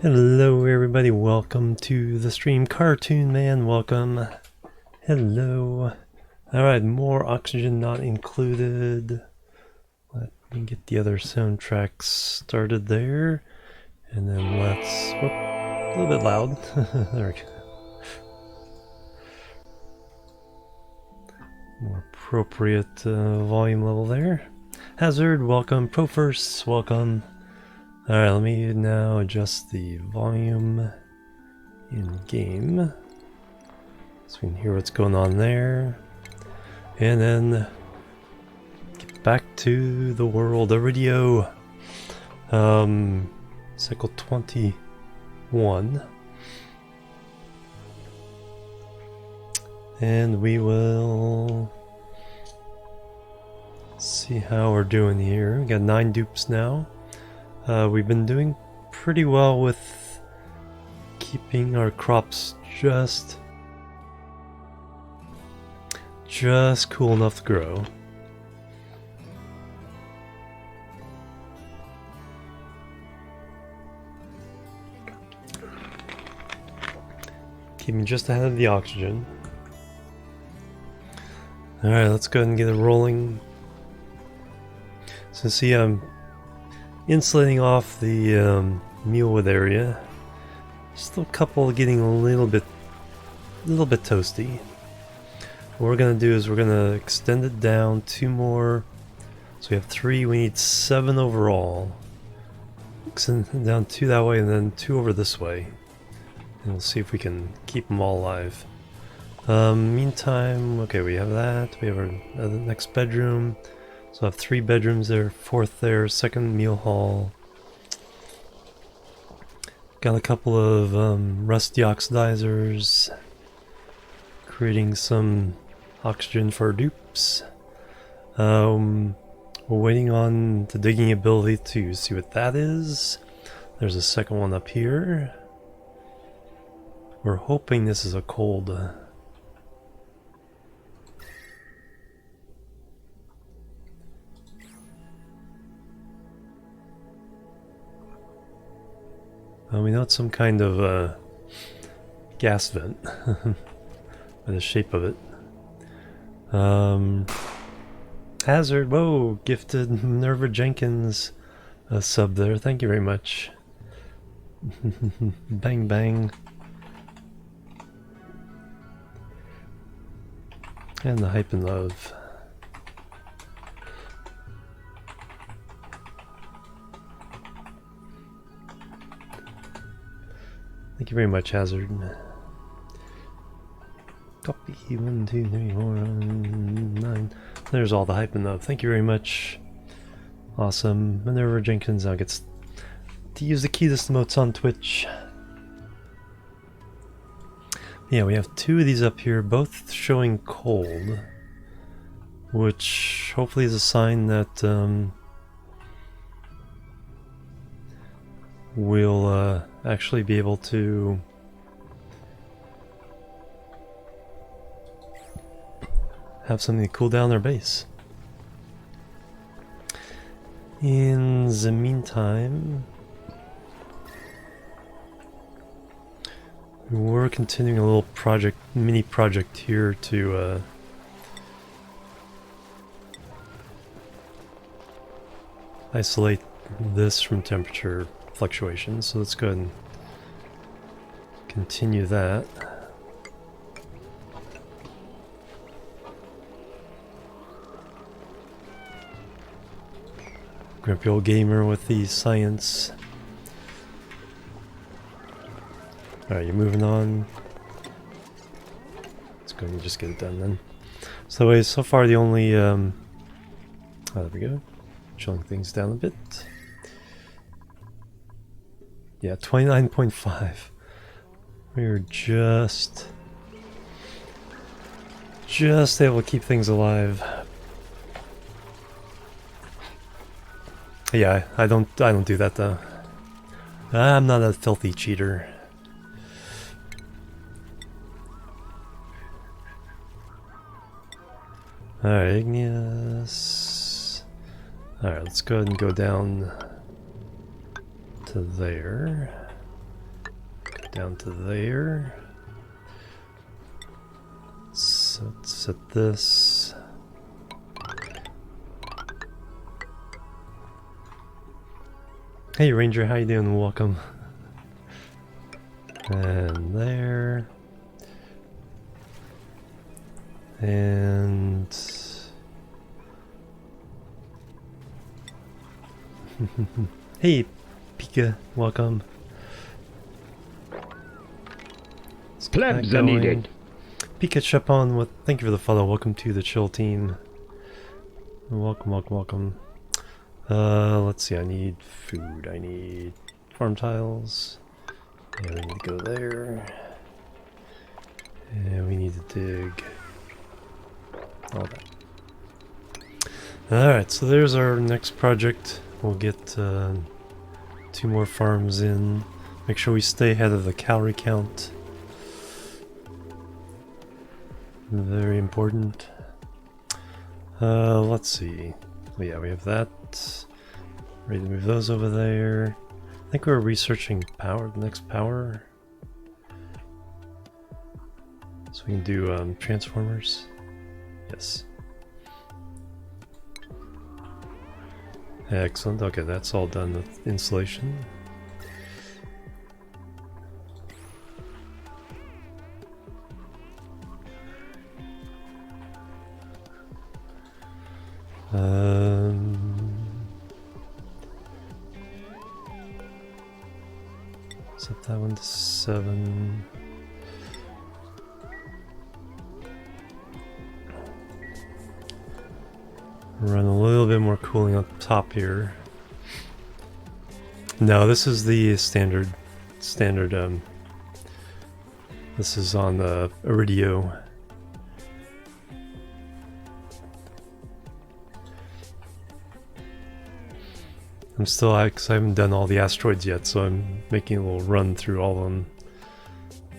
Hello everybody, welcome to the stream. Cartoon Man, welcome. Hello. Alright, more oxygen not included. Let me get the other soundtracks started there. And then let's... whoop, a little bit loud. There we go. More appropriate volume level there. Hazard, welcome. Pro First, welcome. Alright, let me now adjust the volume in game so we can hear what's going on there. And then get back to the world. Aridio, cycle 21. And we will see how we're doing here. We got 9 dupes now. We've been doing pretty well with keeping our crops just cool enough to grow. Keeping just ahead of the oxygen. Alright, let's go ahead and get it rolling. So see, I'm insulating off the mealwood area. Still a couple getting a little bit toasty. What we're gonna do is we're gonna extend it down 2 more. So we have 3, we need 7 overall. Extend it down 2 that way and then 2 over this way. And we'll see if we can keep them all alive. Meantime, okay, we have that. We have our next bedroom. So I have 3 bedrooms there, 4th there, 2nd meal hall. Got a couple of rusty oxidizers, creating some oxygen for our dupes. We're waiting on the digging ability to see what that is. There's a second one up here. We're hoping this is a cold. We know it's some kind of gas vent by the shape of it. Hazard, whoa, gifted Minerva Jenkins sub there. Thank you very much. Bang bang. And the hype and love. Thank you very much, Hazard. Copy 1, 2, 3, 4, 9. There's all the hype and love. Thank you very much. Awesome. Minerva Jenkins now gets to use the keyless emotes on Twitch. Yeah, we have 2 of these up here, both showing cold, which hopefully is a sign that we'll actually be able to have something to cool down their base. In the meantime, we're continuing a little project, mini project here to isolate this from temperature fluctuations. So let's go ahead and continue that. Grumpy old gamer with the science. Alright, you're moving on. Let's go ahead and just get it done then. So far the only oh, there we go. Chilling things down a bit. Yeah, 29.5. We're just able to keep things alive. Yeah, I don't do that though. I'm not a filthy cheater. Alright, igneous. Alright, let's go ahead and go down to there. down to there. So let's set this. Hey Ranger, how you doing? Welcome. And there. And hey Pika, welcome. Plebs are needed. Pika Chapon, with thank you for the follow. Welcome to the chill team. Welcome, welcome, welcome. Let's see, I need food, I need farm tiles. Yeah, we need to go there. And we need to dig all that. Alright, so there's our next project. We'll get 2 more farms in. Make sure we stay ahead of the calorie count. Very important. Let's see. Well, yeah, we have that. Ready to move those over there. I think we're researching power, the next power. So we can do transformers. Yes. Excellent. Okay, that's all done with installation. Set that one to 7. Run a little bit more cooling up top here. No, this is the standard. This is on the Aridio. I'm still, because I haven't done all the asteroids yet, so I'm making a little run through all of them.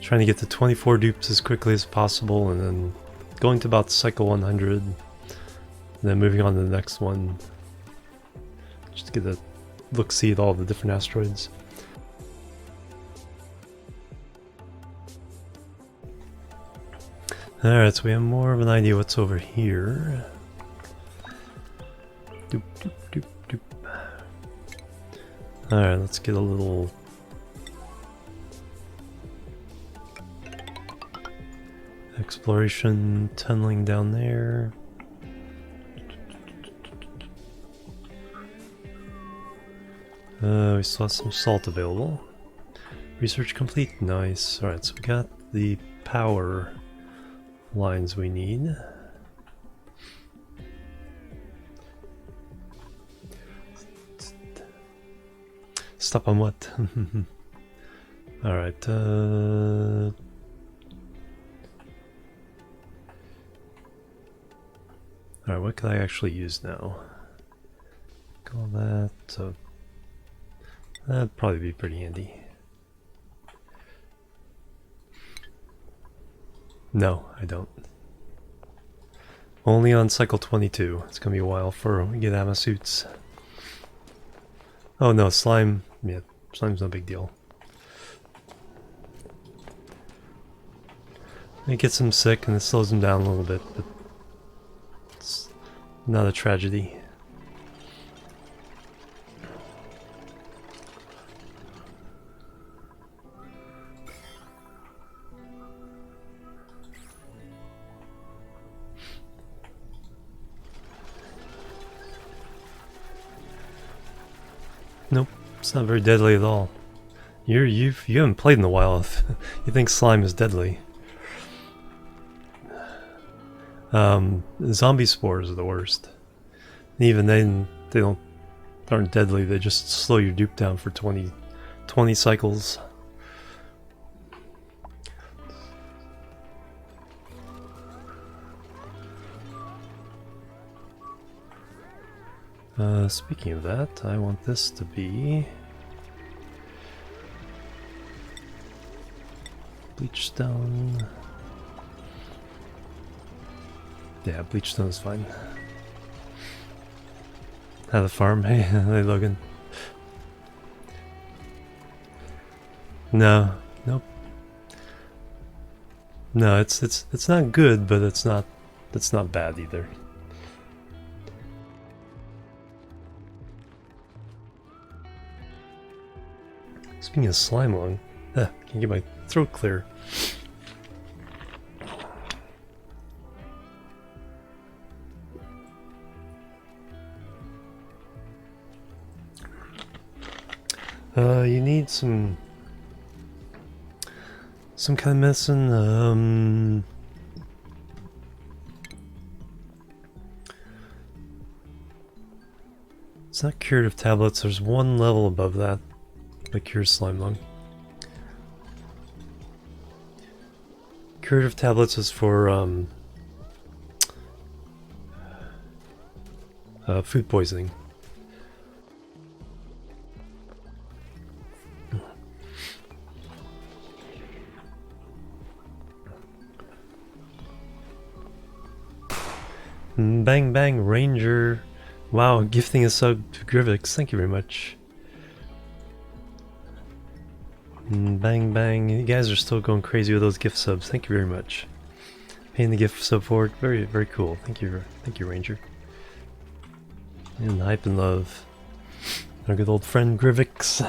Trying to get to 24 dupes as quickly as possible, and then going to about cycle 100. And then moving on to the next one. Just to get a look-see at all the different asteroids. Alright, so we have more of an idea what's over here. Doop, doop, doop, doop. Alright, let's get a little exploration tunneling down there. We still have some salt available. Research complete. Nice. Alright, so we got the power lines we need. Stop on what? Alright, alright, what can I actually use now? Call that, so that'd probably be pretty handy. No, I don't. Only on cycle 22. It's gonna be a while for we get ammo suits. Oh no, slime. Yeah, slime's no big deal. It gets him sick and it slows him down a little bit, but it's not a tragedy. Nope, it's not very deadly at all. You haven't played in a while if you think slime is deadly. Zombie spores are the worst. And even then, they aren't deadly. They just slow your dupe down for 20 cycles. Speaking of that, I want this to be bleach stone. Yeah, bleach stone is fine. How the farm? Hey, Logan. No, Nope. No, it's not good, but it's not bad either. Speaking of slime lung, can't get my throat clear. You need some kind of medicine. It's not curative tablets. There's one level above that that cures slime lung. Curative tablets is for food poisoning. Bang bang ranger. Wow, gifting a sub to Grivix. Thank you very much. Bang bang. You guys are still going crazy with those gift subs. Thank you very much. Paying the gift sub forward. Very, very cool. Thank you, Ranger. And hype and love. Our good old friend Grivix.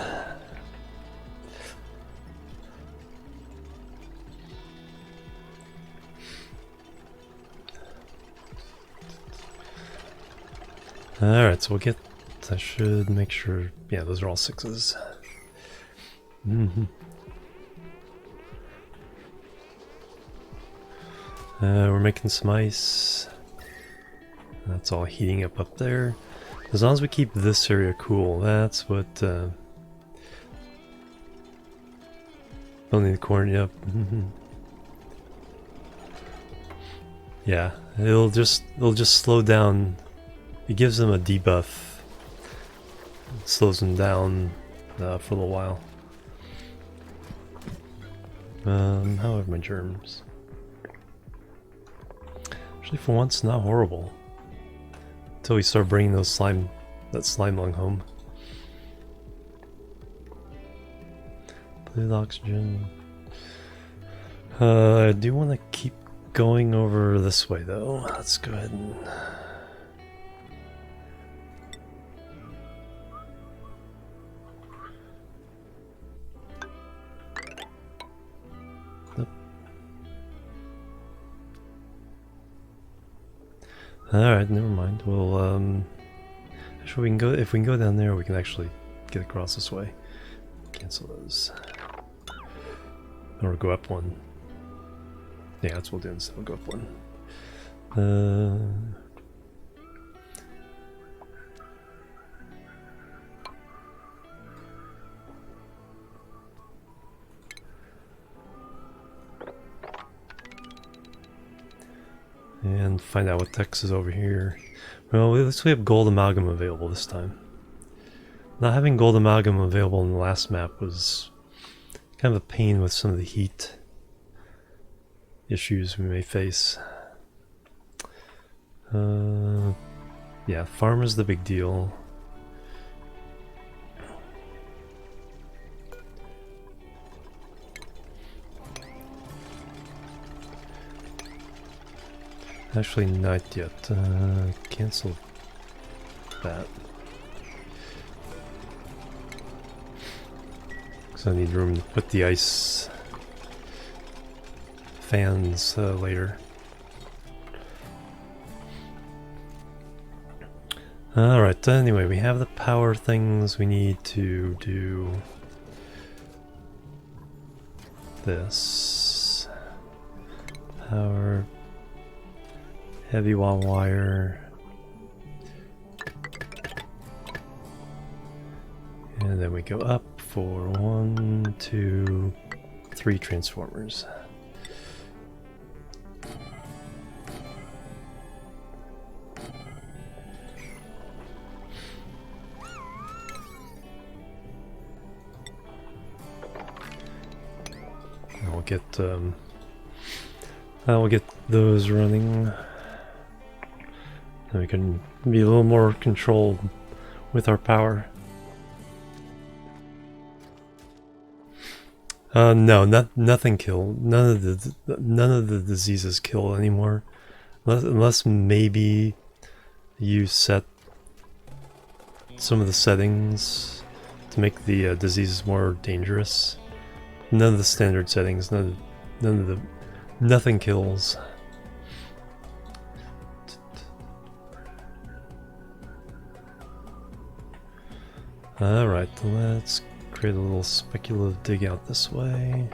Alright, so we'll get... I should make sure... Yeah, those are all 6s. We're making some ice. That's all heating up there. As long as we keep this area cool, that's what... Building the corn, yep. Yeah, it'll just slow down. It gives them a debuff. It slows them down for a little while. How are my germs? Actually, for once, not horrible. Until we start bringing that slime lung home. Blue oxygen. I do want to keep going over this way, though. Let's go ahead and... Alright, never mind. We'll, actually we can go, if we can go down there, we can actually get across this way. Cancel those. Or go up one. Yeah, that's what we'll do instead. We'll go up one. And find out what text is over here. Well, at least we have gold amalgam available this time. Not having gold amalgam available in the last map was kind of a pain with some of the heat issues we may face. Yeah, farm is the big deal. Actually, not yet. Cancel that. Because I need room to put the ice fans later. Alright, anyway, we have the power things. We need to do this. Power. Heavy wire. And then we go up for 1, 2, 3 transformers. And we'll get those running. And we can be a little more controlled with our power. No, nothing kill. None of the diseases kill anymore, unless maybe you set some of the settings to make the diseases more dangerous. None of the standard settings. Nothing kills. Alright, let's create a little speculative dig out this way.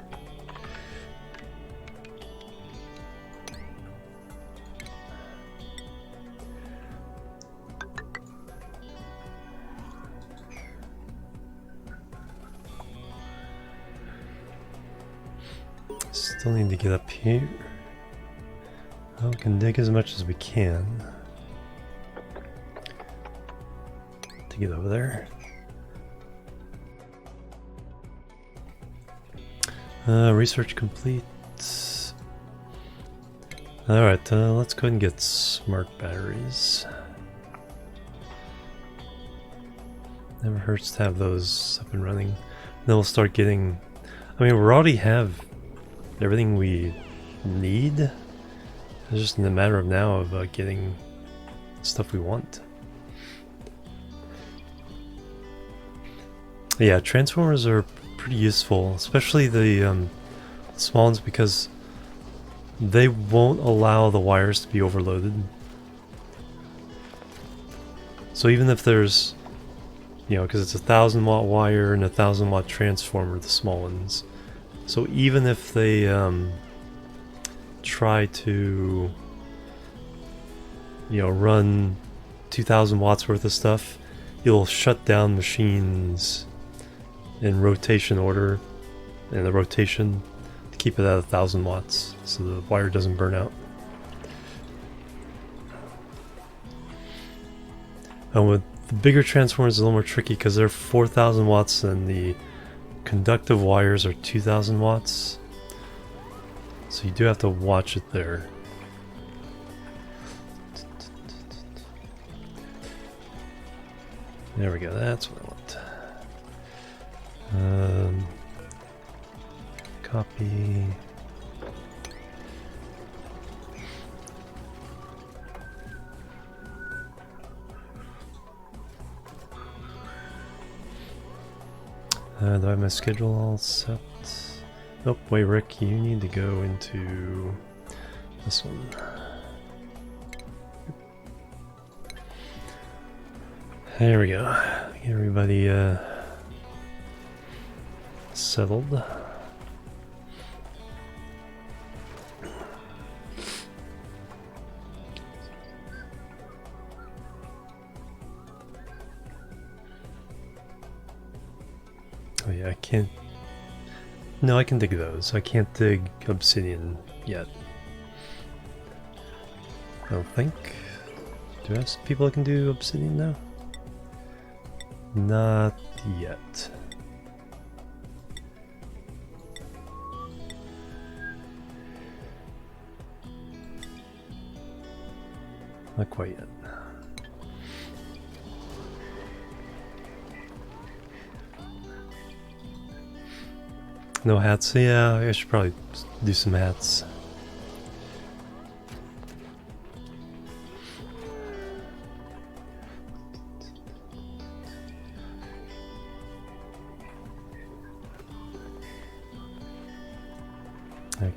Still need to get up here. Oh, we can dig as much as we can to get over there. Research complete. Alright, let's go ahead and get smart batteries. Never hurts to have those up and running. Then we'll start getting... I mean, we already have everything we need. It's just in the matter of now of getting stuff we want. Yeah, transformers are pretty useful, especially the small ones, because they won't allow the wires to be overloaded. So even if there's, you know, because it's a 1,000-watt wire and a 1,000-watt transformer, the small ones. So even if they try to, you know, run 2,000 watts worth of stuff, you'll shut down machines in rotation order, and the rotation to keep it at 1,000 watts so the wire doesn't burn out. And with the bigger transformers, it's a little more tricky because they're 4,000 watts and the conductive wires are 2,000 watts. So you do have to watch it there. There we go, that's what I want. Copy. Do I have my schedule all set? Nope, wait, Rick, you need to go into this one. There we go. Get everybody settled. Oh yeah, I can't... No, I can dig those. I can't dig obsidian yet. I don't think. Do I have some people that can do obsidian now? Not yet. Not quite yet. No hats? Yeah, I should probably do some hats.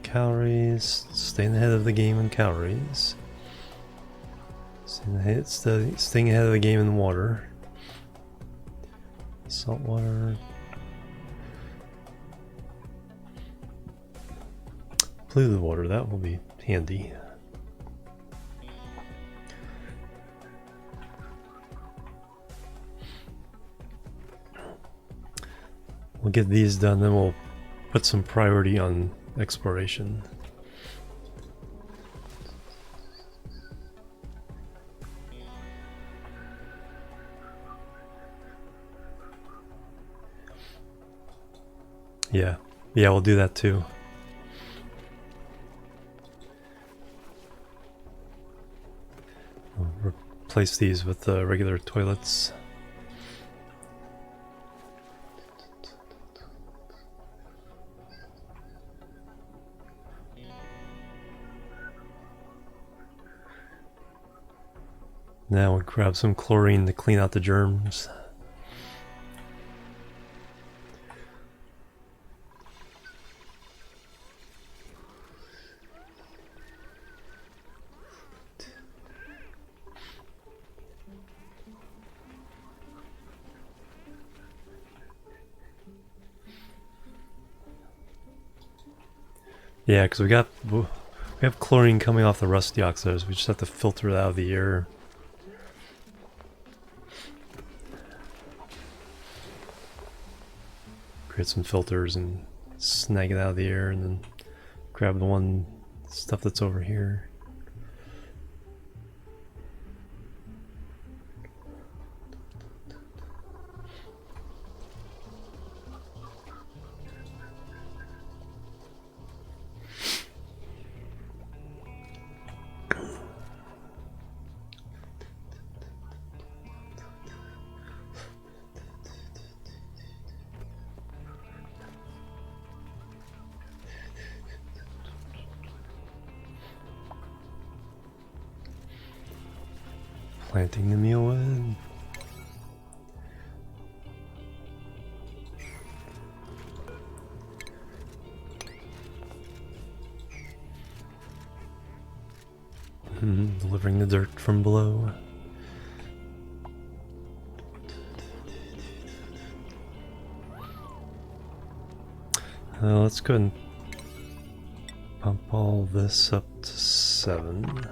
Calories, staying ahead of the game in calories. Staying ahead of the game in water. Salt water. Polluted water, that will be handy. We'll get these done, then we'll put some priority on exploration. Yeah, we'll do that too. We'll replace these with regular toilets. Now we'll grab some chlorine to clean out the germs. Yeah, because we have chlorine coming off the rusty oxides. We just have to filter it out of the air. Create some filters and snag it out of the air, and then grab the one stuff that's over here. Planting the mealwood. Delivering the dirt from below. Let's go ahead and pump all this up to 7.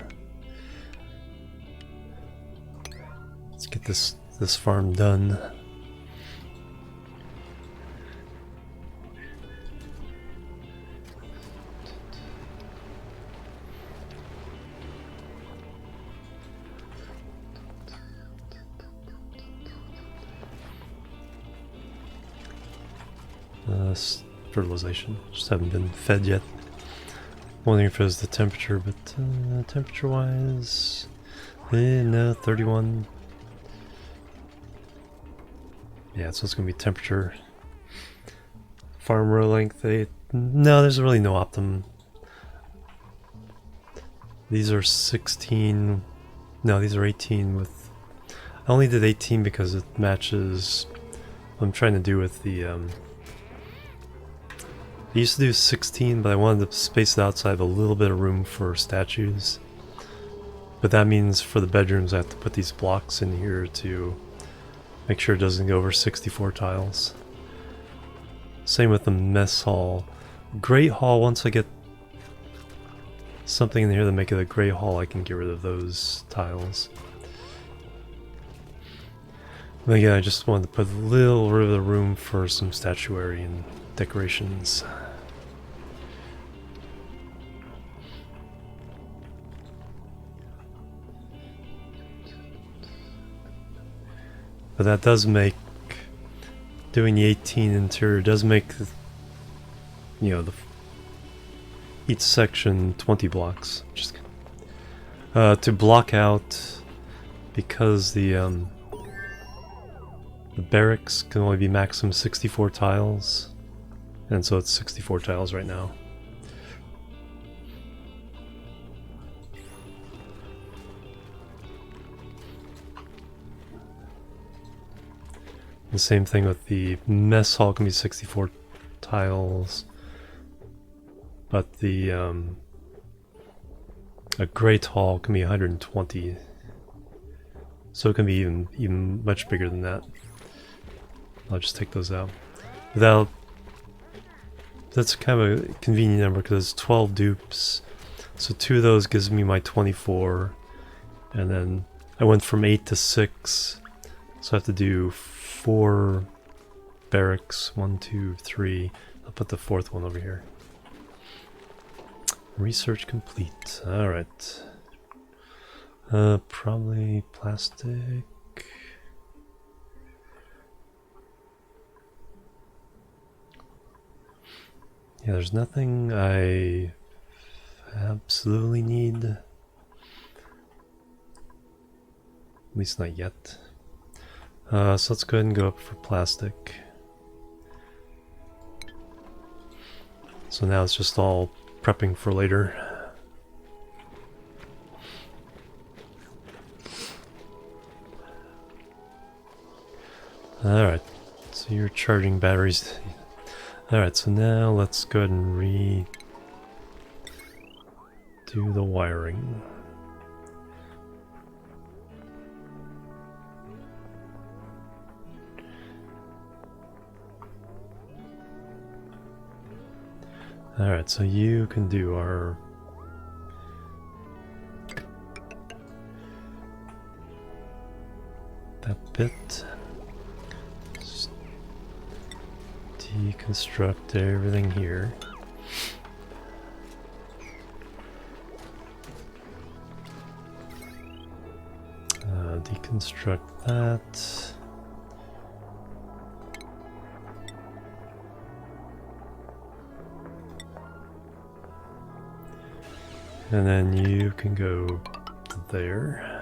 Let's get this farm done. Fertilization just haven't been fed yet. Wondering if it was the temperature, but temperature wise, no, 31. Yeah, so it's gonna be temperature. Farm row length 8. No, there's really no optimum. These are 16. No, these are 18 with. I only did 18 because it matches what I'm trying to do with the. I used to do 16, but I wanted to space it outside a little bit of room for statues. But that means for the bedrooms I have to put these blocks in here to make sure it doesn't go over 64 tiles. Same with the mess hall. Great hall, once I get something in here to make it a great hall, I can get rid of those tiles. But again, I just wanted to put a little bit of room for some statuary and decorations. But that does make doing the 18 interior does make, you know, each section 20 blocks. Just to block out, because the barracks can only be maximum 64 tiles. And so it's 64 tiles right now. The same thing with the mess hall, can be 64 tiles. But the a great hall can be 120. So it can be even much bigger than that. I'll just take those out. That's kind of a convenient number because it's 12 dupes. So 2 of those gives me my 24. And then I went from 8 to 6. So I have to do 4 barracks. 1, 2, 3. I'll put the 4th one over here. Research complete. Alright. Probably plastic. Yeah, there's nothing I absolutely need. At least not yet. So let's go ahead and go up for plastic. So now it's just all prepping for later. Alright, so you're charging batteries. Alright, so now let's go ahead and do the wiring. Alright, so you can do our that bit. Just deconstruct everything here. Deconstruct that. And then you can go there.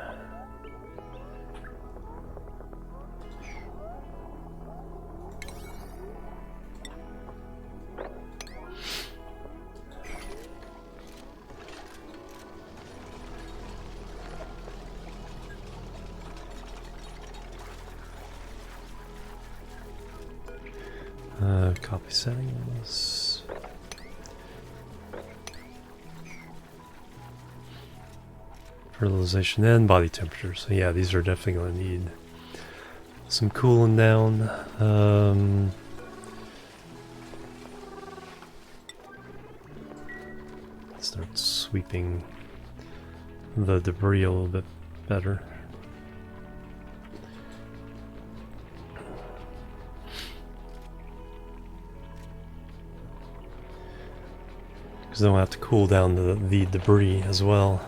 Copy settings. Fertilization and body temperature. So yeah, these are definitely going to need some cooling down. Start sweeping the debris a little bit better. Because then we'll have to cool down the debris as well.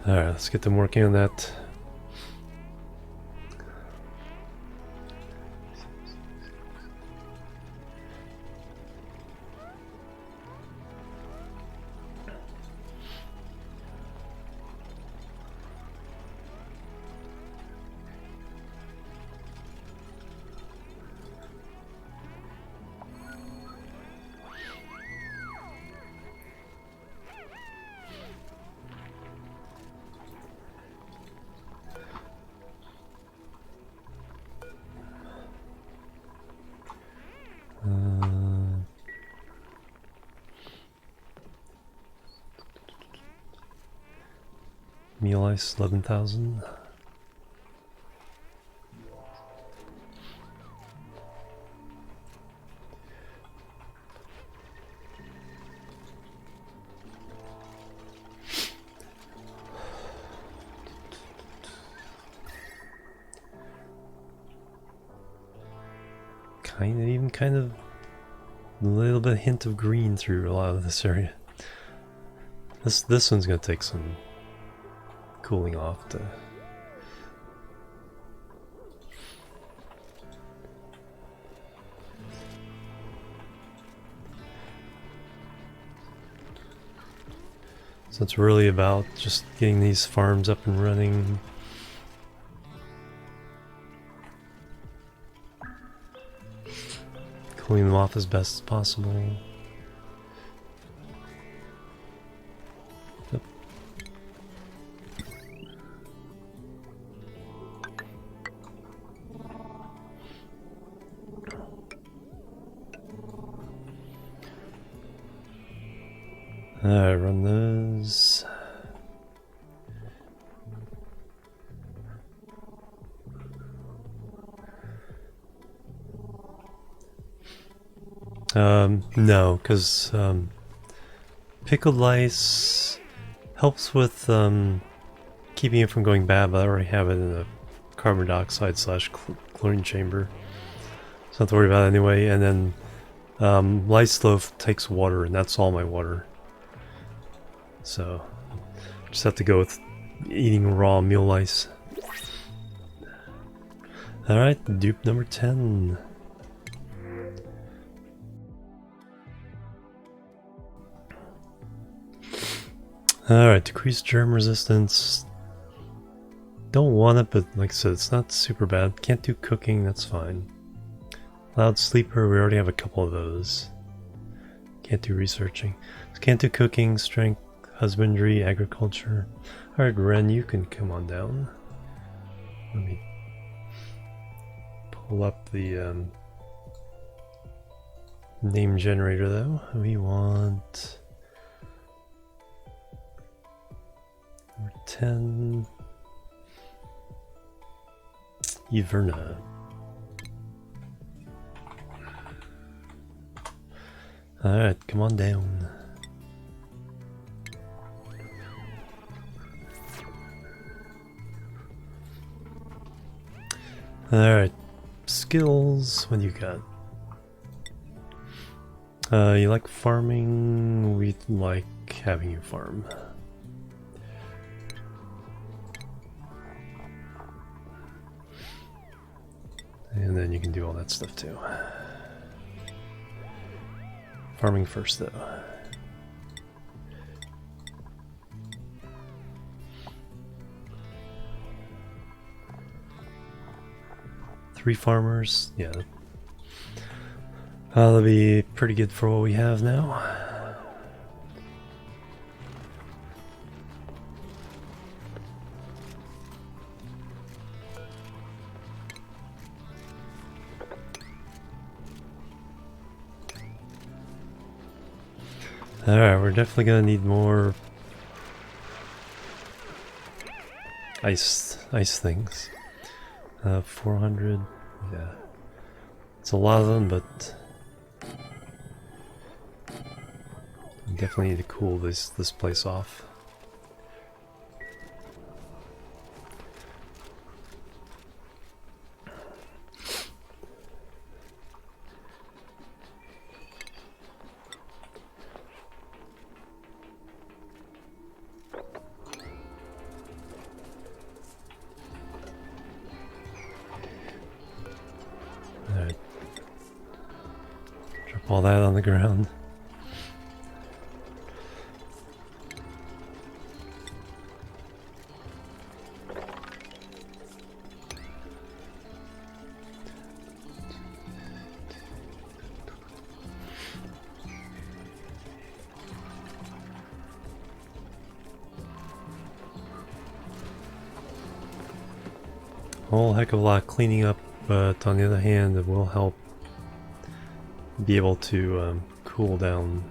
Alright, let's get them working on that. Meal ice 11,000. Kind of a little bit hint of green through a lot of this area. This one's gonna take some cooling off to so it's really about just getting these farms up and running. Cooling them off as best as possible. Yep. Alright, run those. No, because pickled ice helps with keeping it from going bad, but I already have it in a carbon dioxide / chlorine chamber, so not to worry about it anyway. And then lice loaf takes water, and that's all my water, so just have to go with eating raw meal lice. Alright, dupe number 10. Alright, decrease germ resistance. Don't want it, but like I said, it's not super bad. Can't do cooking, that's fine. Loud sleeper, we already have a couple of those. Can't do researching. Can't do cooking, strength, husbandry, agriculture. Alright, Ren, you can come on down. Let me pull up the name generator though. We want number 10. Iverna. Alright, come on down. Alright, skills, what do you got? You like farming, we like having you farm. And then you can do all that stuff too. Farming first though. Three farmers, yeah. That'll be pretty good for what we have now. Alright, we're definitely gonna need more ice things. 400, yeah. It's a lot of them, but we definitely need to cool this place off. Alright. Drop all that on the ground. Whole heck of a lot of cleaning up, but on the other hand, it will help be able to cool down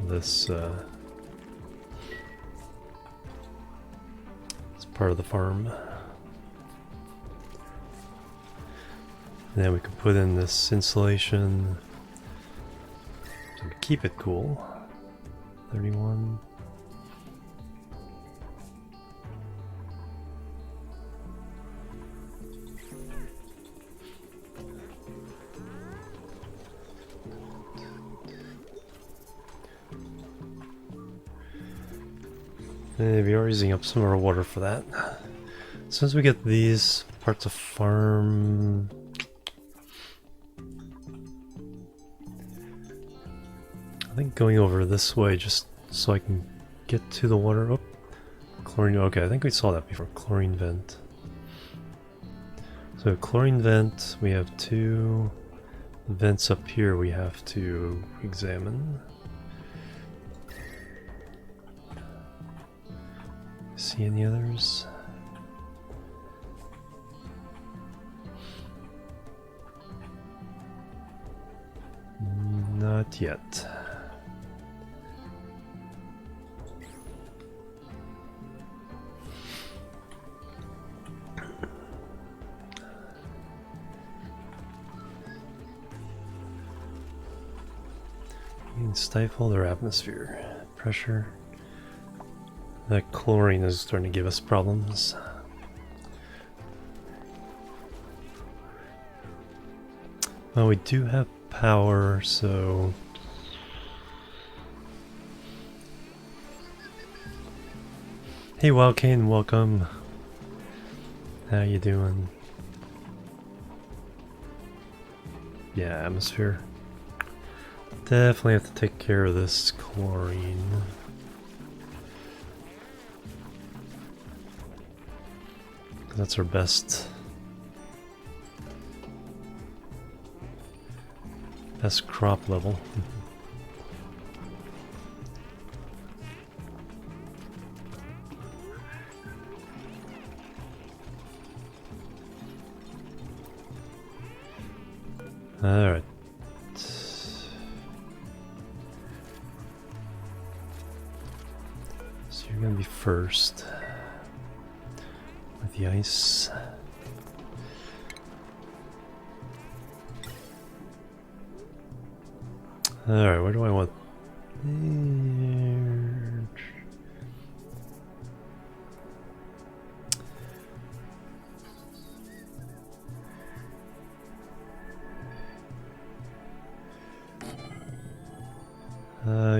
this part of the farm. And then we can put in this insulation to keep it cool. 31. We are using up some of our water for that. As soon as we get these parts of farm, I think going over this way just so I can get to the water. Oh, chlorine. Okay, I think we saw that before. Chlorine vent. So chlorine vent, we have two vents up here we have to examine. See any others? Not yet. You can stifle their atmosphere pressure. That chlorine is starting to give us problems. Well, we do have power, so hey Wildcane, welcome. How you doing? Yeah, atmosphere. Definitely have to take care of this chlorine. That's our best crop level. All right. So you're gonna be first with the ice. Alright, where do I want?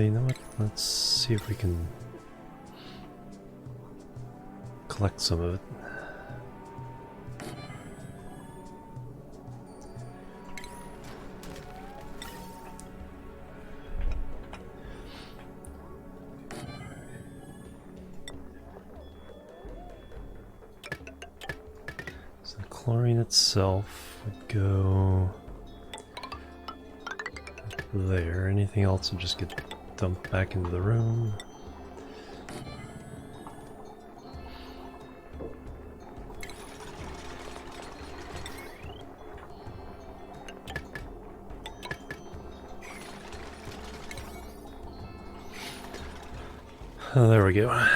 You know what? Let's see if we can collect some of it. So the chlorine itself would go up there. Anything else would just get dumped back into the room. Oh, there we go.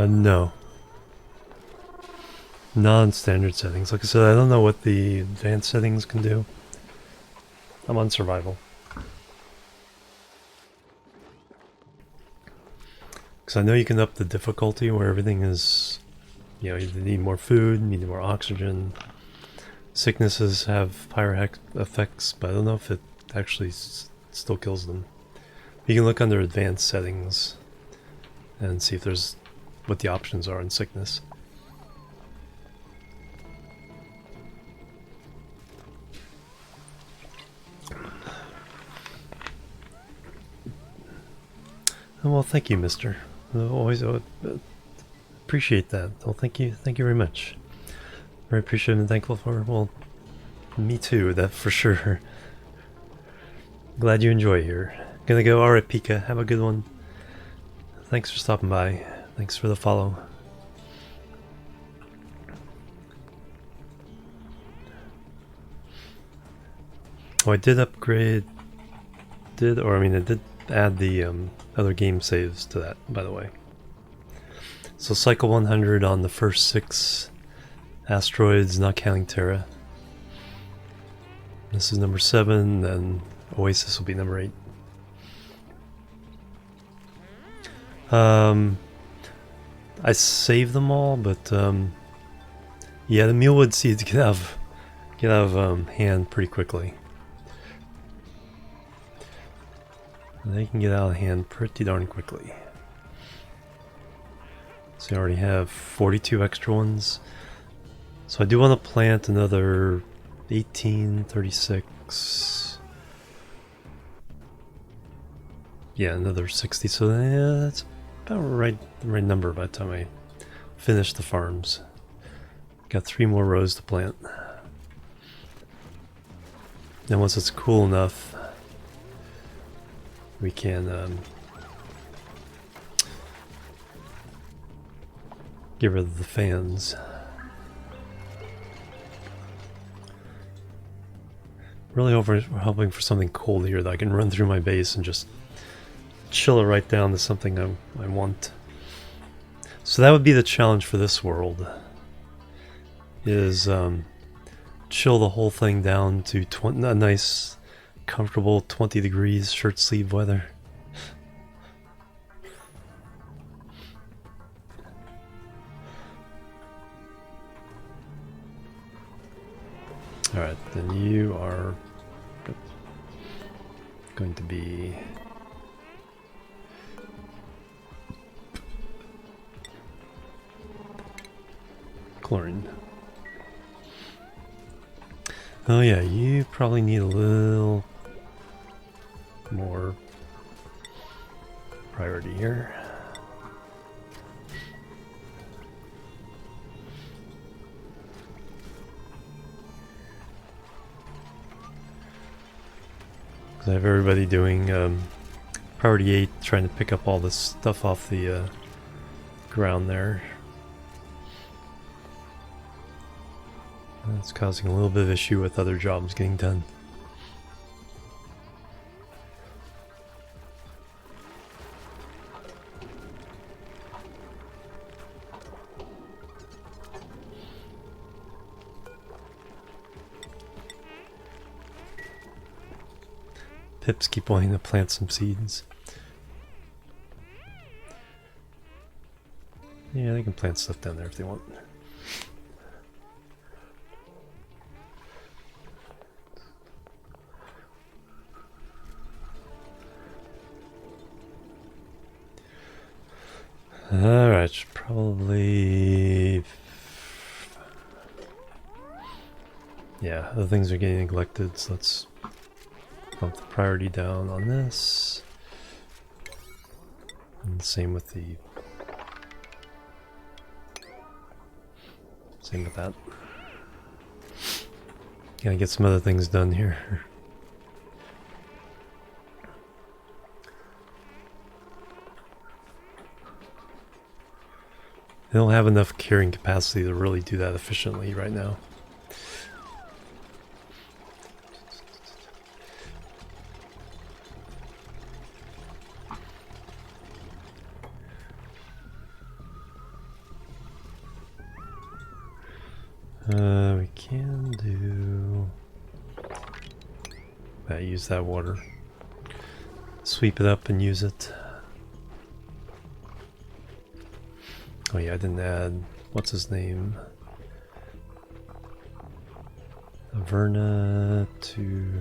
No. Non-standard settings. Like I said, I don't know what the advanced settings can do. I'm on survival. Because I know you can up the difficulty where everything is, you know, you need more food, you need more oxygen. Sicknesses have higher effects, but I don't know if it actually still kills them. You can look under advanced settings and see if there's what the options are in sickness. Well, thank you, mister. Always appreciate that. Well, thank you very much. Very appreciative and thankful for, well, me too, that for sure. Glad you enjoy here. Gonna go, alright Pika, have a good one. Thanks for stopping by. Thanks for the follow. Oh, I did upgrade, I did add the other game saves to that, by the way. So cycle 100 on the first 6 asteroids, not counting Terra. This is number 7, then Oasis will be number 8. I saved them all, but yeah, the mealwood seeds get out of hand pretty quickly. They can get out of hand pretty darn quickly. So I already have 42 extra ones. So I do want to plant another 18, 36. Yeah, another 60. So yeah, that's about the right number by the time I finish the farms. Got 3 more rows to plant. And once it's cool enough, we can get rid of the fans. Really hoping for something cold here that I can run through my base and just chill it right down to something I want. So that would be the challenge for this world, is chill the whole thing down to a nice, comfortable 20 degrees shirt sleeve weather. Alright, then you are going to be chlorine. Oh yeah, you probably need a little more priority here. I have everybody doing priority 8, trying to pick up all this stuff off the ground there. That's causing a little bit of issue with other jobs getting done. Pips keep wanting to plant some seeds. Yeah, they can plant stuff down there if they want. Alright, should probably... Yeah, other things are getting neglected, so let's bump the priority down on this. And same with the... Same with that. Gotta get some other things done here. They don't have enough carrying capacity to really do that efficiently right now. We can do... use that water. Sweep it up and use it. Oh yeah, I didn't add... what's his name? Averna to...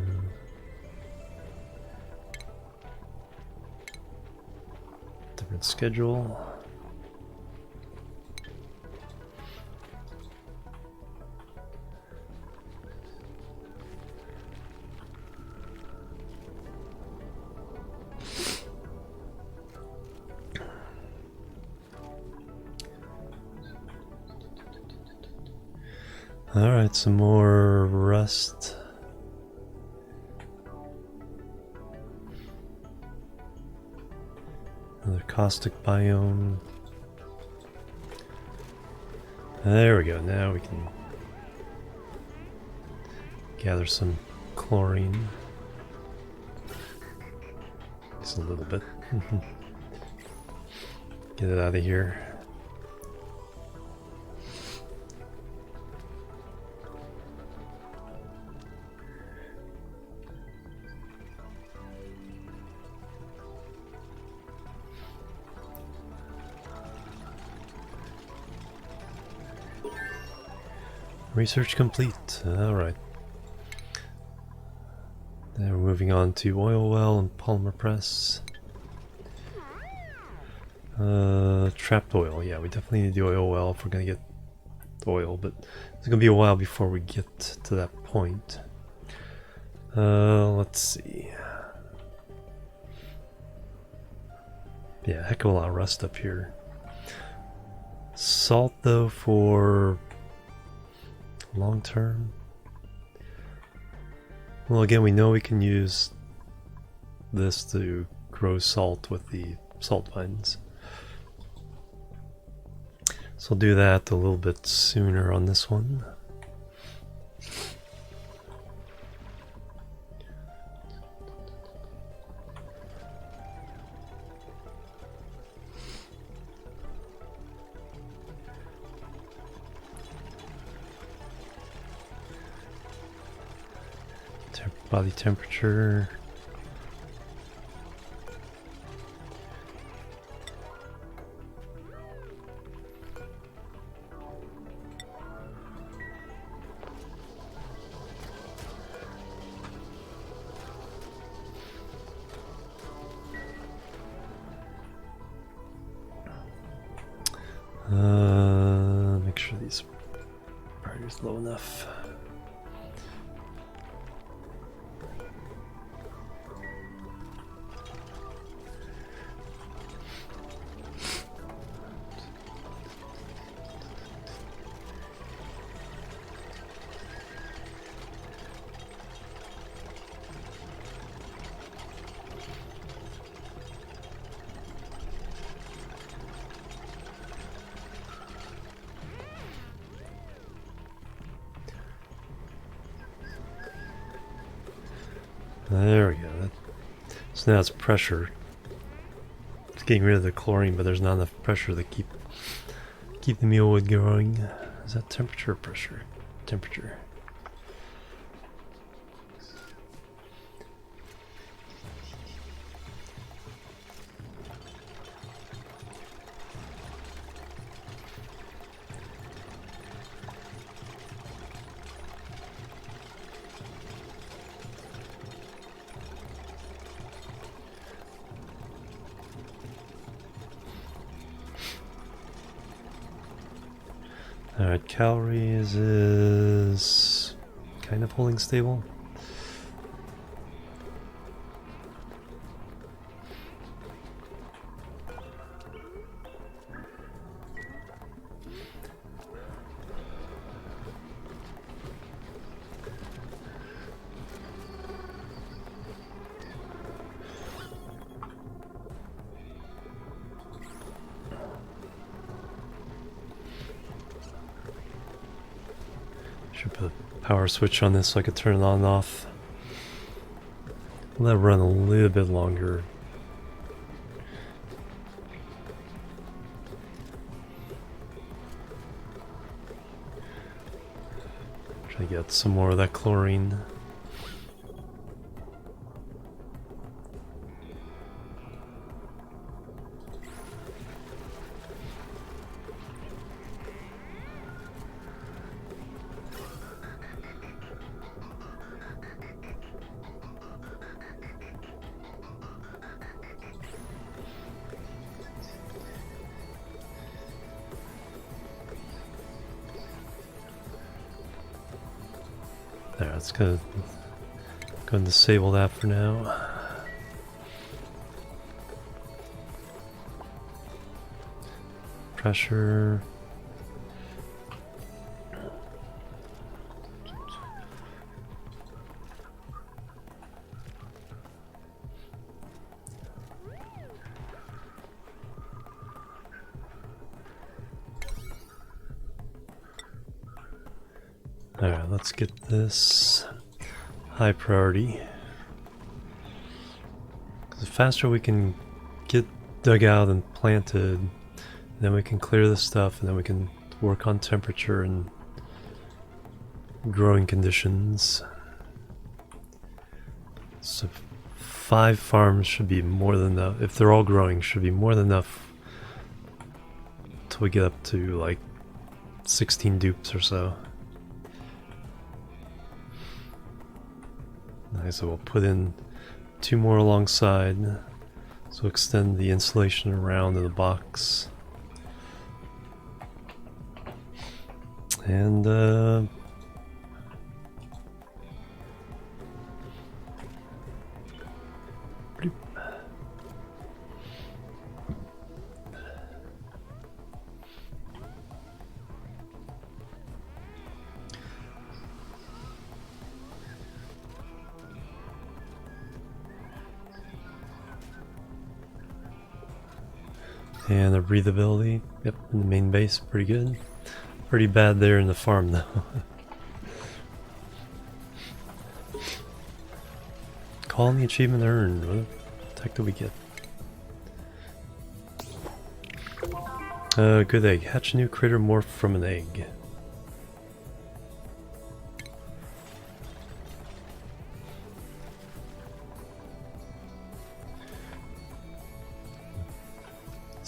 different schedule. Alright, some more rust. Another caustic biome. There we go, now we can gather some chlorine. Just a little bit. Get it out of here. Research complete. Alright. Now we're moving on to oil well and polymer press. Trapped oil. Yeah, we definitely need the oil well if we're going to get oil, but it's going to be a while before we get to that point. Let's see. Yeah, heck of a lot of rust up here. Salt, though, for... long term. Well, again, we know we can use this to grow salt with the salt vines. So I'll do that a little bit sooner on this one. Body temperature. Make sure these priorities low enough. There we go. So now it's pressure. It's getting rid of the chlorine, but there's not enough pressure to keep the mealwood growing. Is that temperature or pressure? Temperature. Alright, calories is kind of holding stable. Should put a power switch on this so I could turn it on and off. Let it run a little bit longer. Try to get some more of that chlorine. There, let's go and disable that for now. Pressure. Alright, let's get this high priority. 'Cause the faster we can get dug out and planted, then we can clear this stuff, and then we can work on temperature and growing conditions. So 5 farms should be more than enough. If they're all growing, should be more than enough till we get up to like 16 dupes or so. Nice, so we'll put in 2 more alongside, so extend the insulation around in the box. And and the breathability, yep, in the main base, pretty good. Pretty bad there in the farm though. Colony achievement earned. What the heck did we get? Good egg. Hatch a new critter morphed from an egg.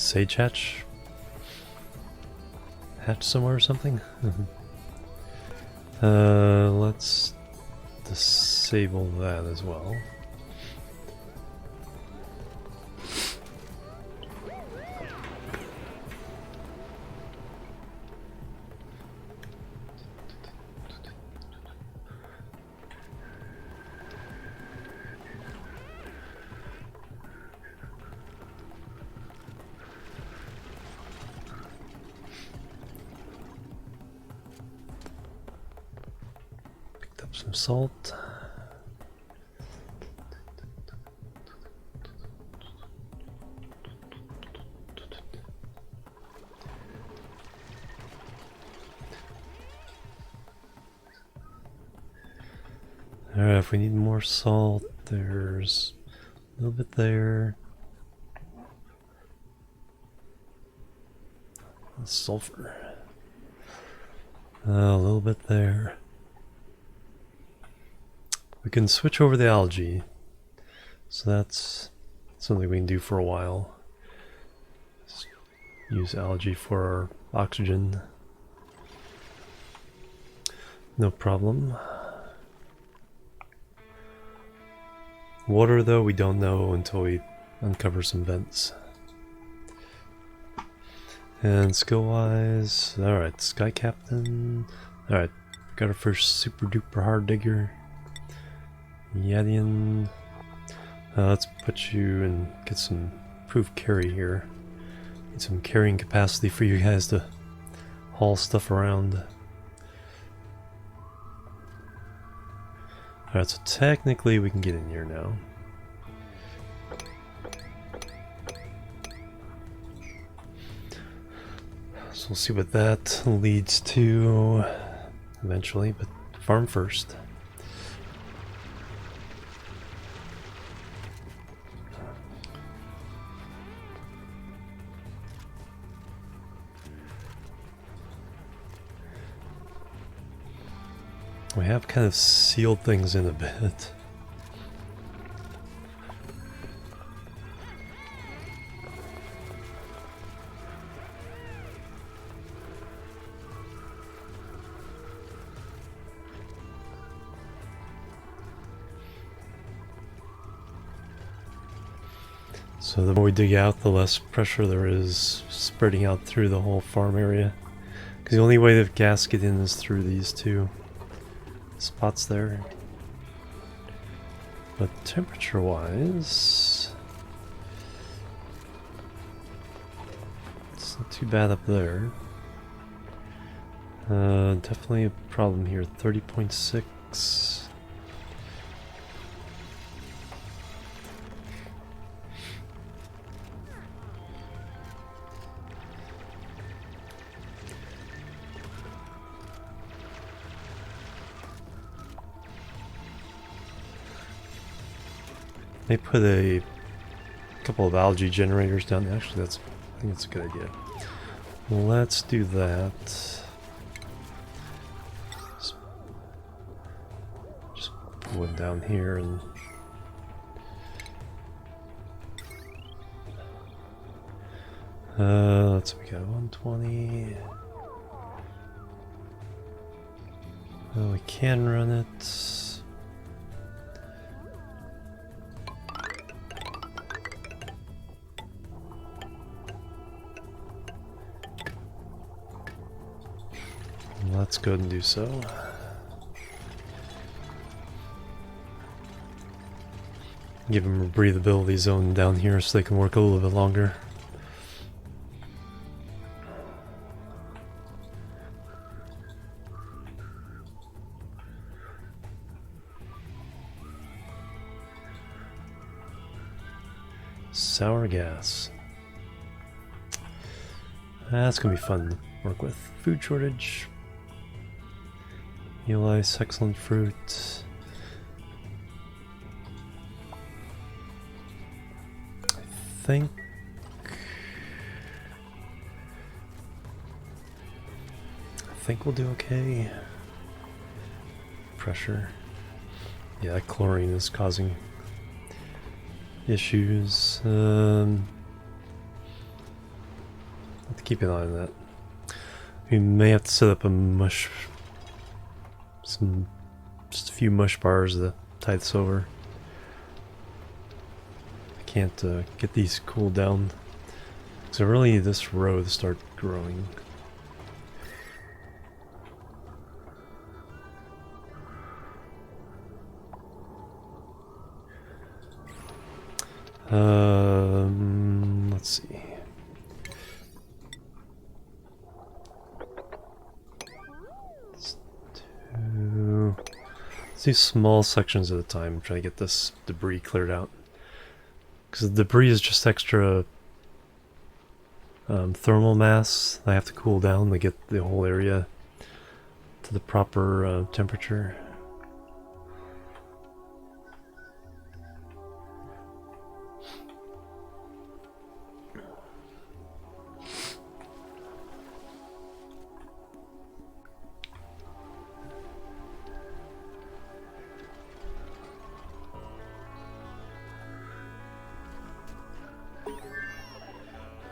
sage hatch somewhere or something? Let's disable that as well. Some salt. Alright, if we need more salt, there's a little bit there. Sulfur. A little bit there. We can switch over the algae, so that's something we can do for a while. Just use algae for our oxygen. No problem. Water, though, we don't know until we uncover some vents. And skill-wise, alright, Sky Captain. Alright, got our first super duper hard digger. Yadian. Let's put you and get some improved carry here. Need some carrying capacity for you guys to haul stuff around. Alright, so technically we can get in here now. So we'll see what that leads to eventually, but farm first. We have kind of sealed things in a bit. So the more we dig out, the less pressure there is spreading out through the whole farm area. Because the only way the gas get in is through these two spots there. But temperature wise, it's not too bad up there. Definitely a problem here. 30.6. They put a couple of algae generators down there. Actually, I think that's a good idea. Let's do that. Just put one down here and let's see, we got 120. We can run it. Let's go ahead and do so. Give them a breathability zone down here so they can work a little bit longer. Sour gas. That's gonna be fun to work with. Food shortage. Eel ice, excellent fruit. I think we'll do okay. Pressure. Yeah, that chlorine is causing issues. keep an eye on that. We may have to set up a just a few mush bars to tide this over. I can't get these cooled down. So I really need this row to start growing. Let's see. Let's do small sections at a time, try to get this debris cleared out. Because the debris is just extra thermal mass I have to cool down to get the whole area to the proper temperature.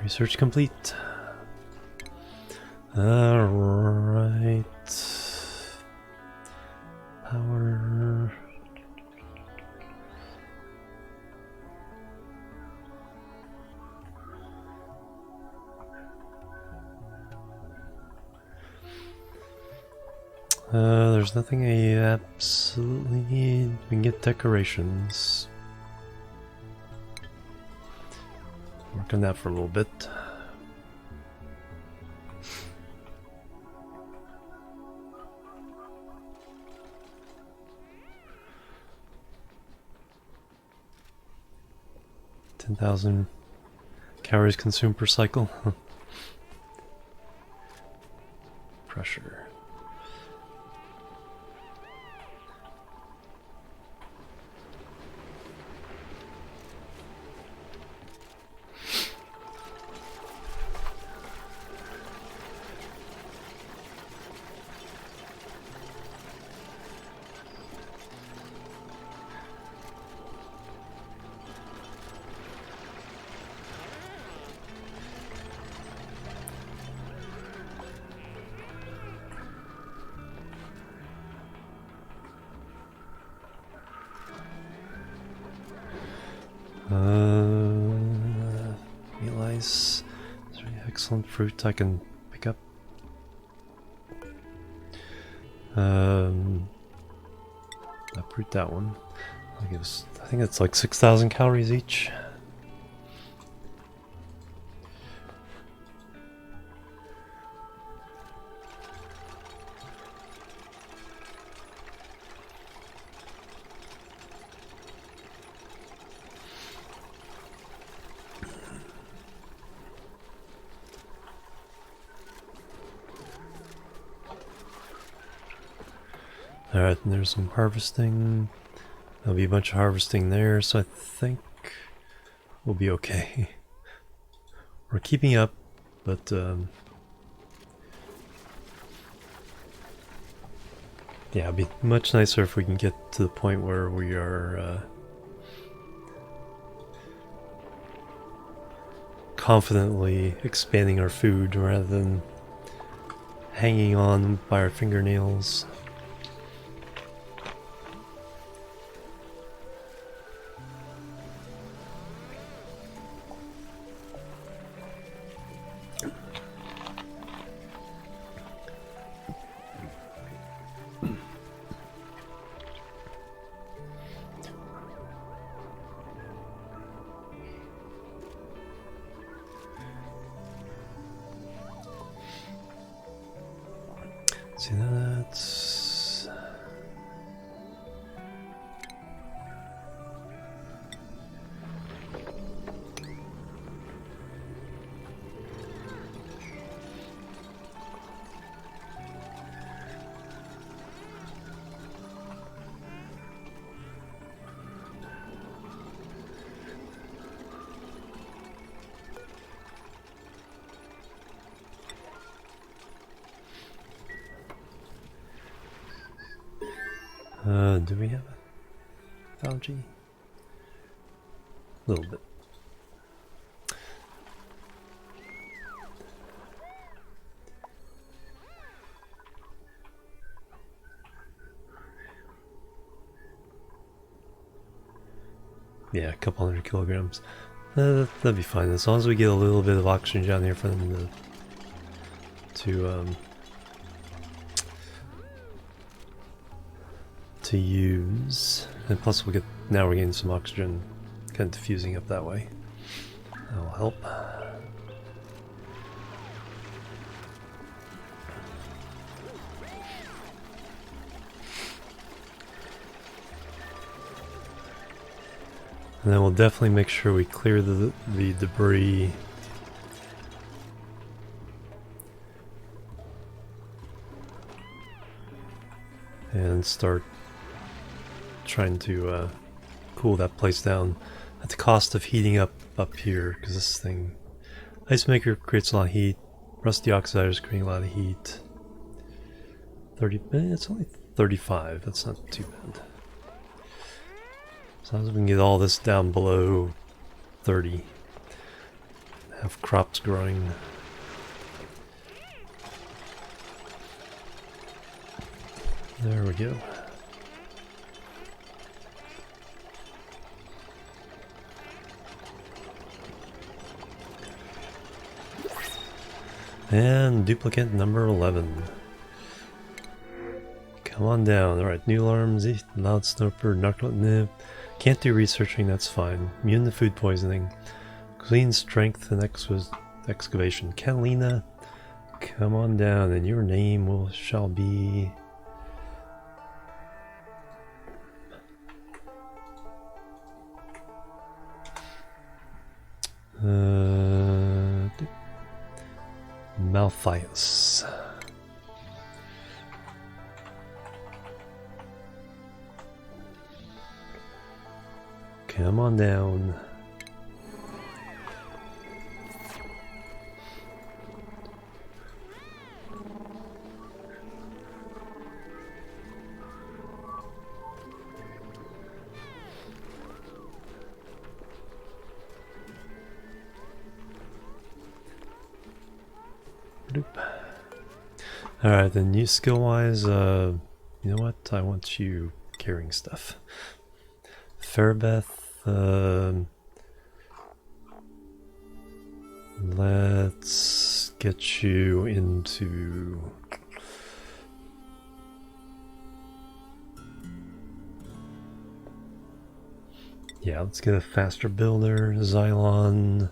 Research complete. Alright. Power. There's nothing I absolutely need. We can get decorations. Work on that for a little bit. $10,000 calories consumed per cycle. Pressure. Realize is there any excellent fruit I can pick up? Uproot that one. I'll give us, I think it's like 6,000 calories each. Alright, and there's some harvesting. There'll be a bunch of harvesting there, so I think we'll be okay. We're keeping up, but yeah, it'd be much nicer if we can get to the point where we are confidently expanding our food rather than hanging on by our fingernails. See, that's do we have algae? A little bit. Yeah, a couple 100 kilograms. That'd be fine as long as we get a little bit of oxygen down here for them to use. And plus we'll get, now we're getting some oxygen kind of diffusing up that way. That'll help. And then we'll definitely make sure we clear the debris. And start trying to cool that place down at the cost of heating up here, because this thing, ice maker creates a lot of heat. Rusty oxidizers create a lot of heat. 30, it's only 35. That's not too bad. As long as we can get all this down below 30, have crops growing. There we go. And duplicant number 11. Come on down. Alright, new alarms, loud snuffer, narcoleptic. Can't do researching, that's fine. Immune to food poisoning. Clean strength and excavation. Catalina, come on down, and your name shall be... Malthias. Come on down. Alright, then new skill-wise, you know what? I want you carrying stuff. Fairbeth, let's get you into... Yeah, let's get a faster builder, Xylon,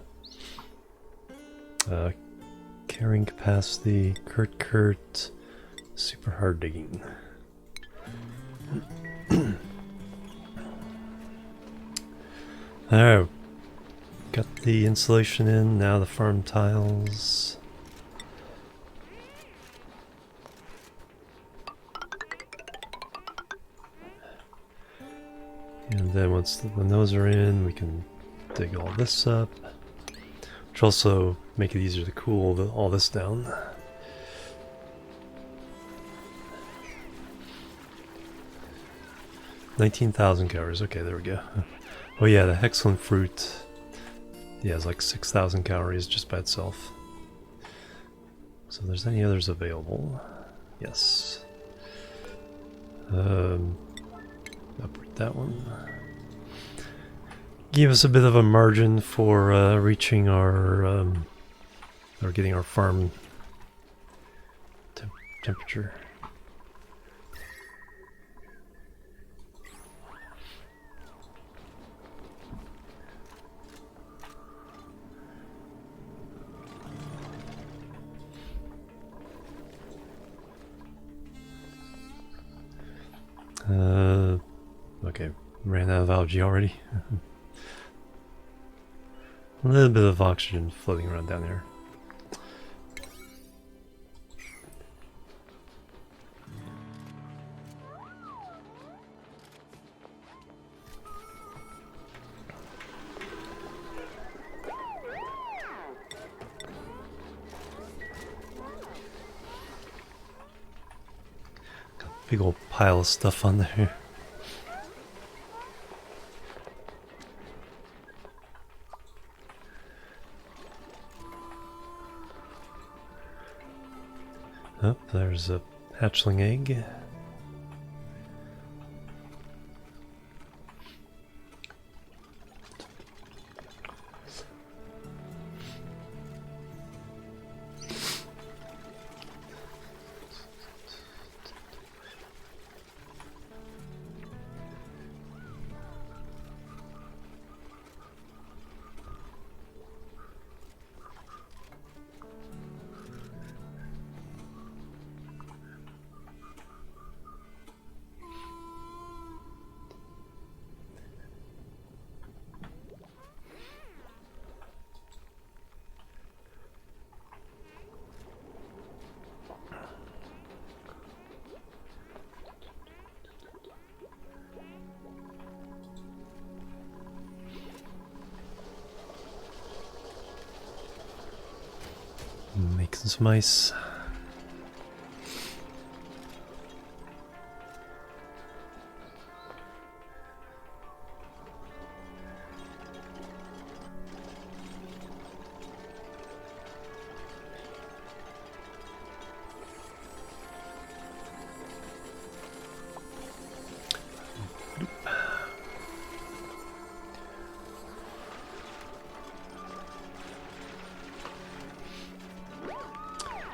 carrying capacity, Kurt, super hard digging. Alright, got the insulation in, now the farm tiles. And then once when those are in, we can dig all this up. Which also make it easier to cool all this down. $19,000 calories. Okay, there we go. Oh yeah, the hexalin fruit. Yeah, it's like 6,000 calories just by itself. So if there's any others available, yes. Uproot that one. Give us a bit of a margin for reaching our, or getting our farm temperature. Okay, ran out of algae already. A little bit of oxygen floating around down here. Got a big old pile of stuff on there. Oh, there's a hatchling egg. making some ice.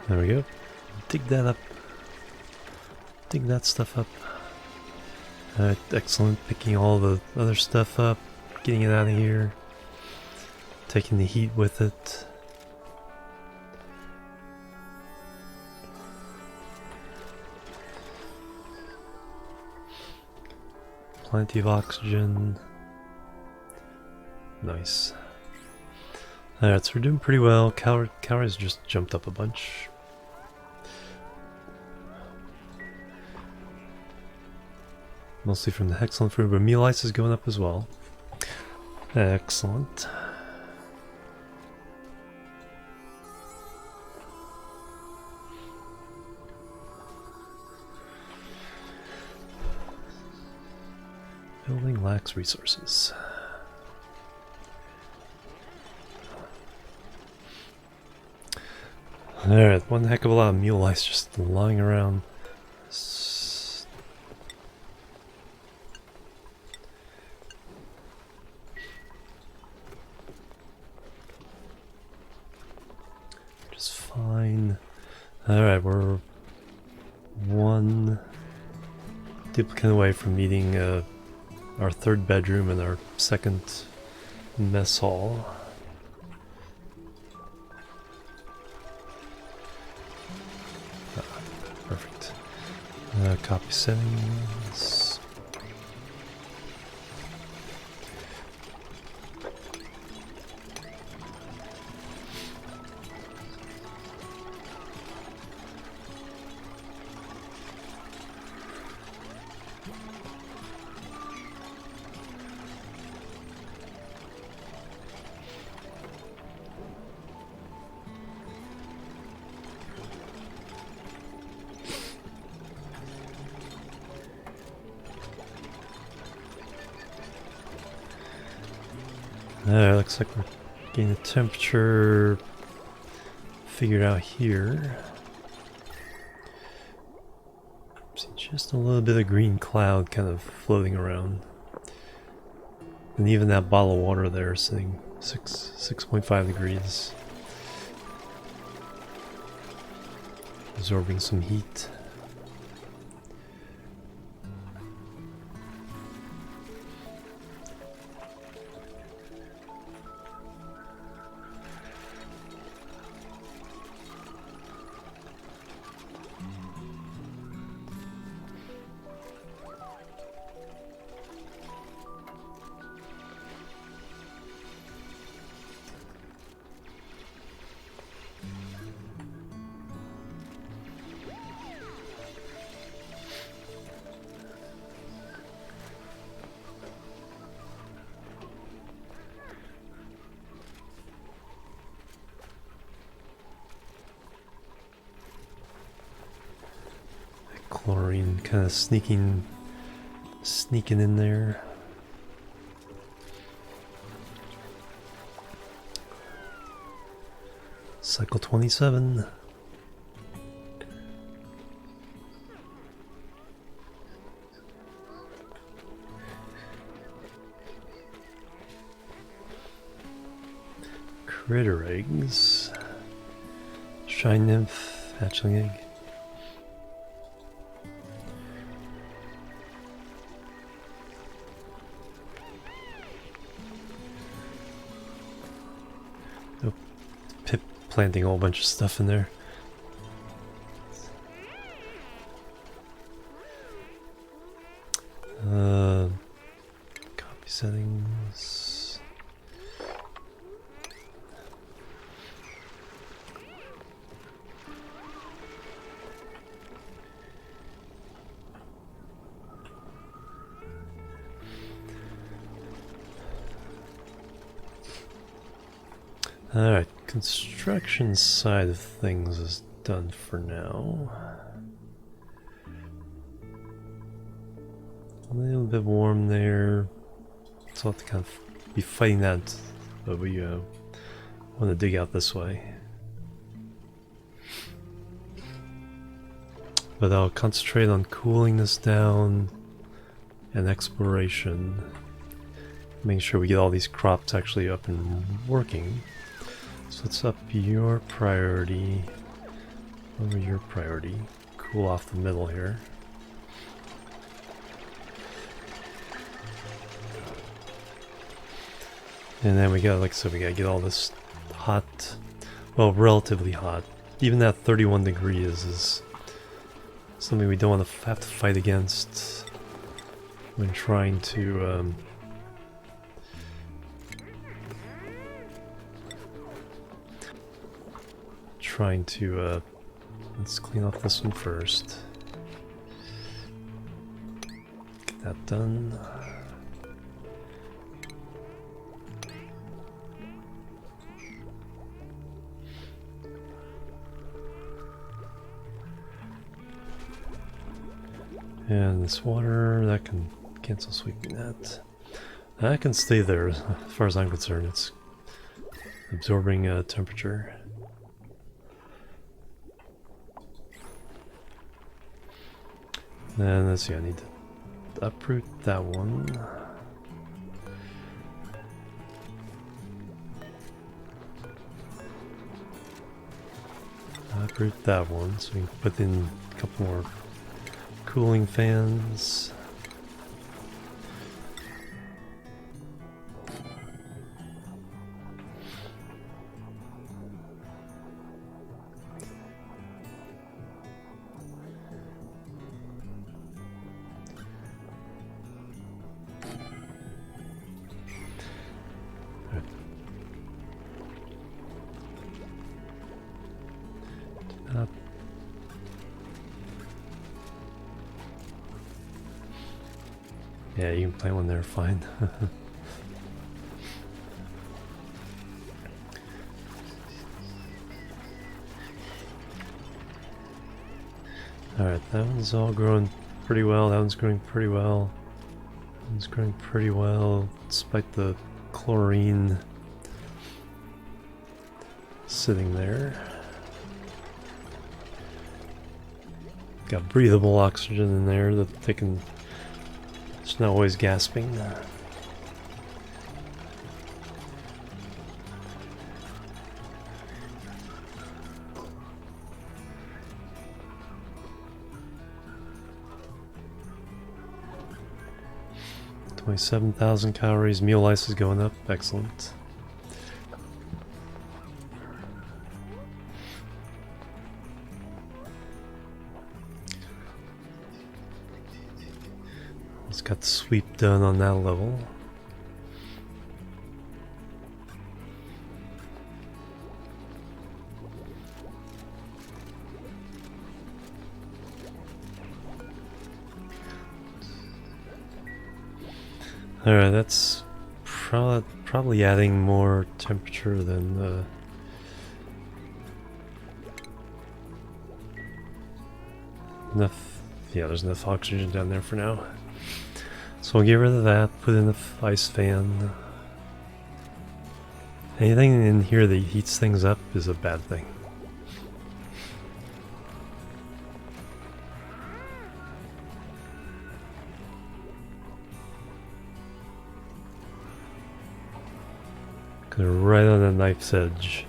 There we go. Dig that up. Dig that stuff up. Alright, excellent. Picking all the other stuff up. Getting it out of here. Taking the heat with it. Plenty of oxygen. Nice. Alright, so we're doing pretty well. Calories just jumped up a bunch. Mostly from the Hexalin fruit, but meal ice is going up as well. Excellent. Building lacks resources. Alright, one heck of a lot of mule ice just lying around. Just fine. Alright, we're one duplicant away from meeting our third bedroom and our second mess hall. Perfect. Copy settings. Looks like we're getting the temperature figured out here. See just a little bit of green cloud kind of floating around. And even that bottle of water there is sitting 6.5 degrees. Absorbing some heat. Chlorine kind of sneaking in there. Cycle 27. Critter eggs. Shine nymph, hatchling egg. Planting a whole bunch of stuff in there. Copy settings. Alright, construction side of things is done for now. A little bit warm there. So I'll have to kind of be fighting that, but we want to dig out this way. But I'll concentrate on cooling this down and exploration. Making sure we get all these crops actually up and working. So let's up your priority over your priority. Cool off the middle here. And then we got, like I said, we gotta get all this hot, well, relatively hot. Even that 31 degrees is something we don't want to have to fight against when trying to let's clean up this one first. Get that done. And this water, that can cancel sweeping that. That can stay there as far as I'm concerned. It's absorbing temperature. And let's see, I need to uproot that one. Uproot that one so we can put in a couple more cooling fans. Yeah, you can plant one there, fine. Alright, that one's all growing pretty well, that one's growing pretty well. That one's growing pretty well, despite the chlorine sitting there. Got breathable oxygen in there that they can... It's not always gasping. $27,000 calories. Meal ice is going up. Excellent. Got the sweep done on that level. Alright, that's probably adding more temperature than enough. Yeah, there's enough oxygen down there for now. So we'll get rid of that, put in the ice fan. Anything in here that heats things up is a bad thing. They're right on the knife's edge.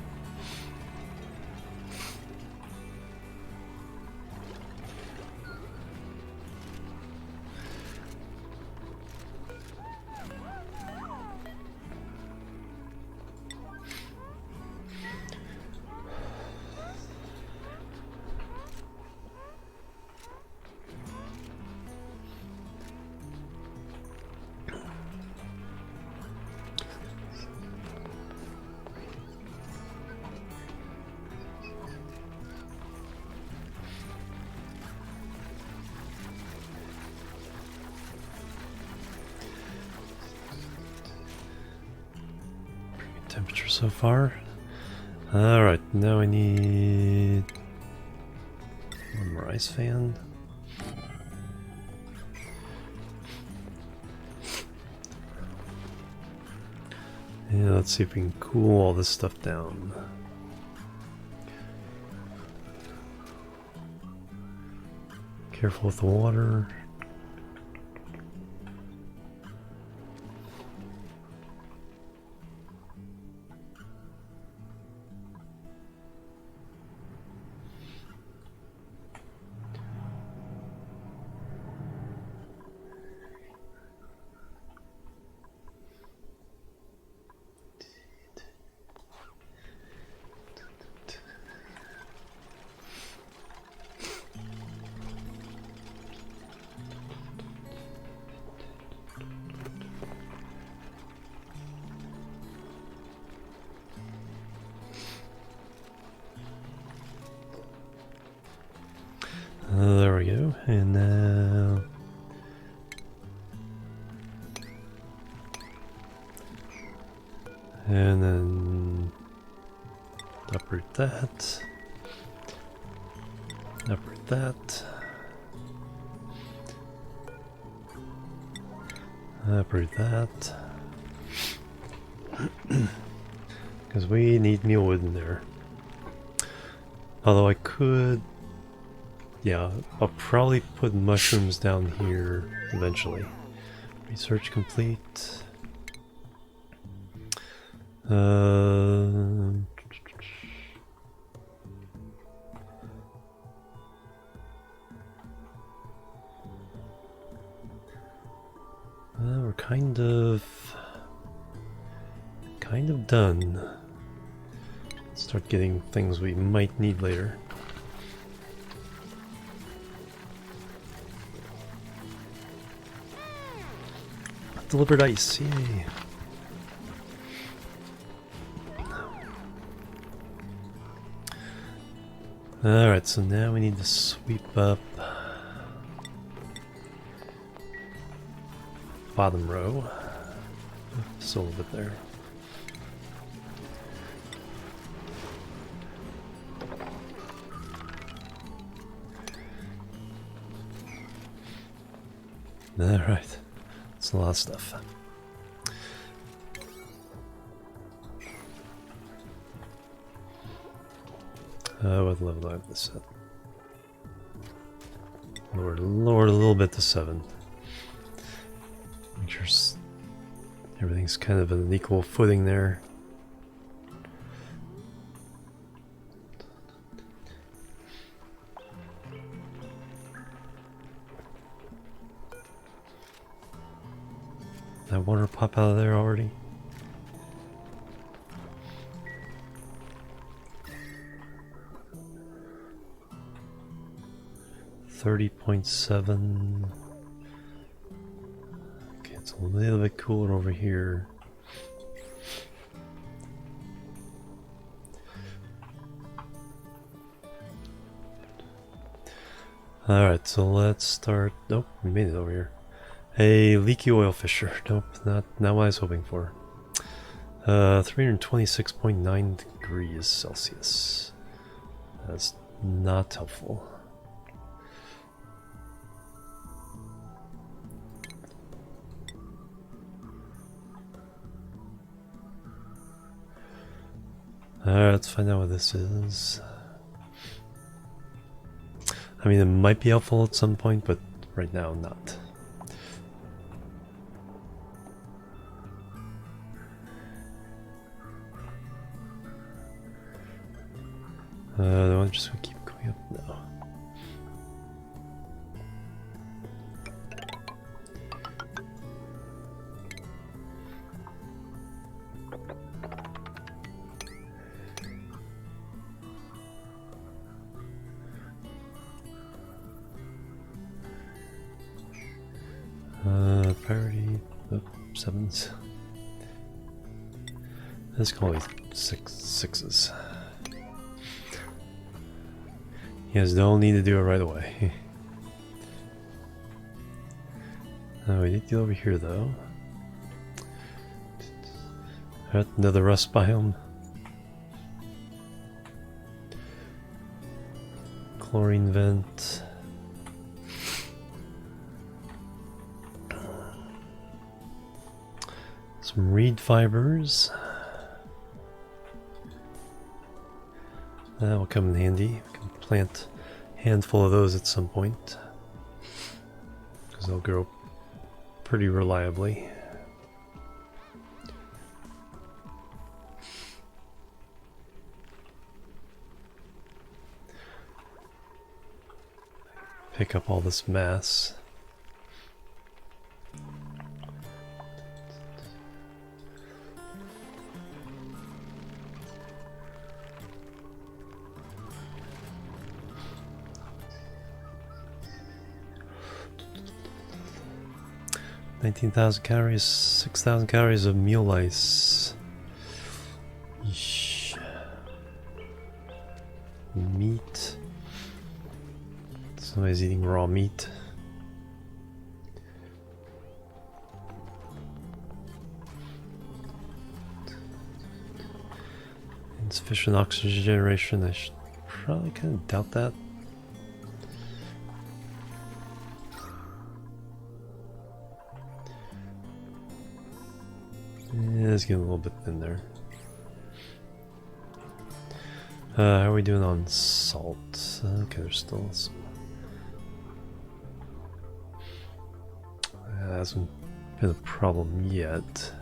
Temperature so far. Alright, now I need one more ice fan. Yeah, let's see if we can cool all this stuff down. Careful with the water. There we go, and now and then uproot that, uproot that, uproot that, because we need mealwood in there. Although I could. Yeah, I'll probably put mushrooms down here eventually. Research complete. We're kind of done. Start getting things we might need later. Delivered ice, yay! Alright, so now we need to sweep up bottom row. Just a little bit there. Alright. It's a lot of stuff. What level do I have this at? Lower a little bit to 7. Make sure everything's kind of an equal footing there. That water pop out of there already? $30.7. Okay, it's a little bit cooler over here. Alright, so let's start. Nope, we made it over here. A leaky oil fissure. Nope, not what I was hoping for. 326.9 degrees Celsius. That's not helpful. Alright, let's find out what this is. I mean, it might be helpful at some point, but right now, not. Do I just keep going up now? Priority, oh, 7s. Let's call these 6s. You guys don't need to do it right away. Oh, we need to get over here though. Alright, another rust biome. chlorine vent. Some reed fibers. That will come in handy. We can plant a handful of those at some point, because they'll grow pretty reliably. Pick up all this mass. $19,000 calories, 6,000 calories of mule ice. Yeesh. Meat. Somebody's eating raw meat. Insufficient oxygen generation. I should probably kind of doubt that. Yeah, it's getting a little bit thin there. How are we doing on salt? Okay, there's still some. That hasn't been a problem yet.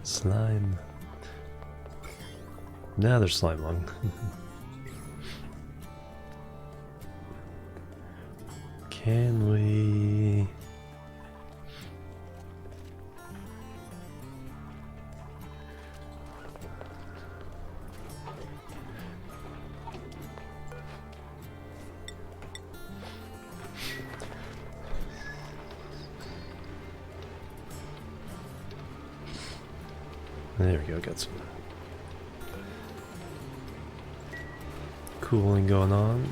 Slime. Now there's slime lung. Can we? There we go, got some cooling going on.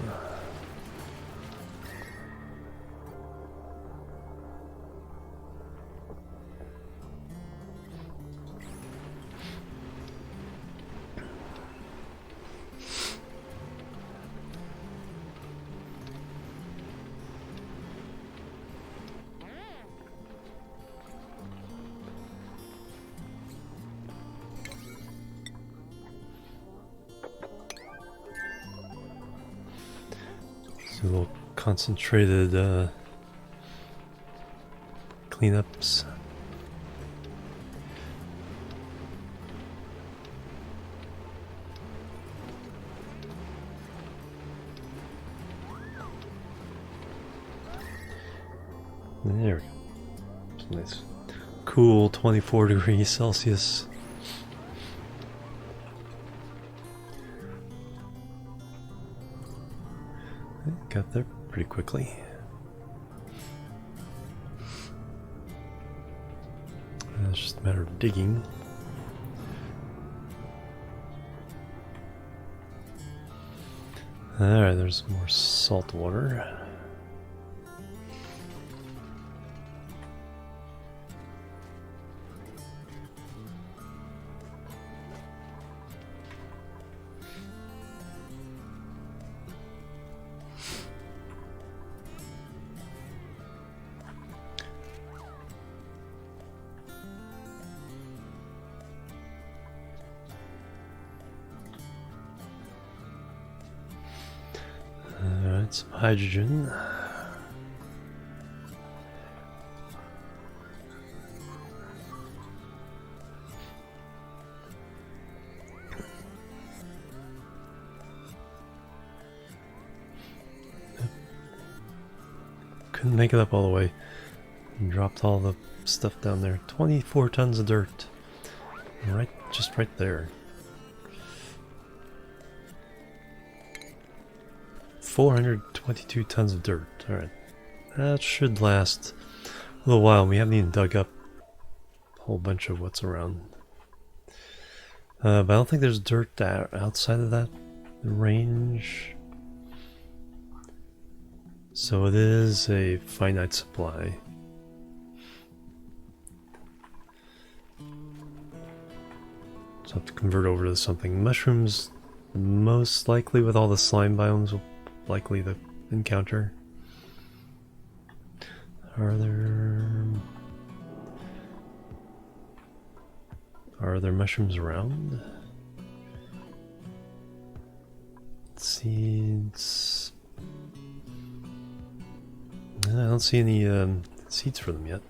A little concentrated cleanups. There we go. It's nice, cool 24 degrees Celsius. Got there pretty quickly. It's just a matter of digging. Alright, there's more salt water. Alright, some hydrogen. Couldn't make it up all the way. Dropped all the stuff down there. 24 tons of dirt. Right, just right there. 422 tons of dirt. Alright. That should last a little while. We haven't even dug up a whole bunch of what's around. But I don't think there's dirt outside of that range. So it is a finite supply. So I have to convert over to something. Mushrooms, most likely with all the slime biomes, will likely to encounter. Are there mushrooms around? Seeds. I don't see any seeds for them yet.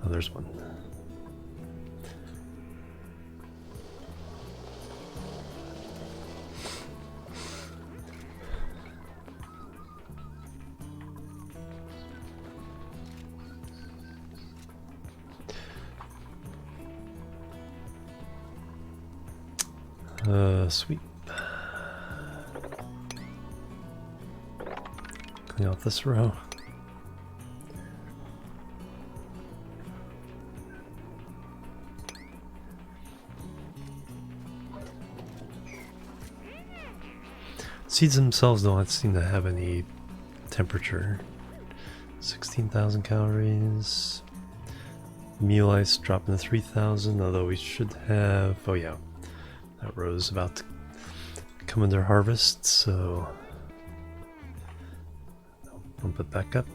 Oh, there's one. Sweep. Clean out this row. Seeds themselves don't seem to have any temperature. 16,000 calories. Meal ice dropping to 3,000, although we should have... Oh yeah, that row is about to come under harvest, so... I'll bump it back up.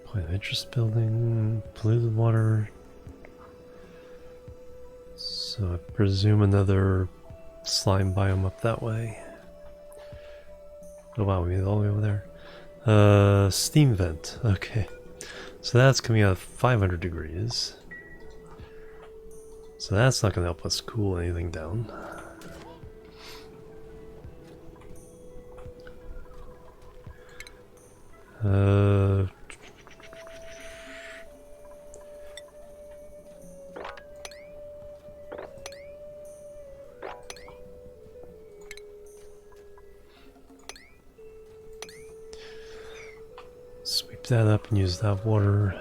Point of interest building, polluted water. So I presume another slime biome up that way. Oh wow, we made it all the way over there. Steam vent, okay. So that's coming out of 500 degrees. So that's not going to help us cool anything down. Sweep that up and use that water.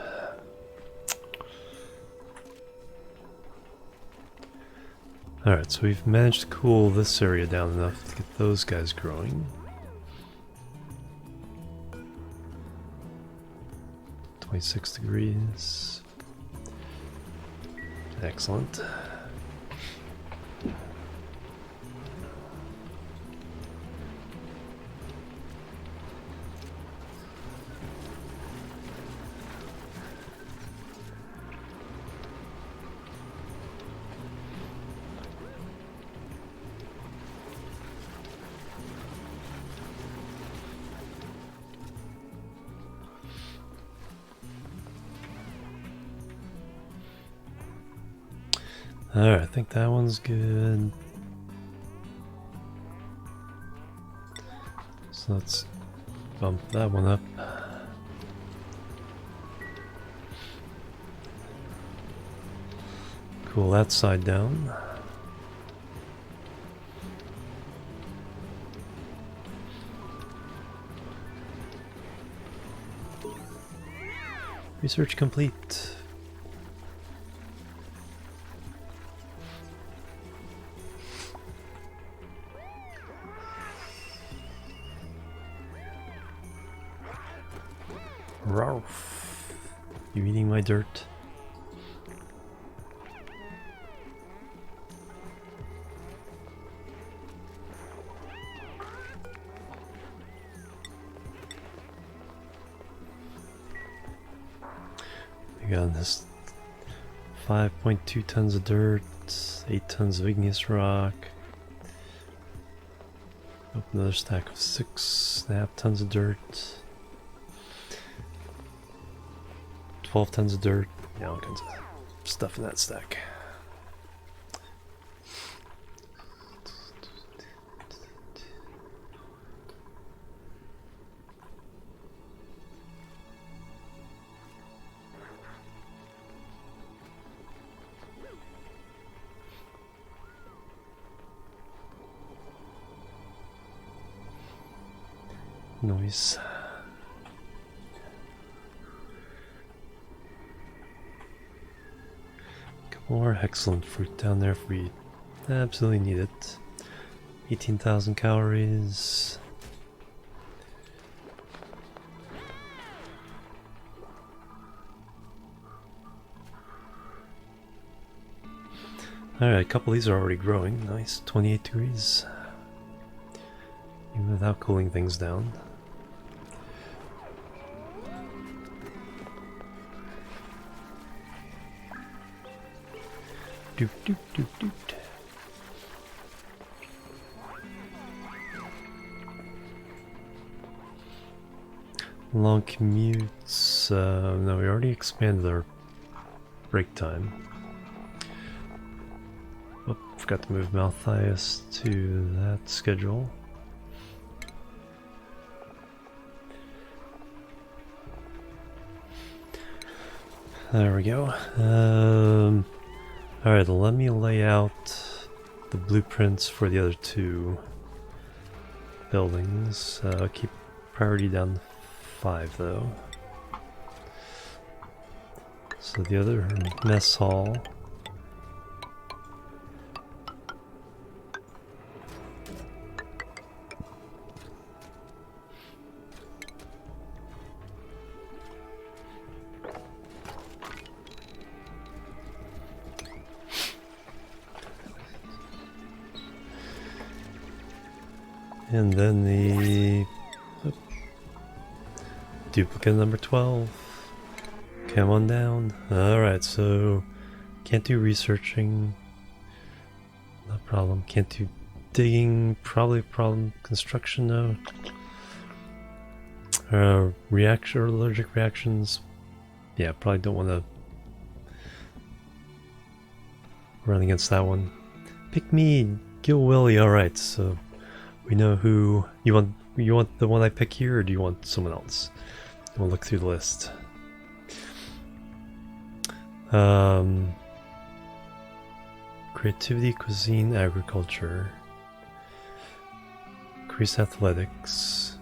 Alright, so we've managed to cool this area down enough to get those guys growing. 26 degrees. Excellent. Alright, I think that one's good. So let's bump that one up. Cool that side down. Research complete. Ralph, you eating my dirt? We got this 5.2 tons of dirt, 8 tons of igneous rock. Open another stack of 6.5 tons of dirt. 12 tons of dirt, yeah, all kinds of stuff in that stack. Noise. Couple more excellent fruit down there if we absolutely need it. 18,000 calories. Alright, a couple of these are already growing. Nice, 28 degrees. Even without cooling things down. Doot, doot, doot, doot. Long commutes. No, we already expanded our break time. Oh, forgot to move Malthias to that schedule. There we go. Alright, let me lay out the blueprints for the other two buildings. Keep priority down to 5 though. So the other mess hall. And then the duplicate number 12. Come on down. Alright, so can't do researching. No problem. Can't do digging. Probably problem. Construction, no. Reaction or allergic reactions. Yeah, probably don't want to run against that one. Pick me, Gil Willie. Alright, so we know who you want. You want the one I pick here, or do you want someone else? We'll look through the list. Creativity, cuisine, agriculture, increase athletics.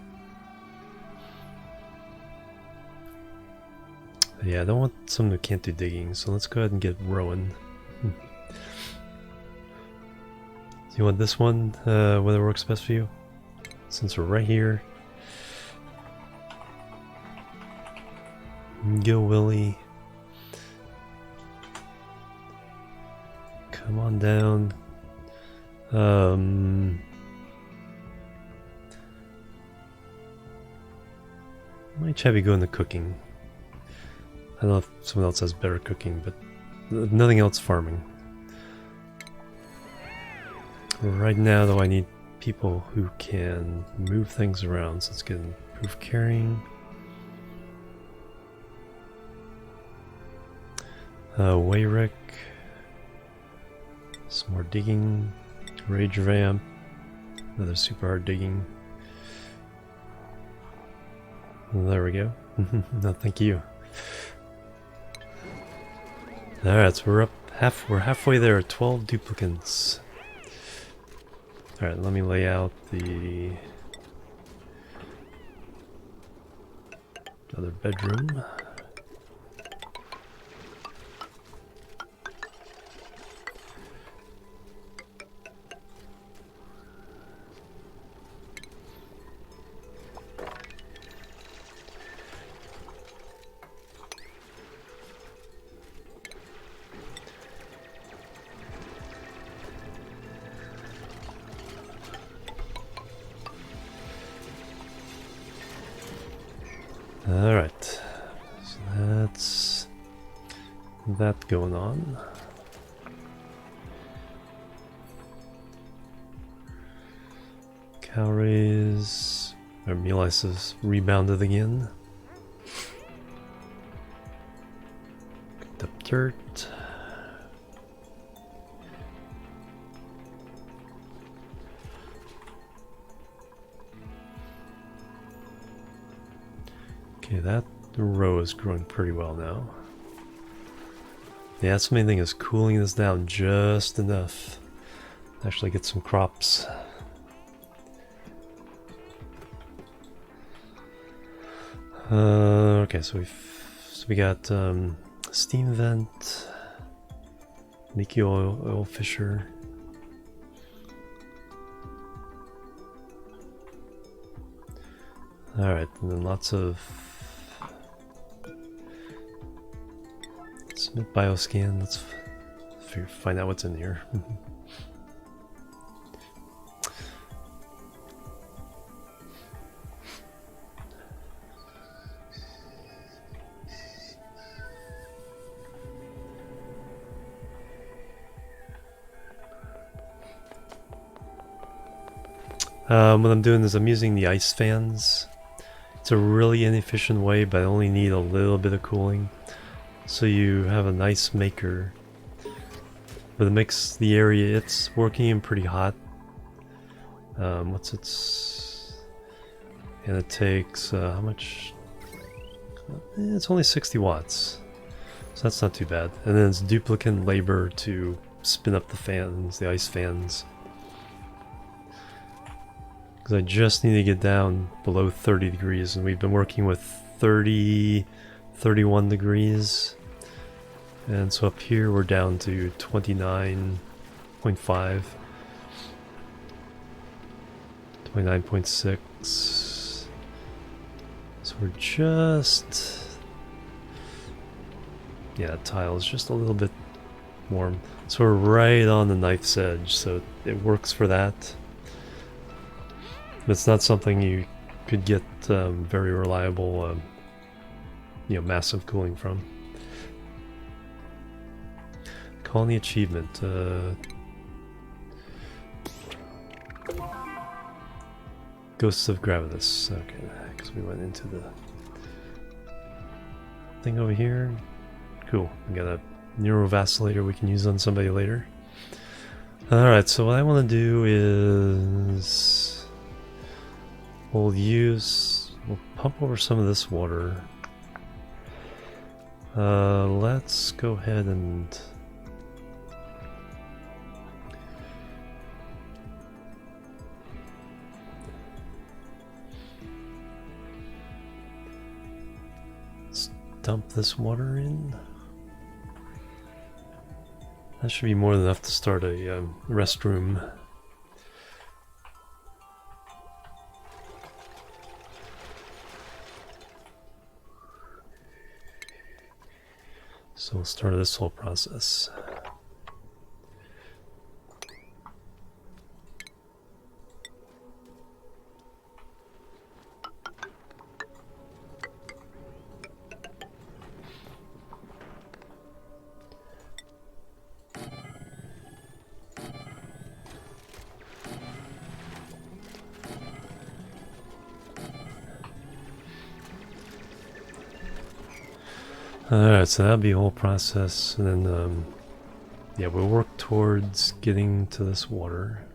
Yeah, I don't want someone who can't do digging, so let's go ahead and get Rowan. You want this one, whether it works best for you? Since we're right here. Gil Willie. Come on down. Might Chevy go into cooking. I don't know if someone else has better cooking, but nothing else farming. Right now, though, I need people who can move things around, so let's get improved carrying. Wayrick. Some more digging. Rage Vamp. Another super hard digging. There we go. No, thank you. Alright, so we're halfway there. 12 duplicants. Alright, let me lay out the other bedroom. Alright, so that's that going on. Calories, our meal ices rebounded again. Picked up dirt. Okay, that row is growing pretty well now. Yeah, that's the main thing, is cooling this down just enough to actually get some crops. Okay, so we got steam vent, leaky oil fissure. All right, and then lots of Smith bioscan. Let's find out what's in here. What I'm doing is I'm using the ice fans. It's a really inefficient way, but I only need a little bit of cooling. So you have an ice maker, but it makes the area it's working in pretty hot. What's its... And it takes, how much? It's only 60 watts. So that's not too bad. And then it's duplicant labor to spin up the fans, the ice fans. I just need to get down below 30 degrees, and we've been working with 30, 31 degrees. And so up here we're down to 29.5, 29.6. So we're just... Yeah, tile is just a little bit warm. So we're right on the knife's edge, so it works for that. It's not something you could get very reliable, massive cooling from. Colony achievement. Ghosts of Gravitas. Okay, because we went into the thing over here. Cool. We got a neurovacillator we can use on somebody later. Alright, so what I want to do is... We'll pump over some of this water. Let's go ahead and let's dump this water in. That should be more than enough to start a restroom. So we'll start this whole process. Alright, so that'll be a whole process, and then, yeah, we'll work towards getting to this water.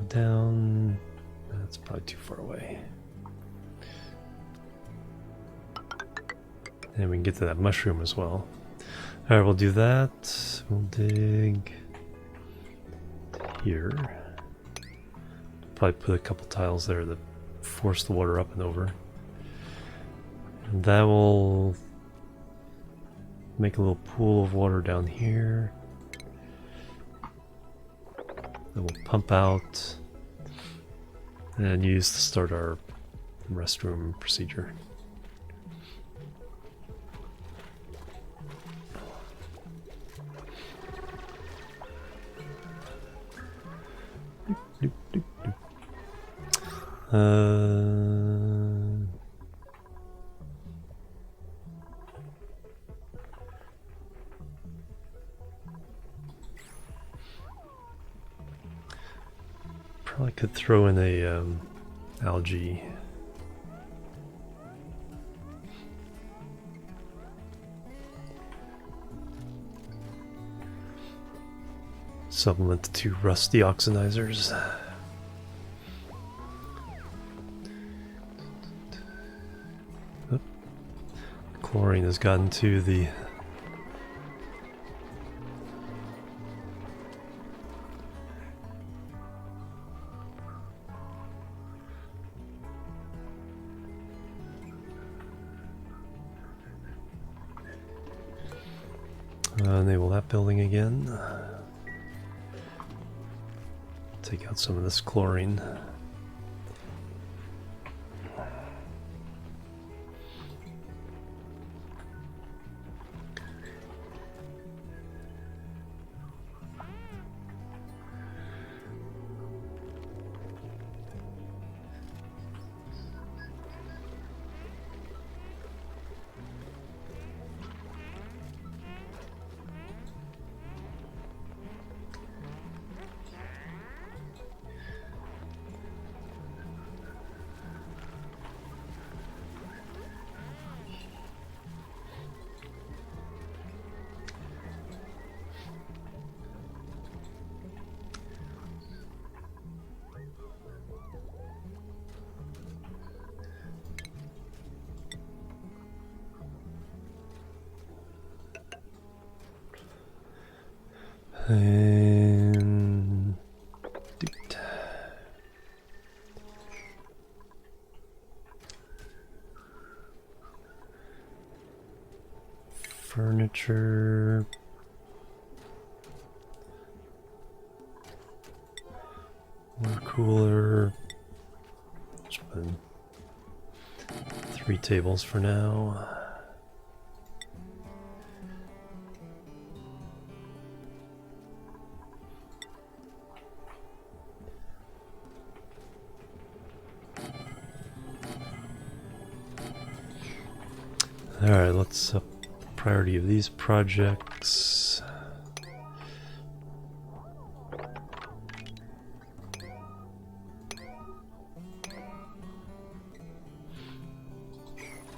Down, that's probably too far away. And we can get to that mushroom as well. Alright, we'll do that. We'll dig here. Probably put a couple tiles there that force the water up and over. And that will make a little pool of water down here. That will pump out and use to start our restroom procedure. I could throw in a algae. Supplement the 2 rusty oxidizers. Oop. Chlorine has gotten to the enable that building again. Take out some of this chlorine. And dupe. Furniture. Water cooler. Just put in 3 tables for now. Alright, let's up the priority of these projects.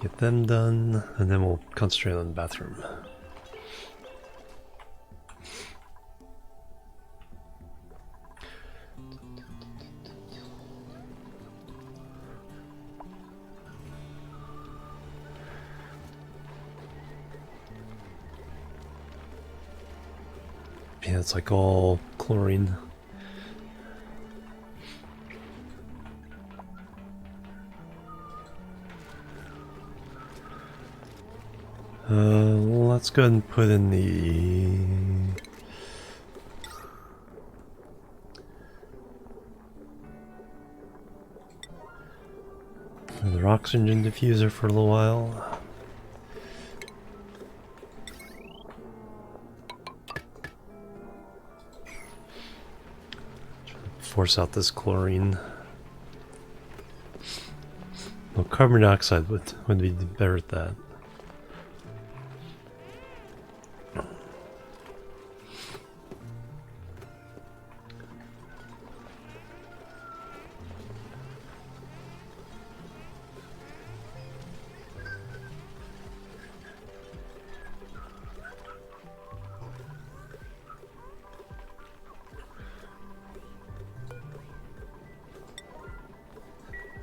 Get them done, and then we'll concentrate on the bathroom. Yeah, it's like all chlorine. Let's go ahead and put in another oxygen diffuser for a little while. Force out this chlorine. Well, carbon dioxide would be better at that.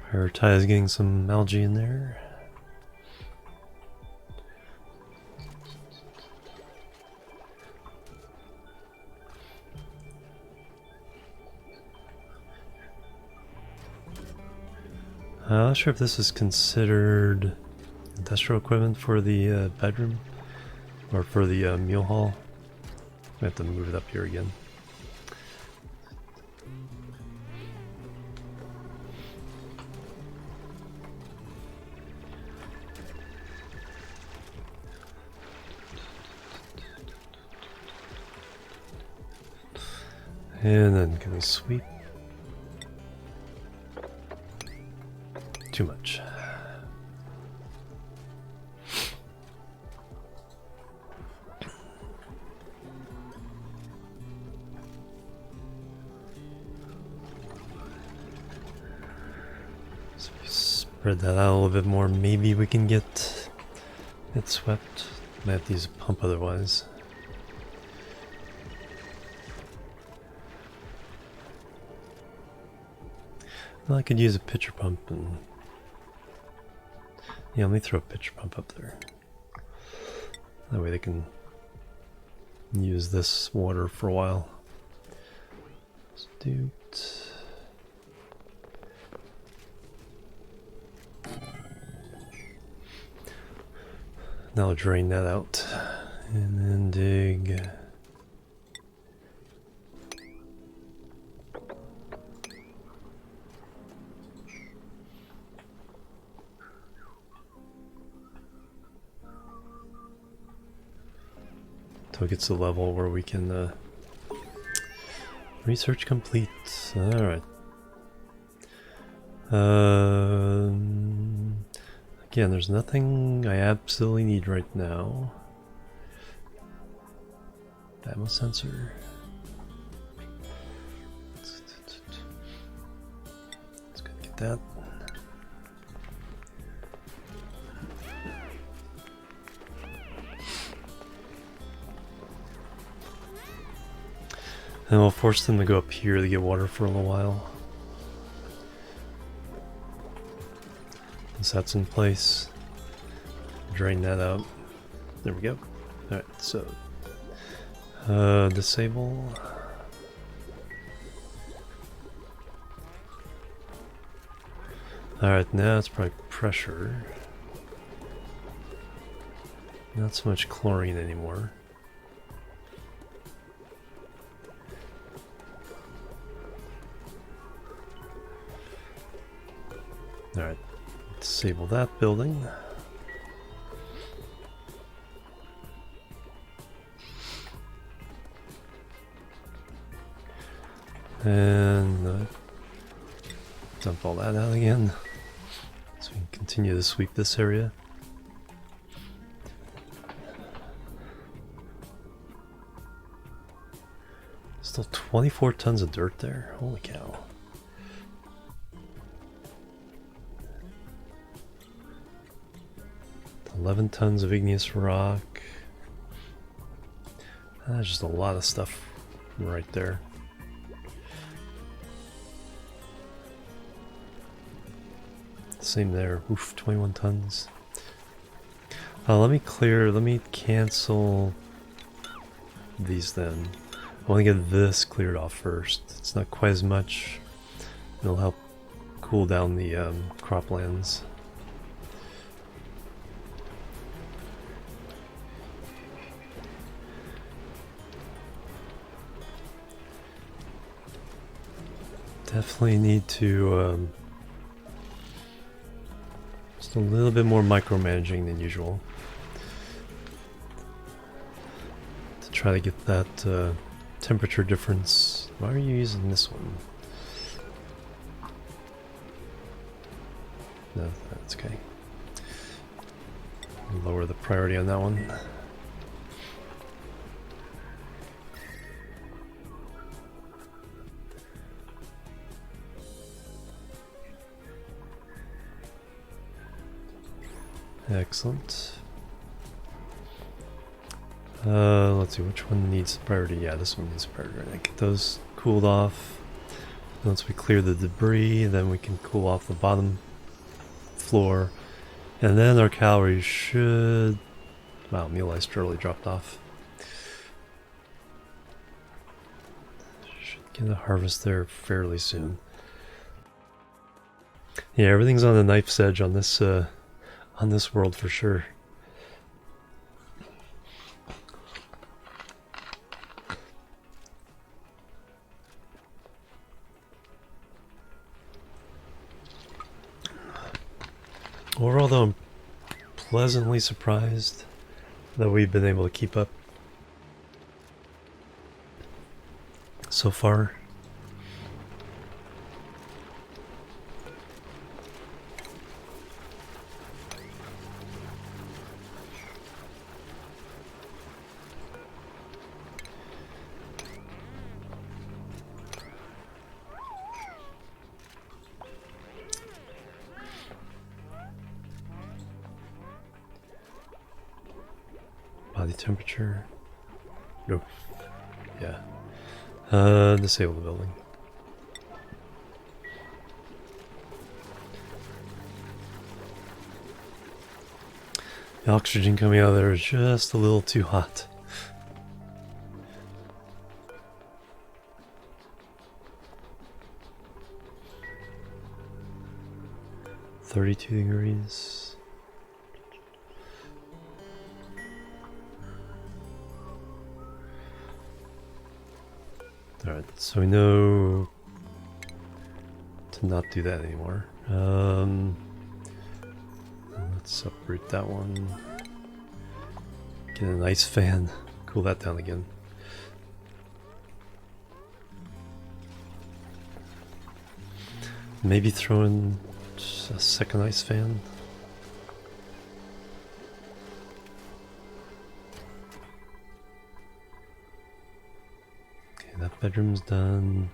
Prioritize getting some algae in there. I'm not sure if this is considered industrial equipment for the bedroom or for the mule hall. We have to move it up here again. And then can we sweep? Too much. Spread that out a little bit more. Maybe we can get it swept. Might have to use a pump otherwise. Well, I could use a pitcher pump and... Yeah, let me throw a pitcher pump up there. That way they can use this water for a while. Let's do it. Now drain that out and then dig. Until it gets to the level where we can research complete. Alright. Again, there's nothing I absolutely need right now. Ammo sensor. Let's go get that. And we'll force them to go up here to get water for a little while. Once that's in place, drain that out. There we go. Alright, so disable. Alright, now it's probably pressure. Not so much chlorine anymore. Alright, disable that building. And dump all that out again. So we can continue to sweep this area. Still 24 tons of dirt there. Holy cow. $11 tons of igneous rock. That's just a lot of stuff right there. Same there. Oof, 21 tons. Let me cancel these then. I want to get this cleared off first. It's not quite as much. It'll help cool down the croplands. Definitely need to just a little bit more micromanaging than usual to try to get that temperature difference. Why are you using this one? No, that's okay. Lower the priority on that one. Excellent. Let's see, which one needs priority? Yeah, this one needs priority. Right? Get those cooled off. Once we clear the debris, then we can cool off the bottom floor. And then our calories should... Wow, meal ice totally dropped off. Should get a harvest there fairly soon. Yeah, everything's on the knife's edge on this world for sure. Overall though, I'm pleasantly surprised that we've been able to keep up so far. Body temperature. Nope. Yeah. Disable the building. The oxygen coming out of there is just a little too hot. $32 degrees. Alright, so we know to not do that anymore. Let's uproot that one. Get a nice fan. Cool that down again. Maybe throw in a second ice fan. Okay, that bedroom's done.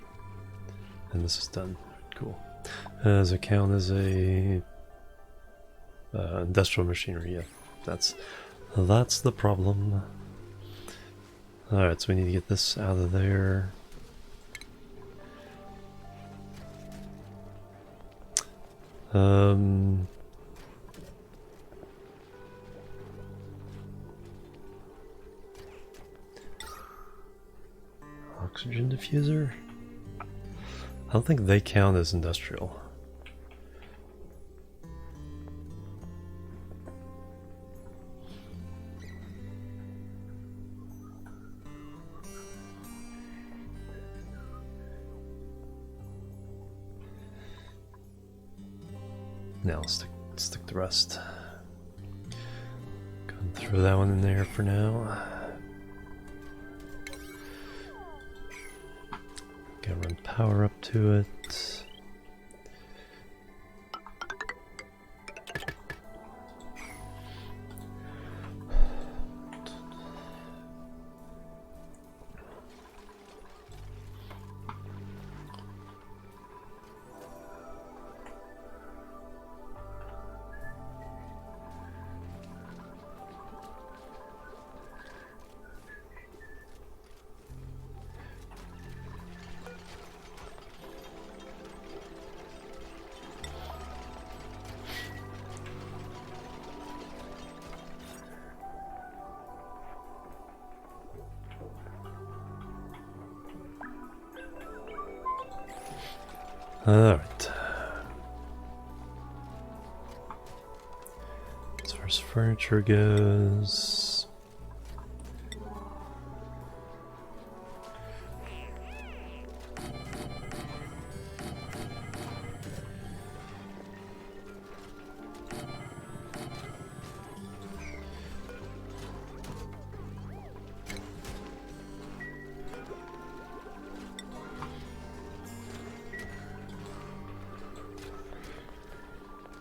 And this is done. Cool. Does it count as a industrial machinery? Yeah, that's the problem. Alright, so we need to get this out of there. Oxygen diffuser? I don't think they count as industrial. Now let's stick the rest. Go and throw that one in there for now. Gotta run power up to it. Alright. As far as furniture goes,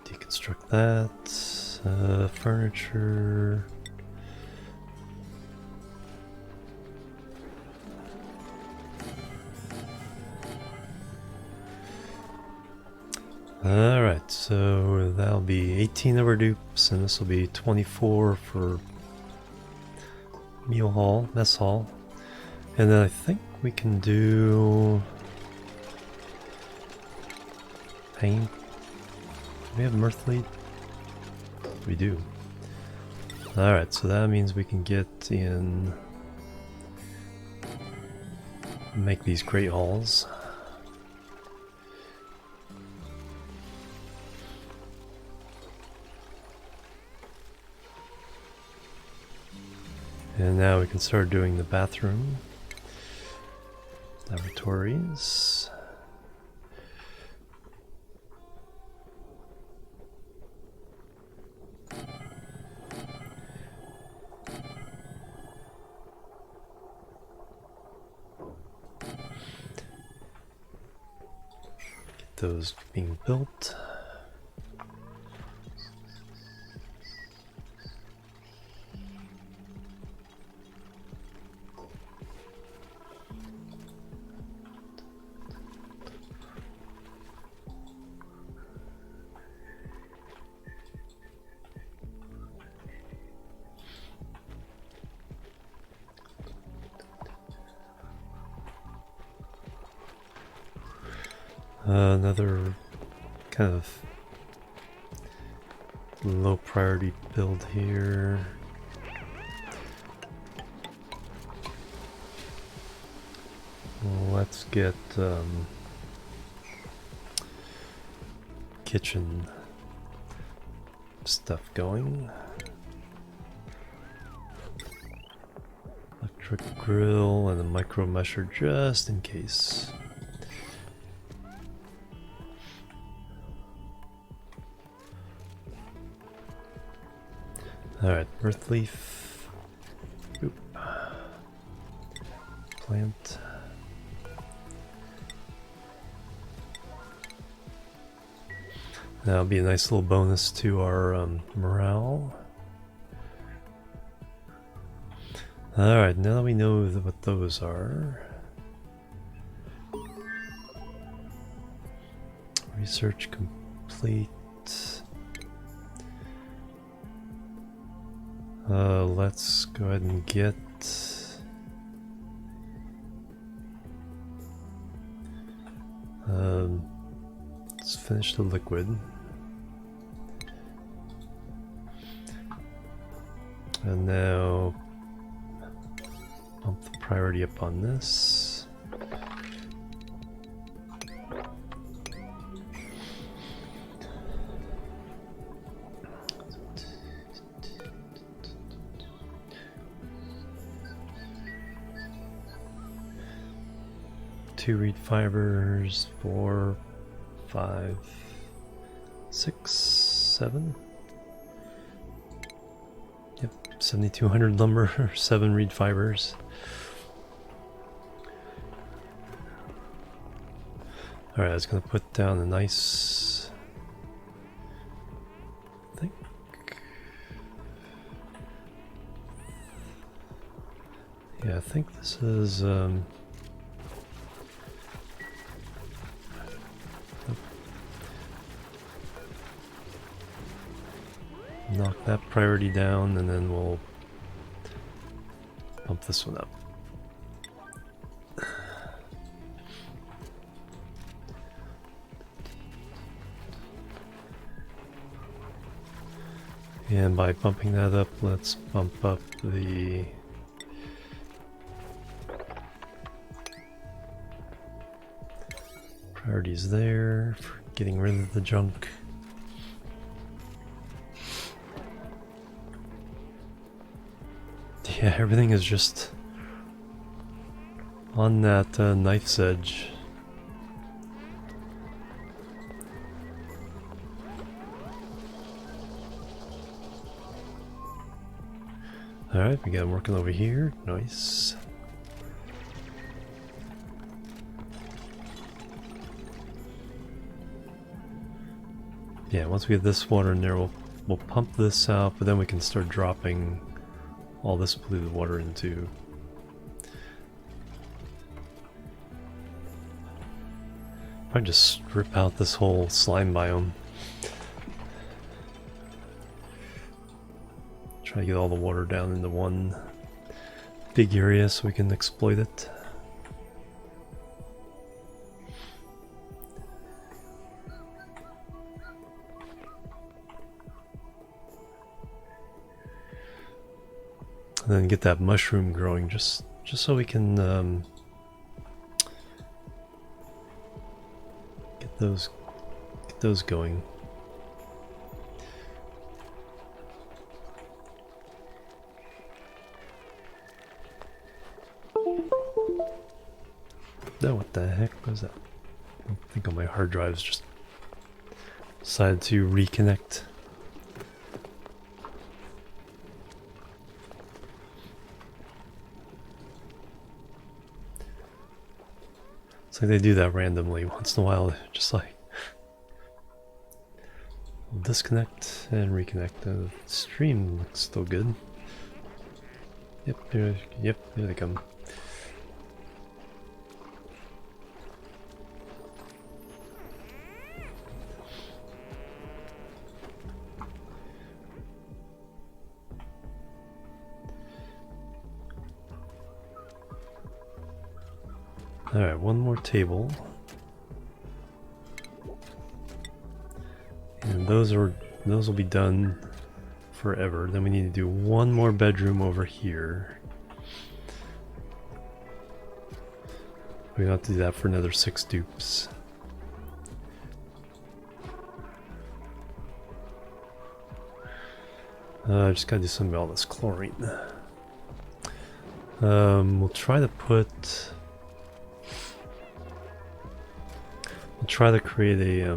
deconstruct that. Furniture. Alright, so that'll be 18 of our dupes, and this will be 24 for meal hall, mess hall. And then I think we can do paint. Do we have mirth lead? We do. Alright, so that means we can get in, make these great halls. And now we can start doing the bathroom, lavatories. Get those being built. Another kind of low priority build here. Let's get kitchen stuff going. Electric grill and a micro mesher just in case. Alright, earth leaf. Oop. Plant. That'll be a nice little bonus to our morale. Alright, now that we know what those are. Research complete. Let's go ahead and get let's finish the liquid. And now bump the priority up on this. Two reed fibers, 4, 5, 6, 7. Yep, 7,200 lumber, 7 reed fibers. Alright, I was going to put down a nice, I think this is knock that priority down, and then we'll bump this one up. And by bumping that up, let's bump up the priorities there for getting rid of the junk. Yeah, everything is just on that knife's edge. Alright, we got him working over here. Nice. Yeah, once we get this water in there, we'll pump this out, but then we can start dropping all this polluted water into. I just strip out this whole slime biome. Try to get all the water down into one big area so we can exploit it. And then get that mushroom growing just so we can get those going. No, what the heck was that? I think on my hard drives just decided to reconnect. It's like they do that randomly once in a while, just like disconnect and reconnect. The stream looks still good. Yep, here they come. Alright, one more table. those will be done forever. Then we need to do one more bedroom over here. We have to do that for another 6 dupes. I just gotta do something about all this chlorine. We'll try to create a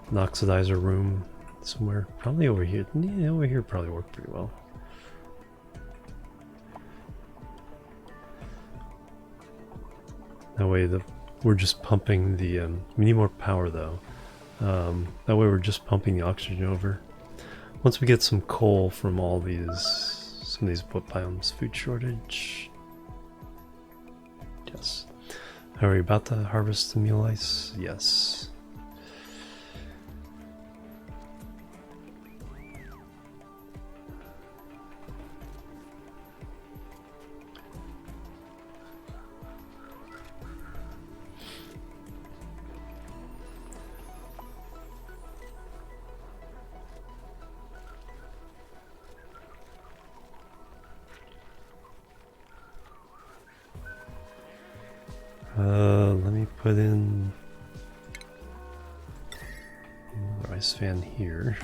an oxidizer room somewhere. Probably over here. Yeah, over here probably worked pretty well. That way we're just pumping the we need more power though. That way we're just pumping the oxygen over. Once we get some coal from all some of these wood biomes, food shortage. Yes. Are we about to harvest the mule ice? Yes. Let me put in the ice fan here.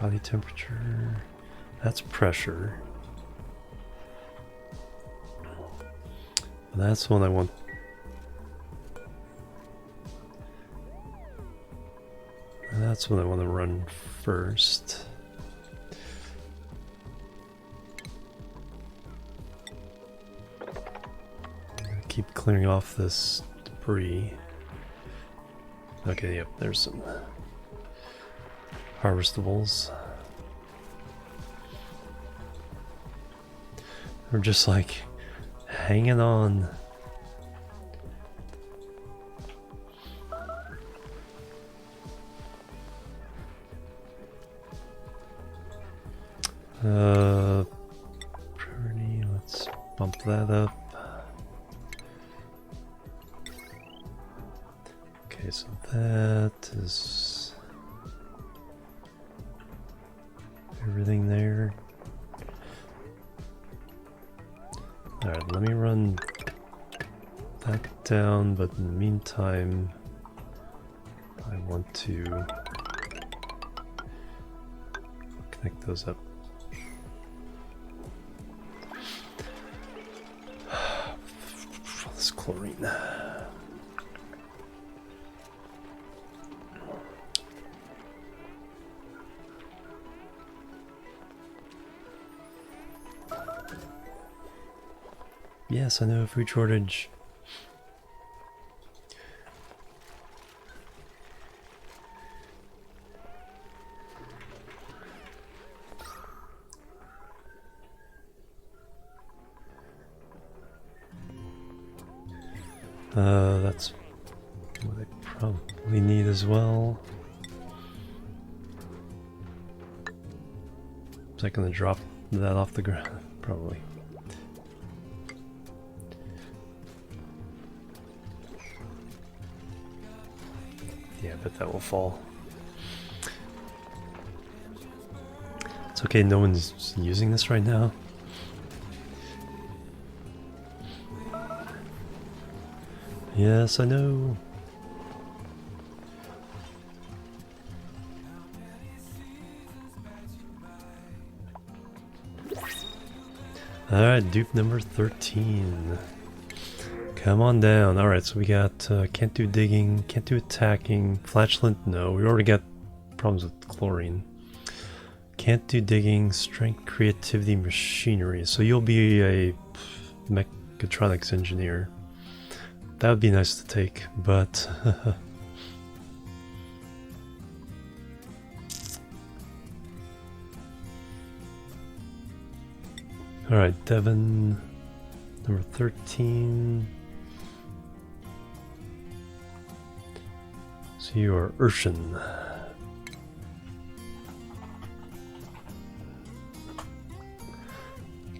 Body temperature, that's pressure. That's one I want. That's what I want to run first. Keep clearing off this debris. Okay, yep, there's some harvestables. We're just like hanging on. Priority, let's bump that up. Okay, so that is everything there. Alright, let me run that down, but in the meantime, I want to connect those up. This chlorine. Yes, I know, food shortage. That's what I probably need as well. Is that gonna drop that off the ground? Probably. Yeah, but that will fall. It's okay, no one's using this right now. Yes, I know. Alright, dupe number 13. Come on down. Alright, so we got can't do digging, can't do attacking, flatulent, no. We already got problems with chlorine. Can't do digging, strength, creativity, machinery. So you'll be a mechatronics engineer. That would be nice to take, but alright, Devon, number 13. So you are Urshan.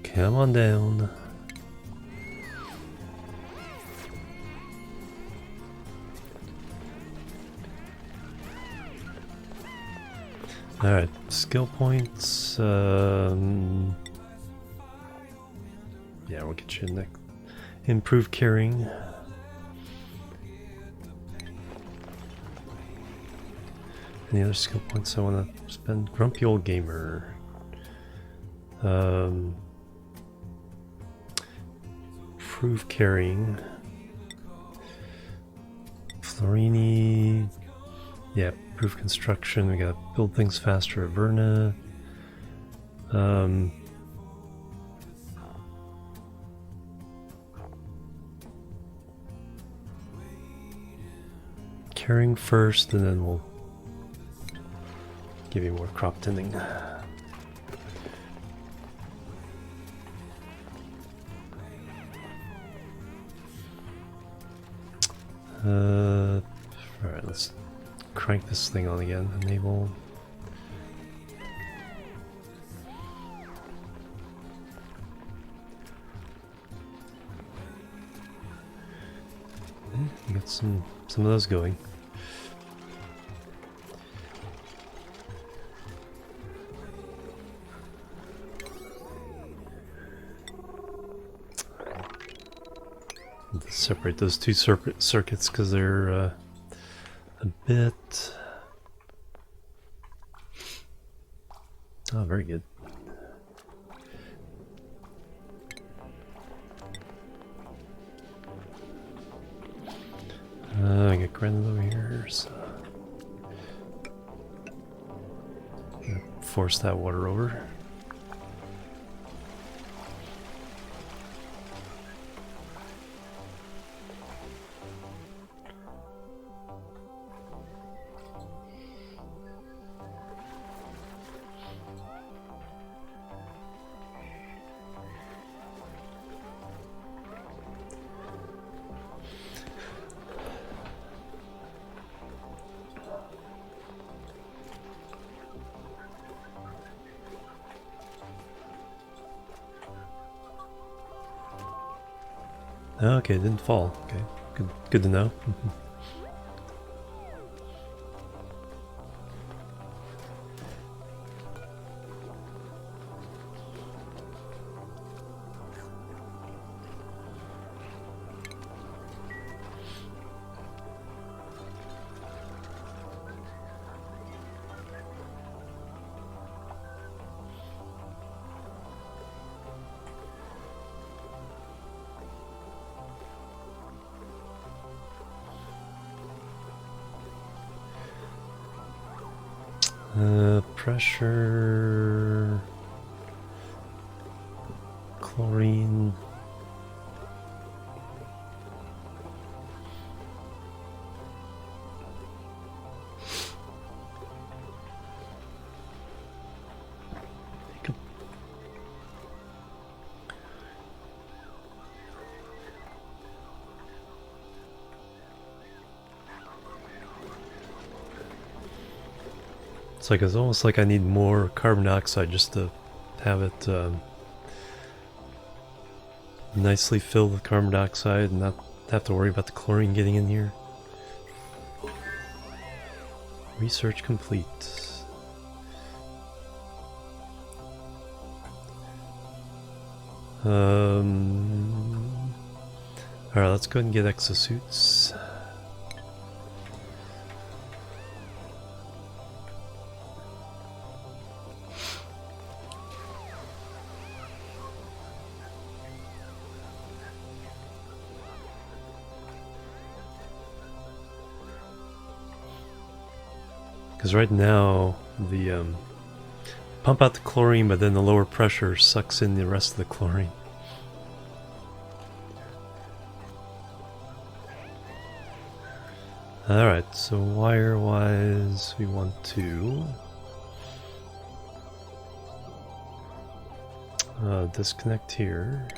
Come on down. Alright, skill points. Yeah, we'll get you next. Improve carrying. Any other skill points I want to spend? Grumpy old gamer. Improve carrying. Florini. Yeah, improve construction. We gotta build things faster at Verna. Carrying first, and then we'll give you more crop tending. Alright, let's crank this thing on again. Enable. Get some of those going. Let's separate those two circuits because they're a bit. Oh, very good. I got granite over here, so force that water over. Okay, it didn't fall. Okay, good to know. Pressure, chlorine. It's almost like I need more carbon dioxide just to have it nicely filled with carbon dioxide and not have to worry about the chlorine getting in here. Research complete. Alright, let's go ahead and get exosuits. Because right now, the pump out the chlorine, but then the lower pressure sucks in the rest of the chlorine. Alright, so wire-wise, we want to disconnect here.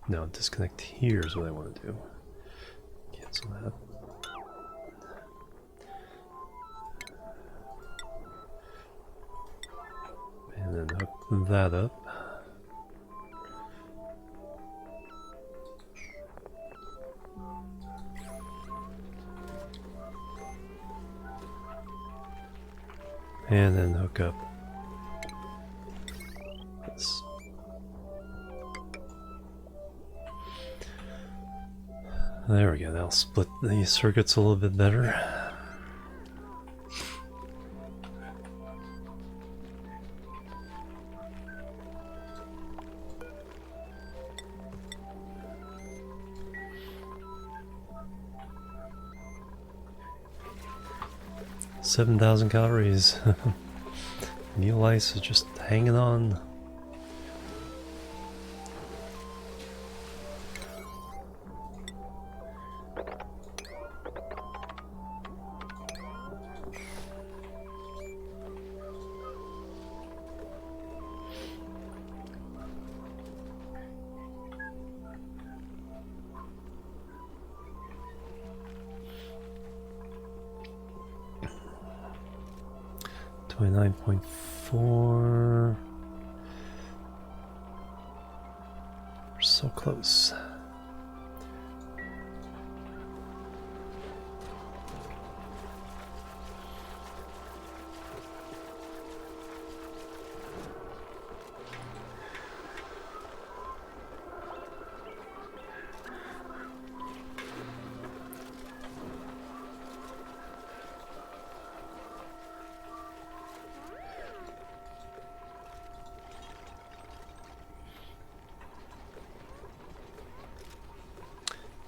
No, disconnect here is what I want to do. Cancel that. And then hook that up. And then hook up this. There we go, that'll split the circuits a little bit better. $7,000 calories. Meal ice is just hanging on. $29.4. We're so close.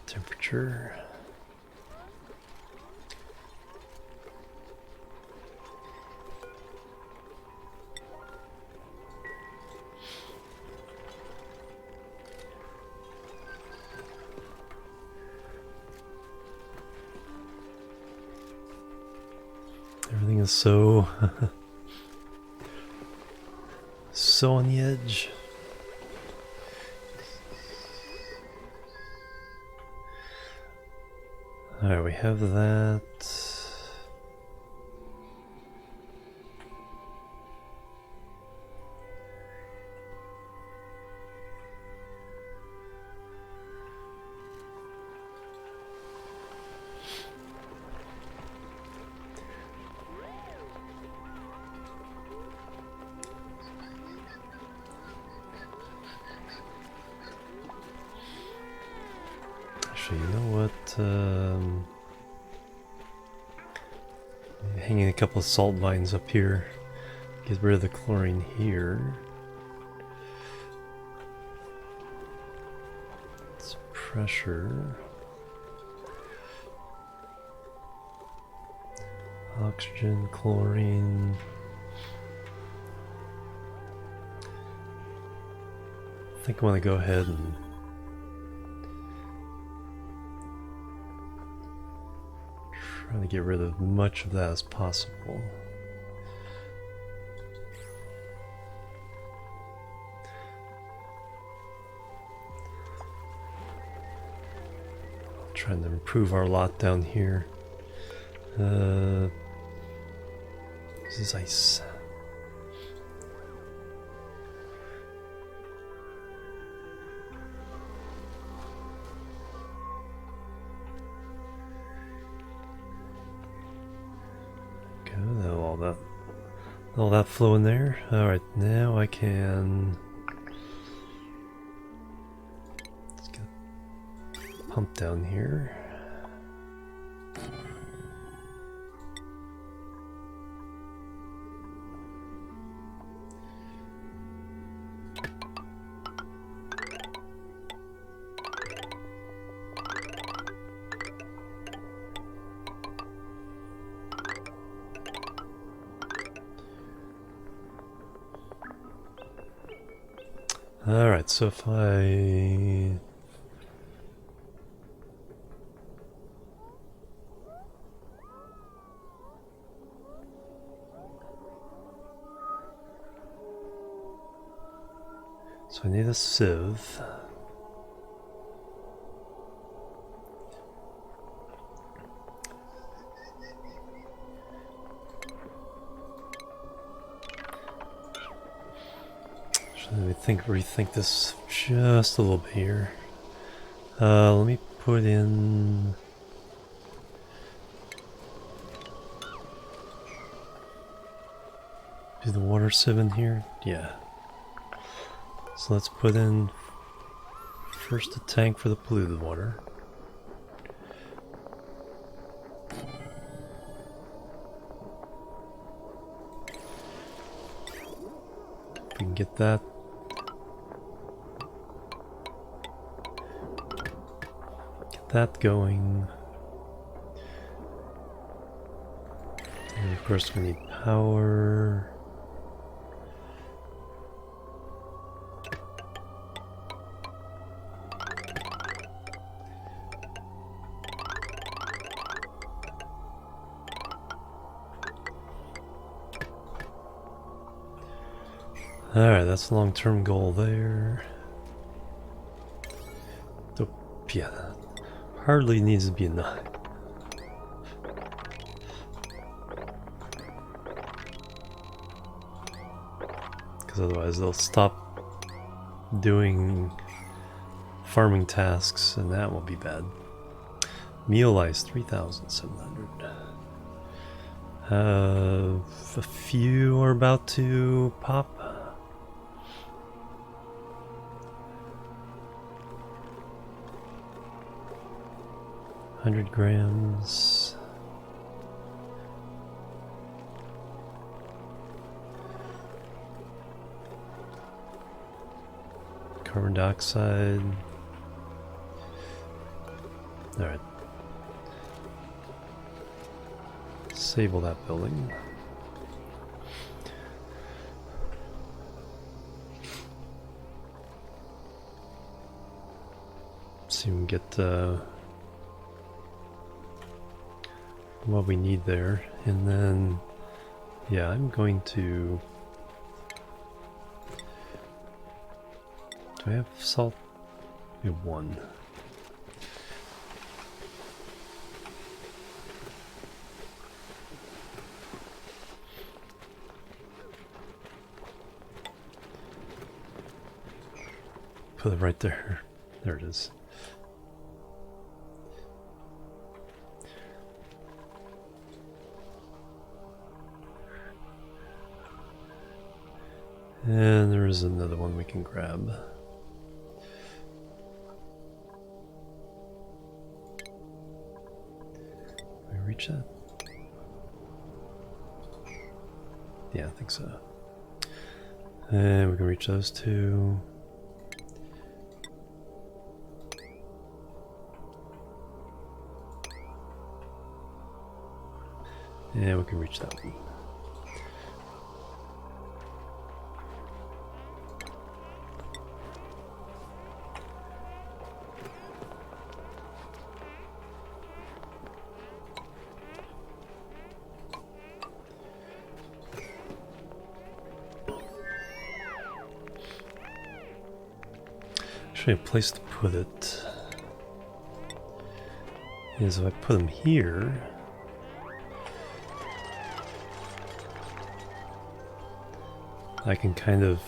Temperature. Everything is so so on the edge. Alright, we have that. Actually, you know what? Hanging a couple of salt vines up here. Get rid of the chlorine here. It's pressure. Oxygen, chlorine. I think I want to go ahead and try to get rid of much of that as possible. Trying to improve our lot down here. This is ice. All that flow in there. Alright, now I can... Let's get a pump down here. Alright, so if I... So I need a sieve. Let me rethink this just a little bit here. Let me put in... Do the water sieve in here? Yeah. So let's put in first a tank for the polluted water. If we can get that. Get that going. And of course we need power. Alright, that's a long-term goal there. Yeah, hardly needs to be enough. Because otherwise they'll stop doing farming tasks and that will be bad. Meal ice, 3,700. A few are about to pop. 100 grams. Carbon dioxide. Alright. Disable that building. See if we can get what we need there, and then yeah, I'm going to. Do I have salt? We have one. Put it right there. There it is. And there is another one we can grab. Can we reach that? Yeah, I think so. And we can reach those two. And we can reach that one. Actually, a place to put it is if I put them here. I can kind of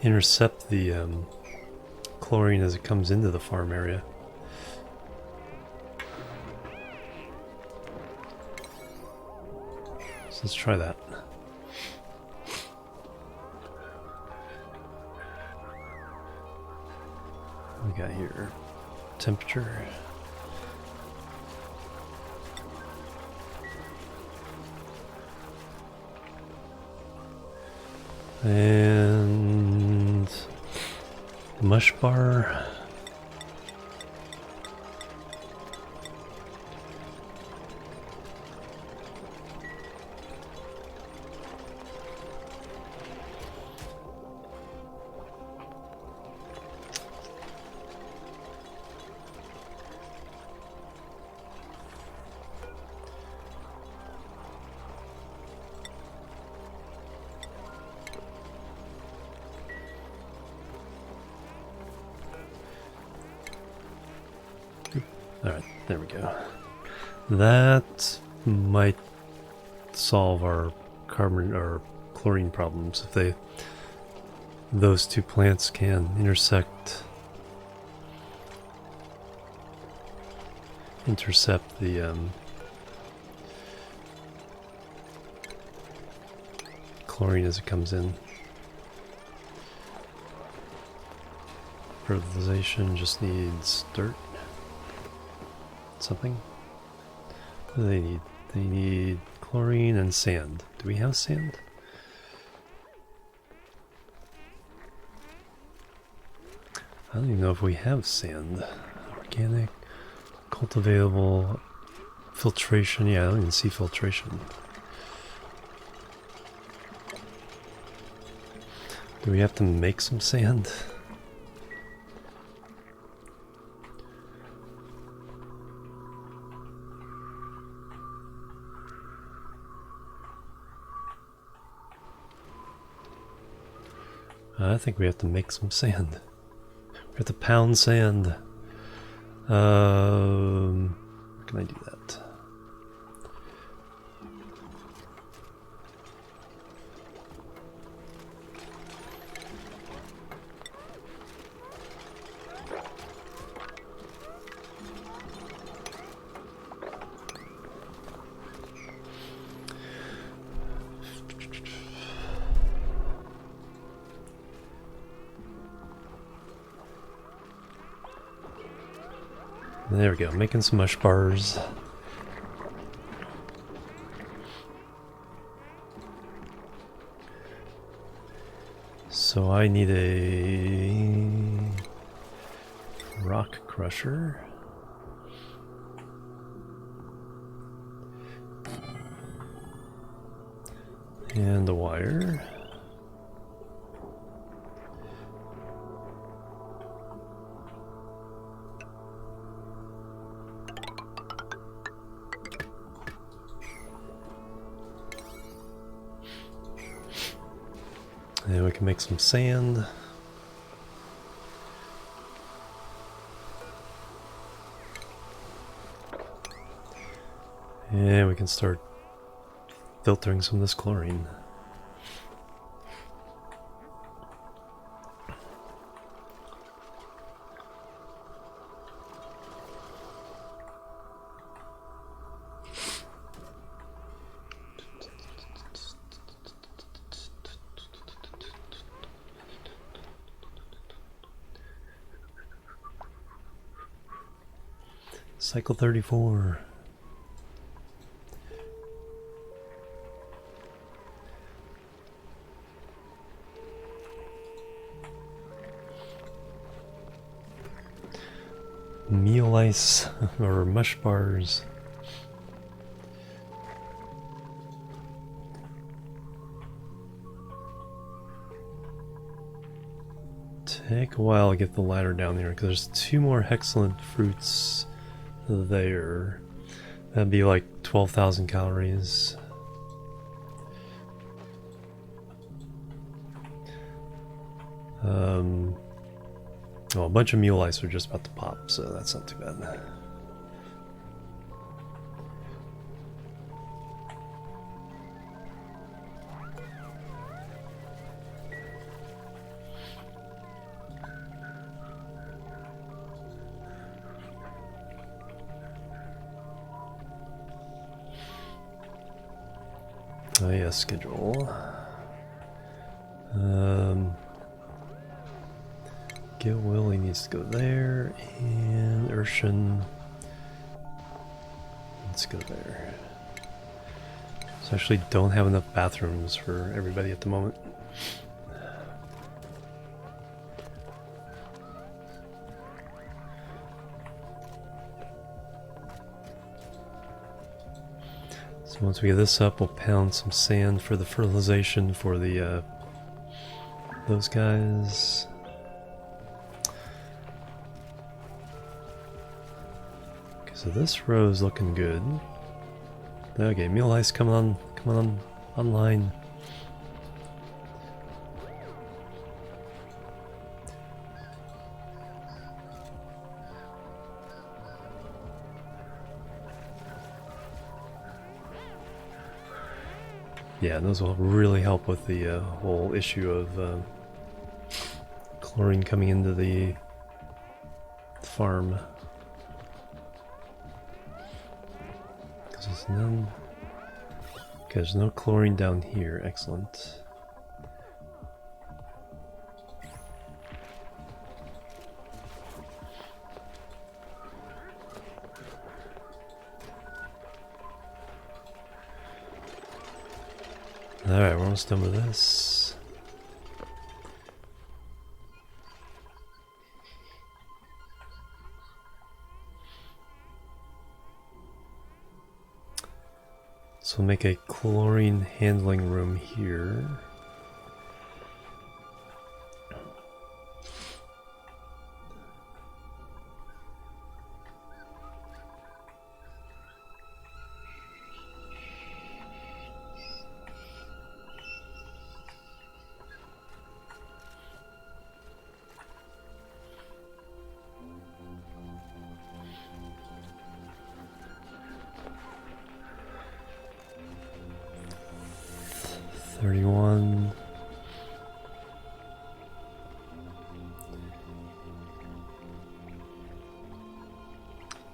intercept the chlorine as it comes into the farm area. So let's try that. What we got here? Temperature. And mush bar. Alright, there we go. That might solve our carbon or chlorine problems if those two plants can intercept intercept the chlorine as it comes in. Fertilization just needs dirt. Something. What do they need? They need chlorine and sand. Do we have sand? I don't even know if we have sand. Organic, cultivatable, filtration. Yeah, I don't even see filtration. Do we have to make some sand? I think we have to make some sand. We have to pound sand. Where can I do that? There we go, making some mush bars. So I need a rock crusher. And a wire. And we can make some sand. And we can start filtering some of this chlorine. Cycle 34. Meal ice or mush bars. Take a while to get the ladder down there because there's 2 more excellent fruits there. That'd be like 12,000 calories. Well, a bunch of mule ice are just about to pop, so that's not too bad. Oh yeah, schedule. Gil Willie needs to go there, and Urshan let's go there. So I actually don't have enough bathrooms for everybody at the moment. So once we get this up, we'll pound some sand for the fertilization for the those guys. Okay, so this row is looking good. Okay, meal ice coming on online. Yeah, and those will really help with the whole issue of chlorine coming into the farm. Because there's no chlorine down here. Excellent. Alright, we're almost done with this. So we'll make a chlorine handling room here.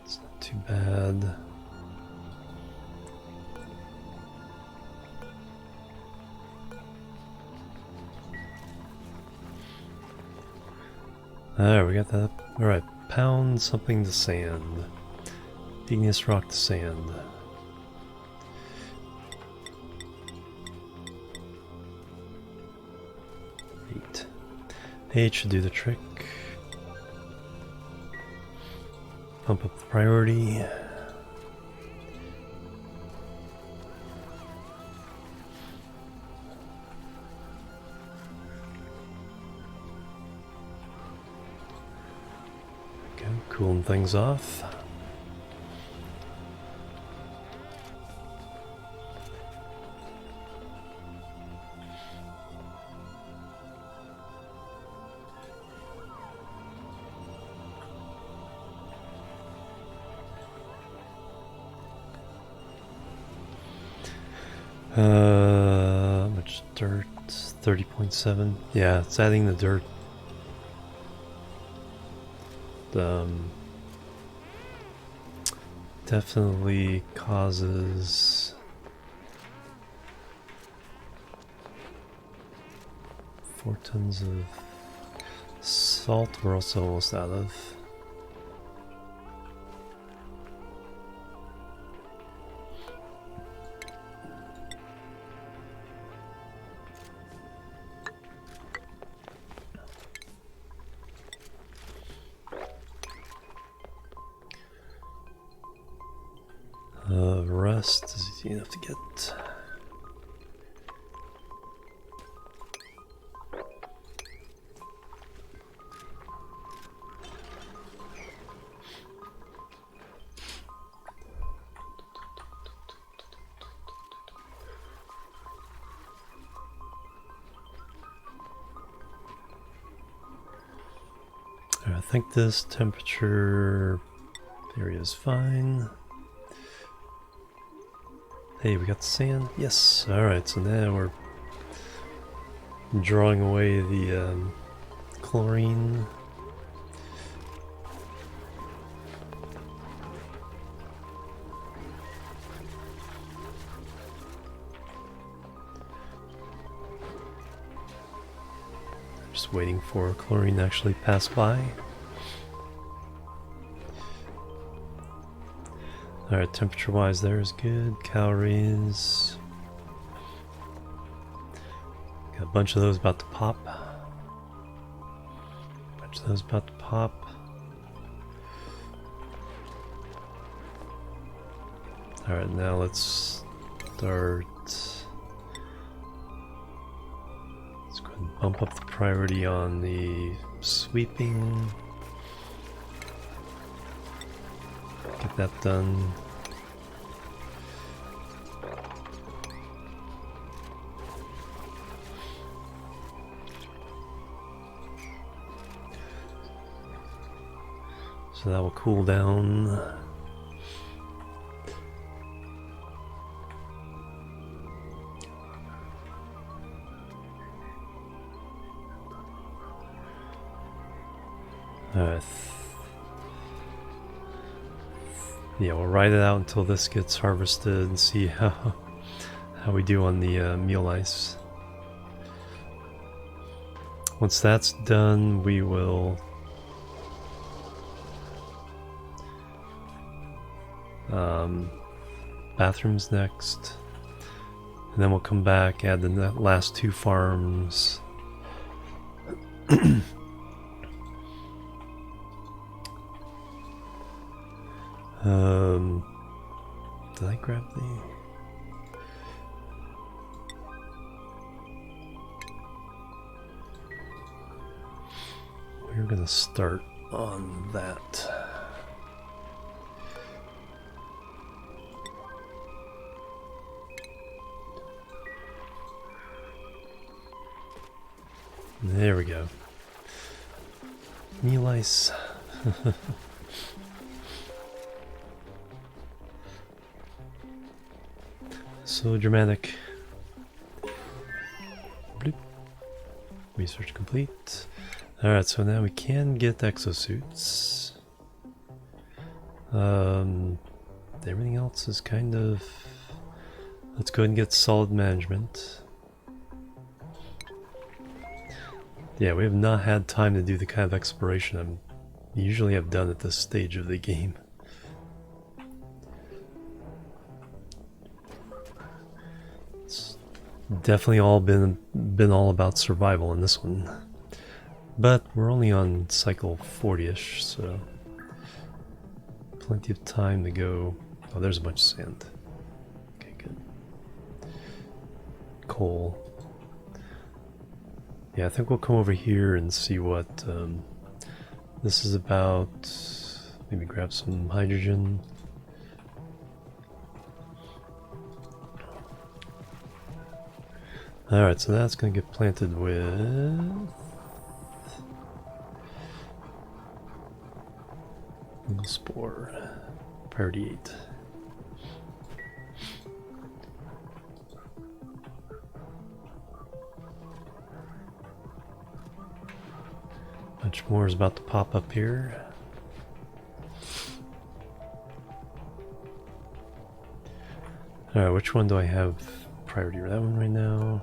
It's not too bad. Alright, we got that. Alright, pound something to sand. Igneous rock to sand. H should do the trick. Pump up the priority. Okay, cooling things off. How much dirt? 30.7. Yeah, it's adding the dirt. Definitely causes 4 tons of salt. We're also almost out of. Rust is easy enough to get. I think this temperature area is fine. Hey, we got the sand? Yes. Alright, so now we're drawing away the chlorine. Just waiting for chlorine to actually pass by. Alright, temperature wise there is good. Calories. Got a bunch of those about to pop. Bunch of those about to pop. Alright, now let's start. Let's go ahead and bump up the priority on the sweeping. Get that done. So that will cool down. Yeah, we'll ride it out until this gets harvested and see how we do on the meal ice. Once that's done, we will bathrooms next, And then we'll come back, add the last 2 farms. Did I grab the... We're gonna start on that. There we go. Meal ice. So dramatic. Bloop. Research complete. Alright, so now we can get exosuits. Everything else is kind of... Let's go ahead and get solid management. Yeah, we have not had time to do the kind of exploration I usually have done at this stage of the game. It's definitely all been all about survival in this one. But we're only on cycle 40-ish, so plenty of time to go. Oh, there's a bunch of sand. Okay, good. Coal. Yeah, I think we'll come over here and see what this is about. Maybe grab some hydrogen. Alright, so that's going to get planted with... Spore. Priority 8. Much more is about to pop up here. Alright, which one do I have priority? That one right now.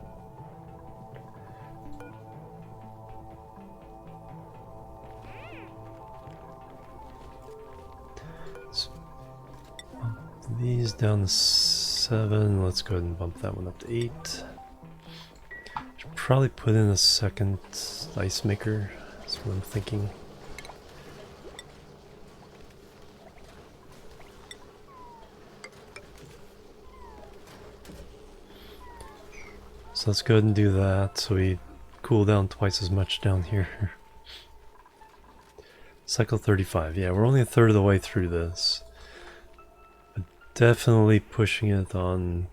Let's bump these down to 7. Let's go ahead and bump that one up to 8. Should probably put in a second ice maker. That's what I'm thinking. So let's go ahead and do that so we cool down twice as much down here. Cycle 35. Yeah, we're only a third of the way through this. But definitely pushing it on,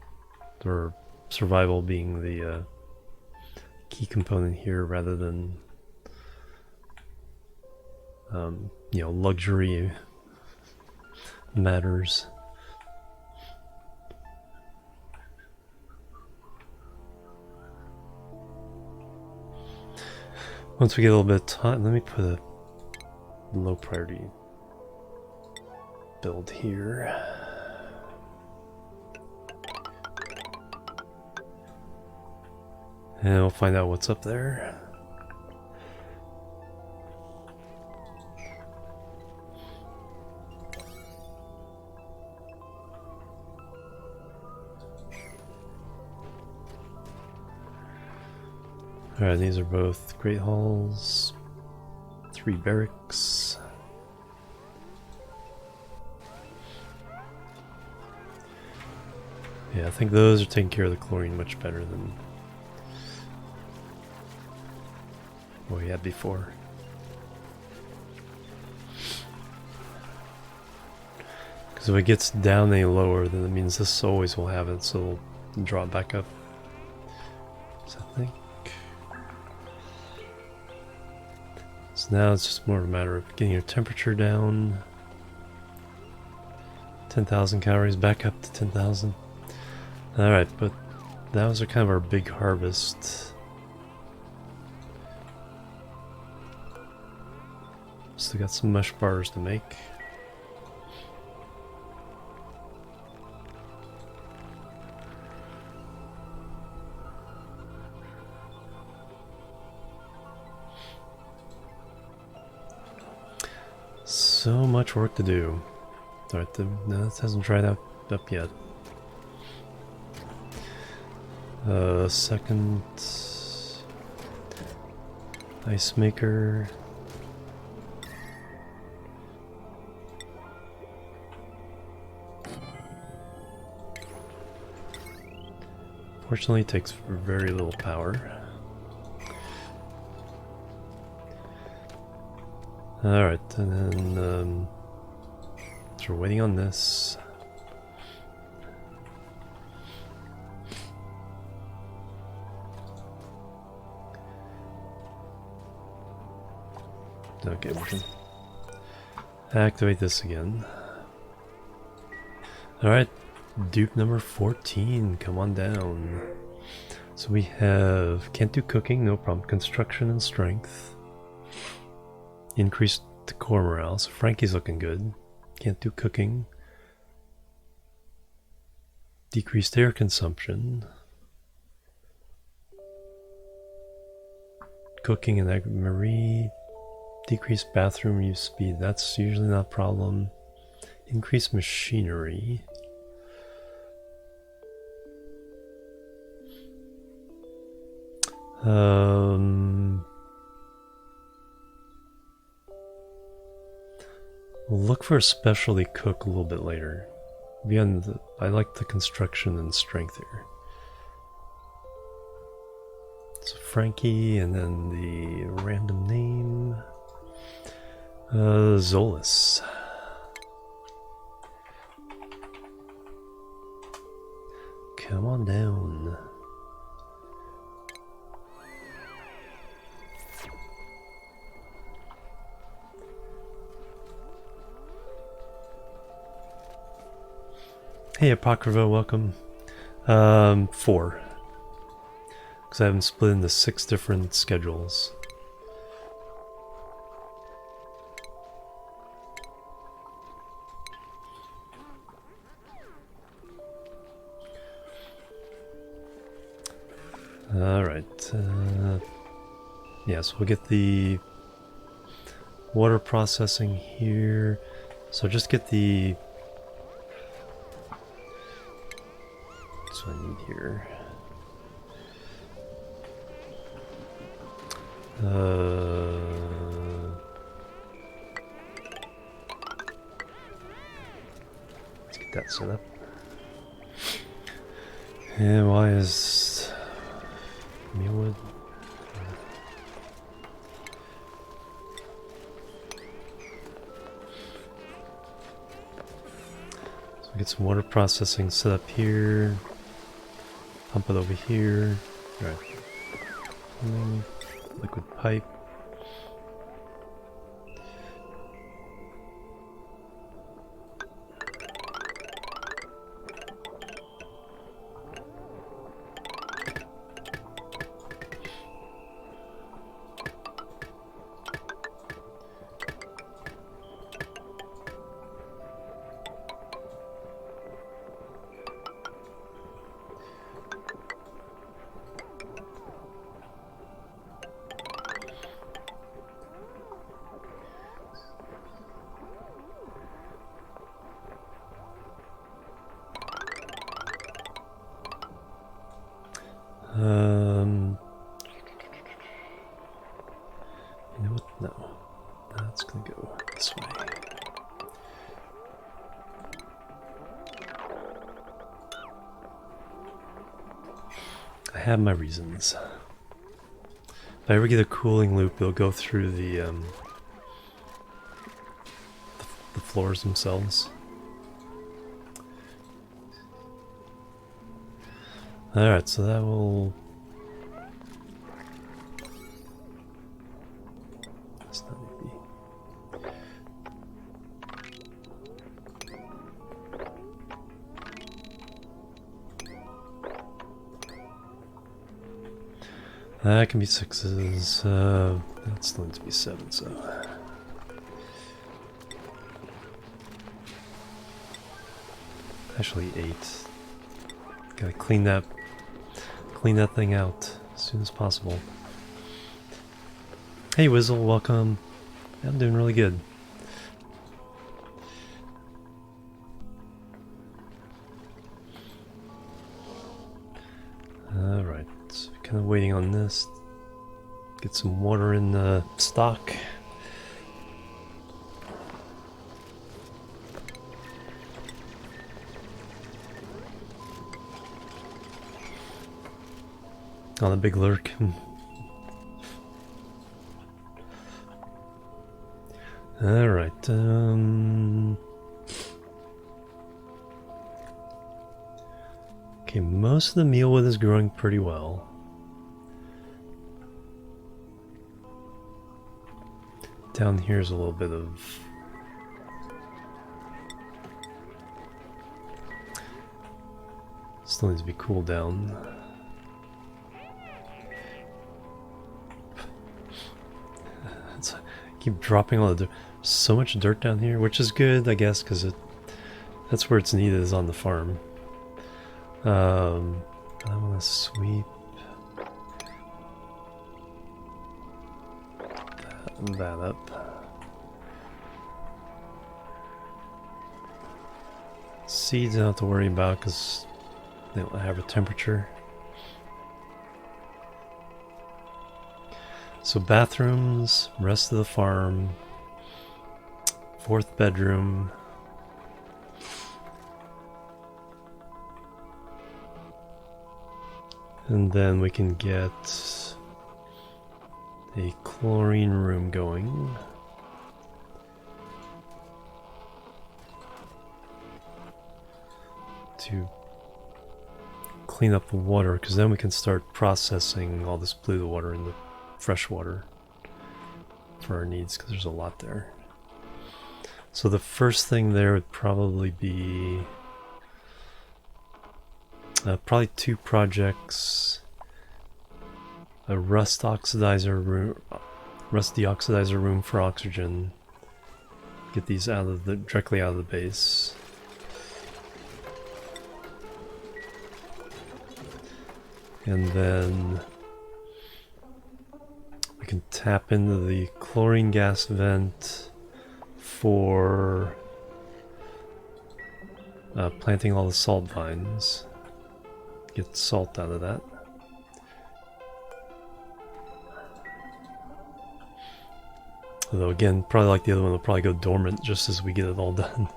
or survival being the key component here rather than you know, luxury matters. Once we get a little bit of time, let me put a low priority build here. And we'll find out what's up there. Alright, these are both great halls, 3 barracks. Yeah, I think those are taking care of the chlorine much better than what we had before. Because if it gets down any lower, then it means this always will have it, so it'll drop back up. So I think... So now it's just more of a matter of getting your temperature down. 10,000 calories back up to 10,000. Alright, but that was kind of our big harvest. Still got some mush bars to make. So much work to do. Alright, no, this hasn't dried up yet. Second ice maker. Fortunately, it takes very little power. Alright, and then so we're waiting on this. Okay, we can activate this again. Alright, dupe number 14, come on down. So we have can't do cooking, no problem. Construction and strength. Increased core morale, so Frankie's looking good. Can't do cooking. Decreased air consumption. Cooking and Marie. Decreased bathroom use speed, that's usually not a problem. Increased machinery. We'll look for a specialty cook a little bit later. I like the construction and strength here. So Frankie, and then the random name. Zolas. Come on down. Hey Apocrypha, welcome. 4. Because I haven't split into 6 different schedules. Alright, yes, we'll get the water processing here. So just get the... That's what I need here. Let's get that set up. And why is mealwood? So we get some water processing set up here. Pump it over here. Alright. Liquid pipe. You know what? No. That's gonna go this way. I have my reasons. If I ever get a cooling loop, it'll go through the floors themselves. Alright, so that will... That's not maybe... That can be 6s, that still needs to be 7, so... Actually 8. Gotta clean that thing out as soon as possible. Hey Wizzle, welcome. I'm doing really good. kind of waiting on this. Get some water in the stock. On a big lurk. Alright, okay, most of the mealwood is growing pretty well. Down here's a little bit of still needs to be cooled down. Keep dropping all the dirt. So much dirt down here, which is good, I guess, because that's where it's needed, is on the farm. I want to sweep that up. Seeds I don't have to worry about because they don't have a temperature. So bathrooms, rest of the farm, 4th bedroom. And then we can get a chlorine room going. To clean up the water, because then we can start processing all this polluted water into fresh water for our needs, because there's a lot there. So the first thing there would probably be probably 2 projects, a rust oxidizer room, rust deoxidizer room for oxygen. Get these out of the directly out of the base. And then we can tap into the chlorine gas vent for planting all the salt vines. Get salt out of that. Although again, probably like the other one, it'll probably go dormant just as we get it all done.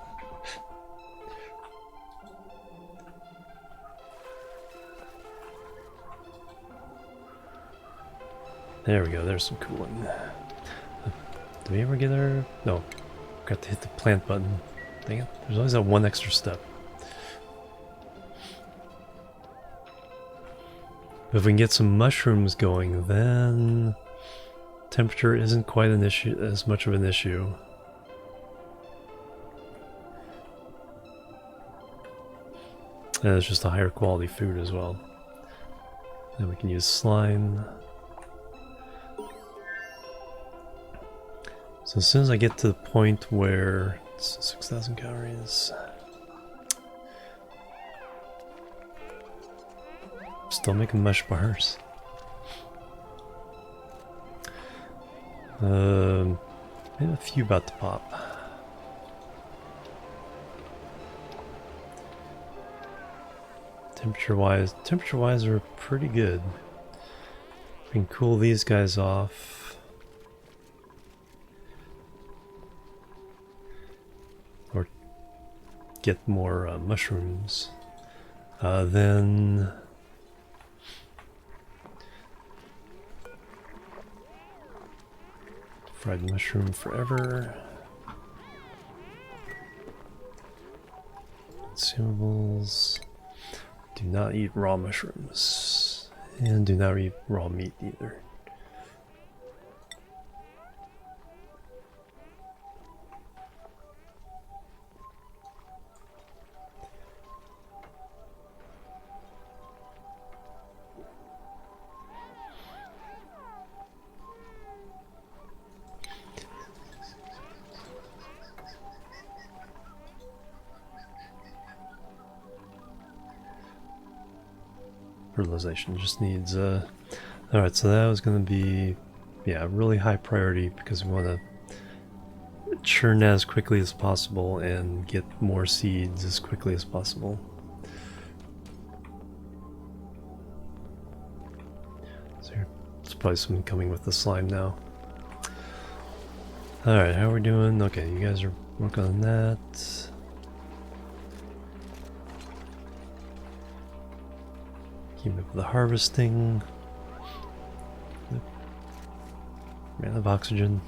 There we go, there's some cooling. Did we ever get our... No, got to hit the plant button. Dang it, there's always that one extra step. If we can get some mushrooms going, then temperature isn't quite an issue, as much of an issue. And it's just a higher quality food as well. Then we can use slime. So as soon as I get to the point where it's 6,000 calories, still making mush bars. Maybe a few about to pop. Temperature-wise are pretty good. We can cool these guys off. Or get more mushrooms. Then fried mushroom forever. Consumables. Do not eat raw mushrooms. And do not eat raw meat either. Fertilization just needs alright, so that was going to be, yeah, really high priority because we want to churn as quickly as possible and get more seeds as quickly as possible. probably something coming with the slime now. Alright, how are we doing? Okay, you guys are working on that. Keep up with the harvesting. Man of oxygen.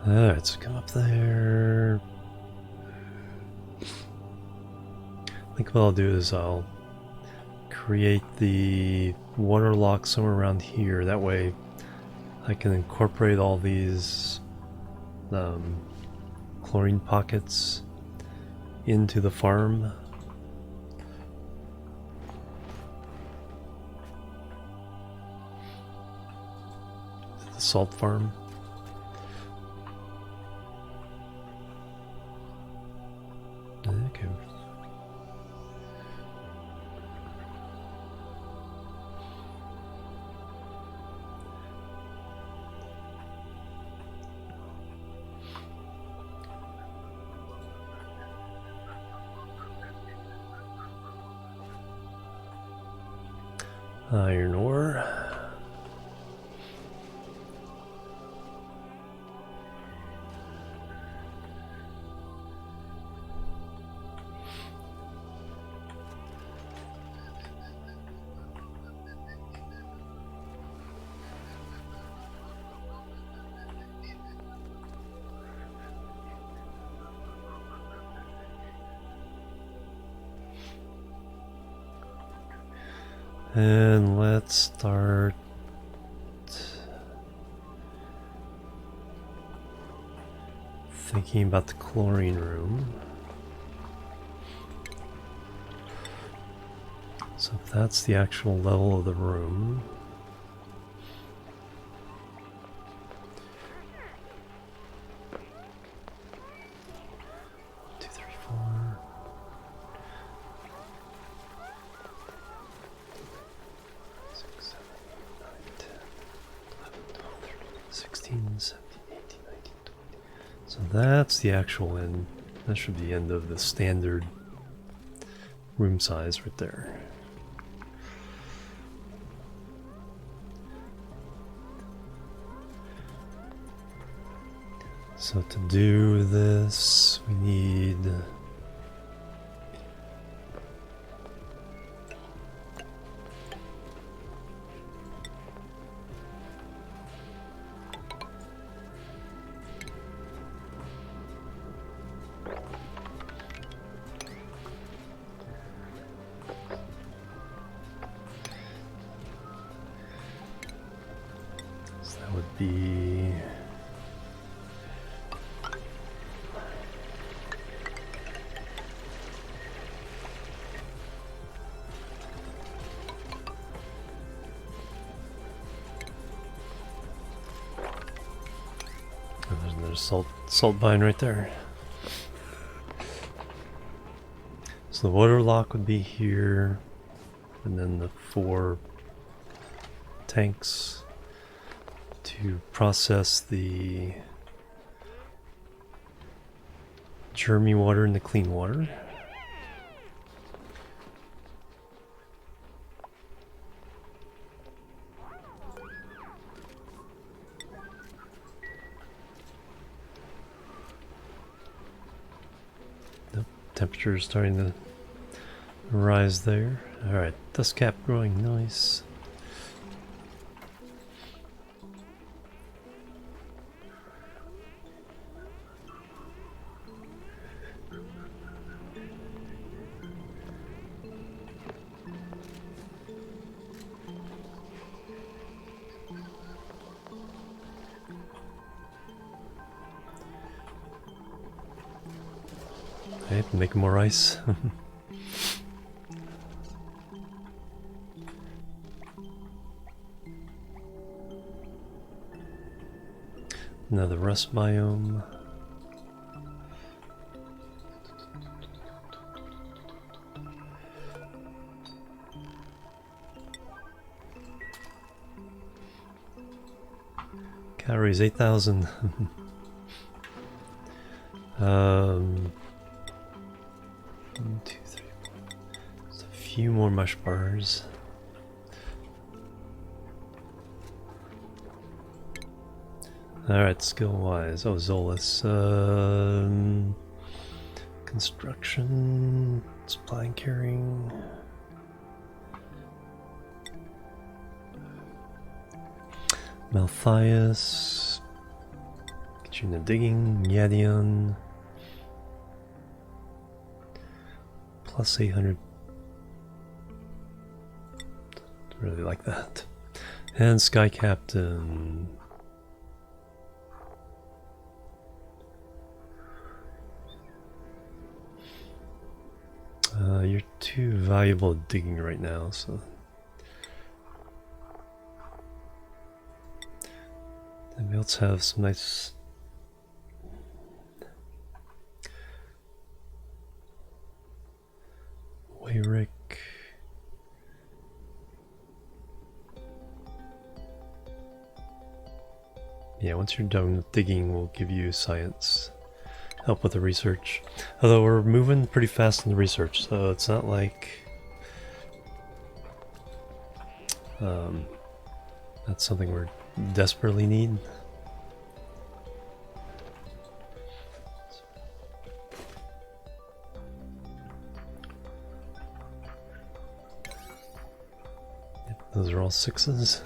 Alright, so come up there. I think what I'll do is I'll create the water lock somewhere around here. That way I can incorporate all these chlorine pockets into the farm. The salt farm. Okay. Iron ore. And let's start thinking about the chlorine room. So if that's the actual level of the room. So that's the actual end. That should be the end of the standard room size right there. So to do this, we need be there's another salt mine right there. So the water lock would be here, and then the 4 tanks to process the germy water and the clean water. The temperature is starting to rise there. Alright, dust cap growing nice. Okay, make more ice. Another rust biome. Calories 8,000. 1, 2, 3, 4. Just a few more mush bars. Alright, skill wise. Oh, Zolas. Construction. Supply and carrying. Malthias. Get you into digging. Yadion. Plus 800. Really like that. And Sky Captain. You're too valuable at digging right now, so. And let's have some nice. Wayrick. Yeah, once you're done with digging, we'll give you science. Help with the research. Although we're moving pretty fast in the research, so it's not like that's something we're desperately need. Yep, those are all 6s.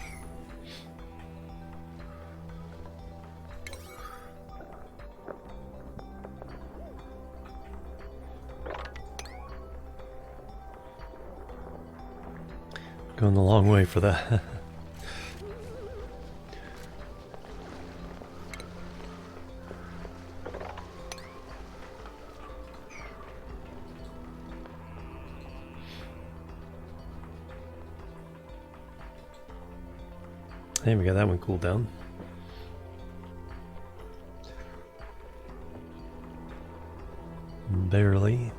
Going the long way for that. Hey, we got that one cooled down. Barely.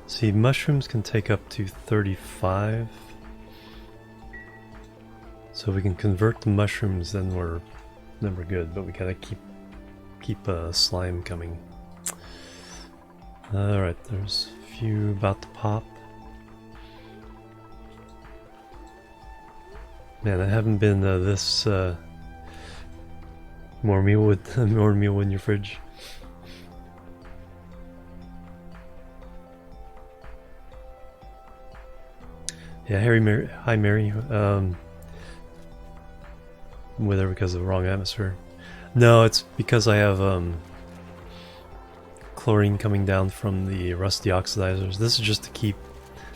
See, mushrooms can take up to 35. So we can convert the mushrooms, then we're good. But we gotta keep slime coming. All right, there's a few about to pop. Man, I haven't been this more mealwood in your fridge. Yeah, hi Mary. Whether because of the wrong atmosphere. No, it's because I have chlorine coming down from the rusty oxidizers. This is just to keep,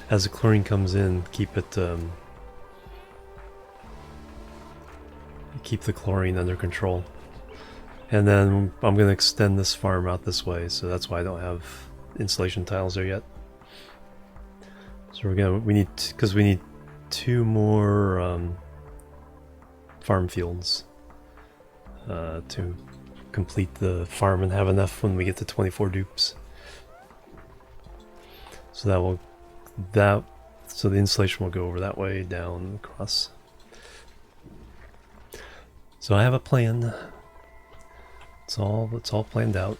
as the chlorine comes in, keep the chlorine under control. And then I'm going to extend this farm out this way, so that's why I don't have insulation tiles there yet. So we need 2 more farm fields to complete the farm and have enough when we get to 24 dupes. So so the insulation will go over that way, down, across. So I have a plan. It's all planned out.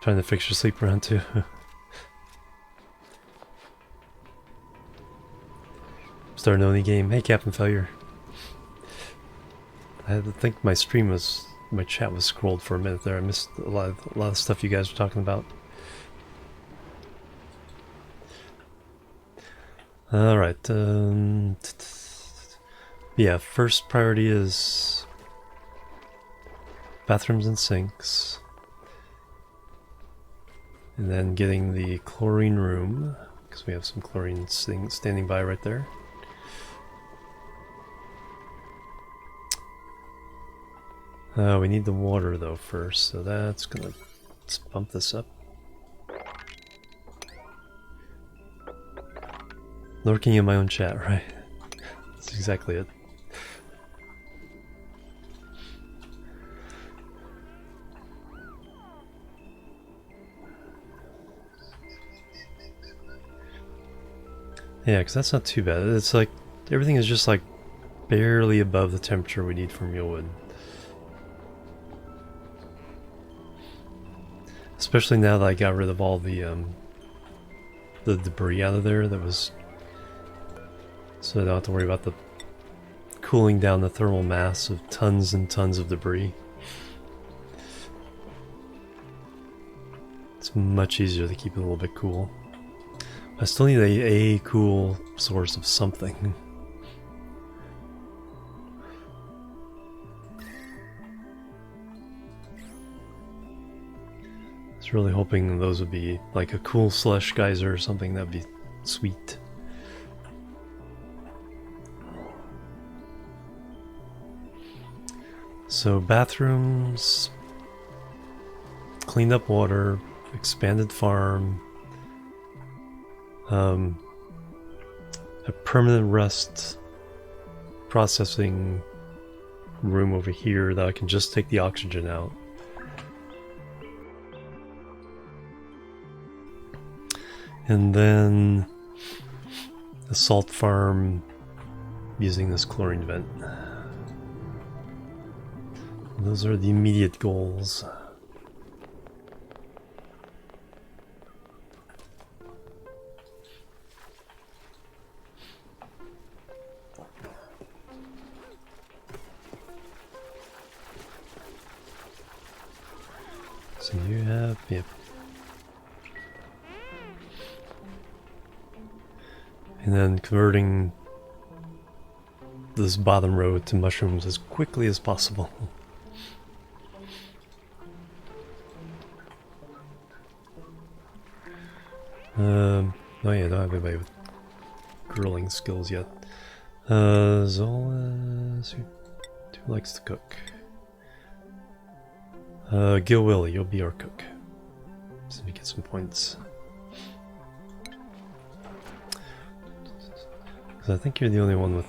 Trying to fix your sleep around too. Start an Oni game. Hey, Captain Failure. I think my chat was scrolled for a minute there. I missed a lot of stuff you guys were talking about. All right. Yeah, first priority is bathrooms and sinks. And then getting the chlorine room, because we have some chlorine standing by right there. We need the water though first, so let's bump this up. Lurking in my own chat, right? That's exactly it. Yeah, because that's not too bad. It's like everything is just like barely above the temperature we need for mulewood. Especially now that I got rid of all the debris out of there that was... So I don't have to worry about the cooling down the thermal mass of tons and tons of debris. It's much easier to keep it a little bit cool. I still need a cool source of something. I was really hoping those would be like a cool slush geyser or something. That'd be sweet. So bathrooms, cleaned up water, expanded farm, a permanent rust processing room over here that I can just take the oxygen out. And then a salt farm using this chlorine vent. Those are the immediate goals. So you have, yep. And then converting this bottom row to mushrooms as quickly as possible. Oh yeah, I don't have anybody with grilling skills yet. Zola, who likes to cook? Gil Willie, you'll be our cook. So we get some points. Because I think you're the only one with...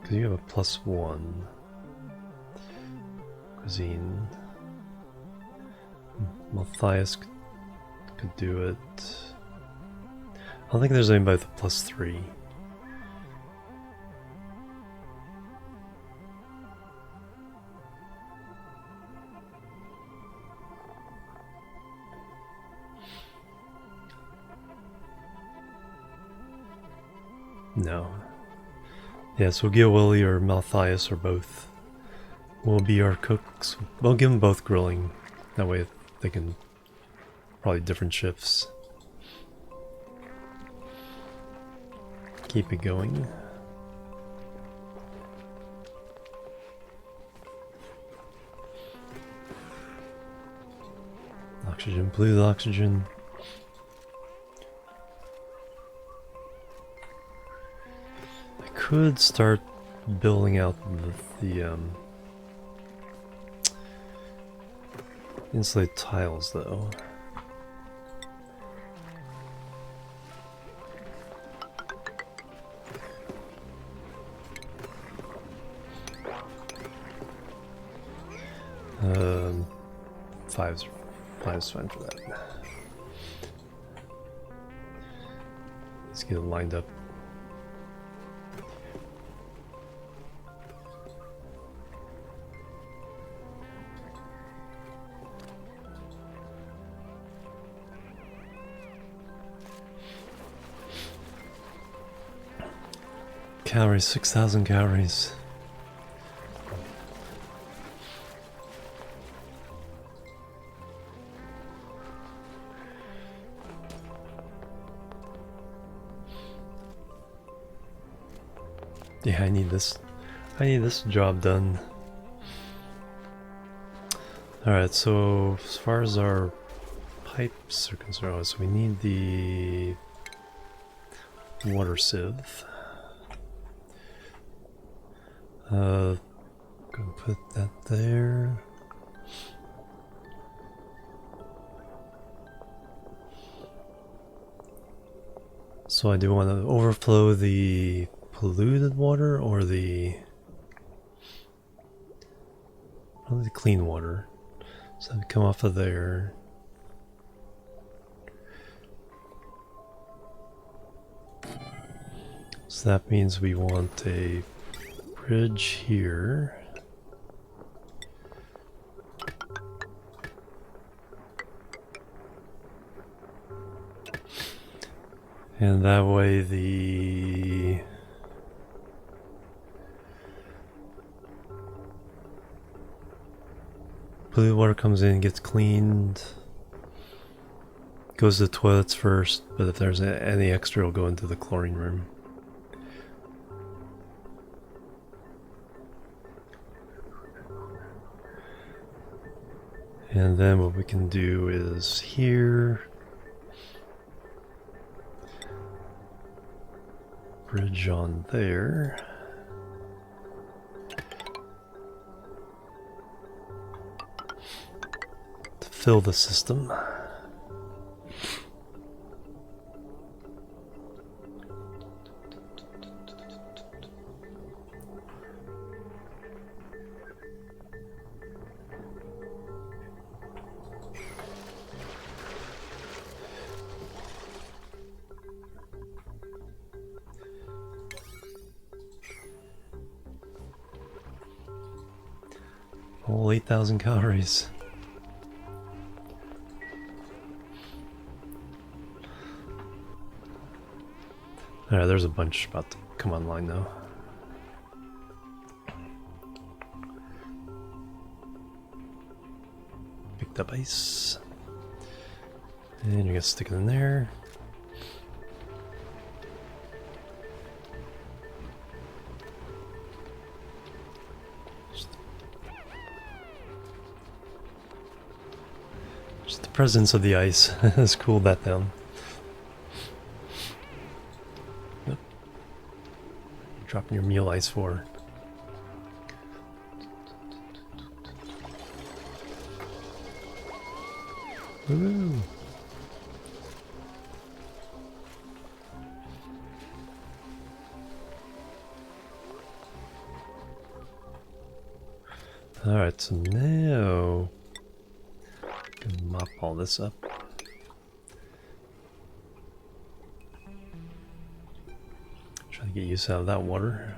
Because you have a +1. Cuisine. Matthias could do it. I don't think there's anybody with a +3. No. Yeah, so Gil Willie or Matthias or both will be our cooks. We'll give them both grilling. That way they can... Probably different shifts. Keep it going. Oxygen, blue oxygen. I could start building out the insulated tiles though. Five's fine for that. Let's get it lined up. Calories, 6,000 calories. Yeah, I need this job done. Alright, so as far as our pipes are concerned, so we need the water sieve. Gonna put that there. So I do want to overflow the polluted water or probably the clean water. So I come off of there. So that means we want a bridge here. And that way the polluted water comes in, gets cleaned, goes to the toilets first, but if there's any extra, it'll go into the chlorine room. And then what we can do is here, bridge on there. To fill the system. All 8,000 calories. Alright, there's a bunch about to come online now. Picked up ice. And you're gonna stick it in there. Just the presence of the ice has cooled that down. Yep. Dropping your meal ice for. Woo! Alright, so now mop all this up. Try to get use out of that water.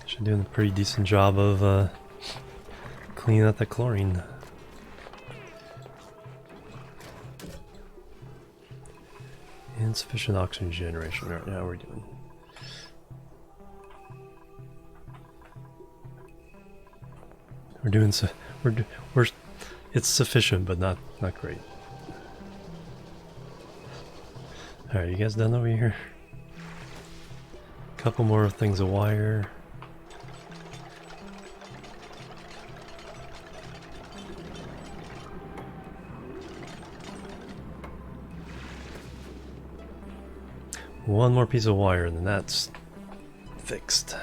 Actually doing a pretty decent job of cleaning out the chlorine. Insufficient oxygen generation. Right now we're doing. We're doing so. We're. It's sufficient, but not great. All right, you guys done over here? Couple more things of wire. One more piece of wire and then that's fixed.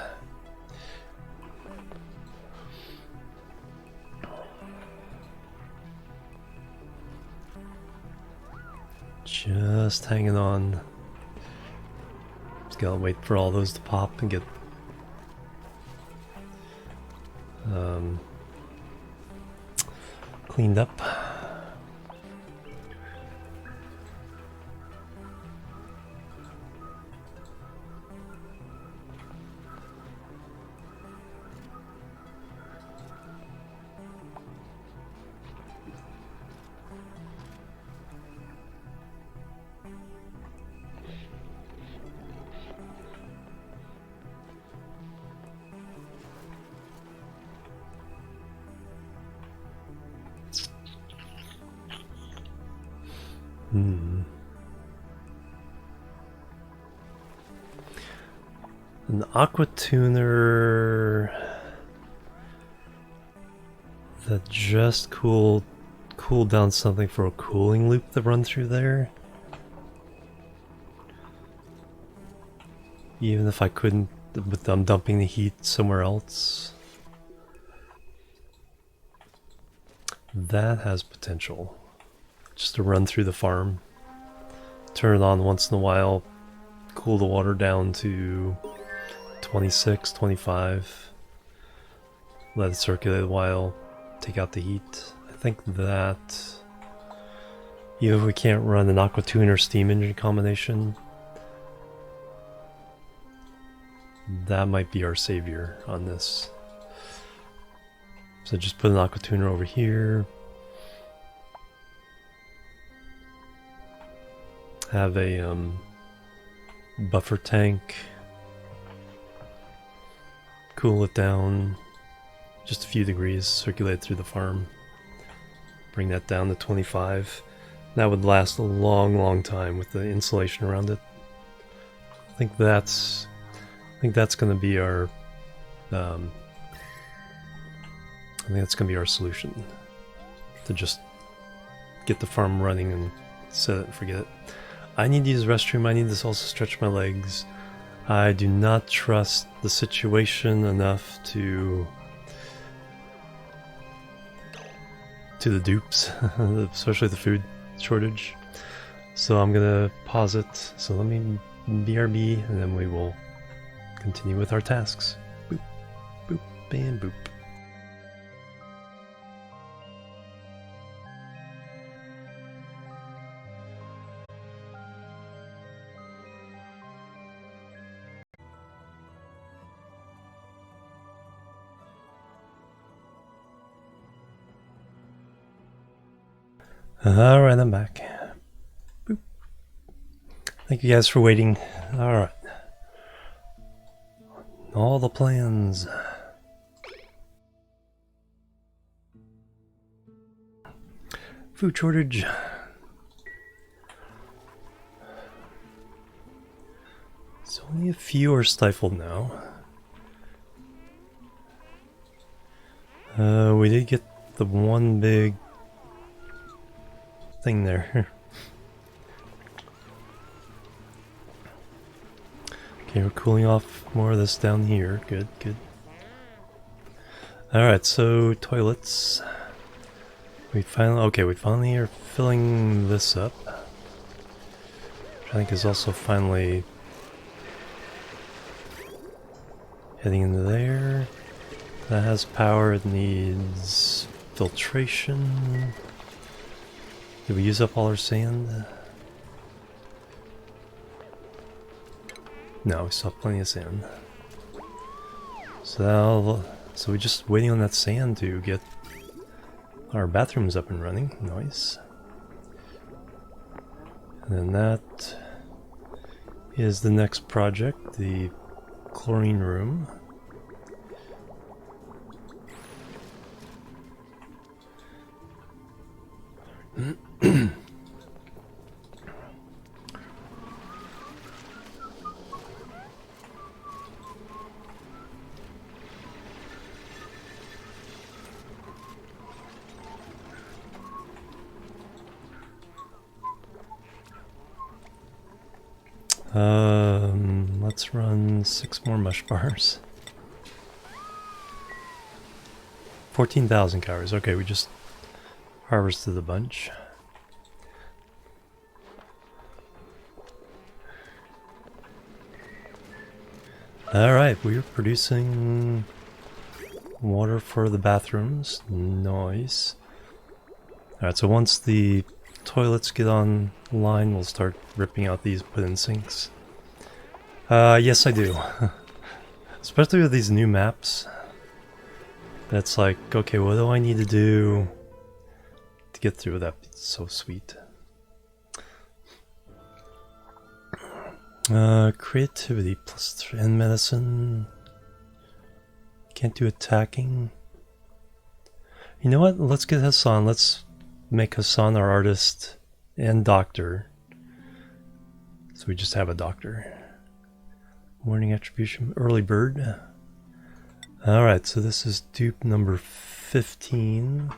Just hanging on. Just gotta wait for all those to pop and get cleaned up. An aquatuner that just cooled cool down something for a cooling loop to run through there. Even if I couldn't, with them dumping the heat somewhere else. That has potential. Just to run through the farm. Turn it on once in a while. Cool the water down to 26, 25. Let it circulate a while. Take out the heat. I think that... even if we can't run an aquatuner steam engine combination, that might be our savior on this. So just put an aquatuner over here. Have a buffer tank. Cool it down just a few degrees, circulate through the farm. Bring that down to 25. That would last a long, long time with the insulation around it. I think that's going to be our I think that's going to be our solution, to just get the farm running and set it and forget it. I need to use the restroom. I need to also stretch my legs. I do not trust the situation enough to the dupes, especially the food shortage. So I'm gonna pause it. So let me BRB, and then we will continue with our tasks. Boop, boop, and boop. Alright, I'm back. Boop. Thank you guys for waiting. Alright. All the plans. Food shortage. So only a few are stifled now. We did get the one big thing there. Okay, we're cooling off more of this down here. Good, good. Alright, so toilets. We finally are filling this up. Which I think is also finally heading into there. That has power, it needs filtration. Did we use up all our sand? No, we still have plenty of sand. So we're just waiting on that sand to get our bathrooms up and running. Nice. And then that is the next project, the chlorine room. Let's run 6 more mush bars. 14,000 calories. Okay, we just harvested a bunch. Alright, we're producing water for the bathrooms. Nice. Alright, so once the toilets get online, we'll start ripping out these, put in sinks. Yes I do. Especially with these new maps. That's like, okay, what do I need to do to get through that? It's so sweet. Creativity +3 and medicine. Can't do attacking. You know what? Let's get Hassan. Let's make Hassan our artist and doctor. So we just have a doctor. Morning attribution, early bird. Alright, so this is dupe number 15.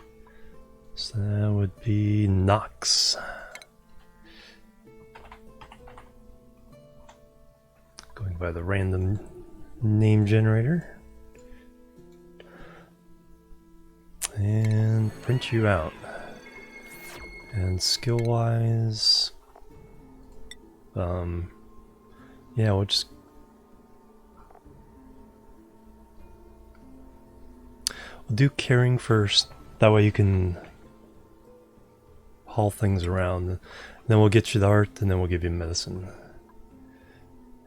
So that would be Nox. Going by the random name generator. And print you out. And skill wise, yeah, we'll just do caring first. That way you can haul things around. And then we'll get you the art, and then we'll give you medicine.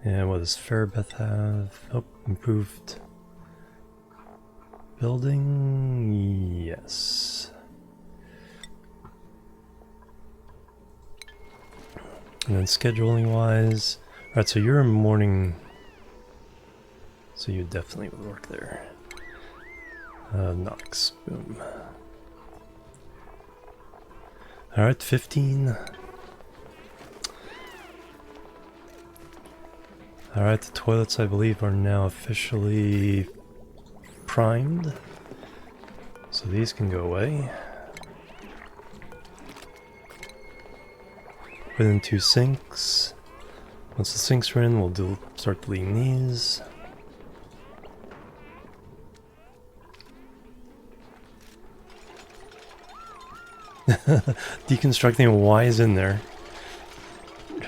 And what does Fairbeth have? Oh, improved building. Yes. And then scheduling wise, alright, so you're a morning, so you definitely would work there. Nox, boom. Alright, 15. Alright, the toilets I believe are now officially primed. So these can go away. Put in 2 sinks. Once the sinks are in, we'll start deleting these. Deconstructing why is in there.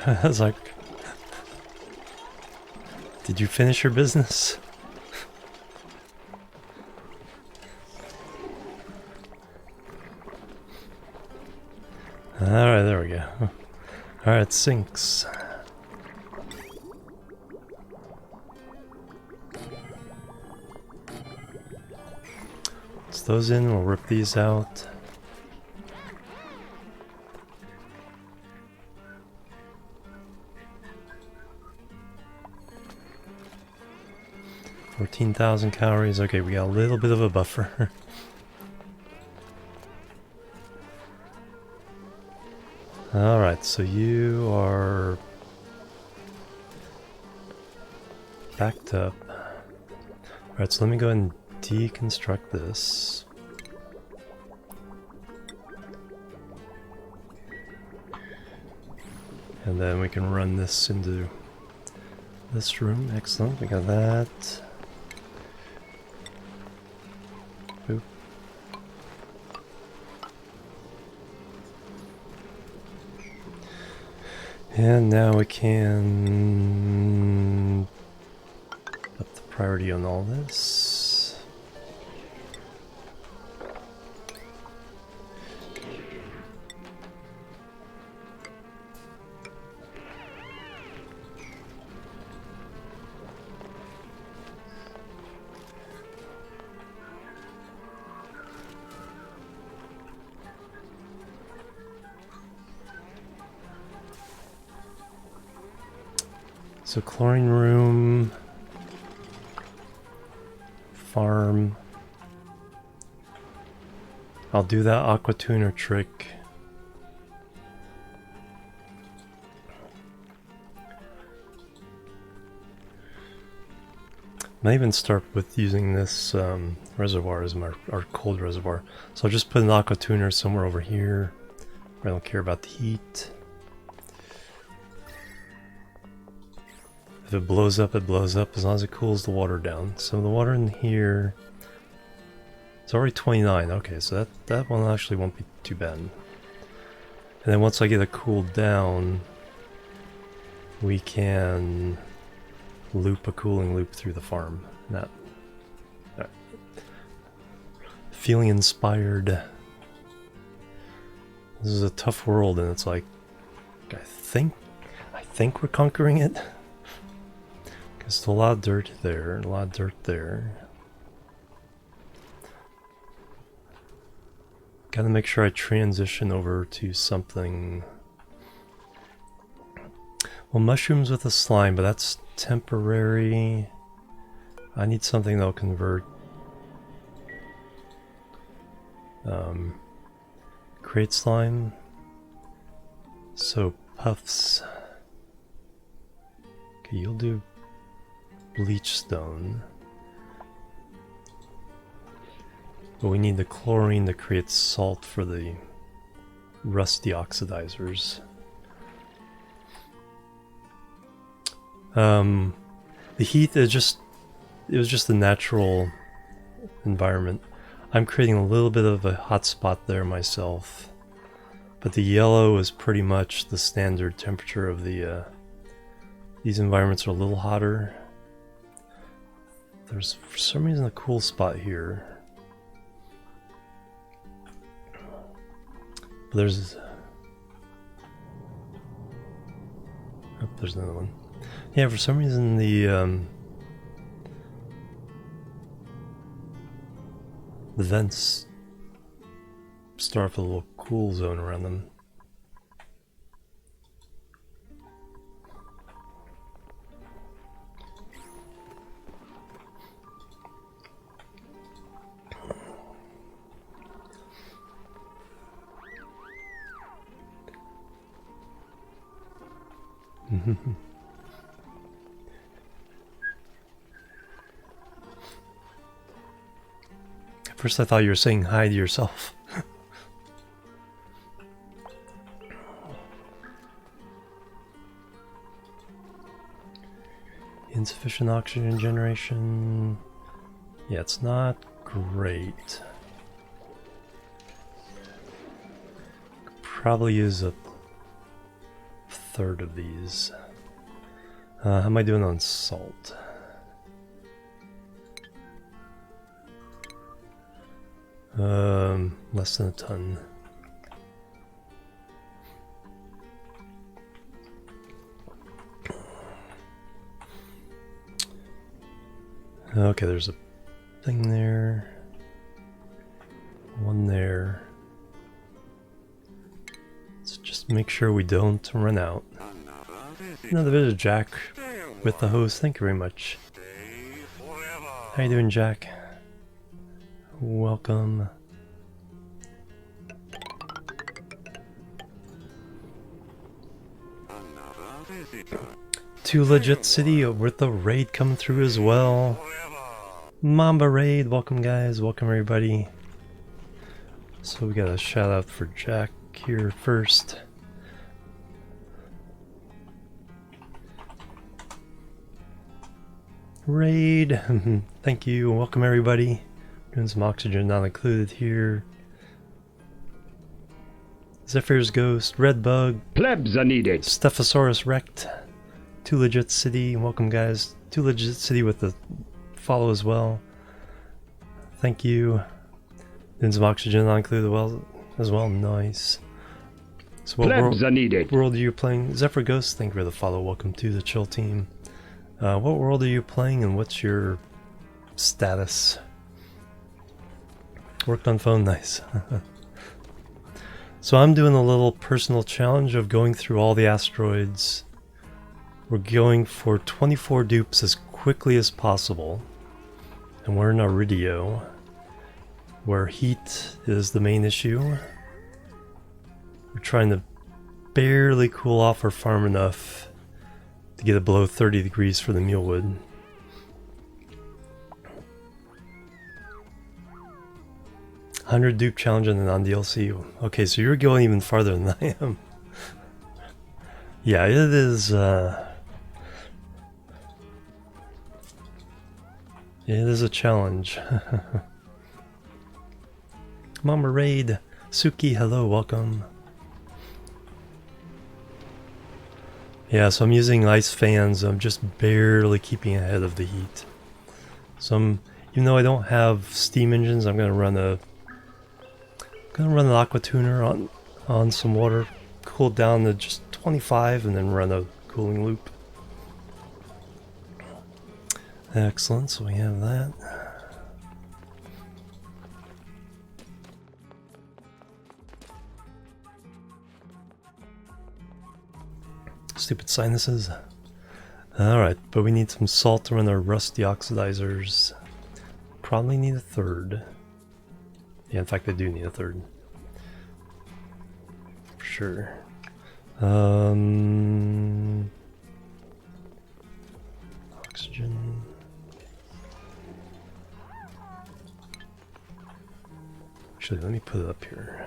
I was like, did you finish your business? Alright, there we go. Alright, sinks. Let's those in, we'll rip these out. $14,000 calories. Okay, we got a little bit of a buffer. Alright, so you are backed up. Alright, so let me go ahead and deconstruct this. And then we can run this into this room. Excellent, we got that. Boop. And now we can up the priority on all this. So chlorine room, farm. I'll do that aquatuner trick. Might even start with using this reservoir as our cold reservoir. So I'll just put an aquatuner somewhere over here where I don't care about the heat. If it blows up, it blows up as long as it cools the water down. So the water in here, it's already 29. Okay, so that one actually won't be too bad. And then once I get it cooled down, we can loop a cooling loop through the farm. That, right. Feeling inspired. This is a tough world, and it's like, I think we're conquering it. There's a lot of dirt there, a lot of dirt there. Gotta make sure I transition over to something. Well, mushrooms with a slime, but that's temporary. I need something that'll convert. Create slime. So puffs. Okay, you'll do bleach stone. But we need the chlorine to create salt for the rust deoxidizers. The heat is just, it was just a natural environment. I'm creating a little bit of a hot spot there myself, but the yellow is pretty much the standard temperature of the these environments are a little hotter. There's for some reason a cool spot here. But there's another one. Yeah, for some reason the vents start with a little cool zone around them. At first I thought you were saying hi to yourself. Insufficient oxygen generation. Yeah, it's not great. Could probably use a third of these. How am I doing on salt? Less than a ton. Okay, there's a thing there. One there. Let's just make sure we don't run out. Another bit of Jack with the host. Thank you very much. How you doing, Jack? Welcome. Too Legit City with the raid coming through as well. Mamba raid, welcome guys, welcome everybody. So we got a shout out for Jack here first. Raid, thank you, welcome everybody. Doing some oxygen not included here. Zephyr's Ghost, Redbug, Plebs are needed. Stephosaurus Rect, Too Legit City, welcome guys. Too Legit City with the follow as well. Thank you. Doing some oxygen not included as well, nice. So what Plebs are needed. world are you playing? Zephyr Ghost, thank you for the follow, welcome to the chill team. What world are you playing and what's your status? Worked on phone, nice. So I'm doing a little personal challenge of going through all the asteroids. We're going for 24 dupes as quickly as possible. And we're in Aridio, where heat is the main issue. We're trying to barely cool off our farm enough to get it below 30 degrees for the mealwood. $100 dupe challenge on the non-DLC. Okay, so you're going even farther than I am. Yeah, it is. It is a challenge. Mama Raid, Suki, hello, welcome. Yeah, so I'm using ice fans. I'm just barely keeping ahead of the heat. So even though I don't have steam engines, I'm gonna run an aquatuner on some water, cool it down to just 25, and then run a cooling loop. Excellent, so we have that. Stupid sinuses. Alright, but we need some salt to run our rust deoxidizers. Probably need a third. Yeah, in fact I do need a third. For sure. Oxygen. Actually, let me put it up here.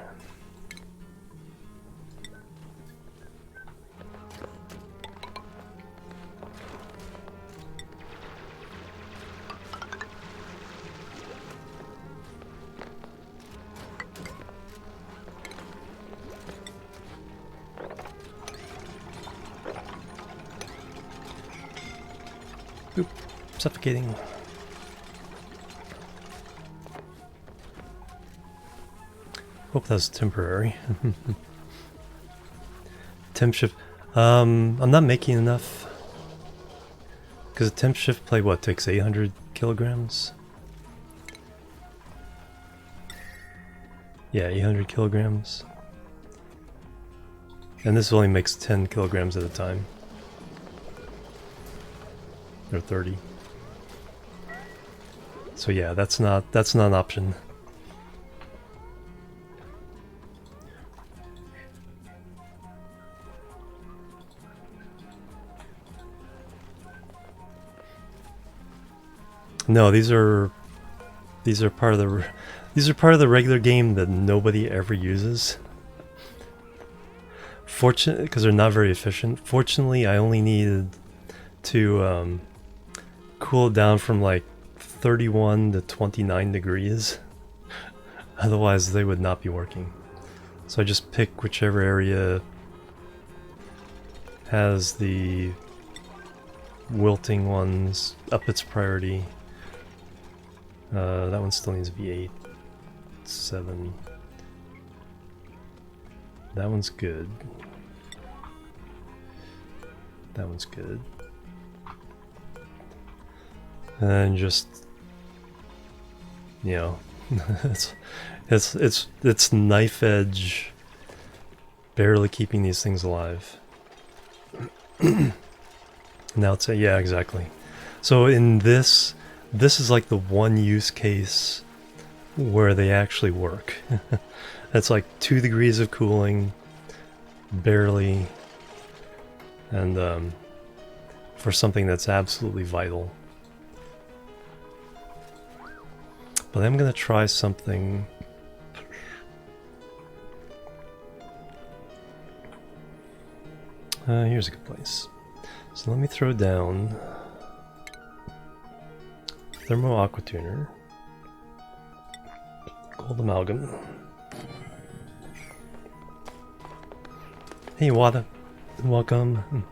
Oop, suffocating. Hope that's temporary. Temp shift. I'm not making enough. Because the temp shift play, what, takes 800 kilograms? Yeah, 800 kilograms. And this only makes 10 kilograms at a time. Or 30. So yeah, that's not an option. No, these are part of the regular game that nobody ever uses. Fortunately, because they're not very efficient. Fortunately, I only needed to cool it down from like 31 to 29 degrees. Otherwise, they would not be working. So I just pick whichever area has the wilting ones up its priority. That one still needs to be 8, 7. That one's good. That one's good. And just, you know, it's knife edge, barely keeping these things alive. Now it's yeah, exactly. So in this is like the one use case where they actually work. That's like 2 degrees of cooling, barely, and for something that's absolutely vital. But I'm gonna try something. Here's a good place. So let me throw down thermo aquatuner, gold amalgam. Hey Wada, welcome.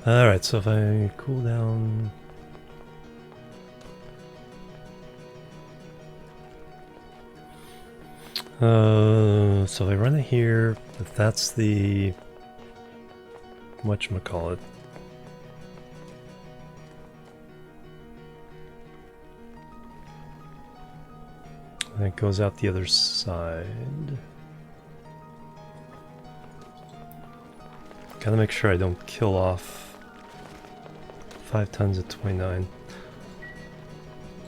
Alright, so if I cool down... so if I run it here, if that's the... whatchamacallit. And it goes out the other side. Gotta make sure I don't kill off 5 tons at 29.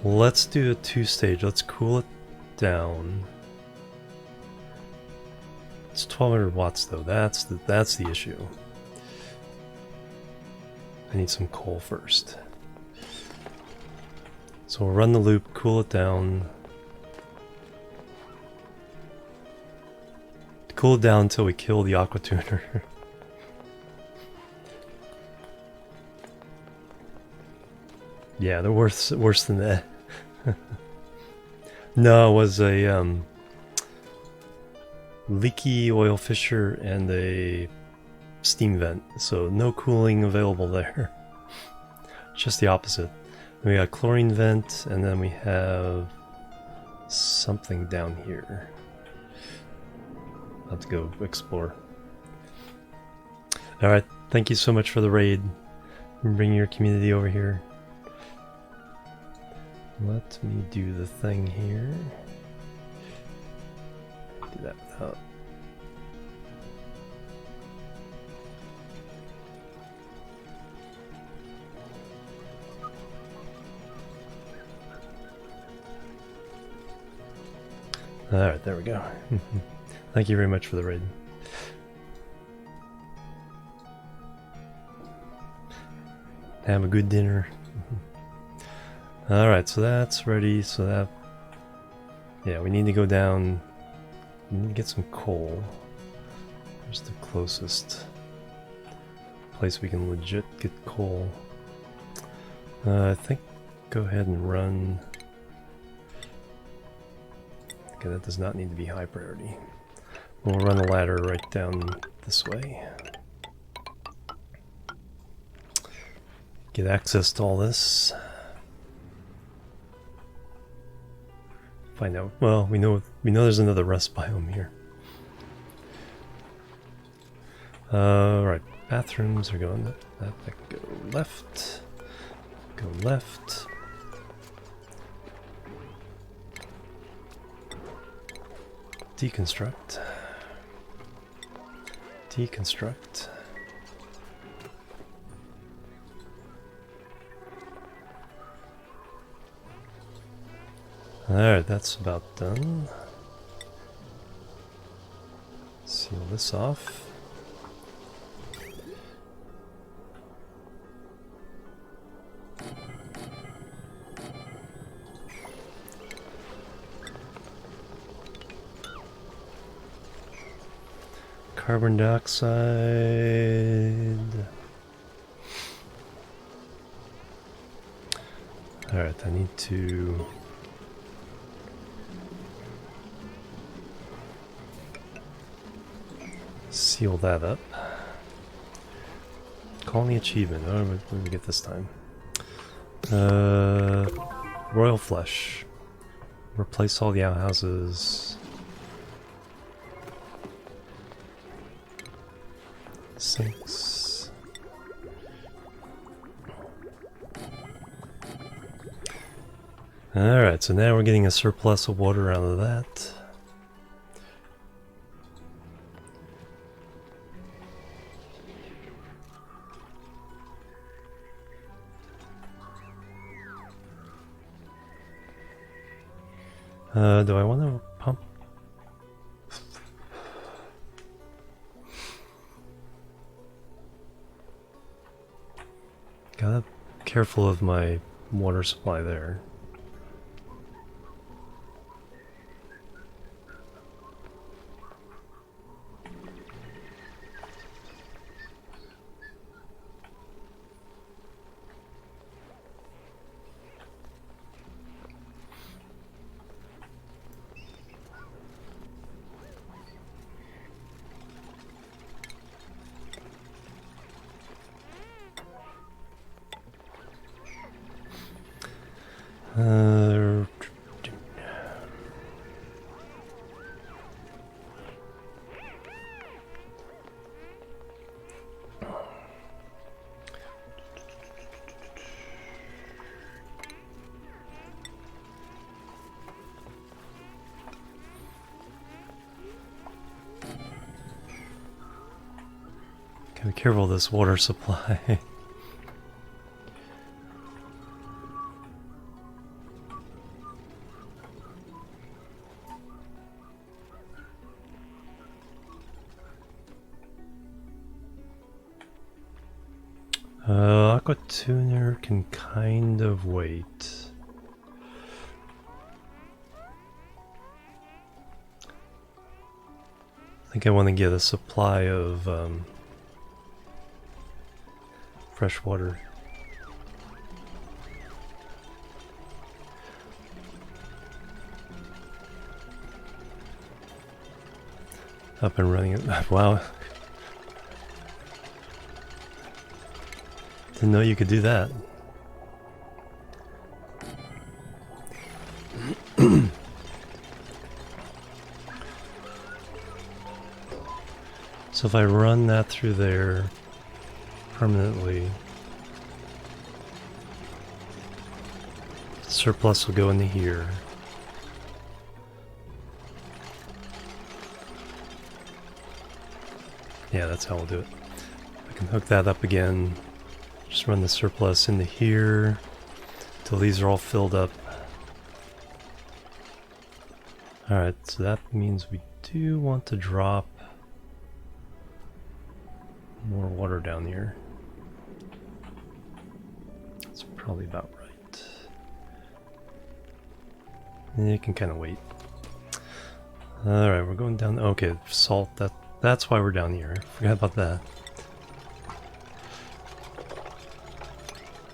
Let's do a 2-stage. Let's cool it down. It's 1200 watts though. That's the issue. I need some coal first. So we'll run the loop, cool it down. Cool it down until we kill the aquatuner. Yeah, they're worse than that. No, it was a leaky oil fissure and a steam vent, so no cooling available there. Just the opposite. We got chlorine vent, and then we have something down here. I'll have to go explore. Alright, thank you so much for the raid. Bring your community over here. Let me do the thing here. Do that without. Alright, there we go. Thank you very much for the raid. have a good dinner. Alright, so that's ready, so that... Yeah, we need to go down... We need to get some coal. Where's the closest place we can legit get coal? I think go ahead and run... Okay, that does not need to be high priority. We'll run a ladder right down this way. Get access to all this. Find out. Well, we know there's another rust biome here. Right, bathrooms are going that go left. Go left. Deconstruct. Deconstruct. Alright, that's about done. Seal this off. Carbon dioxide. Alright, I need to... seal that up. Colony achievement. Oh, what did we get this time? Royal flesh. Replace all the outhouses. Sinks. Alright, so now we're getting a surplus of water out of that. Do I want to pump? Gotta be careful of my water supply there. Gotta be careful of this water supply. Aquatuner can kind of wait. I think I want to get a supply of fresh water. Up and running it. Wow. Didn't know you could do that. So if I run that through there permanently, surplus will go into here. Yeah, that's how we'll do it. I can hook that up again. Just run the surplus into here till these are all filled up. Alright, so that means we do want to drop more water down here. Probably about right. You can kind of wait. Alright, we're going down. Okay, salt. That's why we're down here. Forgot about that.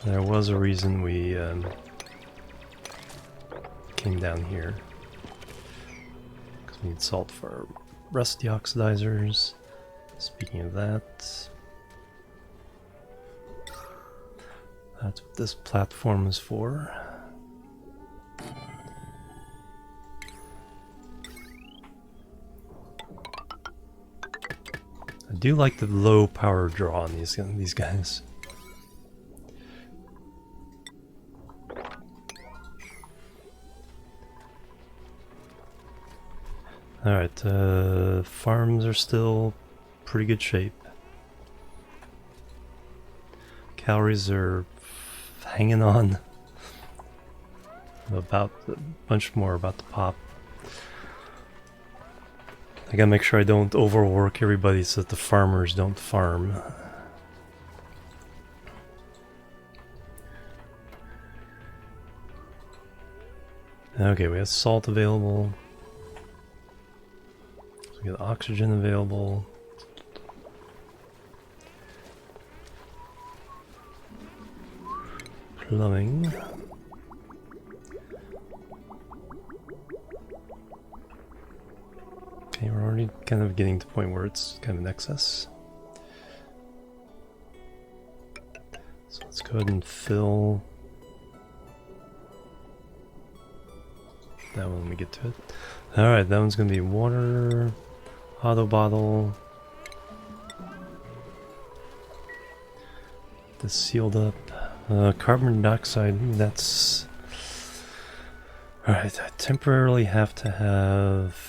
There was a reason we came down here. Because we need salt for rusty oxidizers. Speaking of that, that's what this platform is for. I do like the low power draw on these guys. Alright, farms are still pretty good shape. Calories are hanging on. About a bunch more about to pop. I gotta make sure I don't overwork everybody so that the farmers don't farm. Okay, we have salt available. So we got oxygen available. Plumbing. Okay, we're already kind of getting to the point where it's kind of an excess. So let's go ahead and fill that one when we get to it. Alright, that one's going to be water, auto bottle. This sealed up. Carbon dioxide, that's... Alright, I temporarily have to have...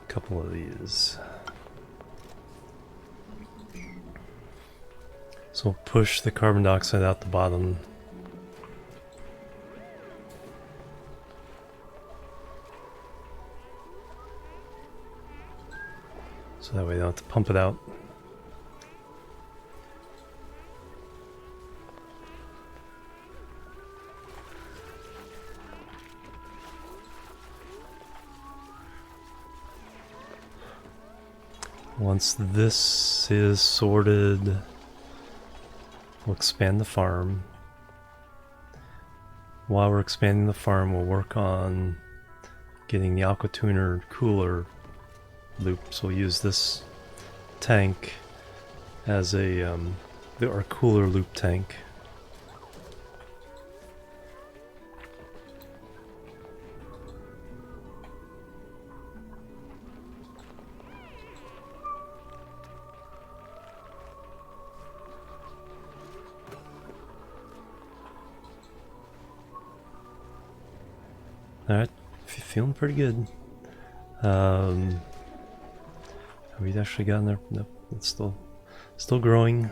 couple of these. So we'll push the carbon dioxide out the bottom. So that way I don't have to pump it out. Once this is sorted, we'll expand the farm. While we're expanding the farm, we'll work on getting the aquatuner cooler loop. So we'll use this tank as our cooler loop tank. Alright, feeling pretty good. Have we actually gotten there? Nope, it's still growing.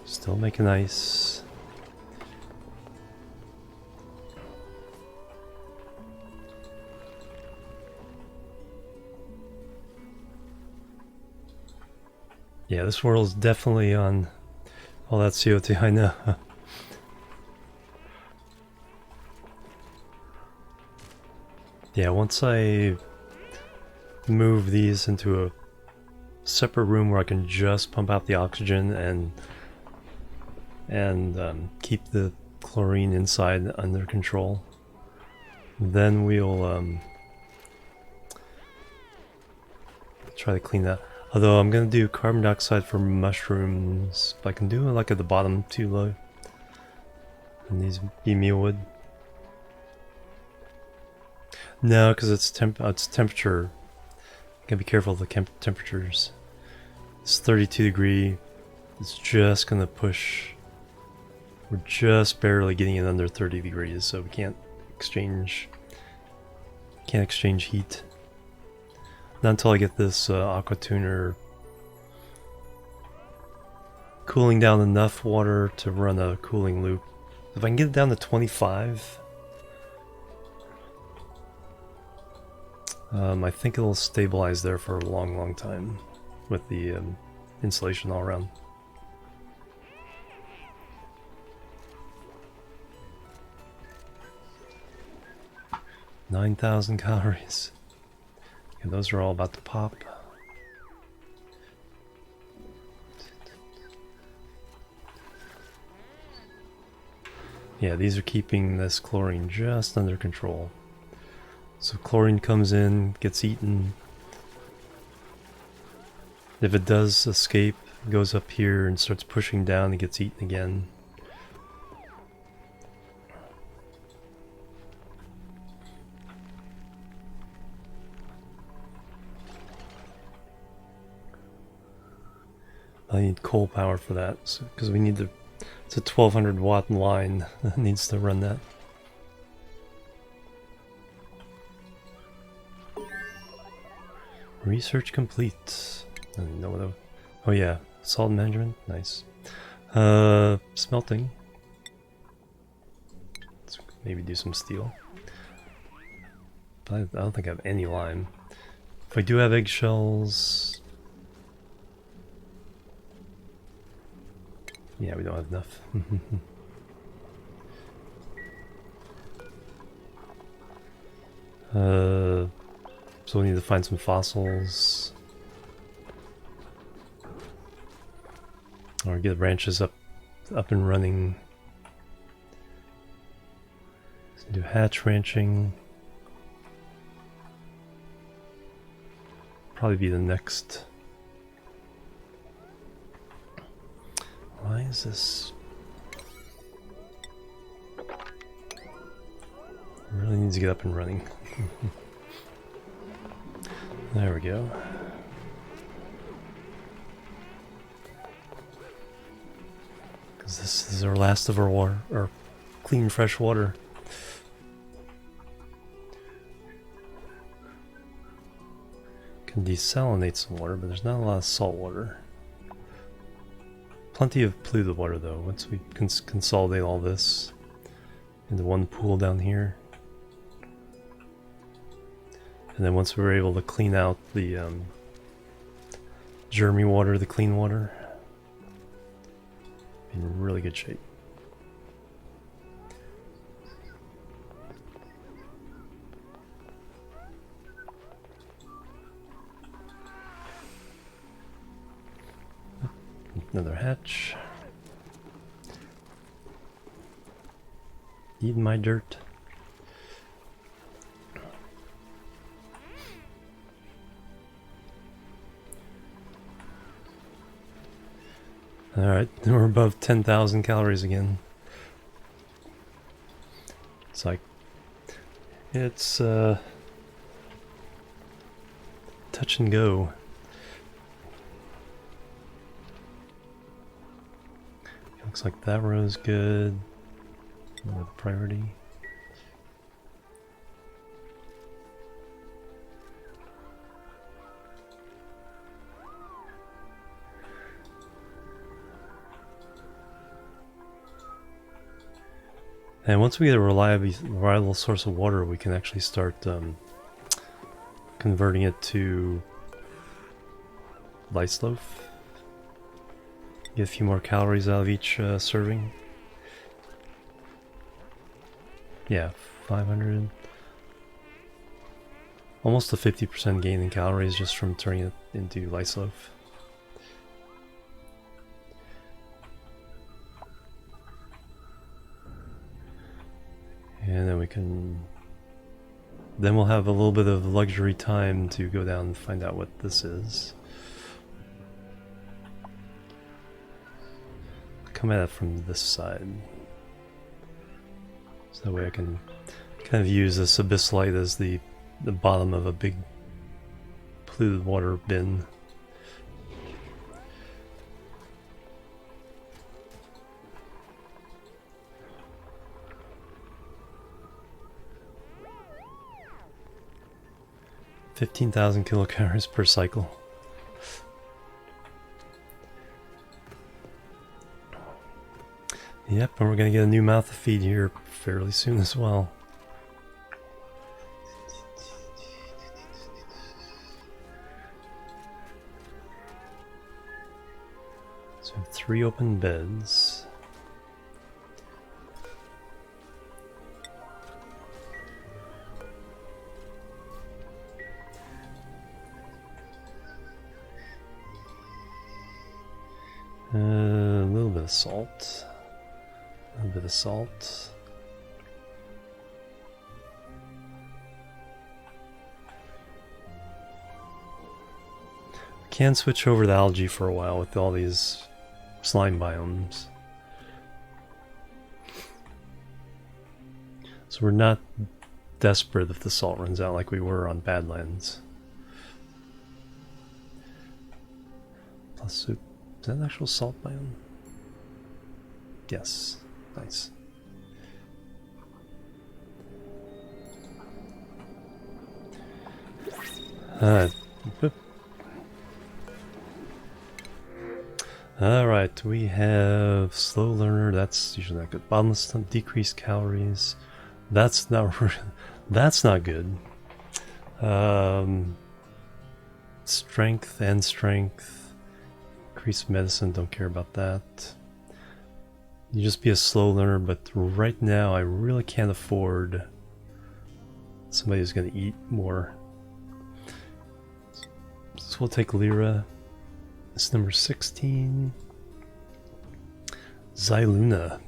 Still making ice. Yeah, this world is definitely on all that CO2, I know. Yeah, once I move these into a separate room where I can just pump out the oxygen and keep the chlorine inside under control, then we'll try to clean that. Although I'm gonna do carbon dioxide for mushrooms, but I can do it like at the bottom too low. And these be mealwood. No, because it's temperature. Gotta be careful of the temperatures. It's 32 degree. It's just gonna push. We're just barely getting it under 30 degrees, so we can't exchange heat. Not until I get this aquatuner cooling down enough water to run a cooling loop If I can get it down to 25, I think it'll stabilize there for a long, long time with the insulation all around. $9,000 calories. And those are all about to pop. Yeah, these are keeping this chlorine just under control. So chlorine comes in, gets eaten. If it does escape, it goes up here and starts pushing down and gets eaten again. I need coal power for that, because we need it's a 1200 watt line that needs to run that. Research complete. I don't know what oh yeah, salt management, nice. Smelting. Let's maybe do some steel. But I don't think I have any lime. If I do have eggshells... Yeah, we don't have enough. So we need to find some fossils. Or get ranches up and running. Let's do hatch ranching. Probably be the next. Why is this? Really needs to get up and running. There we go. Because this is our last of our water, our clean fresh water. Can desalinate some water, but there's not a lot of salt water. Plenty of polluted water though, once we consolidate all this into one pool down here. And then once we're able to clean out the germy water, the clean water, in really good shape. Another hatch. Eating my dirt. Alright, we're above 10,000 calories again. It's like, it's touch and go. Looks like that row's good. With priority. And once we get a reliable source of water, we can actually start converting it to lice loaf. Get a few more calories out of each serving. Yeah, 500. Almost a 50% gain in calories just from turning it into lice loaf. And then we can... Then we'll have a little bit of luxury time to go down and find out what this is. Come at it from this side. So that way I can kind of use this abyssite as the bottom of a big polluted water bin. $15,000 kilocalories per cycle. Yep, and we're gonna get a new mouth to feed here fairly soon as well. So 3 open beds. A little bit of salt. A little bit of salt. Can switch over to algae for a while with all these slime biomes. So we're not desperate if the salt runs out like we were on Badlands. Plus soup. Is that an actual salt biome? Yes. Nice. Alright, we have slow learner, that's usually not good. Bottomless, decreased calories. That's not that's not good. Strength and strength. Increased medicine, don't care about that. You just be a slow learner, but right now I really can't afford somebody who's going to eat more. So we'll take Lyra. It's number 16. Xyluna.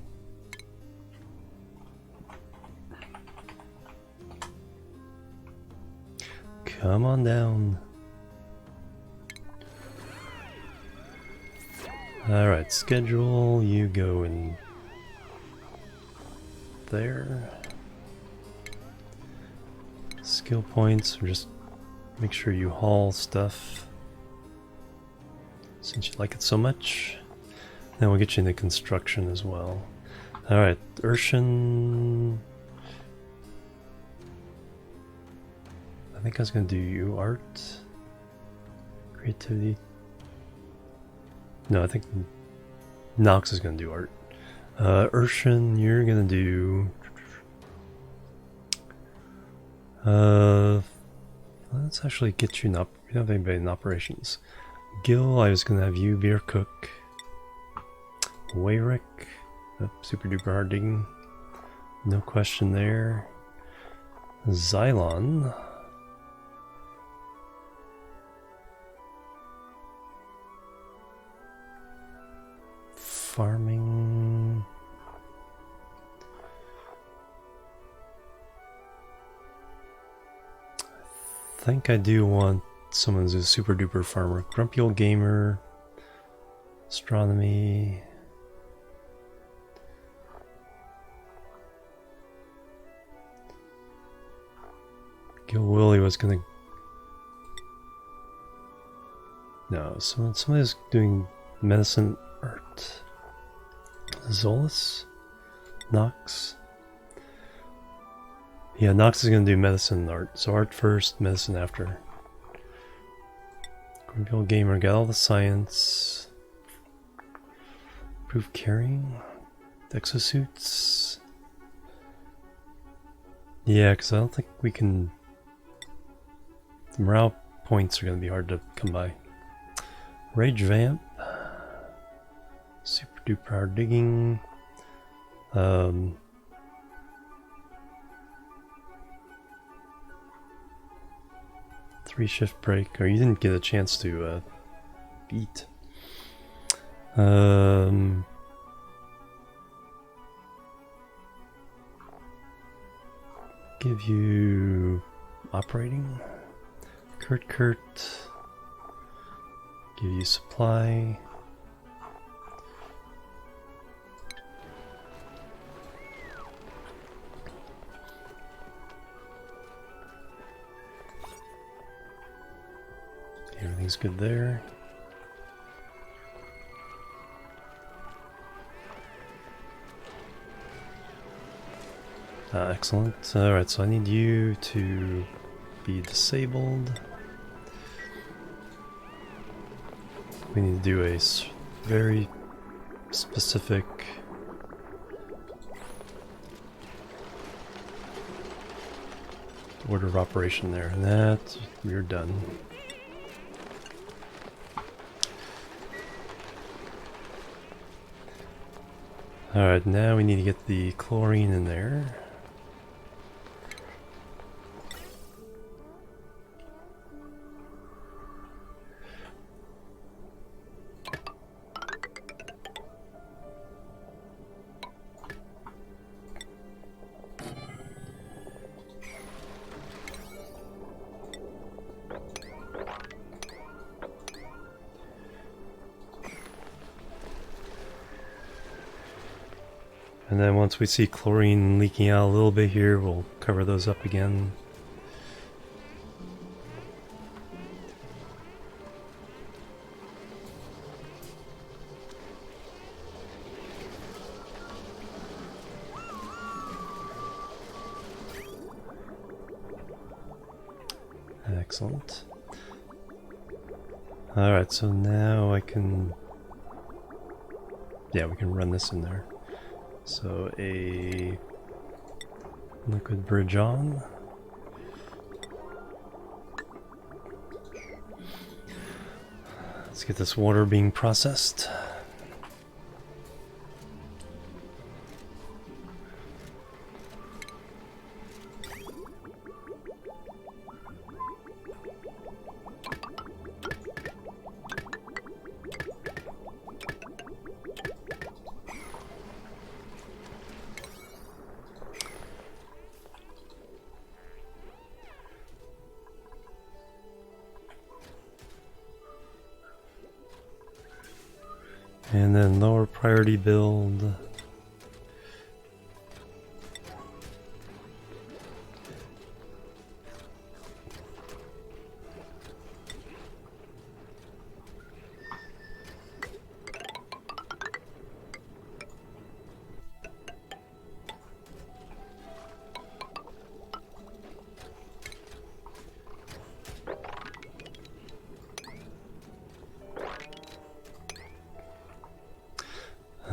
Come on down. Alright, schedule, you go in there. Skill points, just make sure you haul stuff since you like it so much. Then we'll get you into construction as well. Alright, Urshan. I think I was going to do you art. Creativity. No, I think Nox is going to do art. Urshan, you're going to do... let's actually get you in we don't have anybody in operations. Gil, I was going to have you beer cook. Wayrick, super duper hard digging. No question there. Xylon. Farming. I think I do want someone who's a super duper farmer. Grumpy old gamer. Astronomy. Gil Willie was gonna. No, somebody's doing medicine art. Zolas? Nox? Yeah, Nox is going to do medicine art. So art first, medicine after. Grumpy old gamer, got all the science. Improved carrying. Exosuits. Yeah, because I don't think we can... The morale points are going to be hard to come by. Rage Vamp. Super duper hard digging. 3 shift break. Or you didn't get a chance to eat. Give you operating. Kurt. Give you supply. Everything's good there. Excellent. Alright, so I need you to be disabled. We need to do a very specific order of operation there. And that, we're done. Alright, now we need to get the chlorine in there. And then once we see chlorine leaking out a little bit here, we'll cover those up again. Excellent. Alright, so now I can... yeah, we can run this in there. So a liquid bridge on. Let's get this water being processed. And then lower priority build.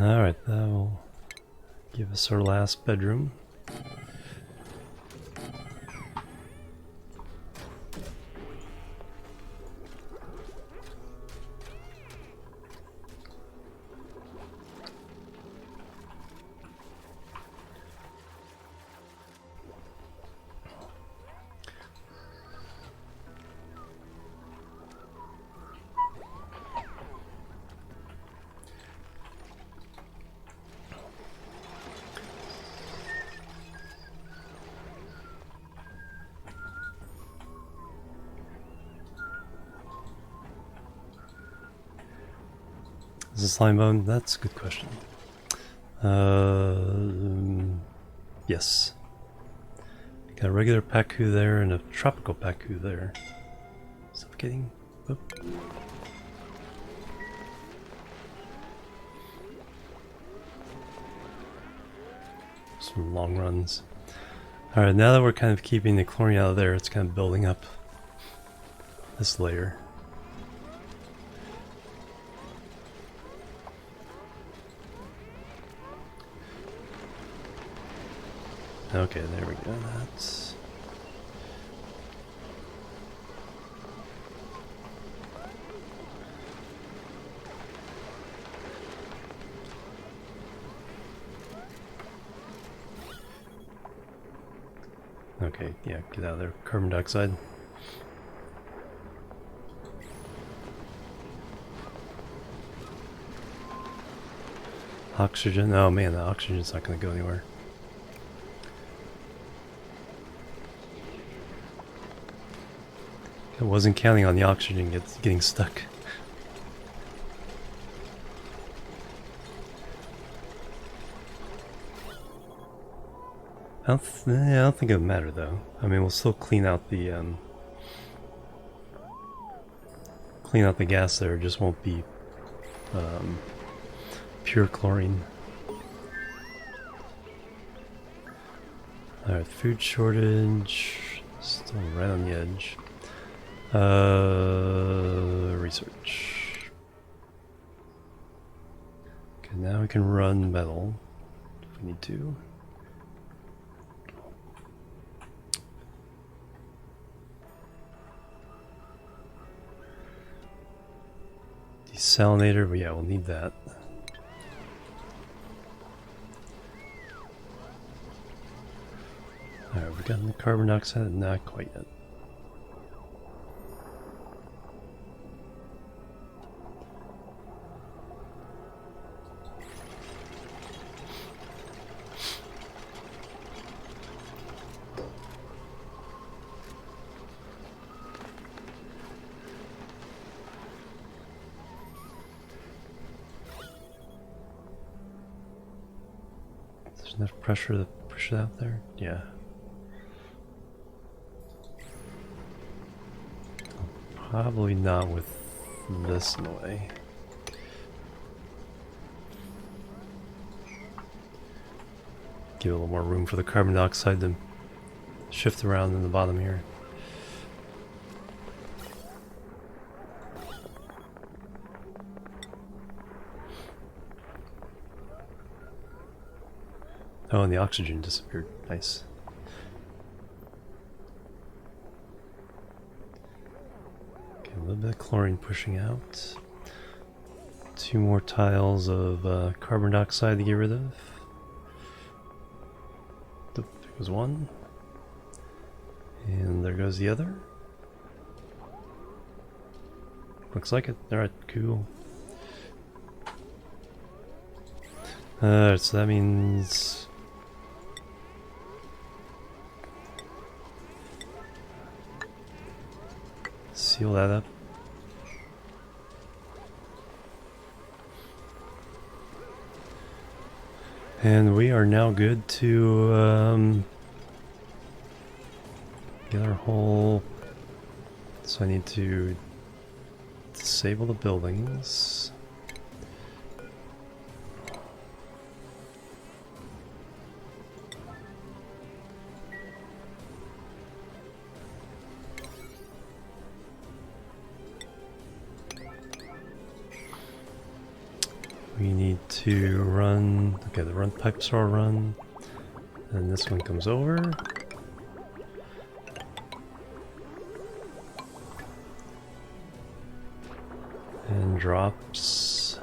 Alright, that will give us our last bedroom. Is it slime bone? That's a good question. Yes. Got a regular paku there and a tropical paku there. Suffocating. Oh. Some long runs. Alright, now that we're kind of keeping the chlorine out of there, it's kind of building up this layer. Okay, there we go. That's... okay, yeah, get out of there. Carbon dioxide. Oxygen. Oh man, the oxygen's not going to go anywhere. I wasn't counting on the oxygen getting stuck. I don't think it would matter though. I mean, we'll still clean out the gas there. It just won't be pure chlorine. Alright, food shortage. Still right on the edge. Research. Okay, now we can run metal if we need to. Desalinator, but yeah, we'll need that. Alright, we got the carbon dioxide, not quite yet. There's enough pressure to push it out there? Yeah. Probably not with this in the way. Give it a little more room for the carbon dioxide to shift around in the bottom here. Oh, and the oxygen disappeared. Nice. Okay, a little bit of chlorine pushing out. 2 more tiles of carbon dioxide to get rid of. There goes one. And there goes the other. Looks like it. Alright, cool. So that means... seal that up. And we are now good to get our whole... So I need to disable the buildings. We need to run, okay, the run pipes are run, and this one comes over. And drops.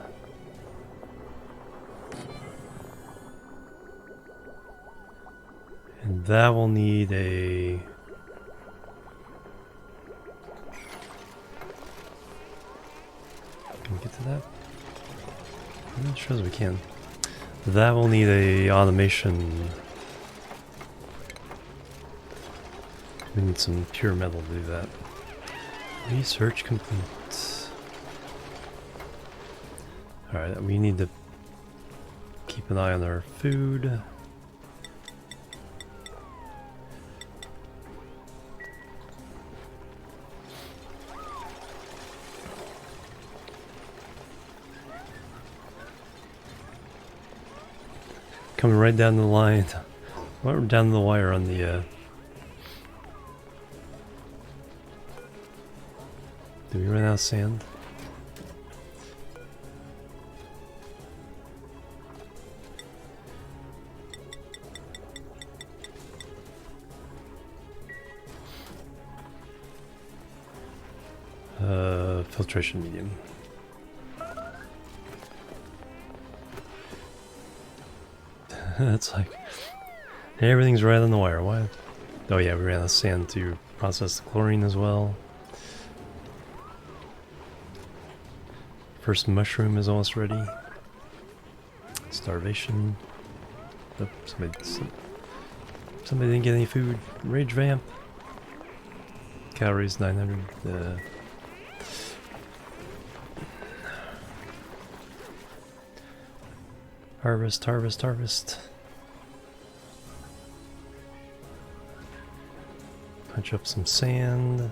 And that will need a... Can we get to that? I'm not sure as we can. That will need a automation. We need some pure metal to do that. Research complete. Alright, we need to keep an eye on our food. Coming right down the line, right down the wire on the. Did we run out of sand? Filtration medium. It's like everything's right on the wire. Why? Oh yeah, we ran out of sand to process the chlorine as well. First mushroom is almost ready. Starvation. Oh, somebody didn't get any food. Rage vamp. Calories 900. Harvest, harvest, harvest. Punch up some sand.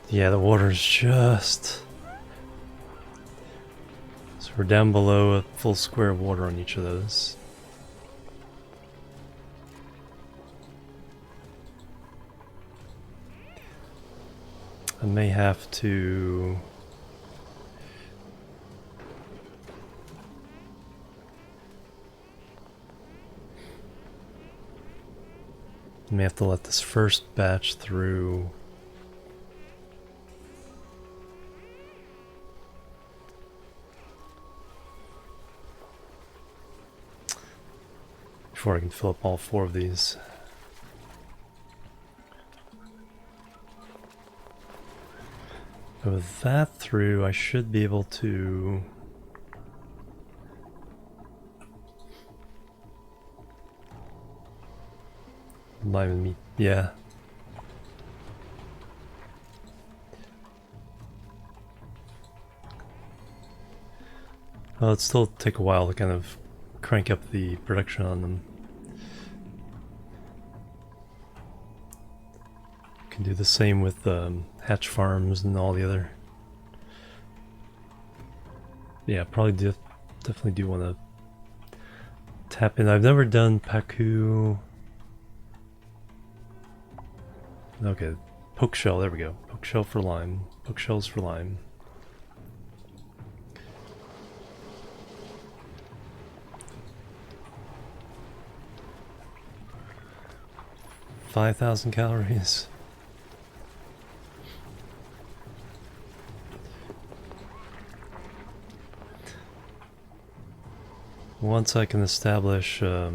Yeah, the water's just... So we're down below a full square of water on each of those. I may have to may have to let this first batch through. Before I can fill up all 4 of these. With that through, I should be able to lime and meat, yeah. Well, it'd still take a while to kind of crank up the production on them. Can do the same with hatch farms and all the other. Yeah, probably definitely do want to tap in. I've never done Paku. Okay, poke shell. There we go. Poke shell for lime. Poke shells for lime. $5,000 calories. Once I can establish a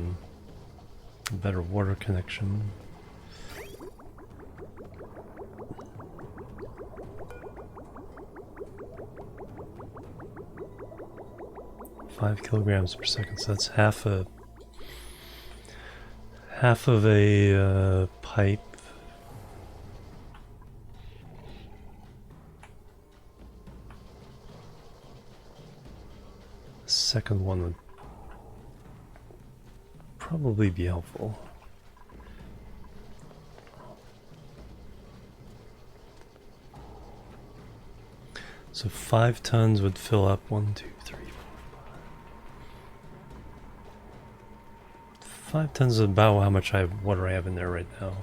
better water connection. Five kilograms per second, so that's half of a pipe. The second one would probably be helpful. So 5 tons would fill up 1, 2, 3, 4, 5. 5 tons is about how much water I have in there right now.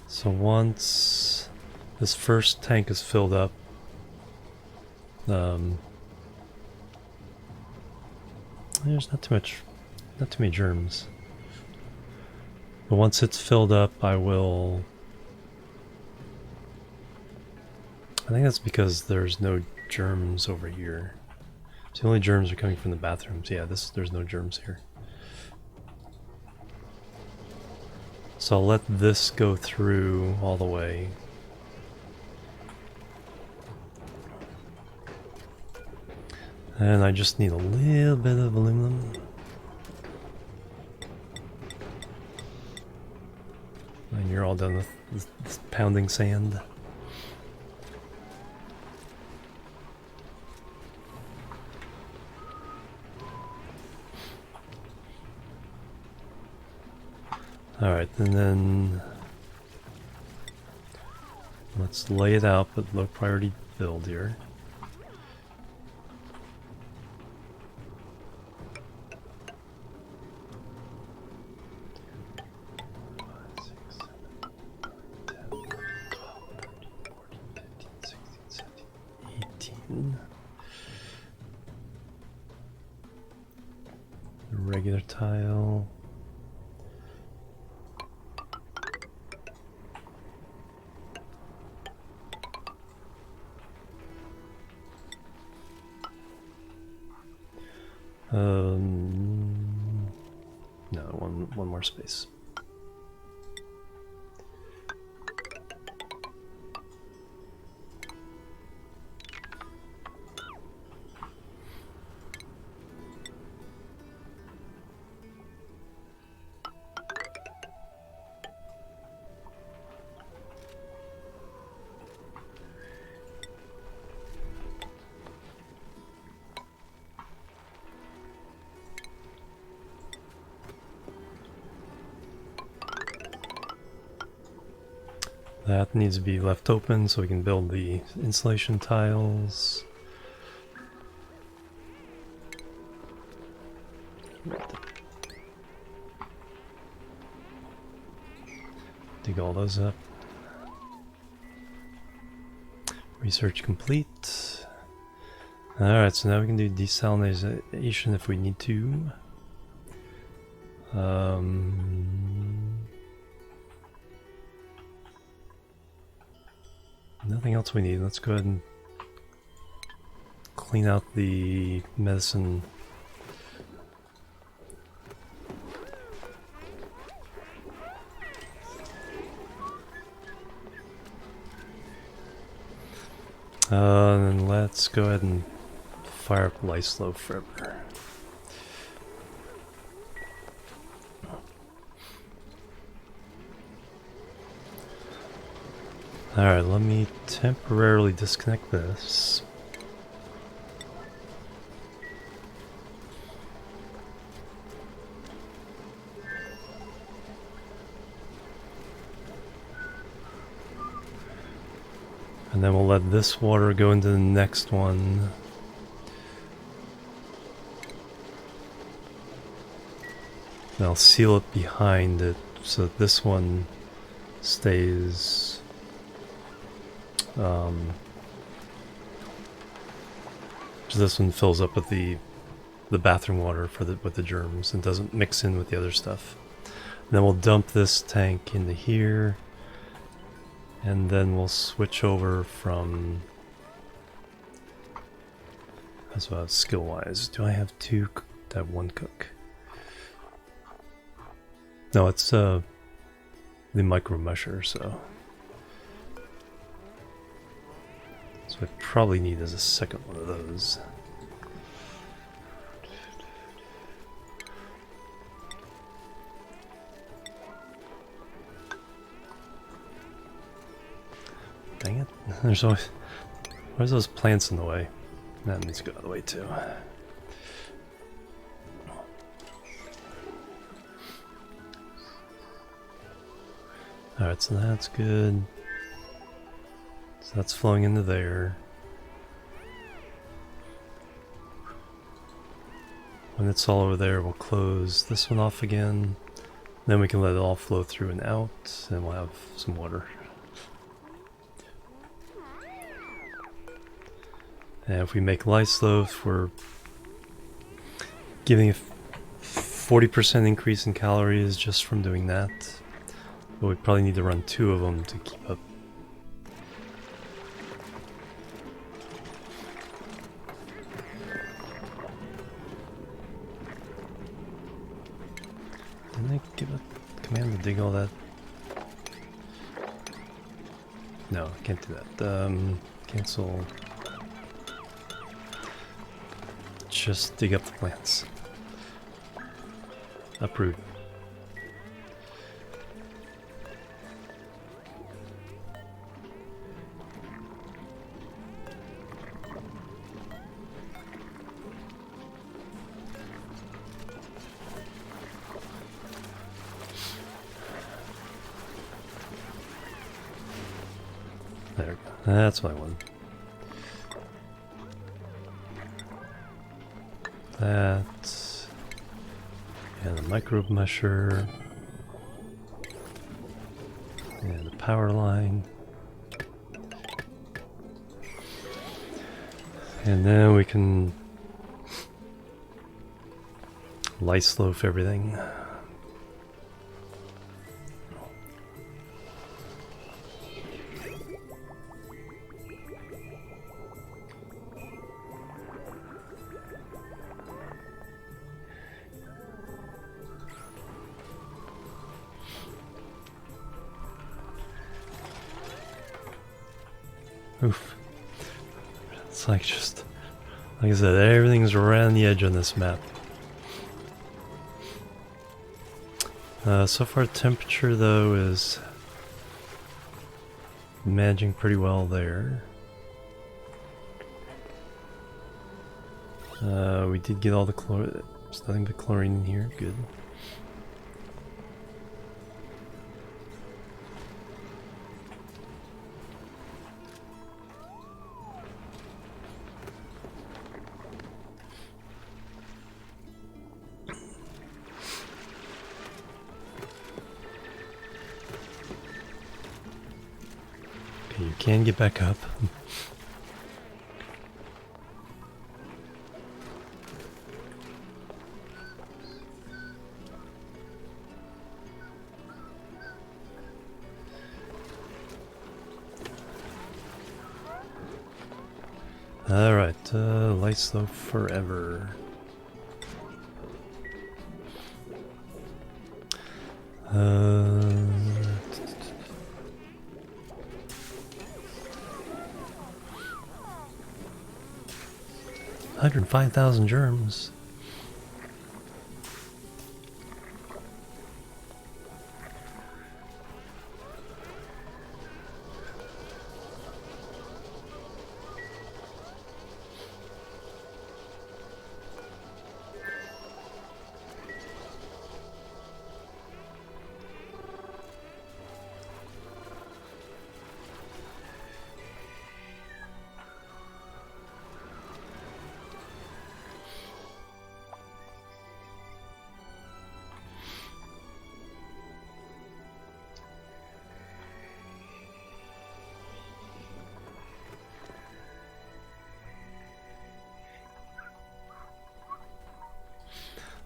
So once this first tank is filled up, there's not too many germs. But once it's filled up, I think that's because there's no germs over here. So the only germs are coming from the bathrooms. Yeah, there's no germs here. So I'll let this go through all the way. And I just need a little bit of aluminum. And you're all done with pounding sand. Alright, and then let's lay it out, but low priority build here. Regular tile. No, one more space. That needs to be left open so we can build the insulation tiles. Dig all those up. Research complete. Alright, so now we can do desalination if we need to. Nothing else we need. Let's go ahead and clean out the medicine. And let's go ahead and fire up Lyslow forever. Alright, let me temporarily disconnect this. And then we'll let this water go into the next one. And I'll seal it behind it so that this one stays so this one fills up with the bathroom water for with the germs and doesn't mix in with the other stuff. And then we'll dump this tank into here. And then we'll switch over from... That's about skill-wise. Do I have two? I have one cook. No, it's the micro musher, so... So I probably need as a second one of those. Dang it. There's always... Where's those plants in the way? That needs to go out of the way too. Alright, so that's good. So that's flowing into there. When it's all over there, we'll close this one off again. Then we can let it all flow through and out, and we'll have some water. And if we make Lyslow, we're giving a 40% increase in calories just from doing that. But we probably need to run 2 of them to keep up. Didn't I give a command to dig all that? No, I can't do that. Cancel. Just dig up the plants. Uproot. There we go. That's what I wanted. That, and the microbe musher, and the power line, and then we can Lyslow everything. Oof. It's like just, like I said, everything's around the edge on this map. So far temperature though is managing pretty well there. We did get all the chlorine, there's nothing but chlorine in here, good. You can get back up. Alright, light slow forever. Uh, 105,000 germs.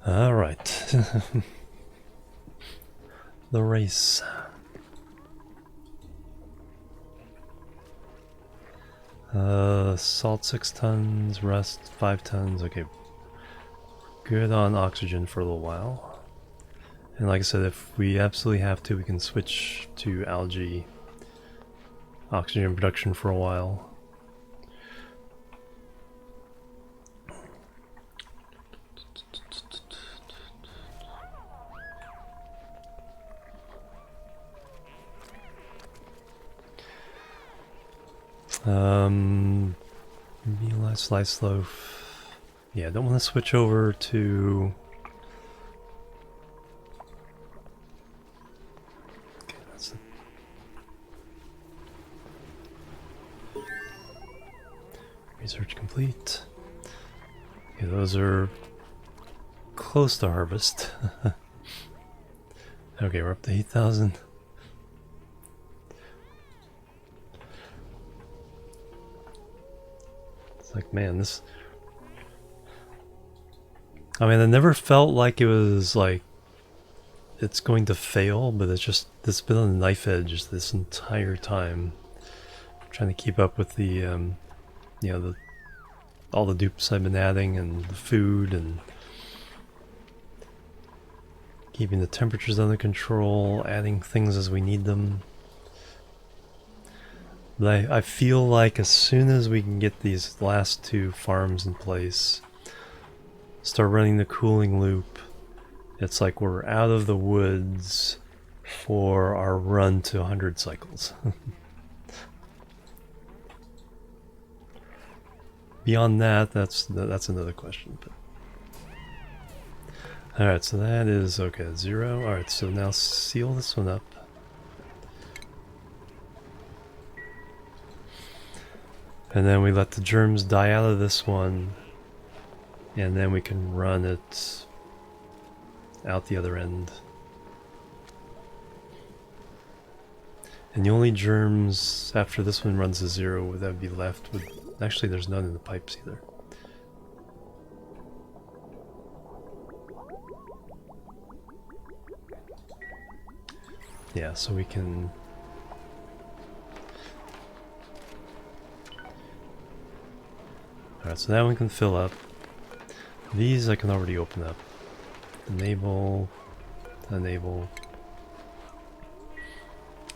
All right. The race. Salt 6 tons, rust 5 tons. Okay. Good on oxygen for a little while. And like I said, if we absolutely have to, we can switch to algae oxygen production for a while. Meal slice loaf. Yeah, I don't want to switch over to. Okay, that's it. Research complete. Okay, those are close to harvest. Okay, we're up to 8,000. Like, man, this, I mean, I never felt like it was like it's going to fail, but it's been on the knife edge this entire time, trying to keep up with the you know, all the dupes I've been adding and the food and keeping the temperatures under control, adding things as we need them. But I feel like as soon as we can get these last 2 farms in place, start running the cooling loop, it's like we're out of the woods for our run to 100 cycles. Beyond that, that's another question. But alright, so that is okay, 0. Alright, so now seal this one up. And then we let the germs die out of this one, and then we can run it out the other end. And the only germs after this one runs to 0 that would be left would... Actually, there's none in the pipes either. Yeah, so we can... Alright, so that one can fill up. These I can already open up. Enable, enable.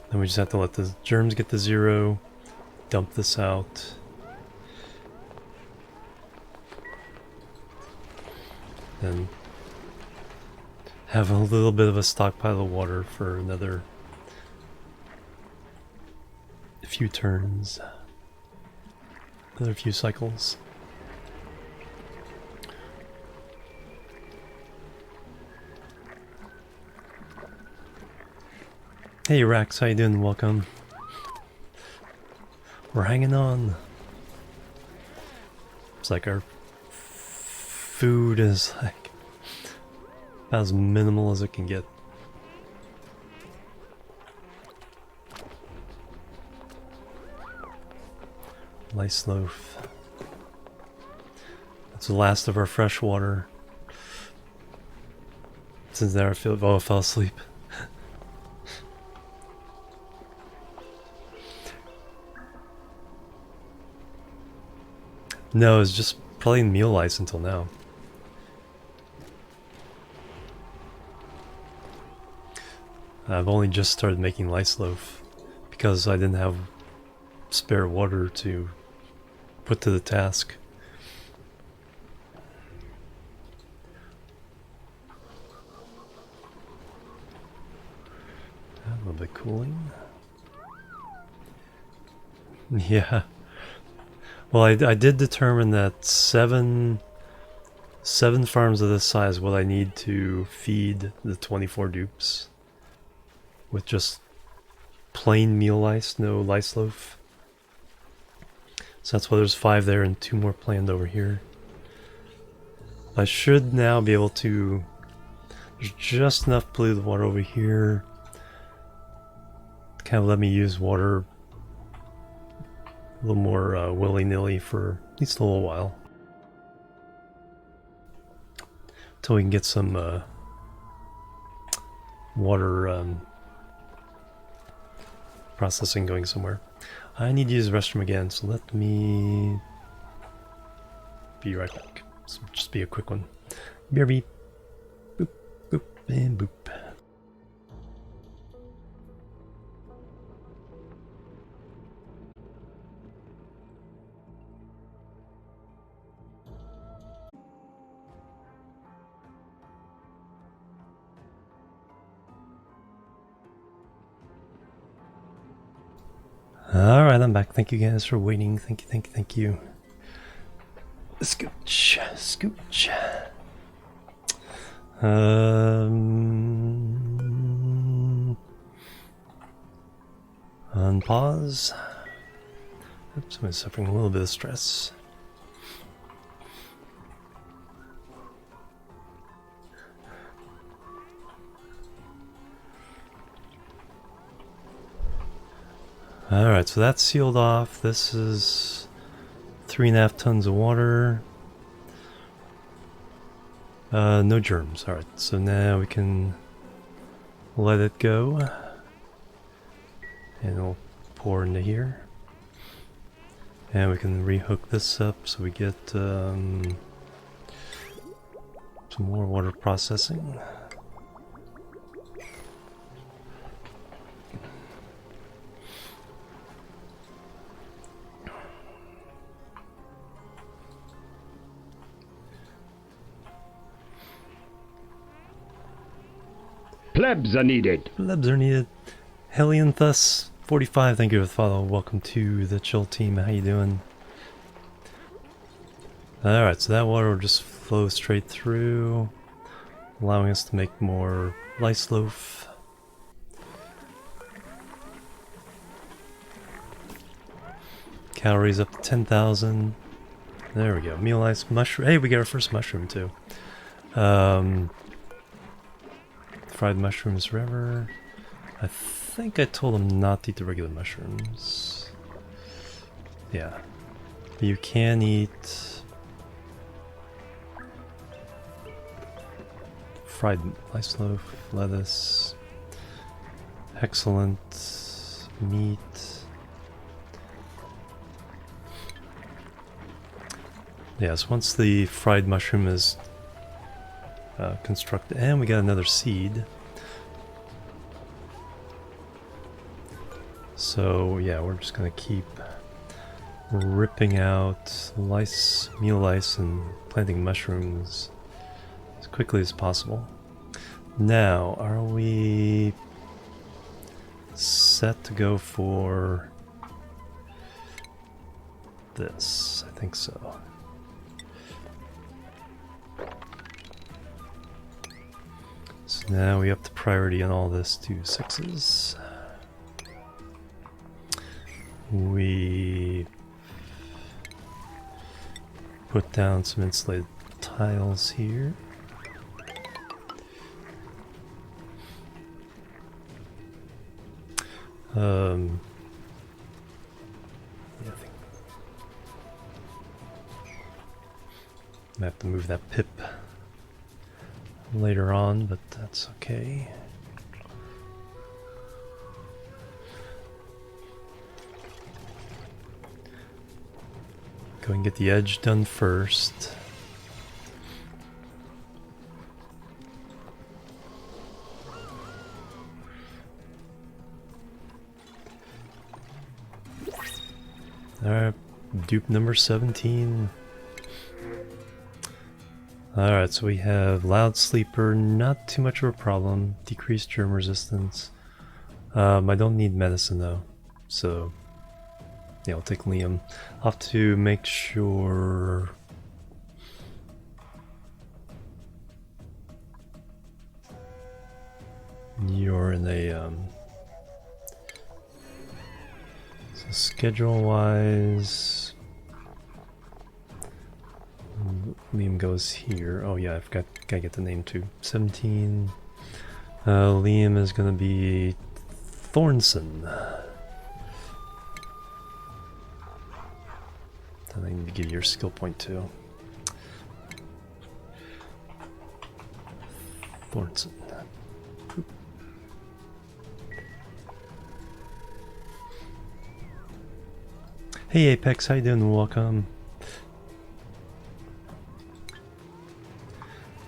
Then we just have to let the germs get to 0, dump this out. Then have a little bit of a stockpile of water for another few turns, another few cycles. Hey Rex, how you doing? Welcome. We're hanging on. It's like our food is like as minimal as it can get. Lice loaf. That's the last of our fresh water. Since there I fell asleep. No, it's just probably meal ice until now. I've only just started making lice loaf because I didn't have spare water to put to the task. A little bit cooling. Yeah. Well, I did determine that seven farms of this size what I need to feed the 24 dupes with just plain meal lice, no lice loaf. So that's why there's 5 there and 2 more planned over here. I should now be able to... There's just enough polluted water over here to kind of let me use water a little more willy-nilly for at least a little while. Until we can get some water processing going somewhere. I need to use the restroom again, so let me be right back. This will just be a quick one. BRB. Boop, boop, and boop. Alright, I'm back. Thank you guys for waiting. Thank you, thank you, thank you. Scooch, scooch. Unpause. Oops, I'm suffering a little bit of stress. Alright, so that's sealed off. This is 3.5 tons of water. No germs. Alright, so now we can let it go. And it'll pour into here. And we can rehook this up so we get some more water processing. Plebs are needed. Plebs are needed. Helianthus 45, thank you for the follow. Welcome to the chill team. How you doing? Alright, so that water will just flow straight through, allowing us to make more lice loaf. Calories up to 10,000. There we go. Meal ice mushroom. Hey, we got our first mushroom too. Fried mushrooms forever. I think I told him not to eat the regular mushrooms. Yeah. But you can eat fried lice loaf, lettuce, excellent meat. Yes, once the fried mushroom is constructed, and we got another seed. So yeah, we're just gonna keep ripping out lice, meal lice, and planting mushrooms as quickly as possible. Now, are we set to go for this? I think so. So now we up the priority on all this to 6s. We put down some insulated tiles here. Yeah, I think I have to move that pip later on, but that's okay. Go and get the edge done first. Alright, dupe number 17. Alright, so we have loud sleeper, not too much of a problem. Decreased germ resistance. I don't need medicine though, so yeah, I'll take Liam. I'll have to make sure. You're in a so schedule wise, Liam goes here. Oh yeah, gotta get the name too. 17. Liam is gonna be Thornson. Then I need to give you your skill point too. Thornson. Hey Apex, how you doing? Welcome.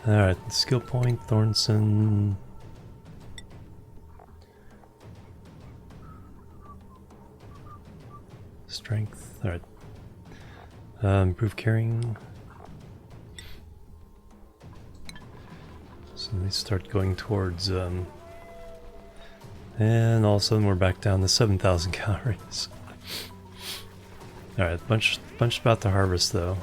Alright, skill point, Thornson. Strength, alright. Improve carrying. So they start going towards, and all of a sudden we're back down to 7,000 calories. Alright, bunch about to harvest though.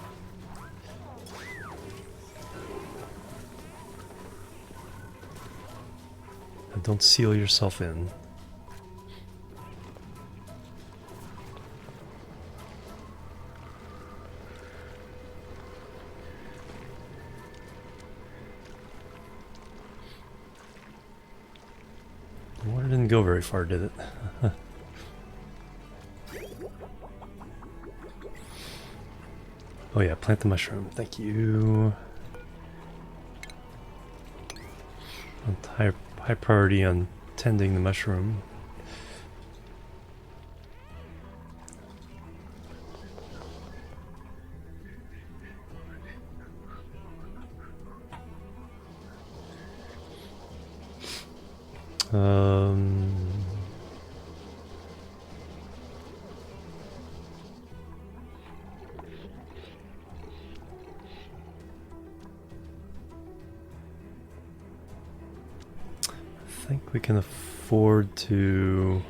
And don't seal yourself in. The water didn't go very far, did it? Oh yeah, plant the mushroom. Thank you. High priority on tending the mushroom. I think we can afford to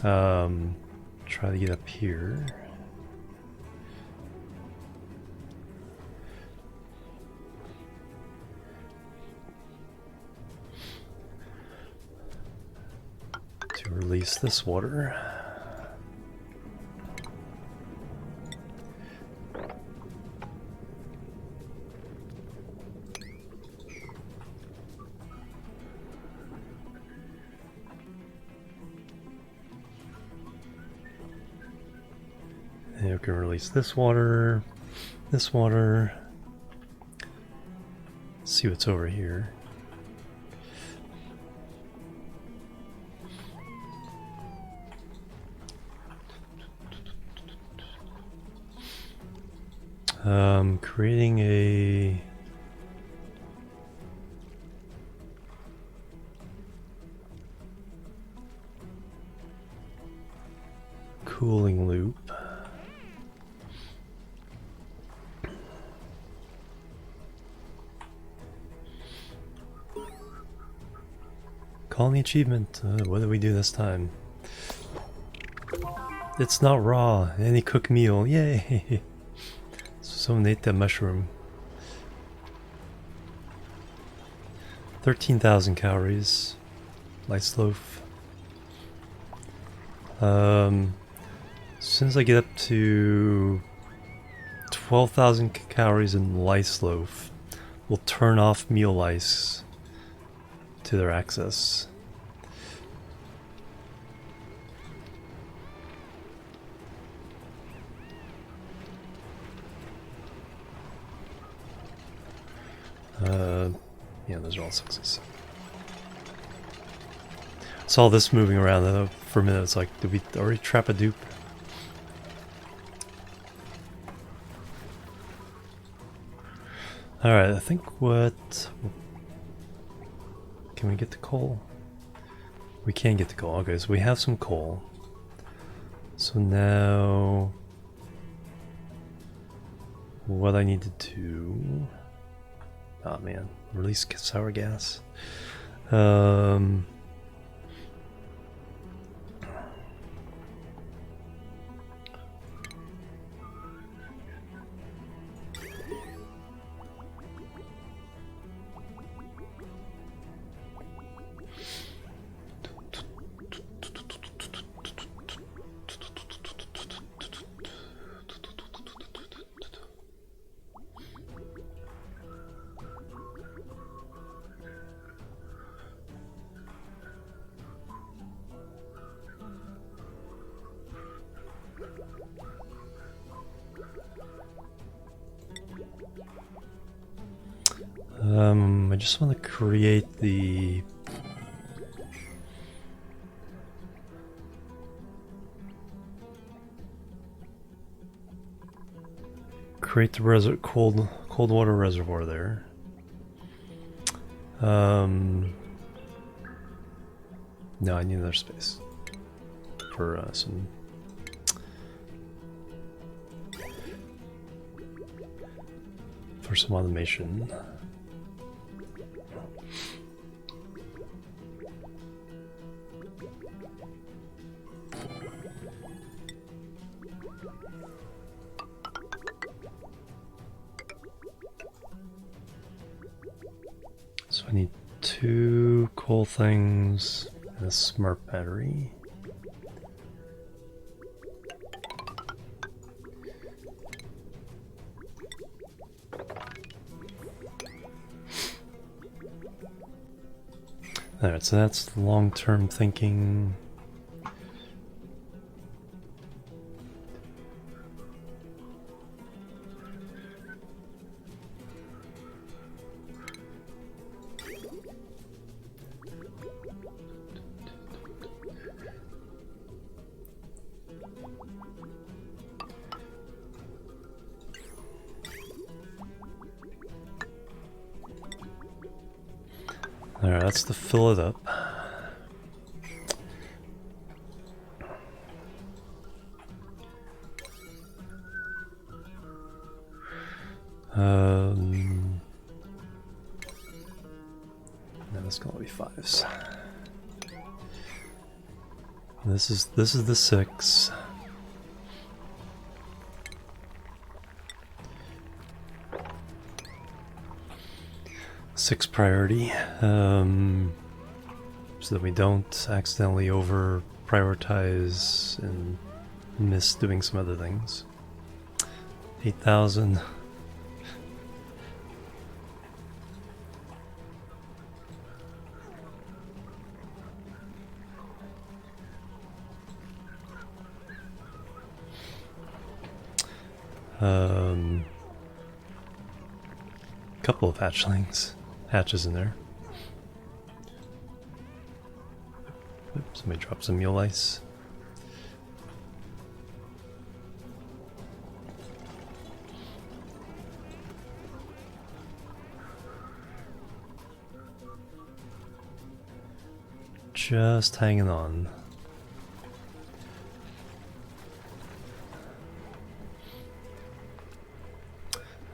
try to get up here. To release this water. And we can release this water, this water. Let's see what's over here. Creating a cooling loop. Colony achievement. What did we do this time? It's not raw. Any cooked meal. Yay! Someone ate that mushroom. 13,000 calories. Lice loaf. As soon as I get up to 12,000 calories in lice loaf, we'll turn off meal lice to their access. Yeah, those are all sixes. Saw this moving around. for a minute. It's like, did we already trap a dupe? Alright, I think what... Can we get the coal? We can get the coal. Okay, so we have some coal. So now... What I need to do... Oh man, release sour gas. I just want to create the... Create the cold water reservoir there. No, I need another space for some... For some automation. So I need 2 coal things and a smart battery. Alright, so that's long-term thinking. Alright, that's to fill it up. No, it's gonna be 5s. This is the 6. Six priority, so that we don't accidentally over prioritize and miss doing some other things. 8,000. Couple of hatches in there. Oops, somebody dropped some mule ice. Just hanging on.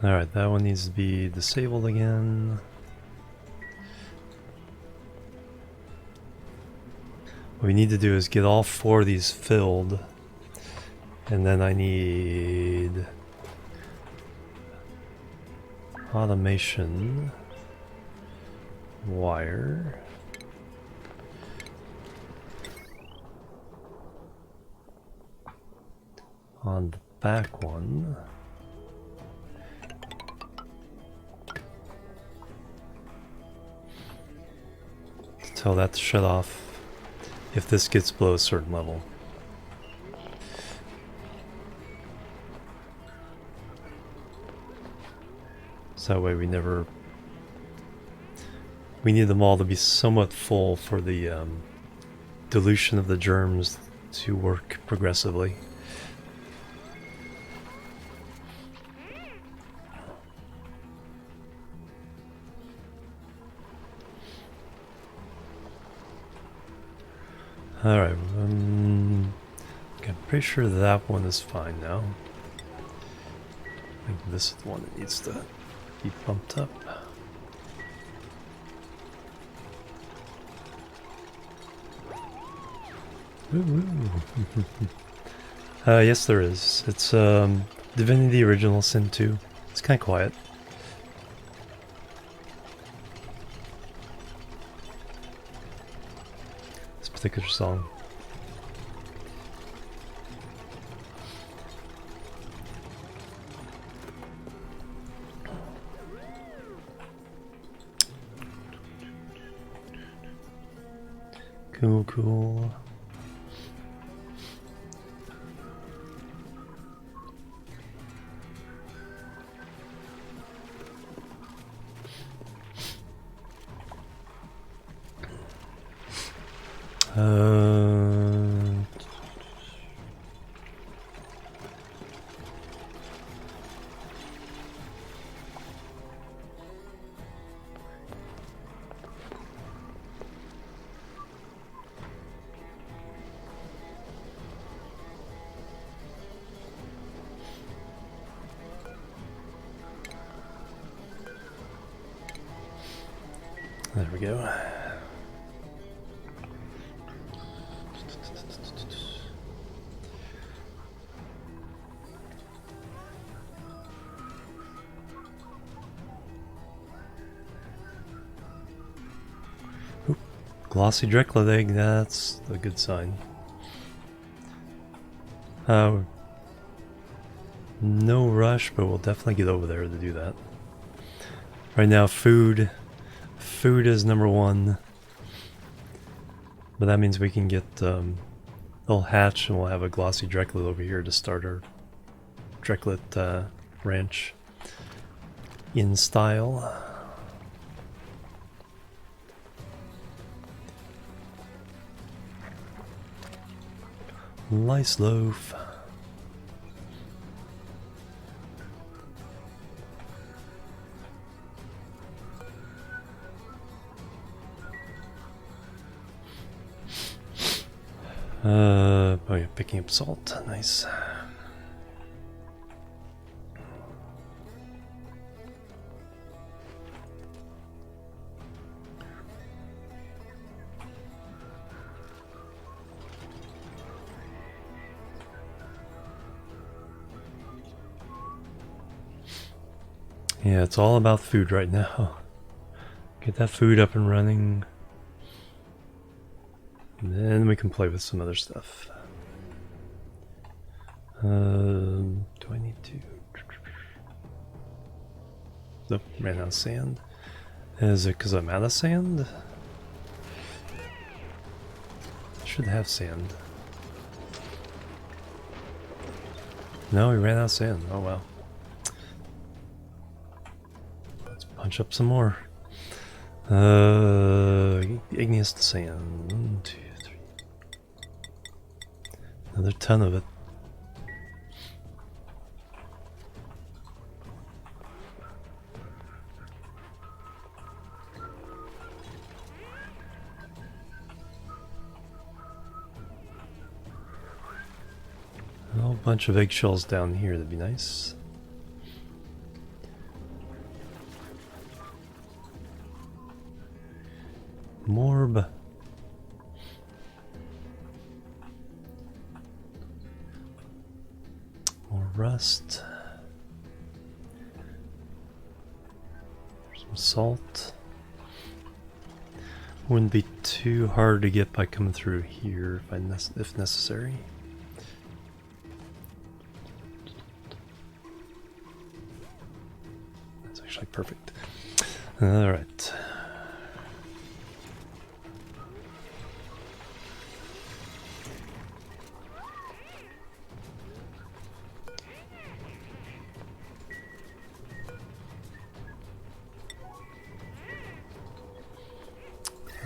Alright, that one needs to be disabled again. What we need to do is get all 4 of these filled, and then I need automation wire. On the back one. Tell that to shut off if this gets below a certain level. So that way we never... We need them all to be somewhat full for the dilution of the germs to work progressively. Alright, okay, I'm pretty sure that one is fine now. I think this is the one that needs to be bumped up. Yes there is. It's Divinity Original Sin 2. It's kind of quiet. This particular song. Cool, cool. There we go. Oop, glossy Drecklet egg, that's a good sign. No rush, but we'll definitely get over there to do that. Right now, food is number one, but that means we can get they'll hatch and we'll have a glossy Drecklet over here to start our Drecklet ranch in style. Lice loaf. Oh yeah, picking up salt, nice. Yeah, it's all about food right now. Get that food up and running. And then we can play with some other stuff. Do I need to? Nope, ran out of sand. Is it because I'm out of sand? Should have sand. No, we ran out of sand. Oh wow. Let's punch up some more. Igneous sand. 1, 2, 3. Another ton of it. A whole bunch of eggshells down here, that'd be nice. Morb. More rust. Some salt. Wouldn't be too hard to get by coming through here if necessary. That's actually perfect. All right.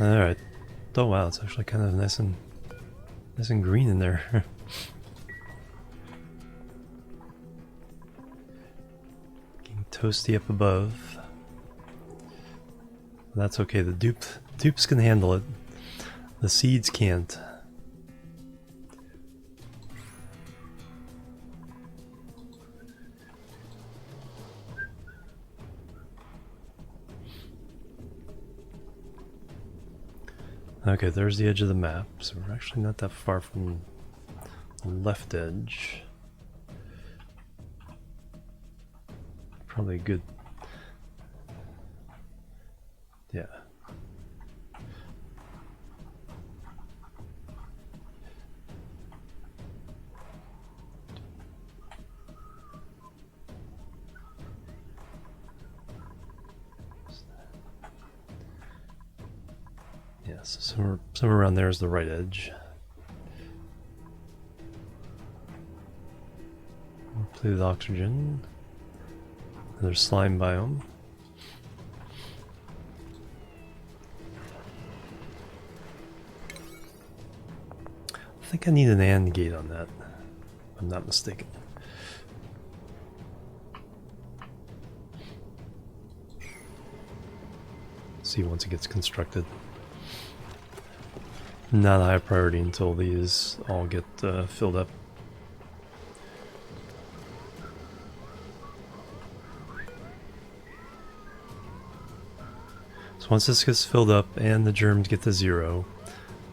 Alright. Oh wow, it's actually kind of nice and Nice and green in there. Getting toasty up above. That's okay, the dupes can handle it. The seeds can't. Okay, there's the edge of the map, so we're actually not that far from the left edge. Probably good. Yeah. Yeah, so somewhere around there is the right edge. Play with oxygen. Another slime biome. I think I need an AND gate on that, if I'm not mistaken. See once it gets constructed. Not a high priority until these all get filled up. So once this gets filled up and the germs get to 0,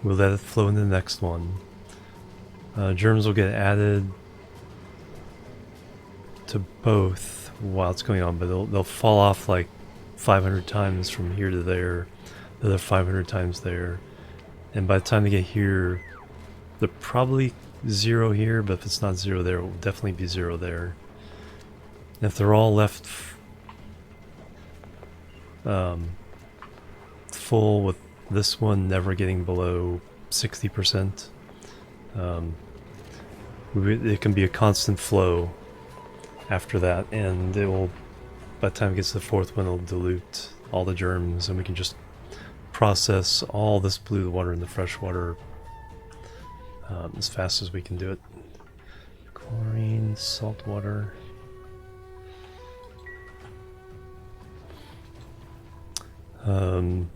we'll let it flow into the next one. Germs will get added to both while it's going on, but they'll fall off like 500 times from here to there, the other 500 times there. And by the time they get here, they're probably 0 here, but if it's not 0 there, it will definitely be 0 there. And if they're all left full with this one never getting below 60%, it can be a constant flow after that, and it will, by the time it gets to the 4th one, it'll dilute all the germs, and we can just process all this polluted water in the fresh water as fast as we can do it. Chlorine, salt water. But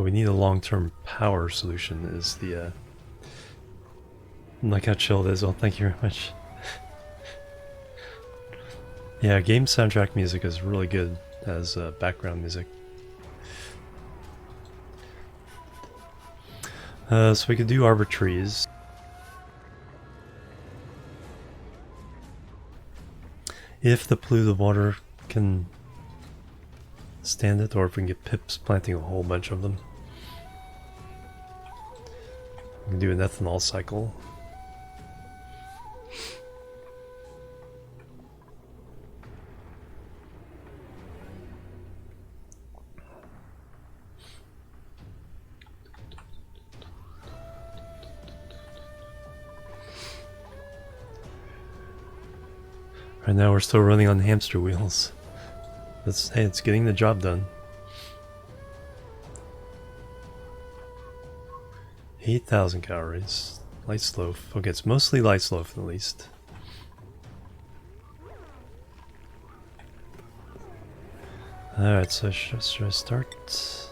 we need a long-term power solution is the like how chill it is. Oh, thank you very much. Yeah, game soundtrack music is really good as background music. So we could do arbor trees. If the polluted water can stand it, or if we can get pips planting a whole bunch of them. We can do an ethanol cycle. Right now we're still running on hamster wheels. Hey, it's getting the job done. 8,000 calories. Light loaf. Okay, it's mostly light loaf at least. Alright, so should I start?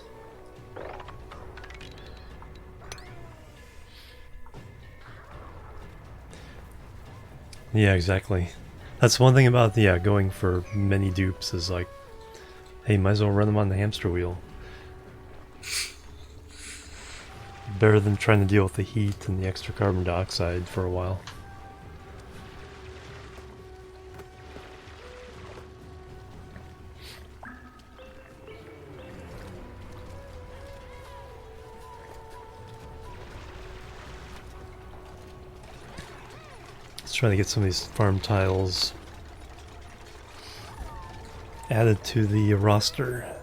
Yeah, exactly. That's one thing about going for many dupes is like, hey, might as well run them on the hamster wheel. Better than trying to deal with the heat and the extra carbon dioxide for a while. Let's try to get some of these farm tiles added to the roster.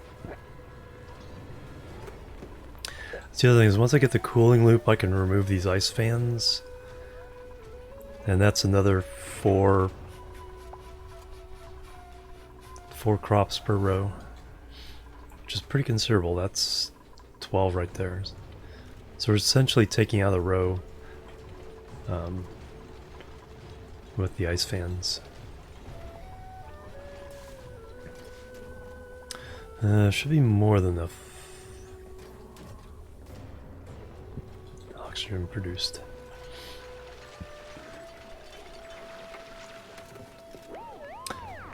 The other thing is, once I get the cooling loop, I can remove these ice fans, and that's another four crops per row, which is pretty considerable. That's 12 right there. So So we're essentially taking out a row with the ice fans. Should be more than enough oxygen produced.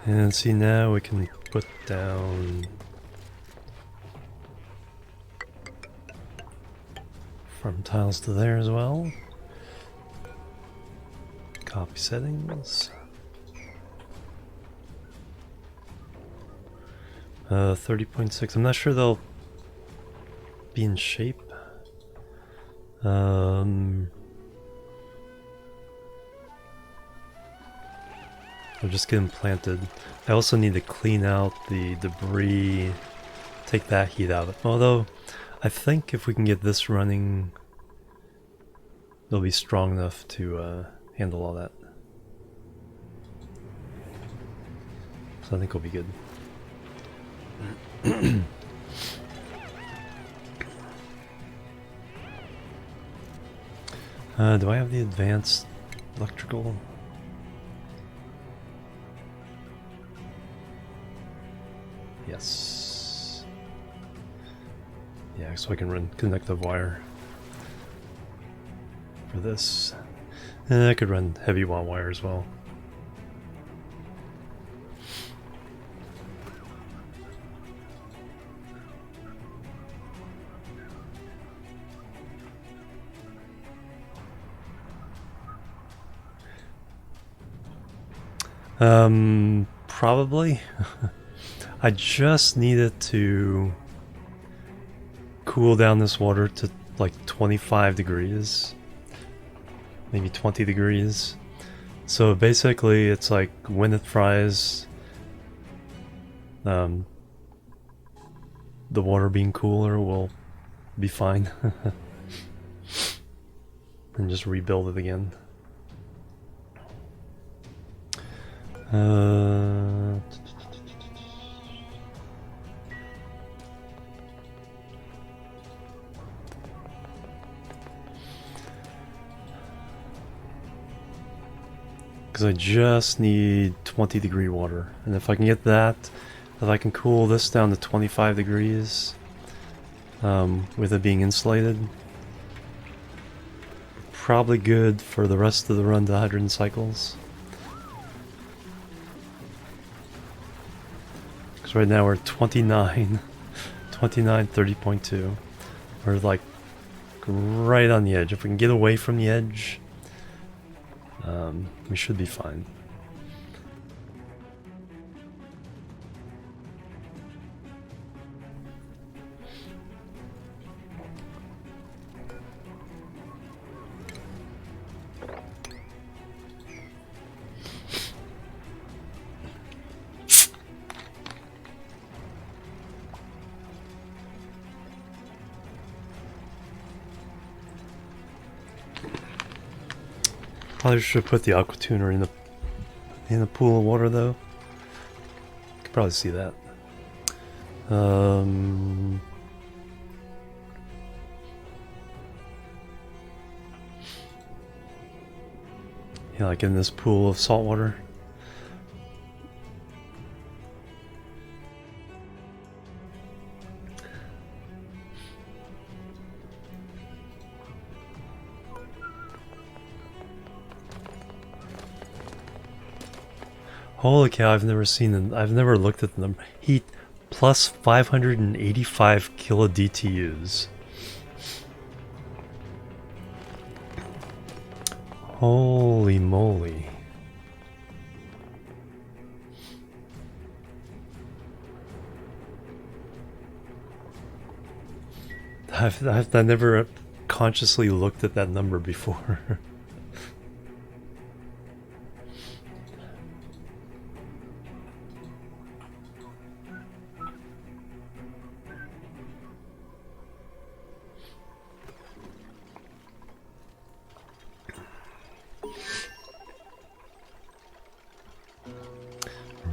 And see, now we can put down farm tiles to there as well. Copy settings. 30.6. I'm not sure they'll be in shape. I'll just get them planted. I also need to clean out the debris, take that heat out. Although, I think if we can get this running, they'll be strong enough to handle all that. So I think we'll be good. Do I have the advanced electrical? Yes. Yeah, so I can run conductive wire for this. And I could run heavy wire as well. Probably. I just needed to cool down this water to like 25 degrees, maybe 20 degrees. So basically it's like when it fries, the water being cooler will be fine. And just rebuild it again. Because I just need 20-degree water, and if I can get that, if I can cool this down to 25 degrees with it being insulated, probably good for the rest of the run to 100 cycles. Because right now we're 29, 30.2. We're like right on the edge. If we can get away from the edge, we should be fine. Probably should put the aquatuner in the pool of water though. You can probably see that. Yeah, like in this pool of salt water. Holy cow, I've never seen them. I've never looked at them. Heat plus 585 kilo DTUs. Holy moly. I've never consciously looked at that number before.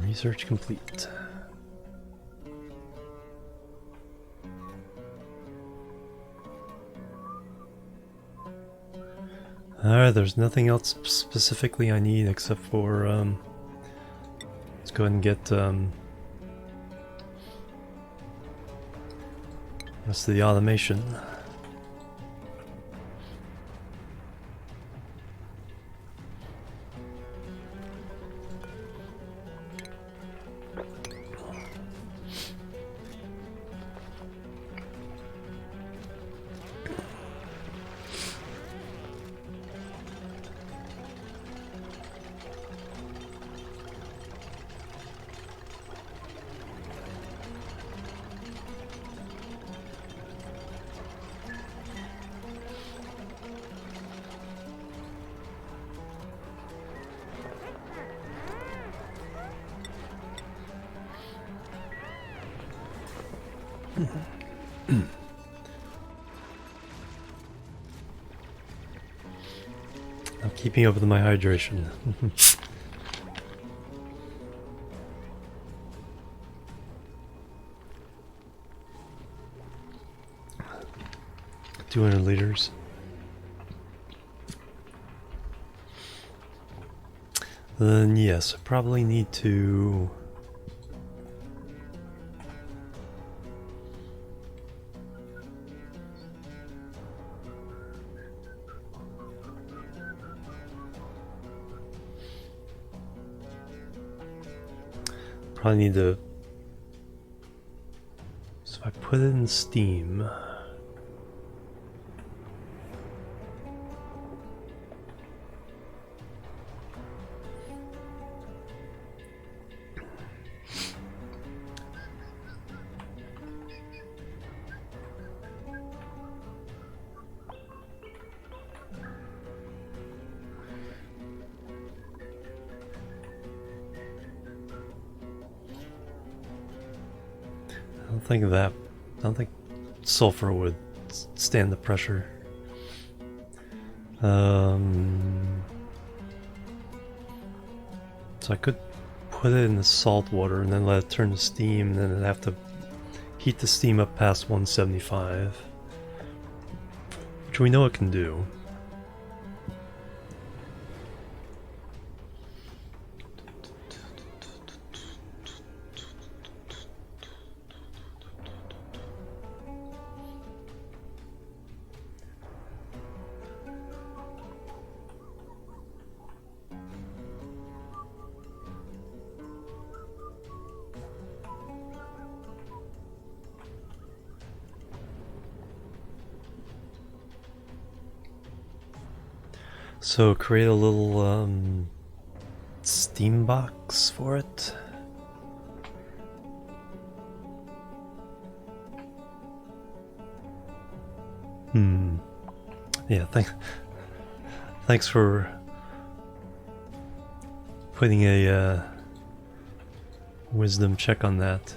Research complete. Alright, there's nothing else specifically I need except for, let's go ahead and get, rest of the automation. I'm keeping up with my hydration. 200 liters. Then yes, I probably need to so if I put it in steam, I don't think sulfur would stand the pressure. So I could put it in the salt water and then let it turn to steam, and then I'd have to heat the steam up past 175, which we know it can do. So create a little steam box for it. Yeah, thanks for putting a wisdom check on that.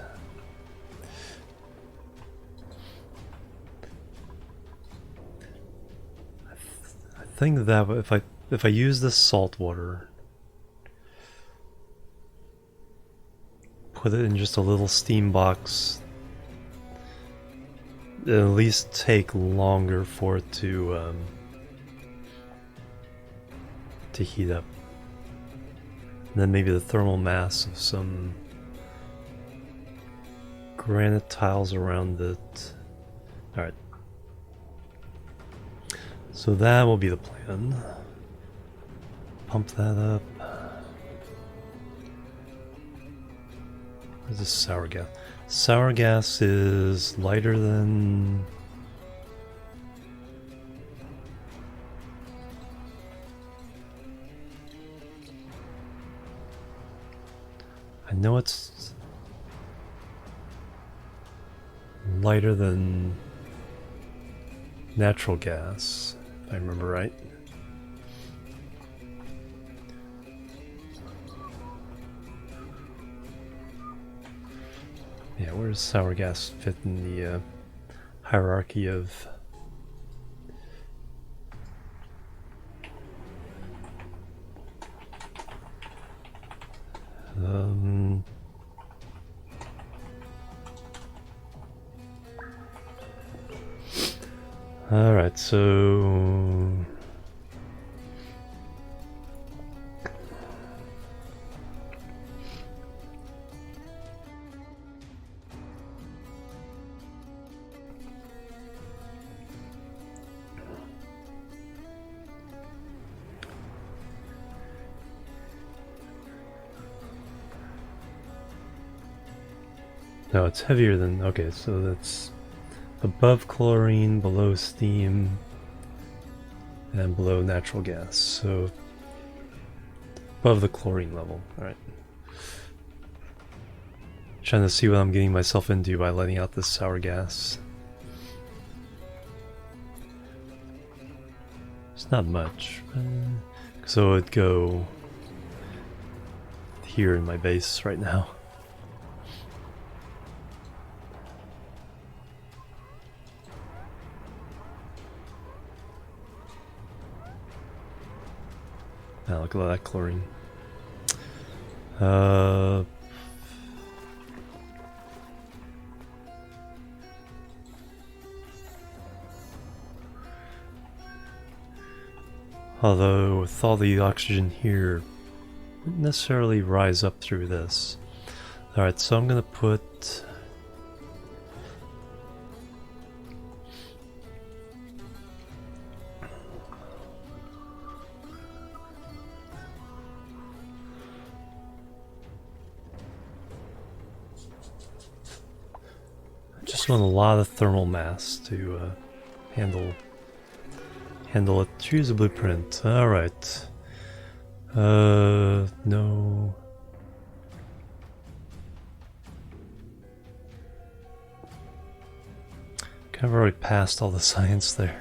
I think that if I use this salt water, put it in just a little steam box, it'll at least take longer for it to heat up. And then maybe the thermal mass of some granite tiles around it. Alright. So that will be the plan. Pump that up. Where's this sour gas? Sour gas is lighter than... I know it's lighter than natural gas, if I remember right. Yeah, where does sour gas fit in the hierarchy of... Alright, so... No, it's heavier than... Okay, so that's above chlorine, below steam, and below natural gas. So above the chlorine level. Alright. Trying to see what I'm getting myself into by letting out this sour gas. It's not much. So it'd go here in my base right now. Now look at all that chlorine. Although with all the oxygen here, wouldn't necessarily rise up through this. Alright, so I'm gonna put... I just want a lot of thermal mass to handle it. Choose a blueprint. Alright. No. Kind of already passed all the science there.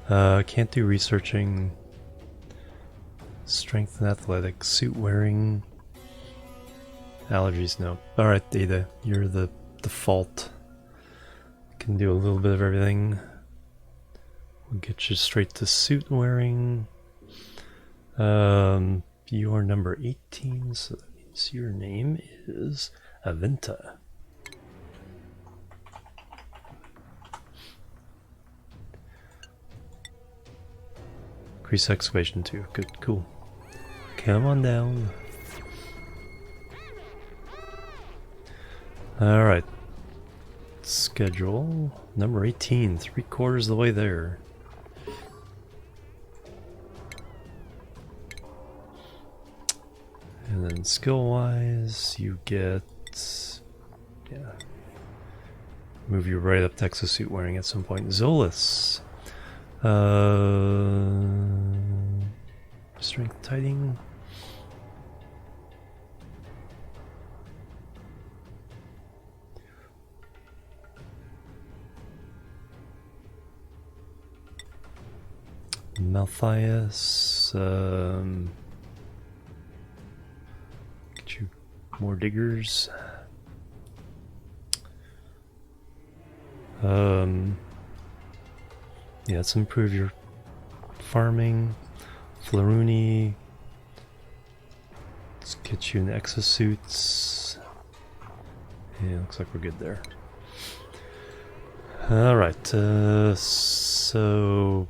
Can't do researching. Strength and athletics. Suit wearing. Allergies, no. Alright, Data. You're the default. Can do a little bit of everything. We'll get you straight to suit wearing. You are number 18, so that means your name is Avinta. Increase excavation too. Good, cool. Come on down. Alright. Schedule. Number 18, 3/4 of the way there. And then skill-wise, you get... yeah. Move you right up to exosuit wearing at some point. Zolas. Strength tiding. Malthias. Get you more diggers. Yeah, let's improve your farming. Flaruni. Let's get you in exosuits. Yeah, looks like we're good there. Alright, so...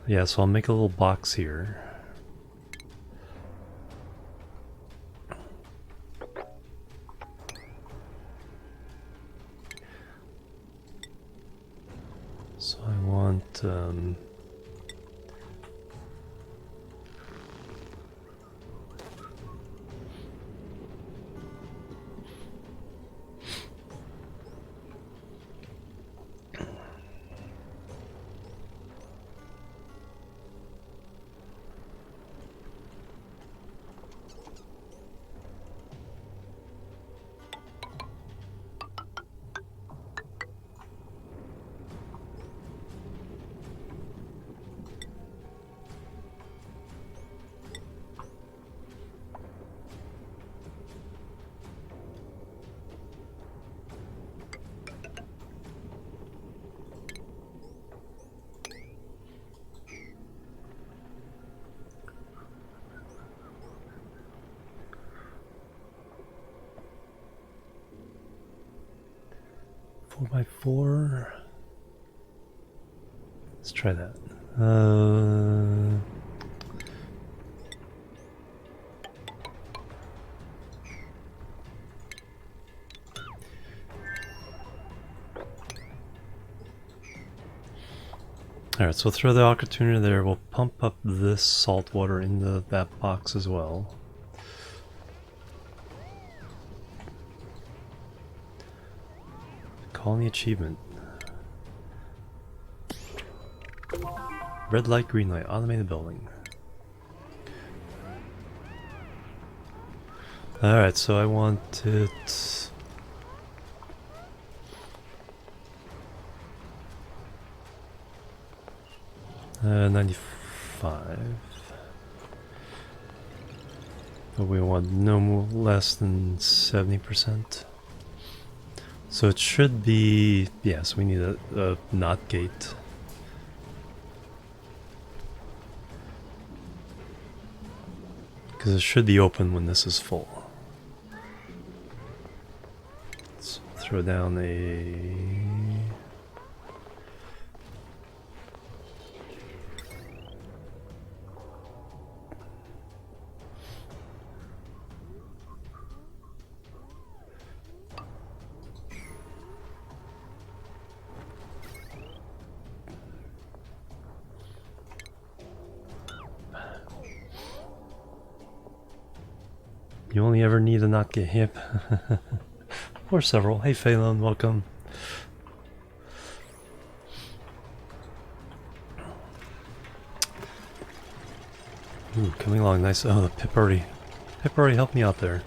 yeah, so I'll make a little box here. So I want... Four by four. Let's try that. Alright, so we'll throw the aquatuner there. We'll pump up this salt water into that box as well. Colony achievement. Red light, green light, automated building. Alright, so I want it... 95. But we want no more, less than 70%. So it should be... yes, we need a NOT gate. Because it should be open when this is full. Let's throw down a... You only ever need to not get hip. Or several. Hey Phelan, welcome. Ooh, coming along nice. Oh, the Pip already helped me out there.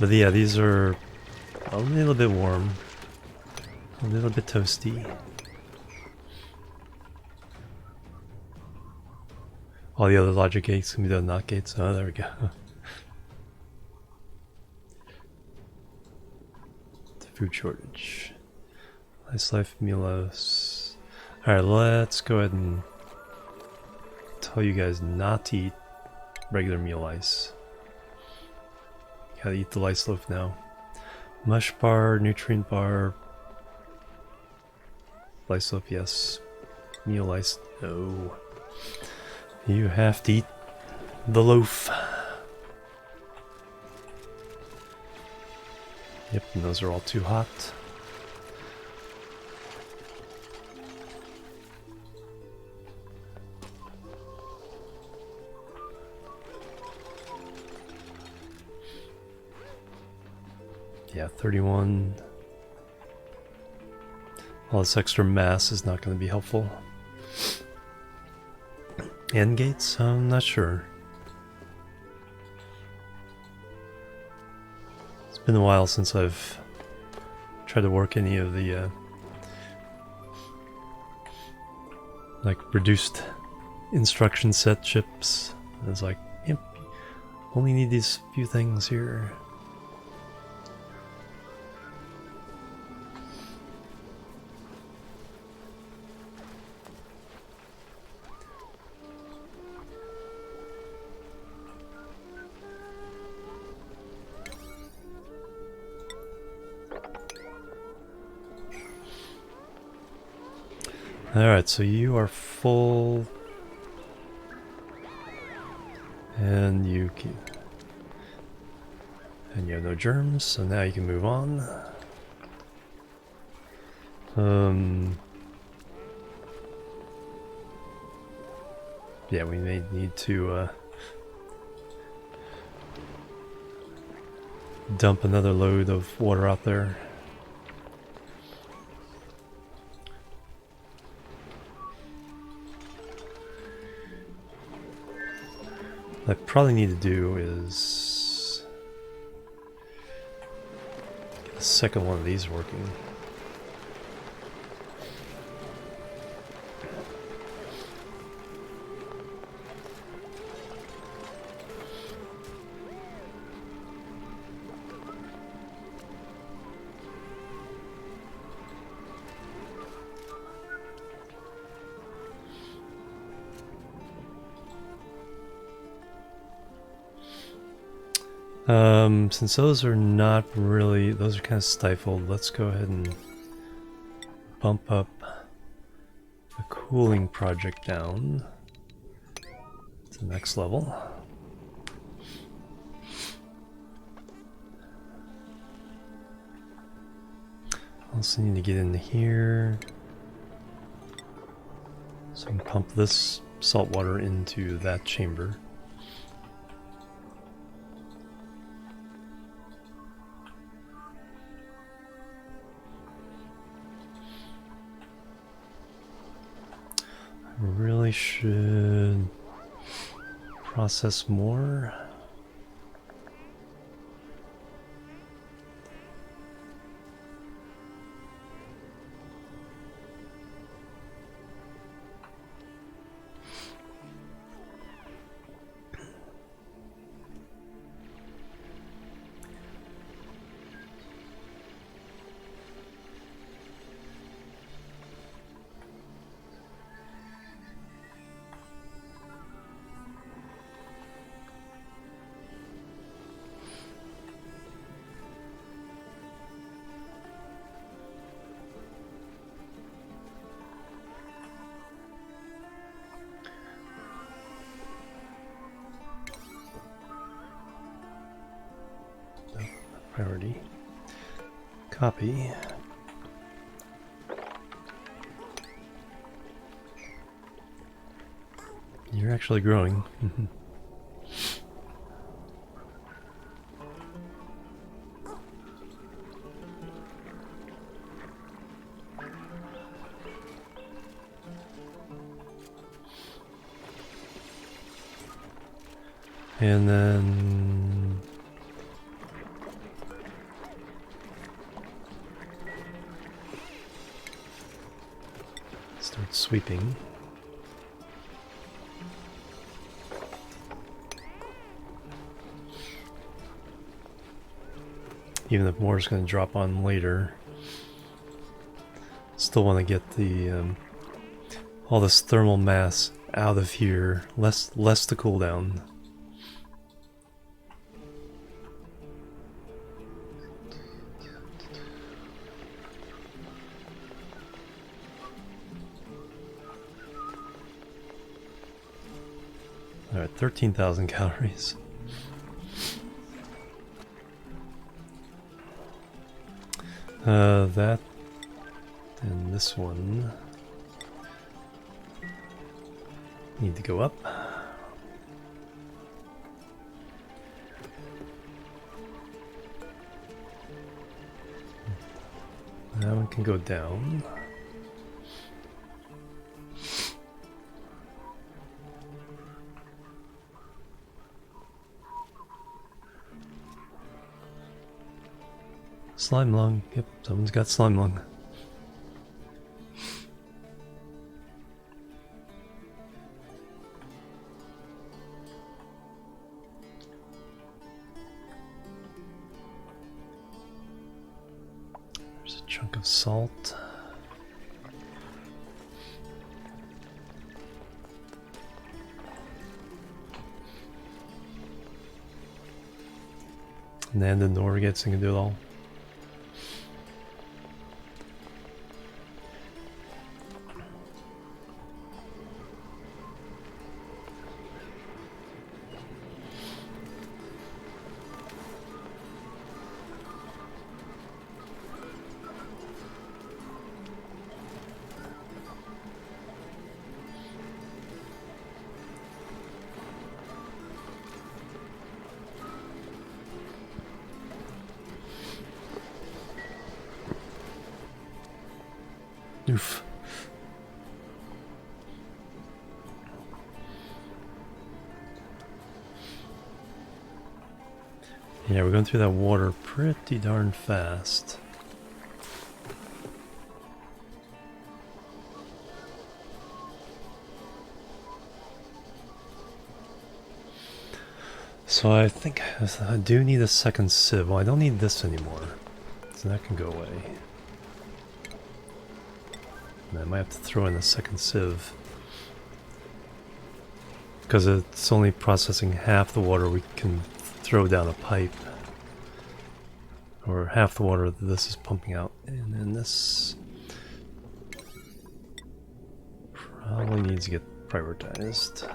But yeah, these are a little bit warm. A little bit toasty. All the other logic gates can be the NOT gates. Oh, there we go. Food shortage. Nice life, Milos. Alright, let's go ahead and tell you guys not to eat regular meal ice. Gotta eat the lice loaf now. Mush bar, nutrient bar. Lice loaf, yes. Meal ice, no. You have to eat the loaf. Yep, and those are all too hot. Yeah, 31. All this extra mass is not going to be helpful. End gates? I'm not sure. It's been a while since I've tried to work any of the like reduced instruction set chips. It's like, yep, only need these few things here. Alright, so you are full. And you have no germs, so now you can move on. Yeah, we may need to dump another load of water out there. What I probably need to do is get the second one of these working. Since those are not really, those are kind of stifled, let's go ahead and bump up the cooling project down to the next level. Also need to get into here so I can pump this salt water into that chamber. probably should process more. Priority. Copy. You're actually growing. And then start sweeping. Even if more is going to drop on later, still want to get the all this thermal mass out of here, less to cool down. All right, 13,000 calories. That and this one need to go up. That one can go down. Slime lung. Yep, someone's got slime lung. There's a chunk of salt. And then the door gets and can do it all. Oof. Yeah, we're going through that water pretty darn fast. So I think I do need a second sieve. Well, I don't need this anymore, so that can go away. I might have to throw in a second sieve because it's only processing half the water we can throw down a pipe, or half the water that this is pumping out, and then this probably needs to get prioritized.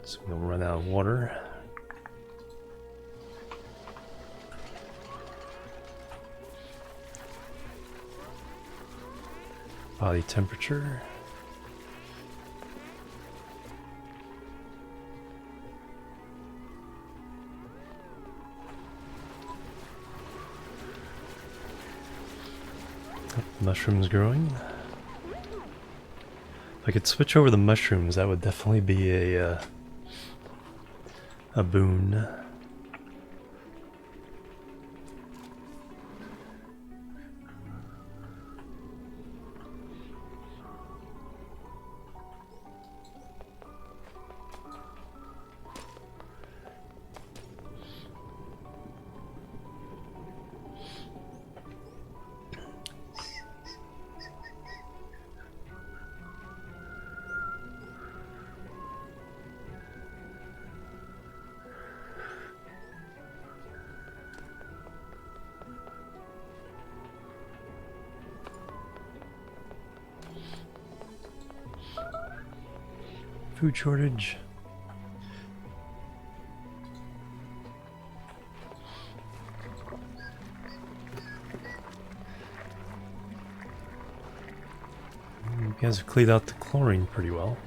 So we'll run out of water. Body temperature. Mushrooms growing. I could switch over the mushrooms, that would definitely be a boon. Food shortage. You guys have cleaned out the chlorine pretty well.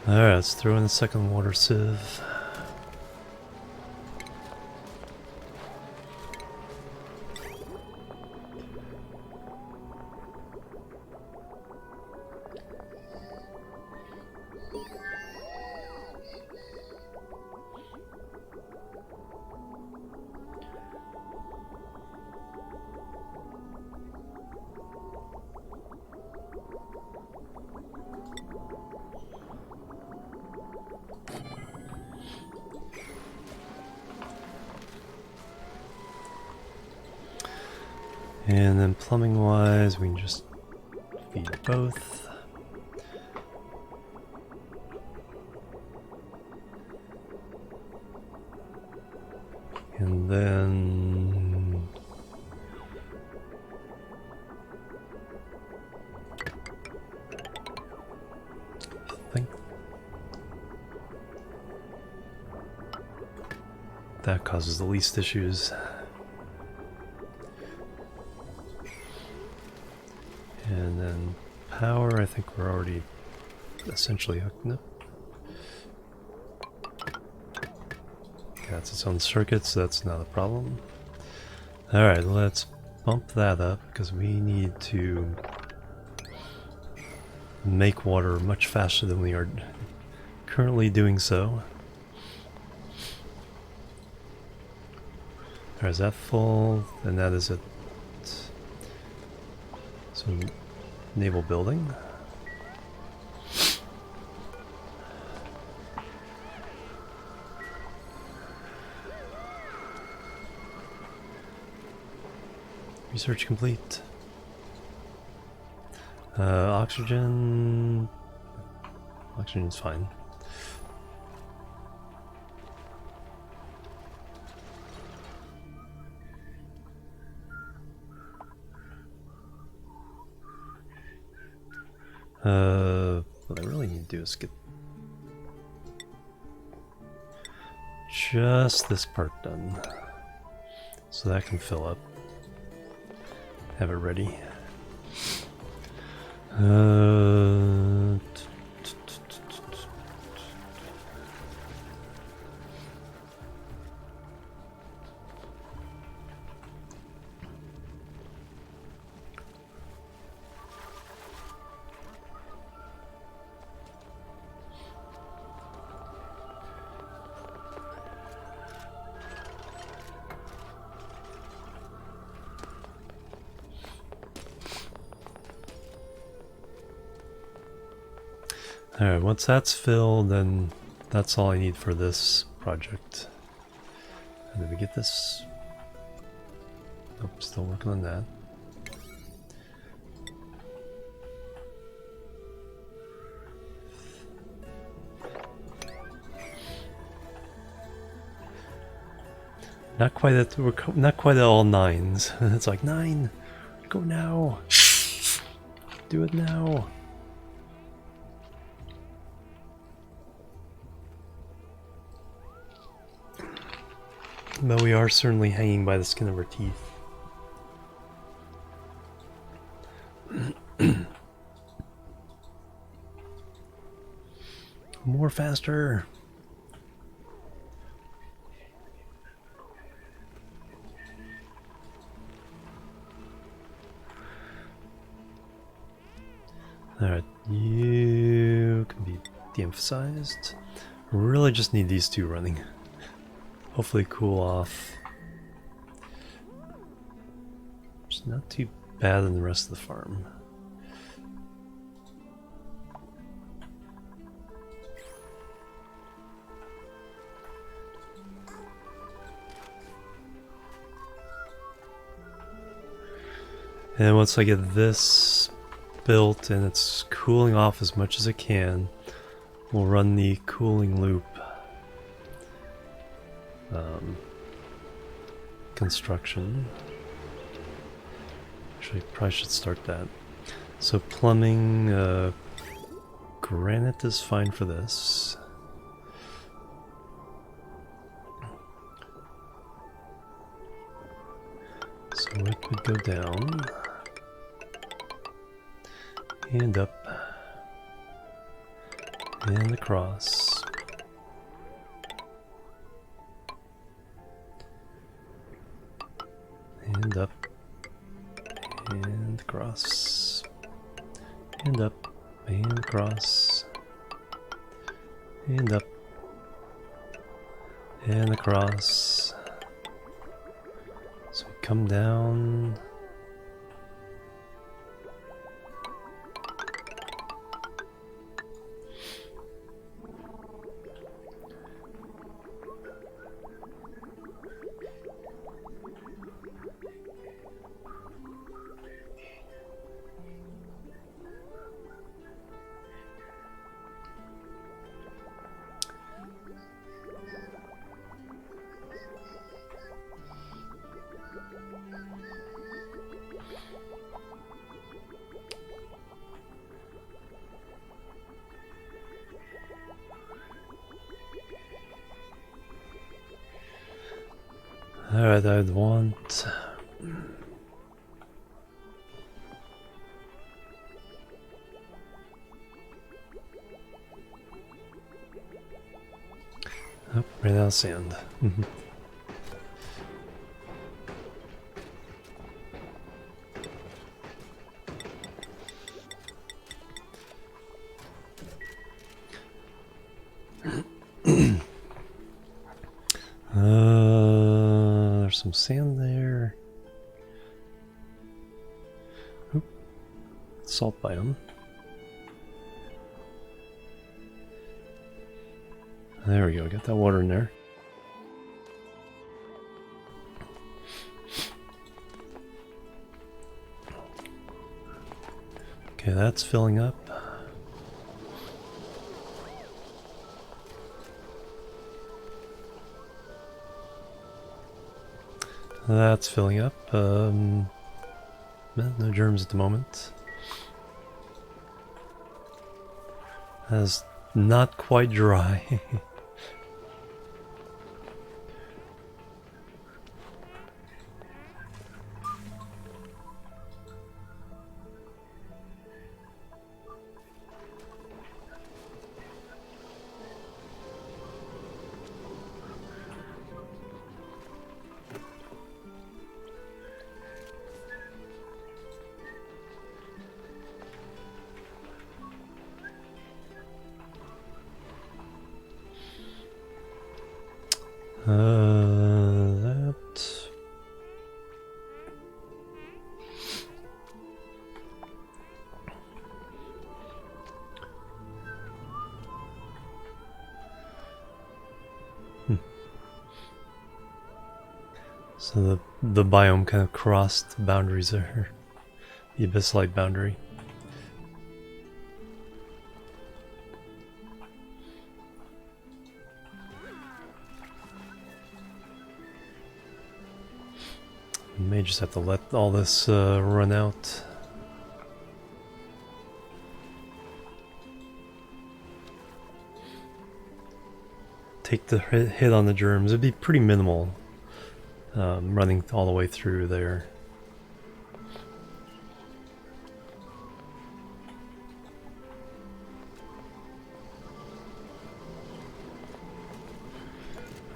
Alright, let's throw in the second water sieve. And then plumbing wise, we can just feed both. And then I think that causes the least issues. And then power, I think we're already essentially hooked. Nope. That's its own circuit, so that's not a problem. Alright, let's bump that up because we need to make water much faster than we are currently doing so. Alright, is that full? And that is it. So, naval building. Research complete. Oxygen. Oxygen's fine. What I really need to do is get just this part done, so that can fill up. Have it ready. Alright, once that's filled, then that's all I need for this project. And did we get this? Nope, still working on that. Not quite at not quite at all 9s. It's like 9, go now. Do it now. But we are certainly hanging by the skin of our teeth. More faster. Alright, you can be de-emphasized. Really just need these two running. Hopefully cool off. It's not too bad than the rest of the farm. And once I get this built and it's cooling off as much as it can, we'll run the cooling loop construction. Actually, probably should start that. So plumbing, granite is fine for this. So it would go down and up and across. And up and across and up and across and up and across. So we come down. Alright, I'd want... Oh, ran out of sand. There's some sand there. Oop. Salt biome. There we go, got that water in there. Okay, that's filling up. That's filling up. No germs at the moment. That's not quite dry. That. So the biome kind of crossed boundaries there. The abyssalite boundary. just have to let all this run out. Take the hit on the germs. It'd be pretty minimal running all the way through there.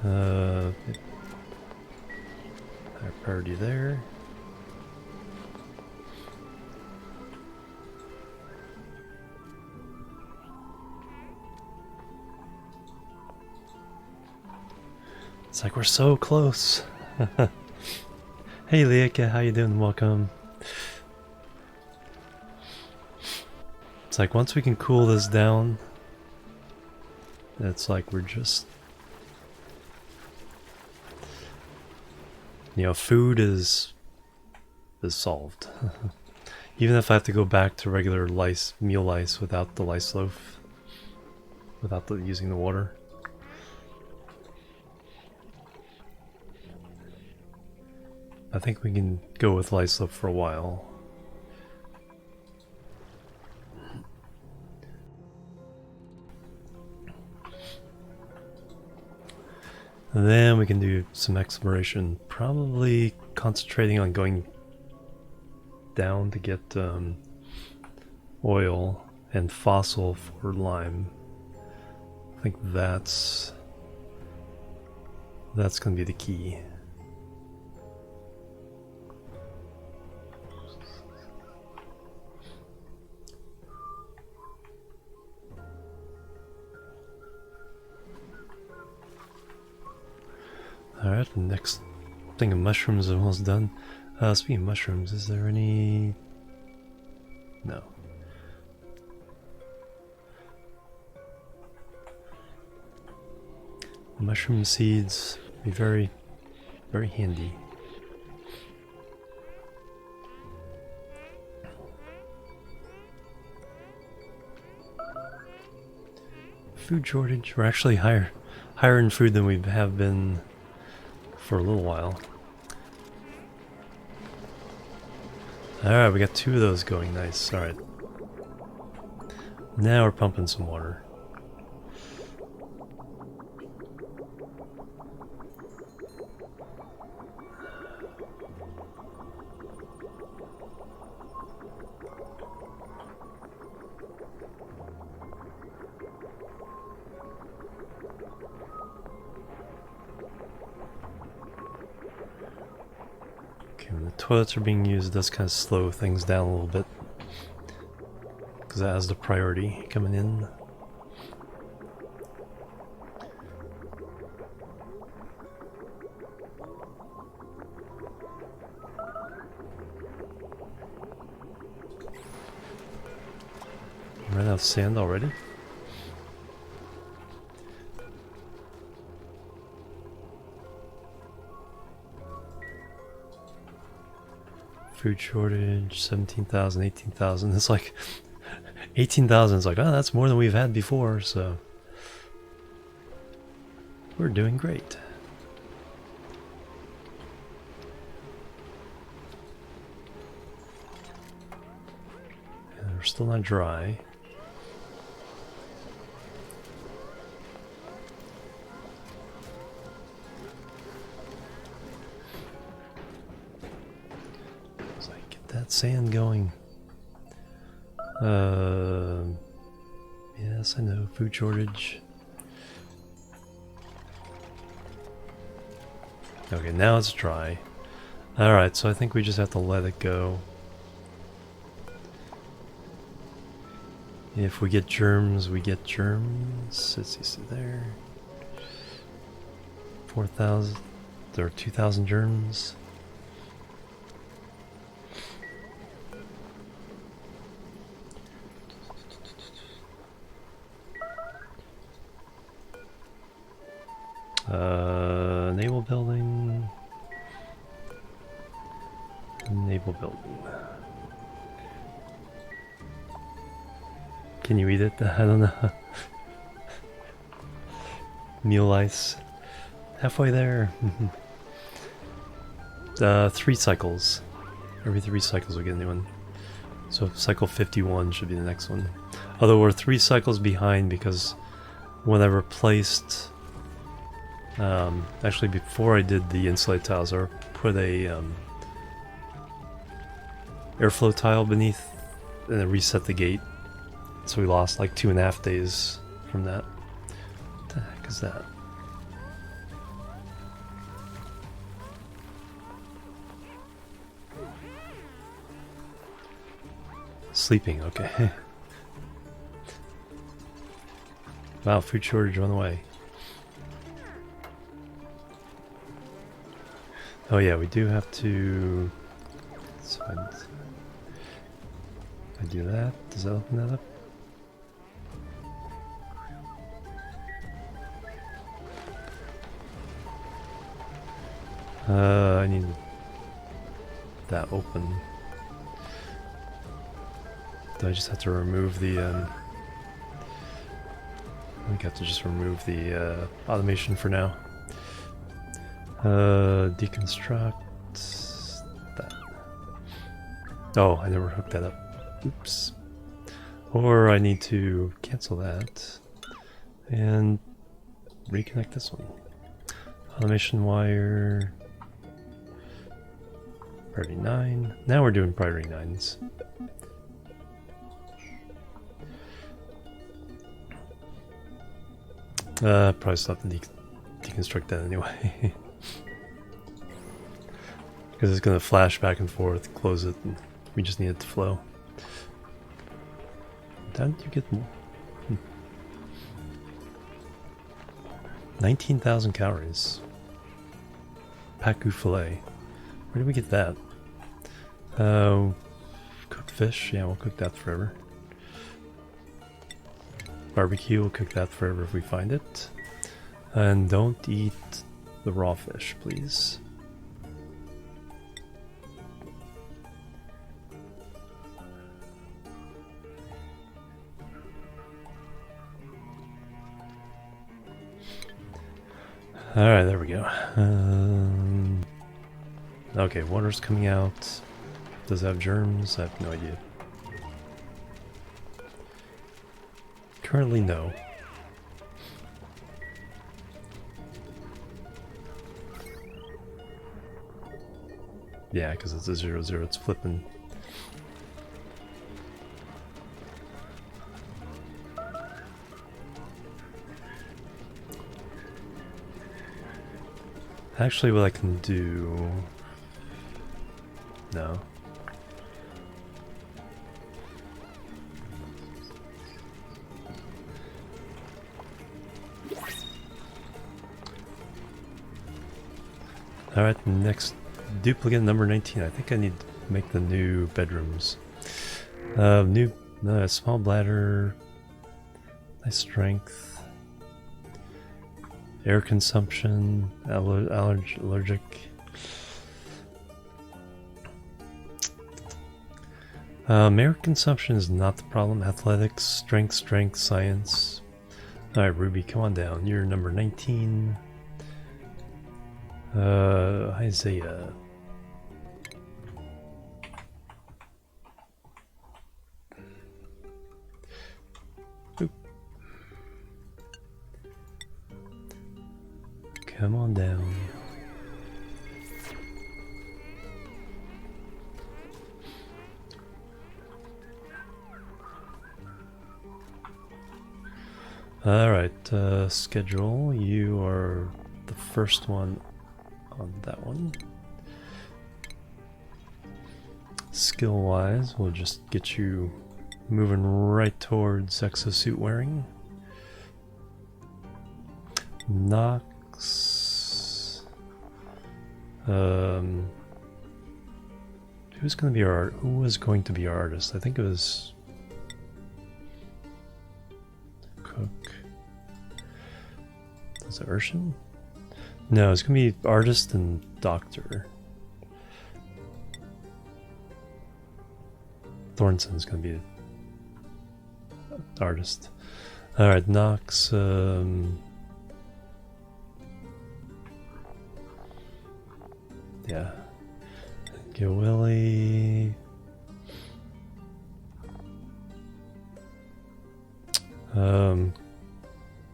Higher priority there. It's like we're so close. Hey Leika, how you doing? Welcome. It's like once we can cool this down, it's like we're just, you know, food is solved. Even if I have to go back to regular lice, meal lice without the lice loaf, without using the water. I think we can go with lice loaf for a while. And then we can do some exploration, probably concentrating on going down to get oil and fossil for lime. I think that's going to be the key. Alright, the next thing of mushrooms is almost done. Speaking of mushrooms, is there any... No. Mushroom seeds be very, very handy. Food shortage. We're actually higher in food than we have been for a little while. Alright, we got 2 of those going. Nice. Alright. Now we're pumping some water. Toilets are being used, does kind of slow things down a little bit because that has the priority coming in. Ran out of sand already? Food shortage, 17,000, 18,000. It's like 18,000 is like, oh, that's more than we've had before, so we're doing great. And we're still not dry. That sand going. Yes, I know, food shortage. Okay, now it's dry. Alright, so I think we just have to let it go. If we get germs, we get germs. Let's see there. 4,000, there are 2,000 germs. Naval building. Naval building. Can you eat it? I don't know. Meal ice. Halfway there. 3 cycles. Every 3 cycles we get a new one. So cycle 51 should be the next one. Although we're 3 cycles behind because when I replaced... actually before I did the insulate tiles, I put a airflow tile beneath and then reset the gate. So we lost like 2.5 days from that. What the heck is that? Sleeping, okay. Wow, food shortage on the way. Oh yeah, we do have to... So I do that. Does that open that up? I need that open. Do I just have to remove the... I think I have to just remove the automation for now. Deconstruct that. Oh, I never hooked that up. Oops. Or I need to cancel that and reconnect this one. Automation wire. Priority 9. Now we're doing priority 9s. Probably still have to deconstruct that anyway. Because it's going to flash back and forth, close it, and we just need it to flow. Didn't you get more? 19,000 calories. Pacu filet. Where did we get that? Cooked fish. Yeah, we'll cook that forever. Barbecue, we'll cook that forever if we find it. And don't eat the raw fish, please. Alright, there we go. Okay, water's coming out. Does it have germs? I have no idea. Currently, no. Yeah, because it's a 0-0, it's flipping. Actually, what I can do... No. Alright, next duplicate number 19. I think I need to make the new bedrooms. Small bladder, nice strength, air consumption, allergic. Air consumption is not the problem. Athletics, strength, science. Alright, Ruby, come on down. You're number 19. Isaiah. Oop. Come on down. Alright, schedule. You are the first one on that one. Skill wise, we'll just get you moving right towards exosuit wearing. Nox. Who was going to be our artist? I think it was Cook. Was it Urshan? No, it's gonna be artist and doctor. Thornson's gonna be artist. Alright, Nox, yeah. Go Willie.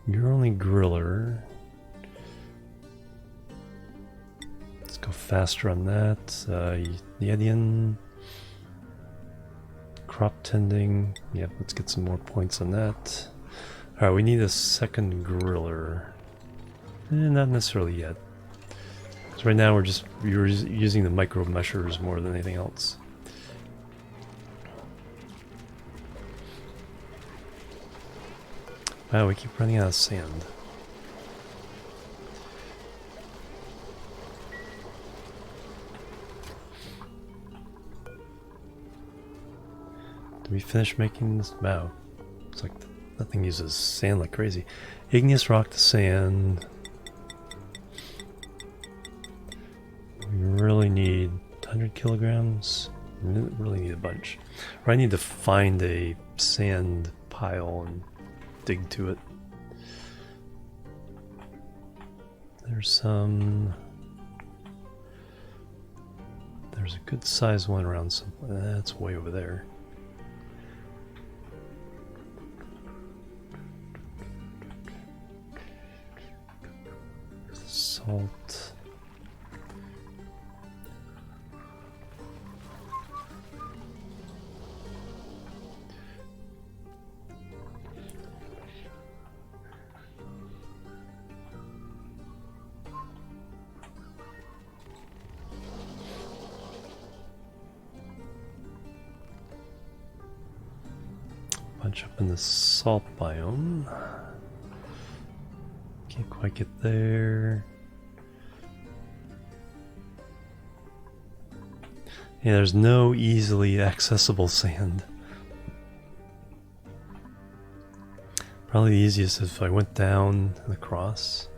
You're only griller. Let's go faster on that. Yedian. Crop tending. Yep, let's get some more points on that. Alright, we need a second griller. Not necessarily yet. So right now we're using the micro meshers more than anything else. Wow, we keep running out of sand. Did we finish making this? Wow. It's like that thing uses sand like crazy. Igneous rock to sand. We really need 100 kilograms. We really need a bunch. Or I need to find a sand pile and dig to it. There's some. There's a good sized one around some. That's way over there. Salt. Bunch up in the salt biome. Can't quite get there. Yeah, there's no easily accessible sand. Probably the easiest is if I went down and across.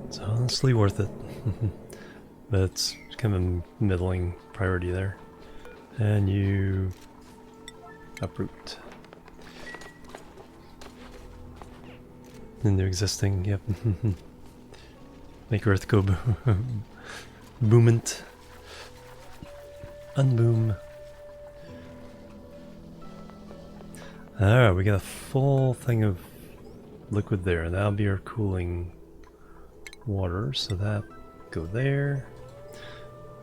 It's honestly worth it. But it's kind of a middling priority there. And you uproot. Into existing, yep. Make Earth go boomant. Unboom. Alright, we got a full thing of liquid there. That'll be our cooling water, so that go there.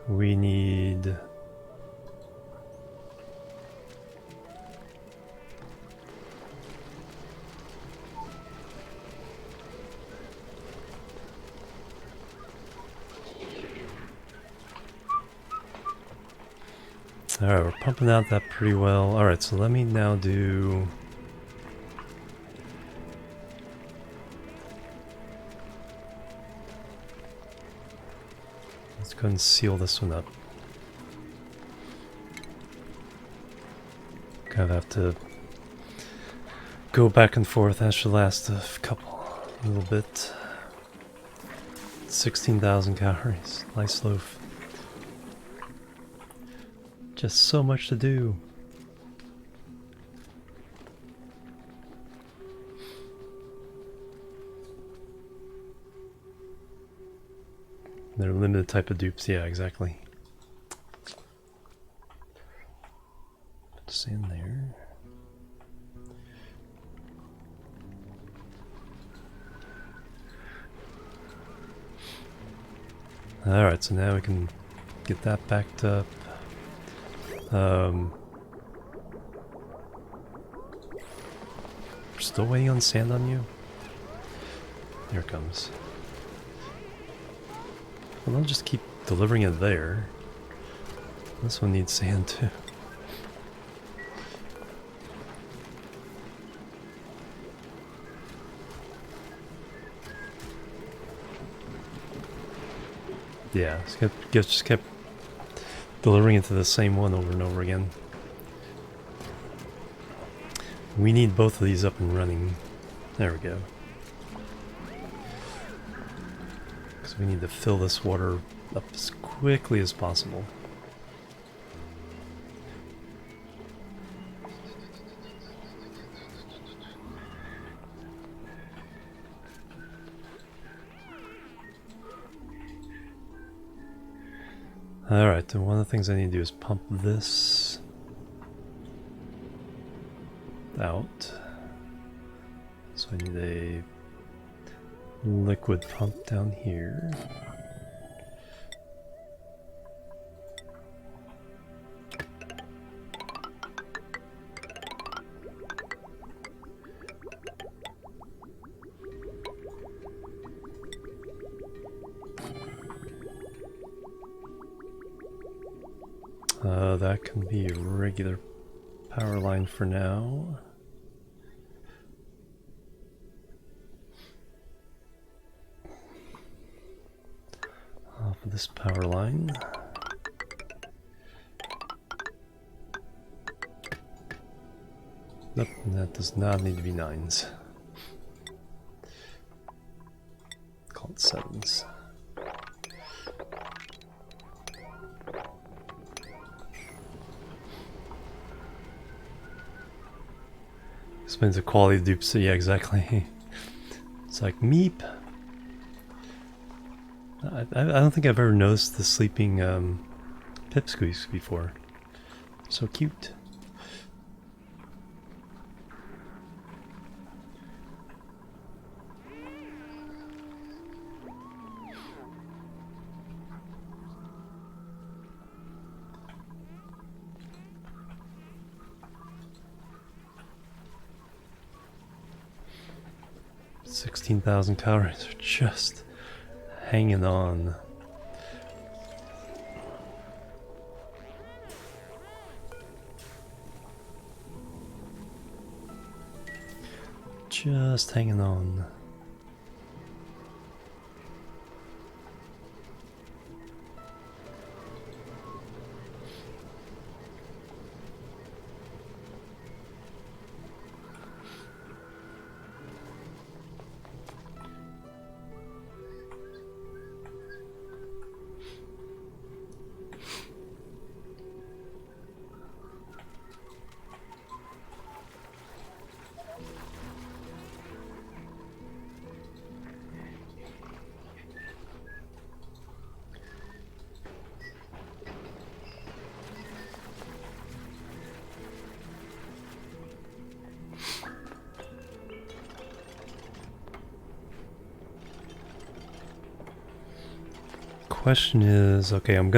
We need alright, we're pumping out that pretty well. Alright, so let me now do go ahead and seal this one up. Kind of have to go back and forth. That should last a little bit. 16,000 calories. Nice loaf. Just so much to do. They're limited type of dupes, yeah, exactly. Put sand there. Alright, so now we can get that backed up. We're still waiting on sand on you? Here it comes. Well, I'll just keep delivering it there. This one needs sand too. Yeah, just kept delivering it to the same one over and over again. We need both of these up and running. There we go. Because we need to fill this water up as quickly as possible. Alright, and one of the things I need to do is pump this out. So I need a liquid pump down here. That can be a regular power line for now. Off of this power line. Nope, that does not need to be 9s. Call it 7s. Explains the quality of dupes. Yeah, exactly. It's like meep. I don't think I've ever noticed the sleeping pipsqueaks before. So cute. $16,000 calories are just hanging on. Just hanging on. Question is, okay, I'm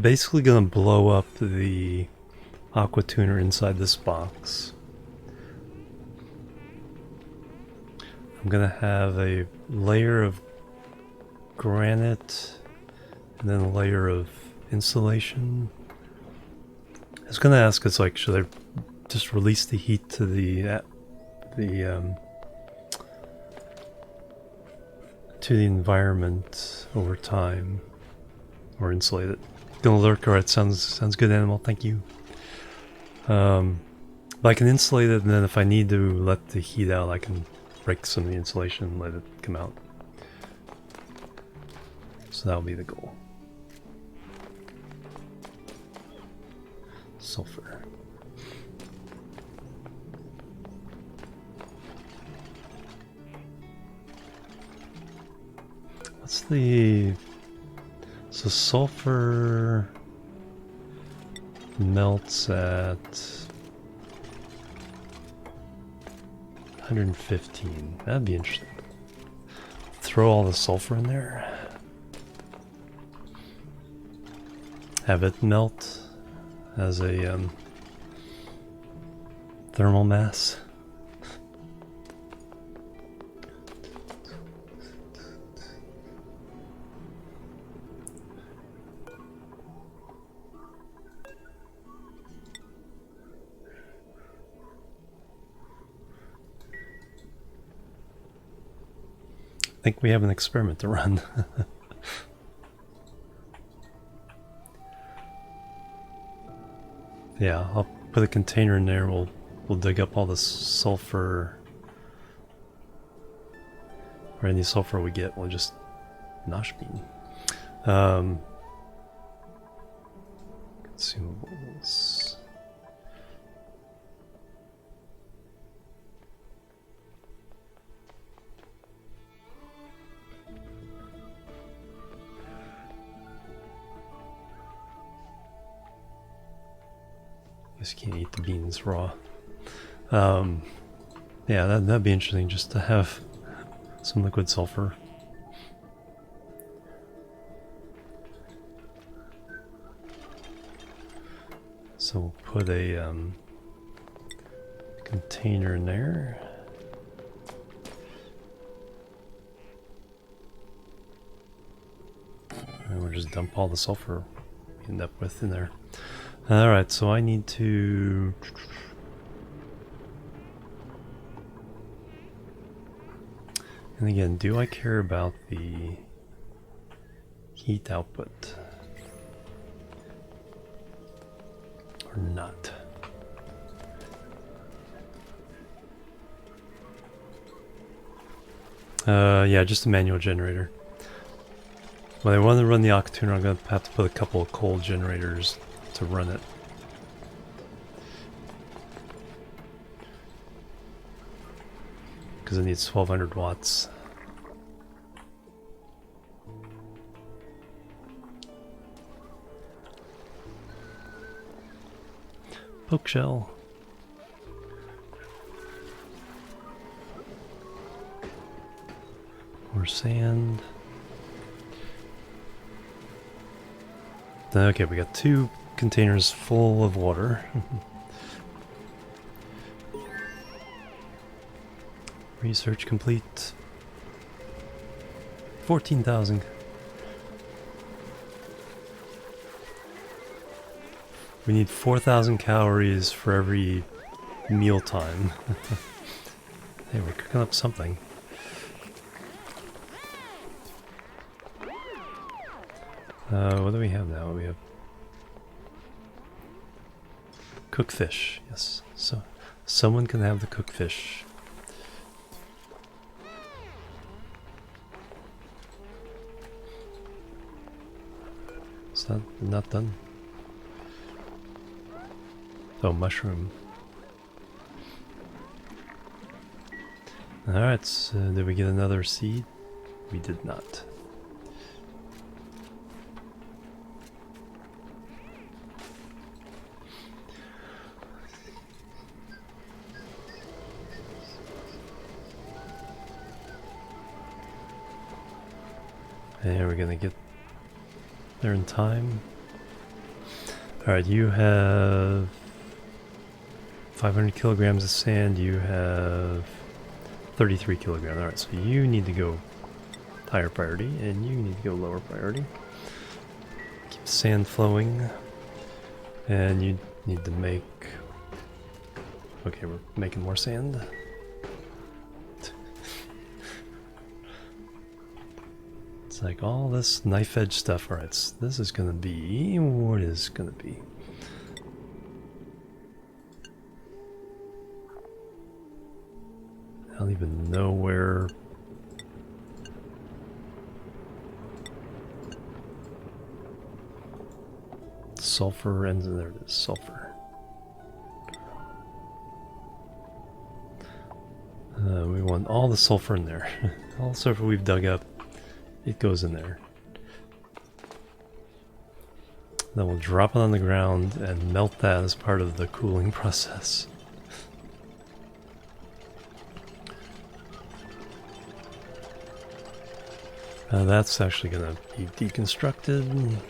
basically gonna blow up the aquatuner inside this box. I'm gonna have a layer of granite and then a layer of insulation. I was gonna ask, it's like, should I just release the heat to the environment over time, or insulate it? Gonna lurk. Alright, sounds good, animal. Thank you. But I can insulate it, and then if I need to let the heat out, I can break some of the insulation and let it come out. So that'll be the goal. Sulfur. What's the... So sulfur melts at 115. That'd be interesting. Throw all the sulfur in there. Have it melt as a thermal mass. I think we have an experiment to run. Yeah, I'll put a container in there. We'll dig up all the sulfur, or any sulfur we get. We'll just noshbean. Consumables. Just can't eat the beans raw. Yeah, that'd be interesting just to have some liquid sulfur. So we'll put a container in there. And we'll just dump all the sulfur we end up with in there. Alright, so I need to... And again, do I care about the heat output? Or not? Yeah, just a manual generator. When I want to run the aquatuner, I'm going to have to put a couple of coal generators to run it. Because it needs 1200 watts. Poke shell. More sand. Okay, we got 2 containers full of water. Research complete. 14,000. We need 4,000 calories for every meal time. Hey, we're cooking up something. What do we have now? We have cooked fish. Yes, so someone can have the cooked fish. Is that not done? Oh, mushroom. Alright, so did we get another seed? We did not. And we're gonna get there in time. Alright, you have 500 kilograms of sand, you have 33 kilograms. Alright, so you need to go higher priority, and you need to go lower priority. Keep the sand flowing, and you need to make... Okay, we're making more sand. It's like all this knife edge stuff. Alright, so this is gonna be what it is gonna be. I don't even know where sulfur ends. There it is, sulfur. We want all the sulfur in there. All the sulfur we've dug up, it goes in there. Then we'll drop it on the ground and melt that as part of the cooling process. That's actually going to be deconstructed.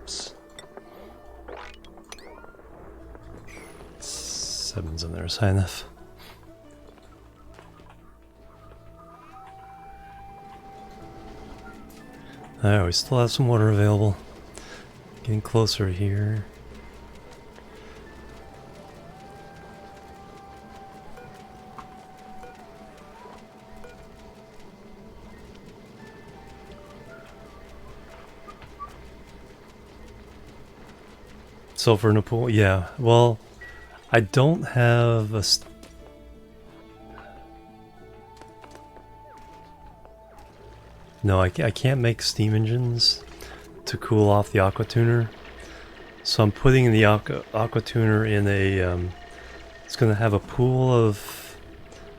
Oops. 7's in there is high enough. Alright, we still have some water available. Getting closer here. Sulfur in a pool? Yeah, well, I don't have a... No, I can't make steam engines to cool off the aquatuner. So I'm putting the aquatuner in a... it's going to have a pool of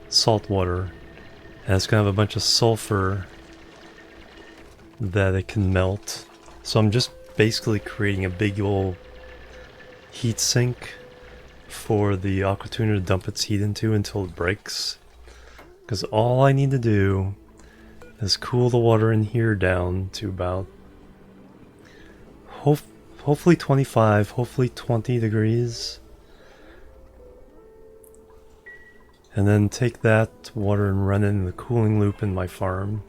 salt water. And it's going to have a bunch of sulfur that it can melt. So I'm just basically creating a big old heat sink for the aquatuner to dump its heat into until it breaks. Because all I need to do is cool the water in here down to about hopefully 25, hopefully 20 degrees. And then take that water and run it in the cooling loop in my farm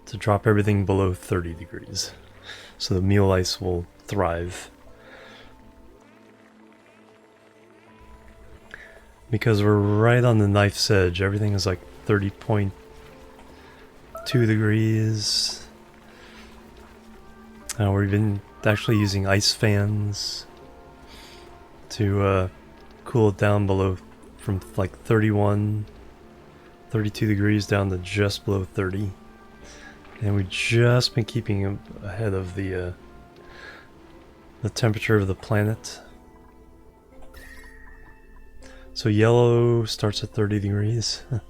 to drop everything below 30 degrees. So the meal ice will thrive. Because we're right on the knife's edge, everything is like 30.2 degrees. We've been actually using ice fans to cool it down below, from like 31, 32 degrees down to just below 30. And we've just been keeping ahead of the temperature of the planet. So yellow starts at 30 degrees. You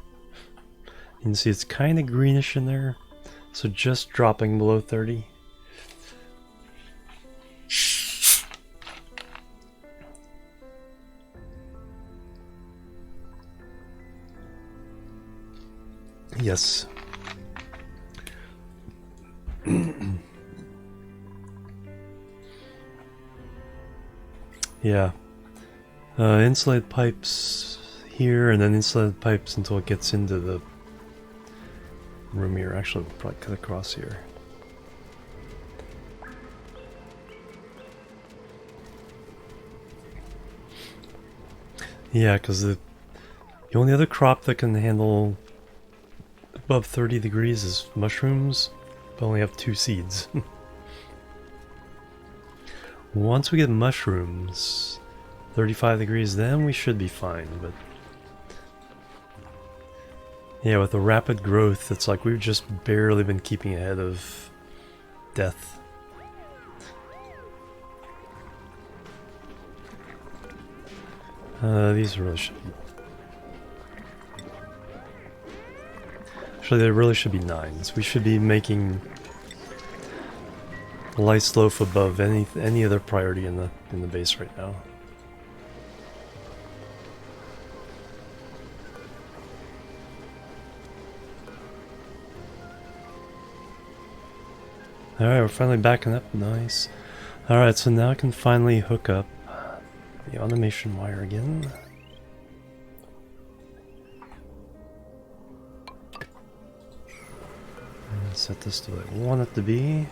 can see it's kind of greenish in there. So just dropping below 30. Yes. Yeah. Insulated pipes here, and then insulated pipes until it gets into the room here. Actually, we'll probably cut across here. Yeah, because the only other crop that can handle above 30 degrees is mushrooms, but only have 2 seeds. Once we get mushrooms, 35 degrees, then we should be fine, but yeah, with the rapid growth, it's like we've just barely been keeping ahead of death. These really should be... Actually, they really should be 9s. We should be making lice loaf above any other priority in the base right now. Alright, we're finally backing up. Nice. Alright, so now I can finally hook up the automation wire again. And set this to what I want it to be.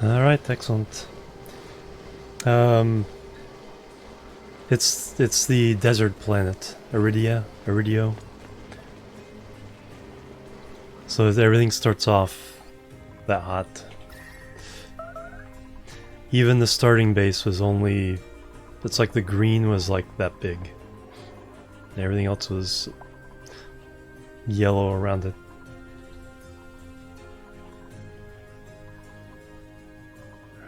Alright, excellent. It's the desert planet, Aridio. So everything starts off that hot. Even the starting base was only... It's like the green was like that big. And everything else was yellow around it.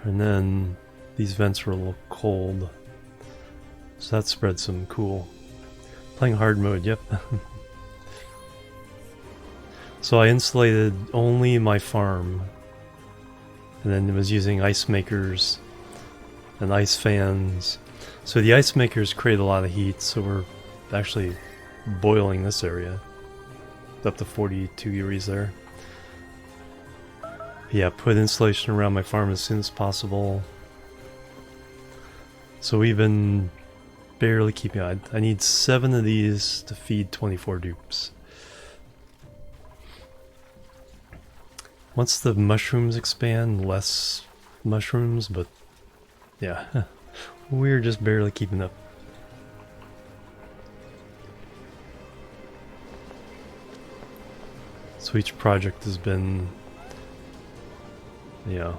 And then these vents were a little cold. So that spread some cool. Playing hard mode, yep. So I insulated only my farm. And then was using ice makers and ice fans. So the ice makers create a lot of heat, so we're actually boiling this area. Up to 42 degrees there. Yeah, put insulation around my farm as soon as possible. So we've been barely keeping on. I need 7 of these to feed 24 dupes. Once the mushrooms expand, less mushrooms, but yeah, we're just barely keeping up. So each project has been, you know,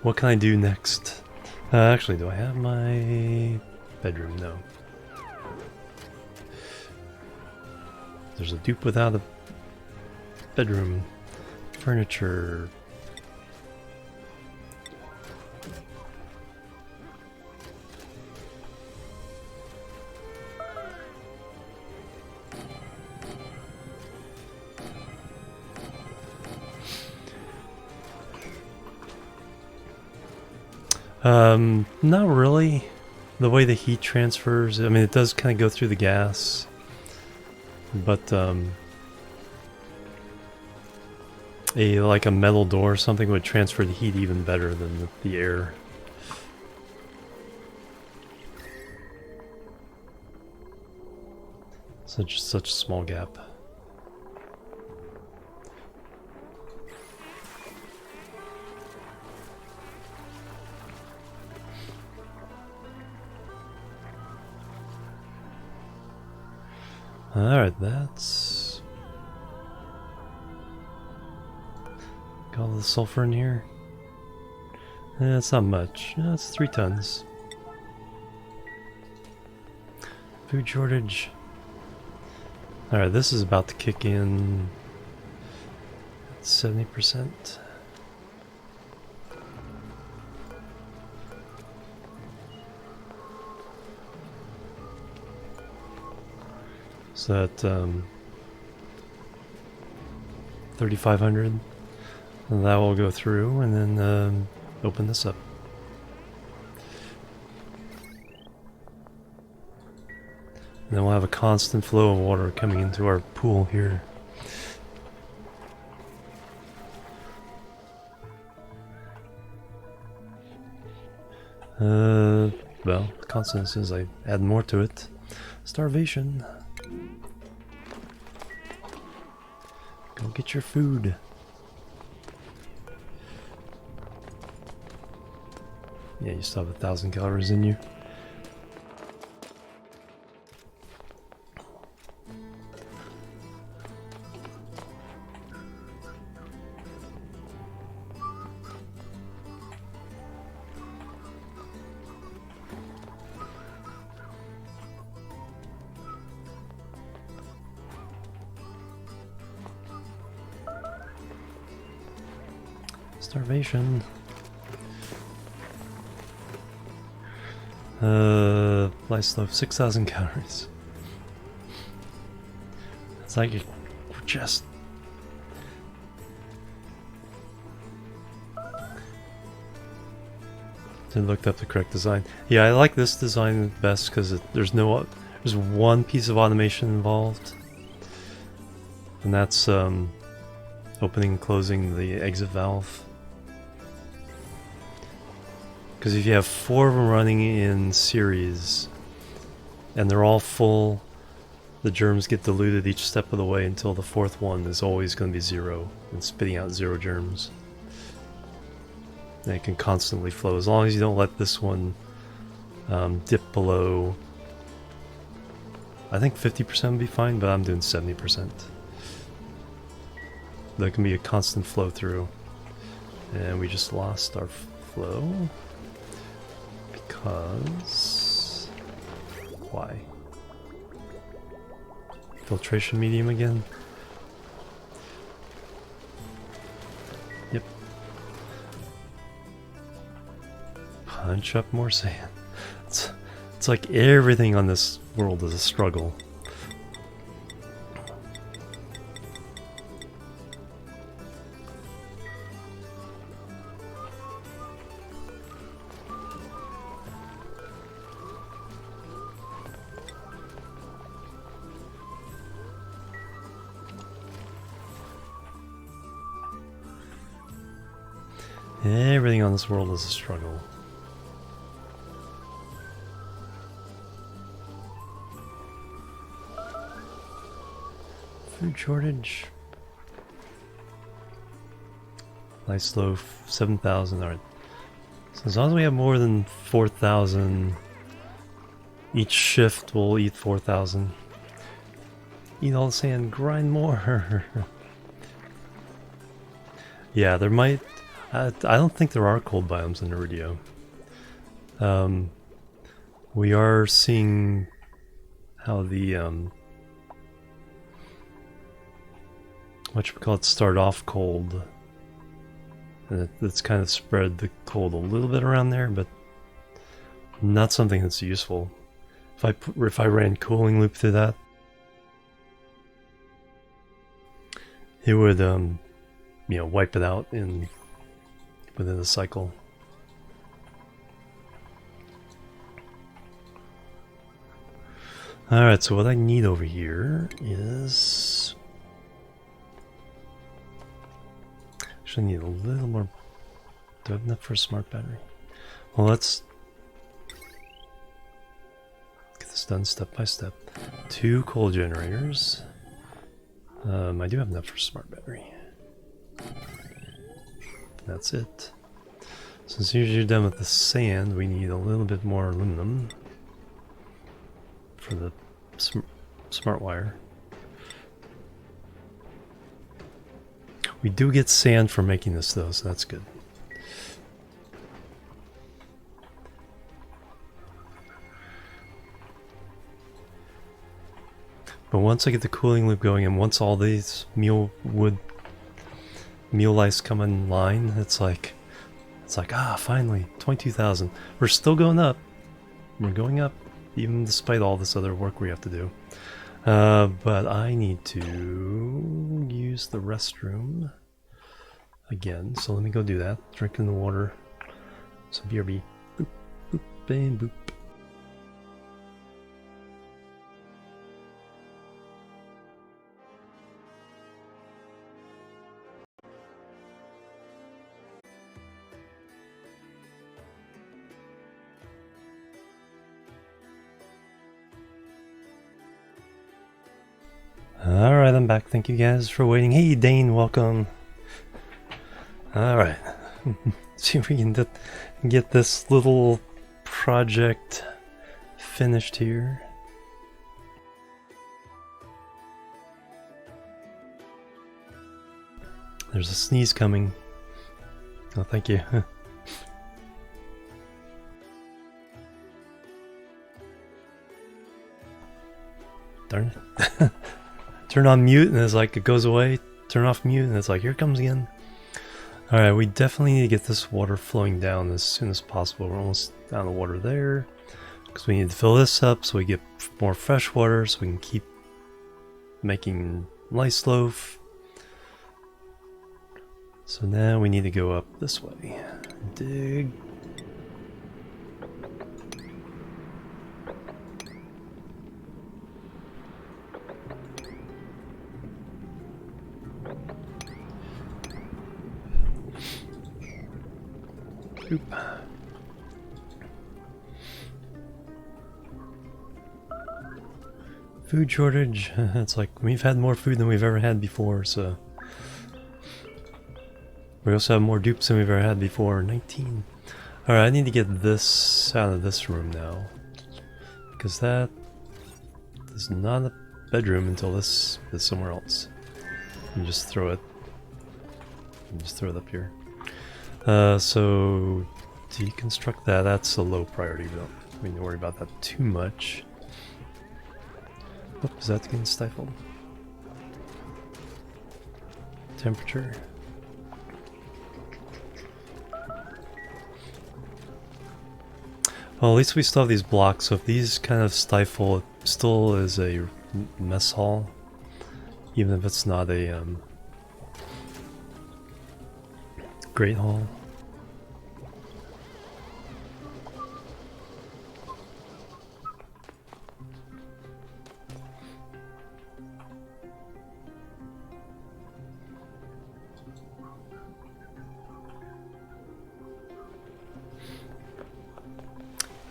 what can I do next? Actually, do I have my bedroom? No. There's a dupe without a bedroom. Furniture. Not really. The way the heat transfers, I mean, it does kind of go through the gas, but like a metal door or something would transfer the heat even better than the air. Such a small gap. Alright, that's... got all the sulfur in here. That's not much. That's 3 tons. Food shortage. Alright, this is about to kick in 70%. So that 3,500, and that will go through, and then open this up. And then we'll have a constant flow of water coming into our pool here. Well, constant says I add more to it. Starvation. Go get your food. Yeah, you still have 1,000 calories in you. Starvation. Lice loaf, 6,000 calories. It's like we're just... Didn't look up the correct design. Yeah, I like this design best because there's one piece of automation involved, and that's opening and closing the exit valve. Because if you have 4 of them running in series, and they're all full, the germs get diluted each step of the way until the 4th one is always going to be 0, and spitting out 0 germs. And it can constantly flow, as long as you don't let this one dip below, I think 50% would be fine, but I'm doing 70%. That can be a constant flow through. And we just lost our flow. Because... why? Filtration medium again? Yep. punch up more sand. It's like everything on this world is a struggle. Everything on this world is a struggle. Food shortage. Nice loaf, 7,000. Alright. So as long as we have more than 4,000, each shift will eat 4,000. Eat all the sand, grind more. Yeah, there might... I don't think there are cold biomes in Aridio. We are seeing how the whatchamacallit start off cold, and it's kind of spread the cold a little bit around there, but not something that's useful. If I ran cooling loop through that, it would you know, wipe it out within the cycle. Alright, so what I need over here is... Actually, I need a little more... Do I have enough for a smart battery? Well, let's get this done step by step. 2 coal generators. I do have enough for a smart battery. That's it. So as soon as you're done with the sand, we need a little bit more aluminum for the smart wire. We do get sand for making this though, so that's good. But once I get the cooling loop going, and once all these meal lice come in line, it's like ah, finally 22,000. We're still going up. We're going up, even despite all this other work we have to do. But I need to use the restroom again, so let me go do that. Drinking the water. So BRB. Boop, boop, bam, boop. Alright, I'm back. Thank you guys for waiting. Hey, Dane, welcome. Alright. See if we can get this little project finished here. There's a sneeze coming. Oh, thank you. Darn it. Turn on mute and it's like it goes away. Turn off mute and it's like here it comes again. Alright, we definitely need to get this water flowing down as soon as possible. We're almost down the water there. Because we need to fill this up so we get more fresh water so we can keep making lice loaf. So now we need to go up this way. Dig. Oop. Food shortage. It's like we've had more food than we've ever had before, so we also have more dupes than we've ever had before. 19. Alright, I need to get this out of this room now, because that is not a bedroom until this is somewhere else. And just throw it. And just throw it up here. So deconstruct that. That's a low priority. We don't need to worry about that too much. Oops, is that getting stifled? Temperature. Well, at least we still have these blocks, so if these kind of stifle, it still is a mess hall. Even if it's not a great hall.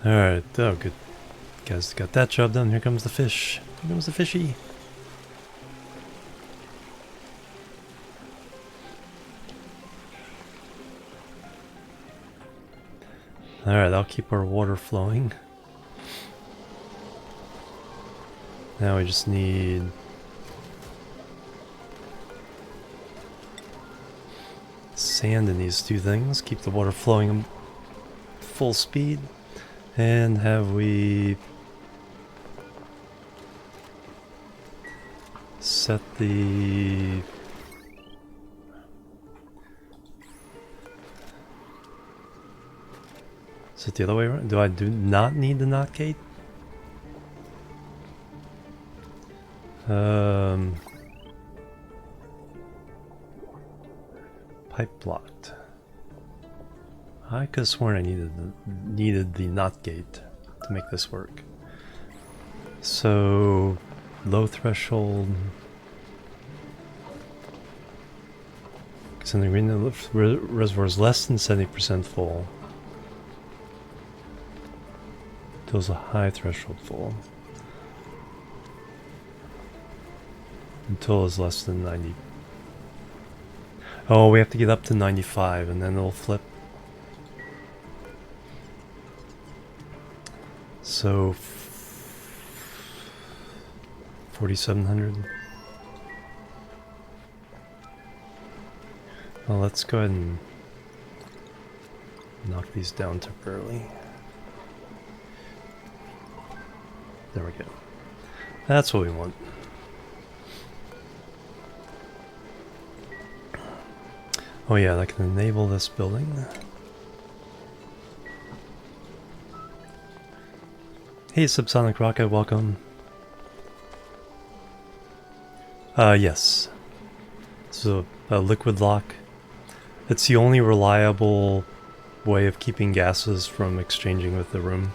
Alright, oh good. Guys got that job done. Here comes the fish. Here comes the fishy. Alright, I'll keep our water flowing. Now we just need sand in these two things. Keep the water flowing full speed. And have we set the is it the other way around? Do I not need the knot gate? Pipe blocked. I could have sworn I needed the knot gate to make this work. So low threshold. Because in the green the reservoir is less than 70% full. Until it's a high threshold full. Until it's less than 90. Oh, we have to get up to 95 and then it'll flip. So 4,700. Well, let's go ahead and knock these down temporarily. There we go. That's what we want. Oh yeah, I can enable this building. Hey Subsonic Rocket, welcome. Yes. So a liquid lock. It's the only reliable way of keeping gases from exchanging with the room.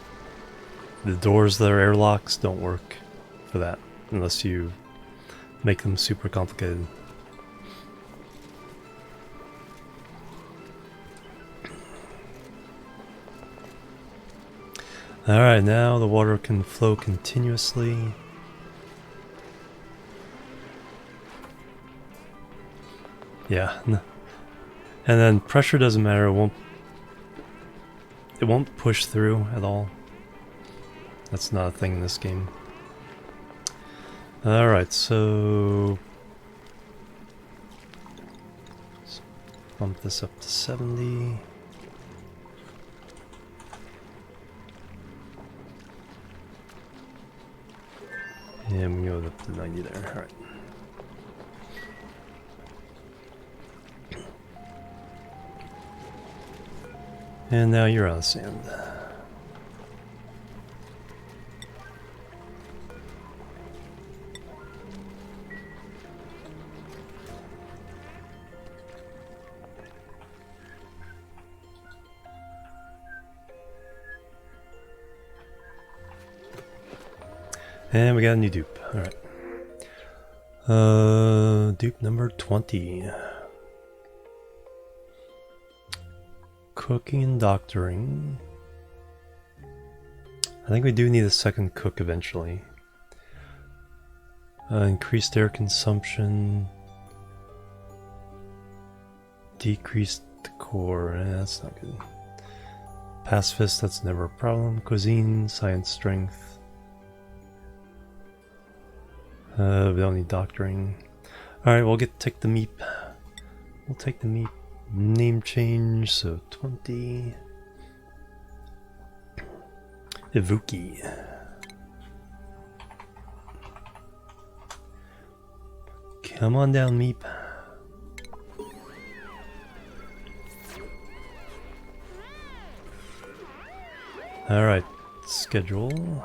The doors that are airlocks don't work for that unless you make them super complicated. Alright, now the water can flow continuously. Yeah. And then pressure doesn't matter, it won't push through at all. That's not a thing in this game. Alright, so let's bump this up to 70. And we go up to 90 there. Alright. And now you're on sand. And we got a new dupe. Alright. Dupe number 20. Cooking and doctoring. I think we do need a second cook eventually. Increased air consumption. Decreased core. That's not good. Pacifist, that's never a problem. Cuisine, science, strength. We don't need doctoring. Alright, we'll take the meat. We'll take the meat. Name change, so 20. Ivuki. Come on down, Meep. Alright, schedule.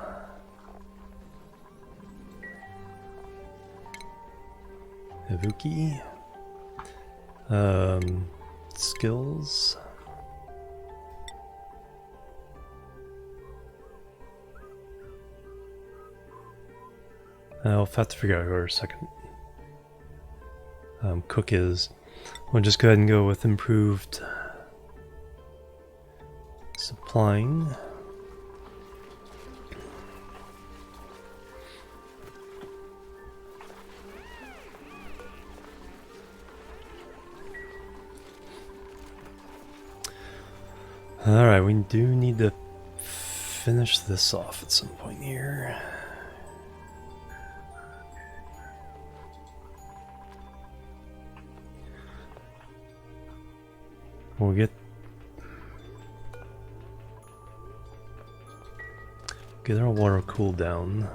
Ibuki. Skills. I'll have to figure out here a second. Cook is. We'll just go ahead and go with improved supplying. Alright, we do need to finish this off at some point here. We'll get our water cooled down.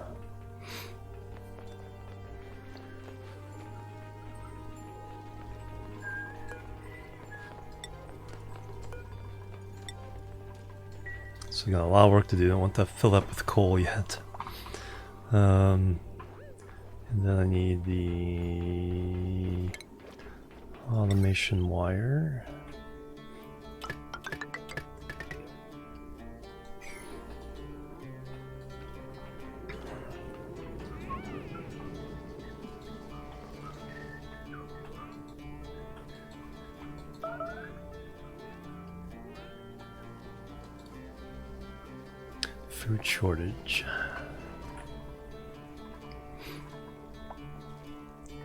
So we got a lot of work to do. Don't want to fill up with coal yet. And then I need the automation wire. Food shortage.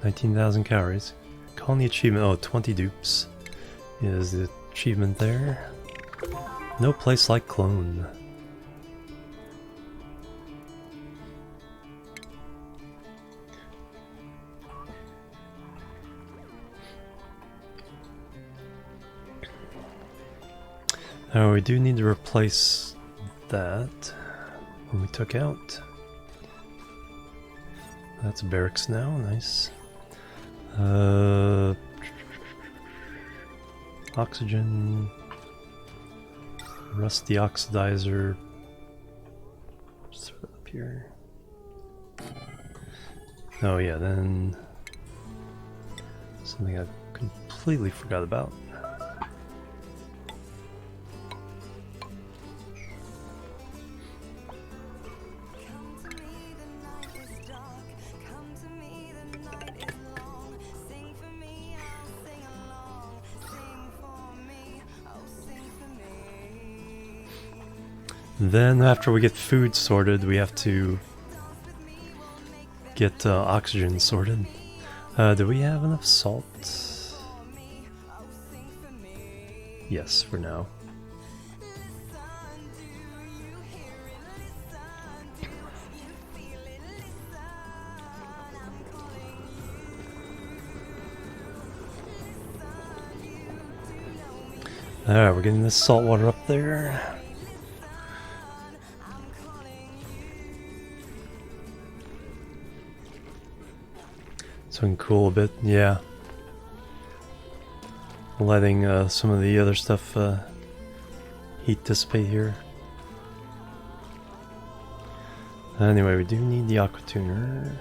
19,000 calories. Calling the achievement. Oh, 20 dupes is the achievement there. No place like clone. Oh, we do need to replace that. When we took out. That's barracks now, nice. Oxygen. Rusty oxidizer. Just throw it up here. Oh yeah, then something I completely forgot about. Then after we get food sorted, we have to get oxygen sorted. Do we have enough salt? Yes, for now. Alright, we're getting this salt water up there. So we can cool a bit, yeah. Letting some of the other stuff heat dissipate here. Anyway, we do need the aquatuner.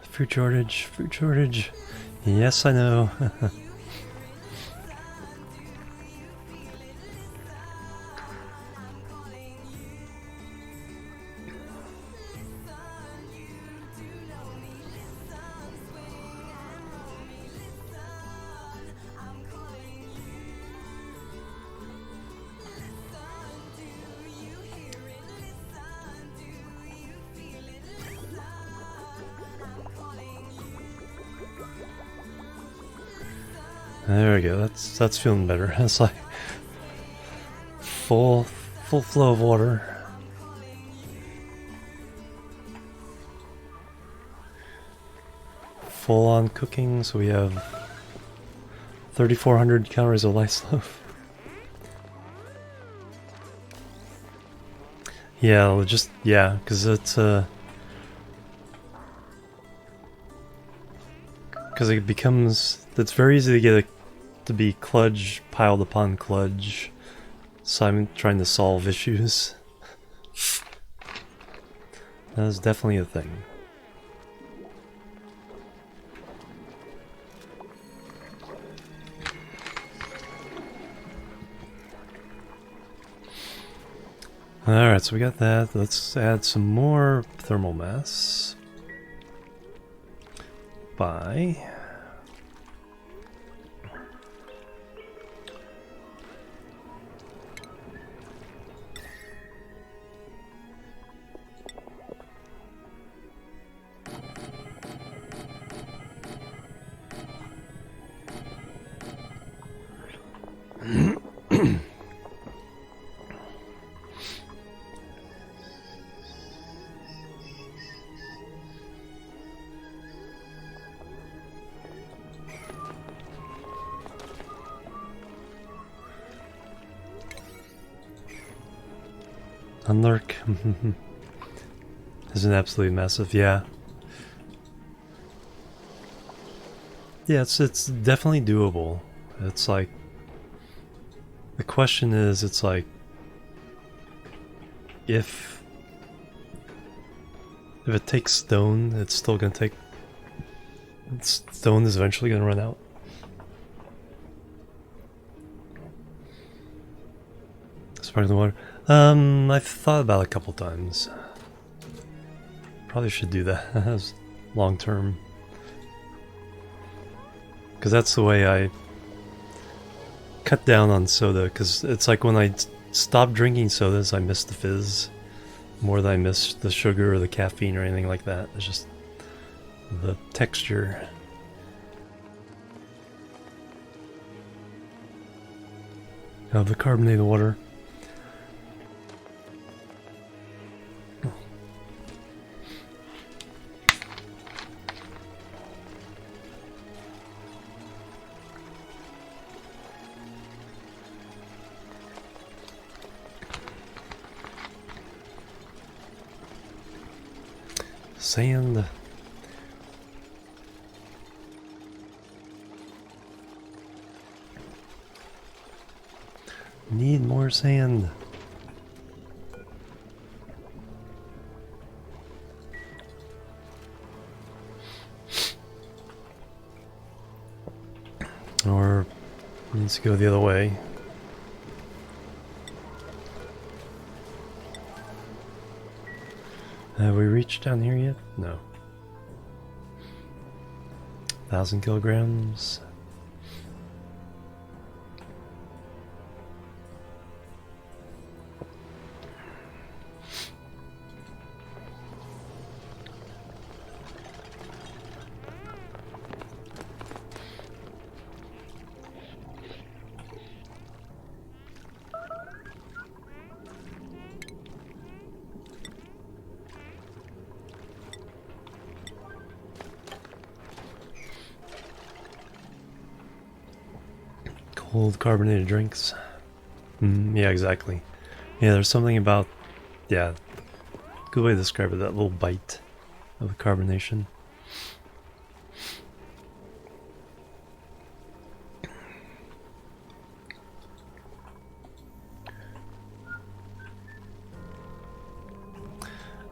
Food shortage, food shortage. Yes, I know. There we go. That's feeling better. It's like full flow of water. Full on cooking, so we have 3,400 calories of lice loaf. Yeah, just, yeah, because it's, because it becomes, it's very easy to get it to be kludge piled upon kludge, so I'm trying to solve issues. That is definitely a thing. Alright, so we got that. Let's add some more thermal mass. By... Unlurk is an absolutely massive, yeah. Yeah, it's definitely doable. It's like, the question is, it's like, if it takes stone, it's still gonna take, stone is eventually gonna run out. Sparkling water. I've thought about it a couple times. Probably should do that as long term. Because that's the way I cut down on soda, because it's like when I stop drinking sodas, I miss the fizz more than I miss the sugar or the caffeine or anything like that. It's just the texture. Of the carbonated water. Sand. Need more sand. Or needs to go the other way. Have we reached down here yet? No. 1,000 kilograms. Cold carbonated drinks. Yeah, exactly. Yeah, there's something about, yeah, good way to describe it, that little bite of the carbonation.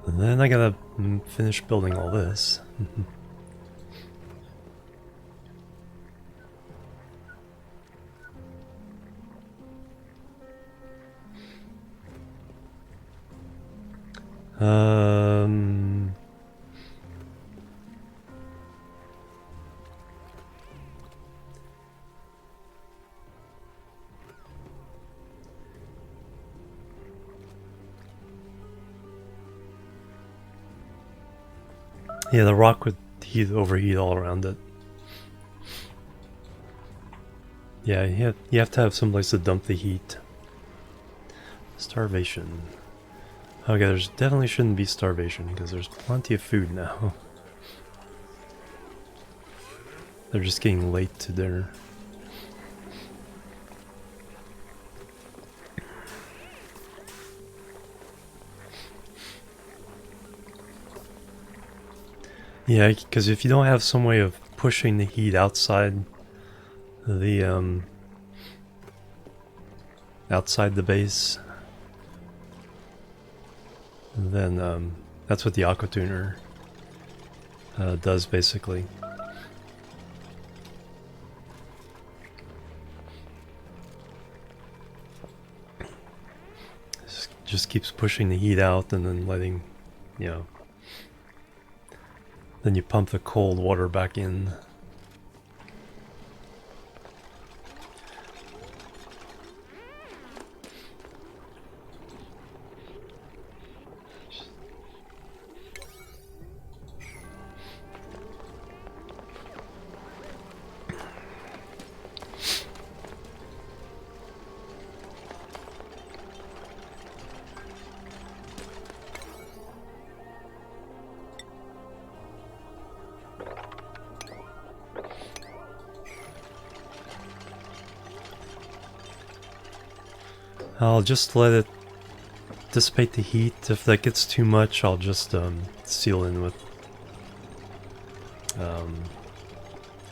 And then I gotta finish building all this. Yeah, the rock would overheat all around it. Yeah, you have to have some place to dump the heat. Starvation. Okay, there's definitely shouldn't be starvation because there's plenty of food now. They're just getting late to dinner. Yeah, because if you don't have some way of pushing the heat outside the base, then that's what the aquatuner does basically. Just keeps pushing the heat out and then letting, you know, then you pump the cold water back in. I'll just let it dissipate the heat. If that gets too much, I'll just seal in with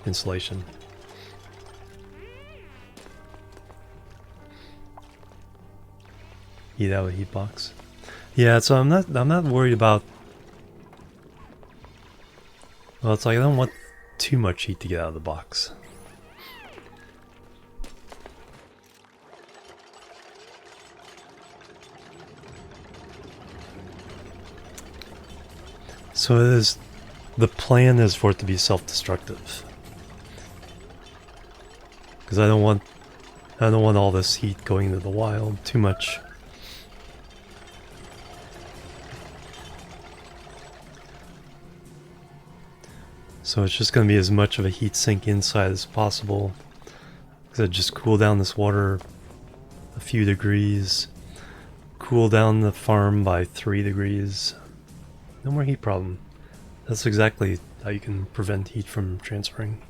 insulation. Heat out with heat box. Yeah, so I'm not worried about. Well, it's like I don't want too much heat to get out of the box. So it is, the plan is for it to be self-destructive. Because I don't want all this heat going into the wild too much. So it's just going to be as much of a heat sink inside as possible. Because I just cool down this water a few degrees, cool down the farm by 3 degrees. No more heat problem. That's exactly how you can prevent heat from transferring.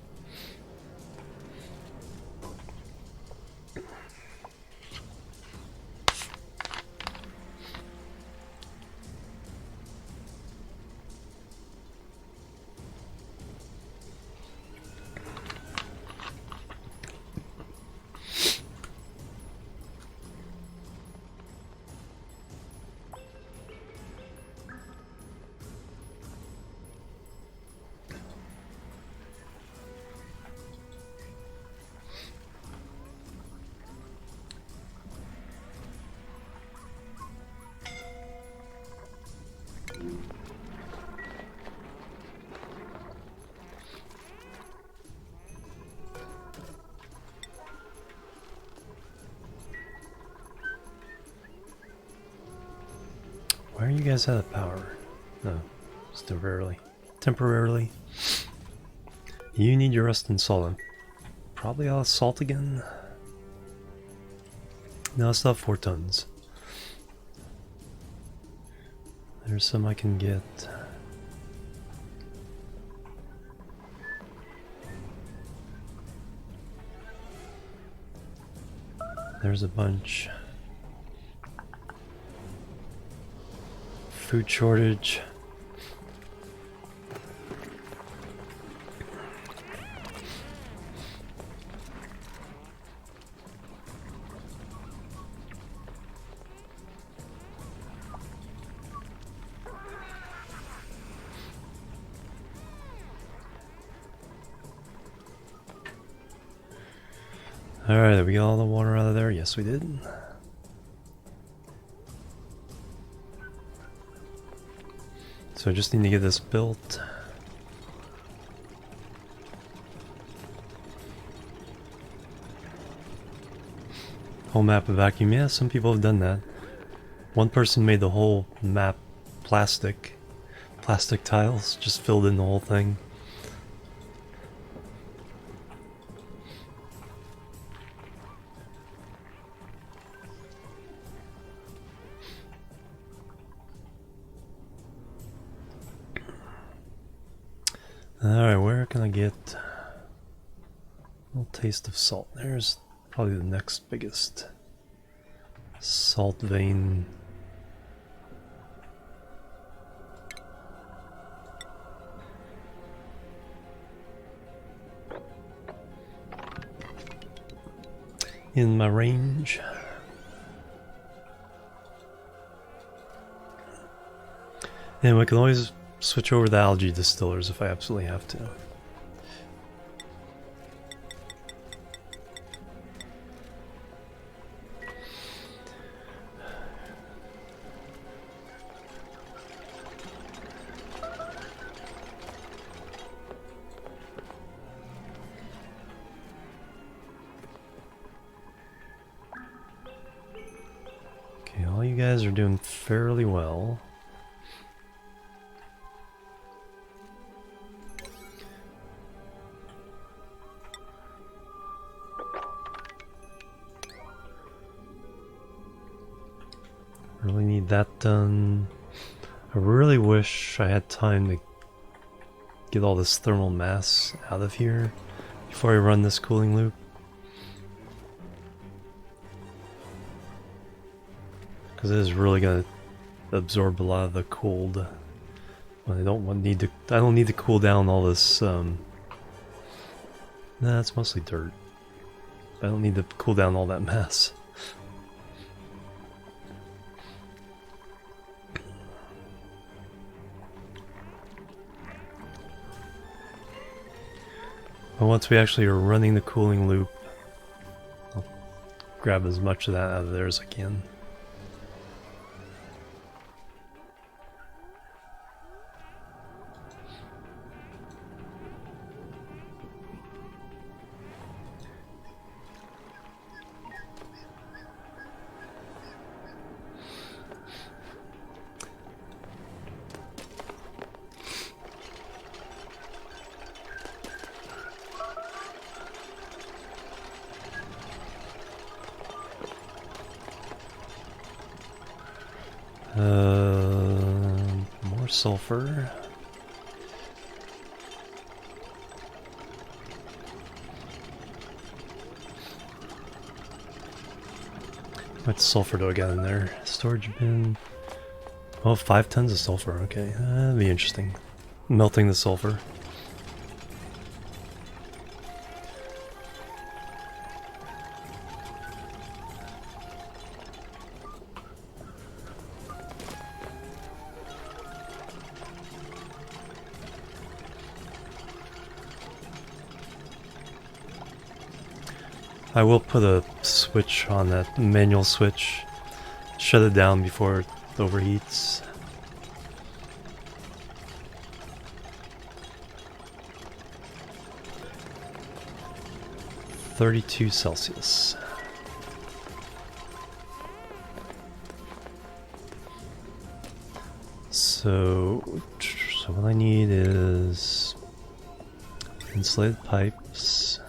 Why are you guys out of power? No, just temporarily. Temporarily. You need your rust and salt. I'm probably out of salt again. No, I still have 4 tons. There's some I can get. There's a bunch. Food shortage. Alright, did we get all the water out of there? Yes, we did. So I just need to get this built. Whole map of vacuum. Yeah, some people have done that. One person made the whole map plastic tiles, just filled in the whole thing. Alright, where can I get a little taste of salt? There's probably the next biggest salt vein. in my range. And we can always switch over the algae distillers if I absolutely have to. Okay, all you guys are doing fairly well. Really need that done. I really wish I had time to get all this thermal mass out of here before I run this cooling loop. Because it is really going to absorb a lot of the cold. I don't need to cool down all this. Nah, it's mostly dirt. I don't need to cool down all that mass. But once we actually are running the cooling loop, I'll grab as much of that out of there as I can. More sulfur. How much sulfur do I got in there? Storage bin. Oh, 5 tons of sulfur. Okay, that'd be interesting. Melting the sulfur. I will put a switch on that manual switch, shut it down before it overheats. -32°C. So what I need is insulated pipes.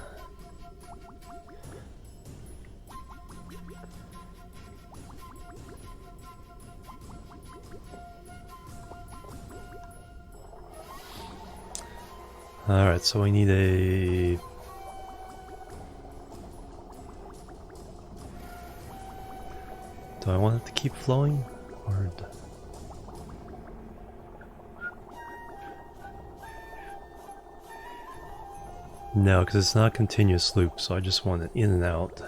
Alright, so we need a... Do I want it to keep flowing? Or... No, because it's not a continuous loop, so I just want it in and out.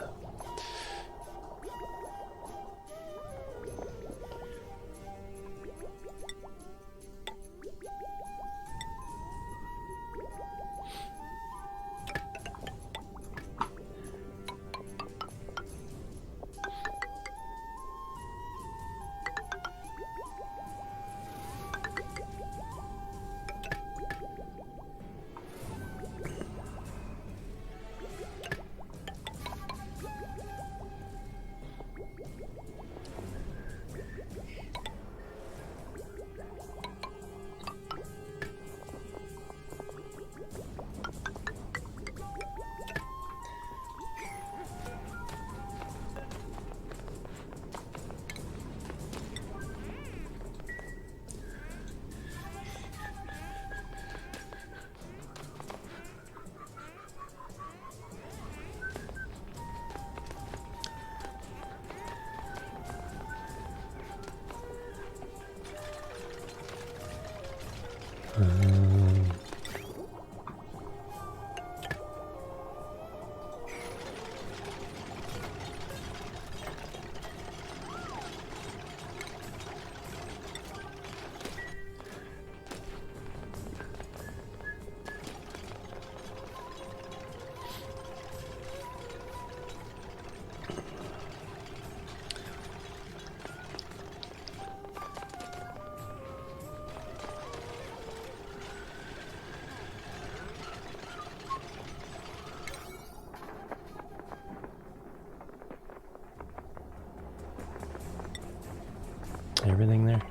Everything there?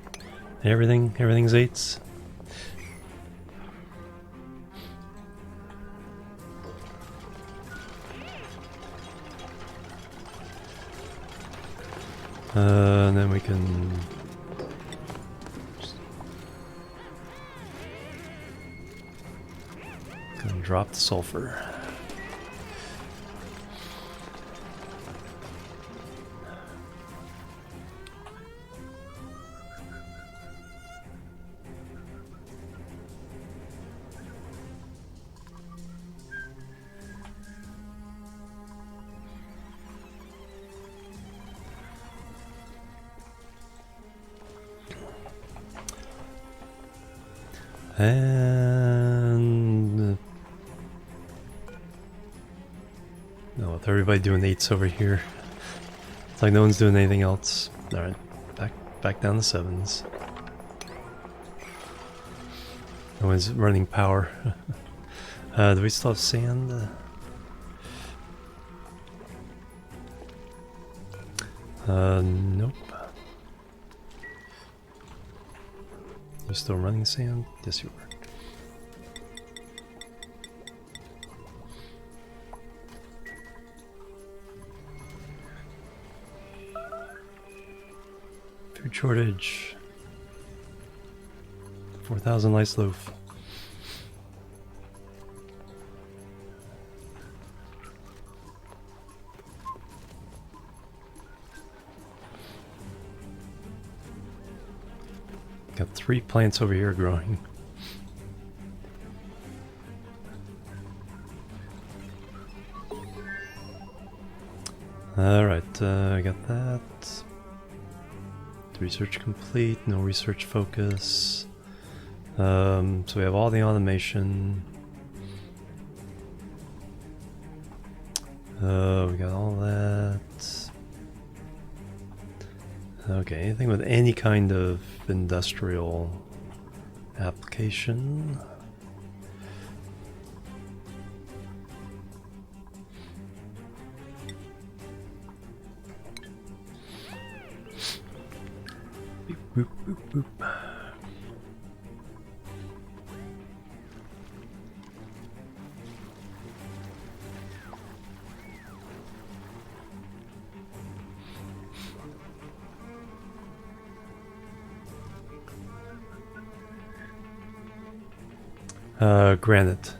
Everything's 8s? And then we can drop the sulfur. And no, with everybody doing 8s over here, it's like no one's doing anything else. All right, back down to 7s. No one's running power. Do we still have sand? Nope. You still running sand? Yes, you are. Food shortage. 4,000 lice loaf. Got 3 plants over here growing. Alright, I got that. Research complete, no research focus. So we have all the automation. We got all that. Okay, anything with any kind of industrial application. Boop, boop, boop, boop. Granite.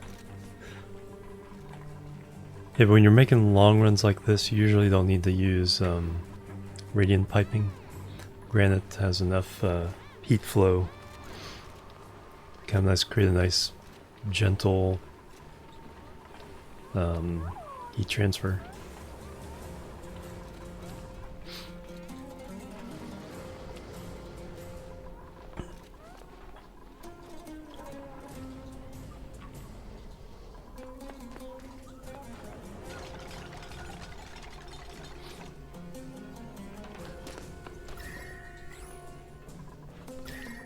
Yeah, but when you're making long runs like this, you usually don't need to use radiant piping. Granite has enough heat flow. Kind of nice, create a nice, gentle heat transfer.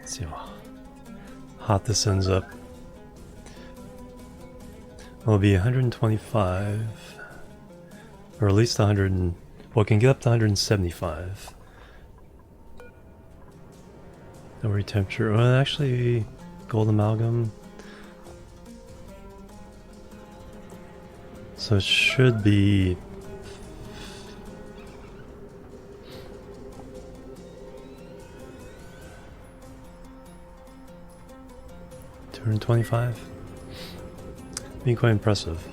See how hot this ends up. It'll be 125, or at least 100. Well, it can get up to 175. No temperature. Well, actually, gold amalgam. So it should be. $225. Being quite impressive.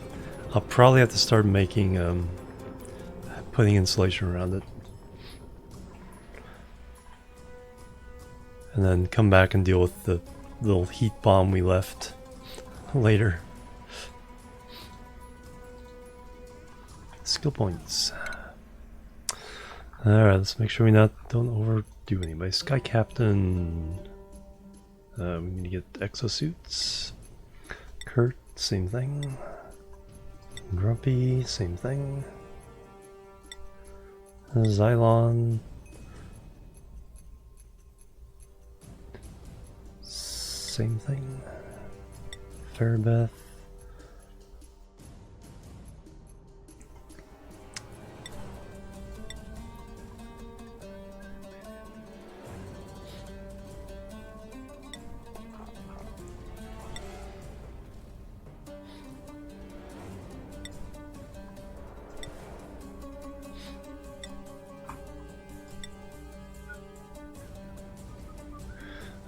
I'll probably have to start making, putting insulation around it. And then come back and deal with the little heat bomb we left later. Skill points. Alright, let's make sure we don't overdo anybody. Sky Captain. We need to get exosuits. Kurt, same thing. Grumpy, same thing. Xylon. Same thing. Fairbeth.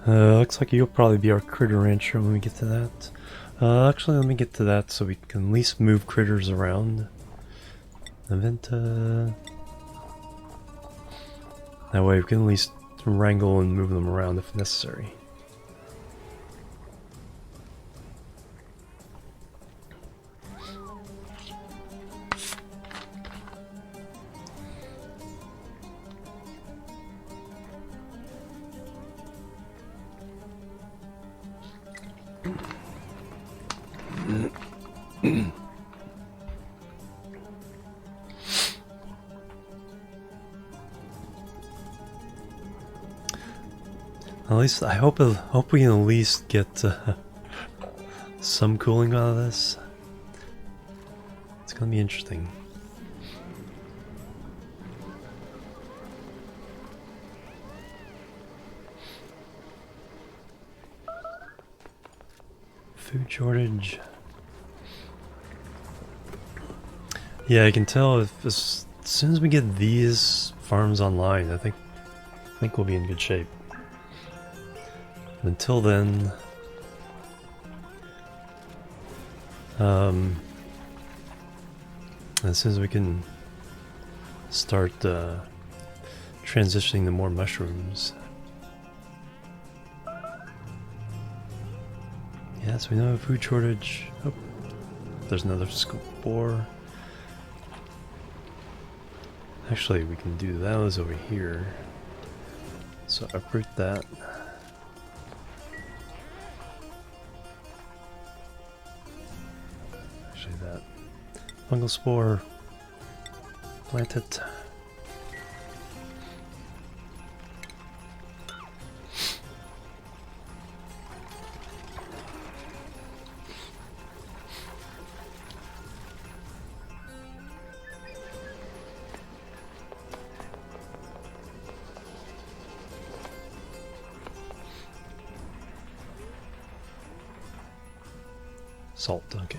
Looks like you'll probably be our critter rancher when we get to that. Actually, let me get to that so we can at least move critters around. Event, that way we can at least wrangle and move them around if necessary. At least I hope we can at least get some cooling out of this. It's gonna be interesting. Food shortage. Yeah, I can tell if as soon as we get these farms online, I think we'll be in good shape. Until then, as soon as we can start transitioning to more mushrooms. Yes, we know a food shortage. Oh, there's another spore. Actually, we can do those over here. So uproot that. That fungal spore, plant it. Salt, okay.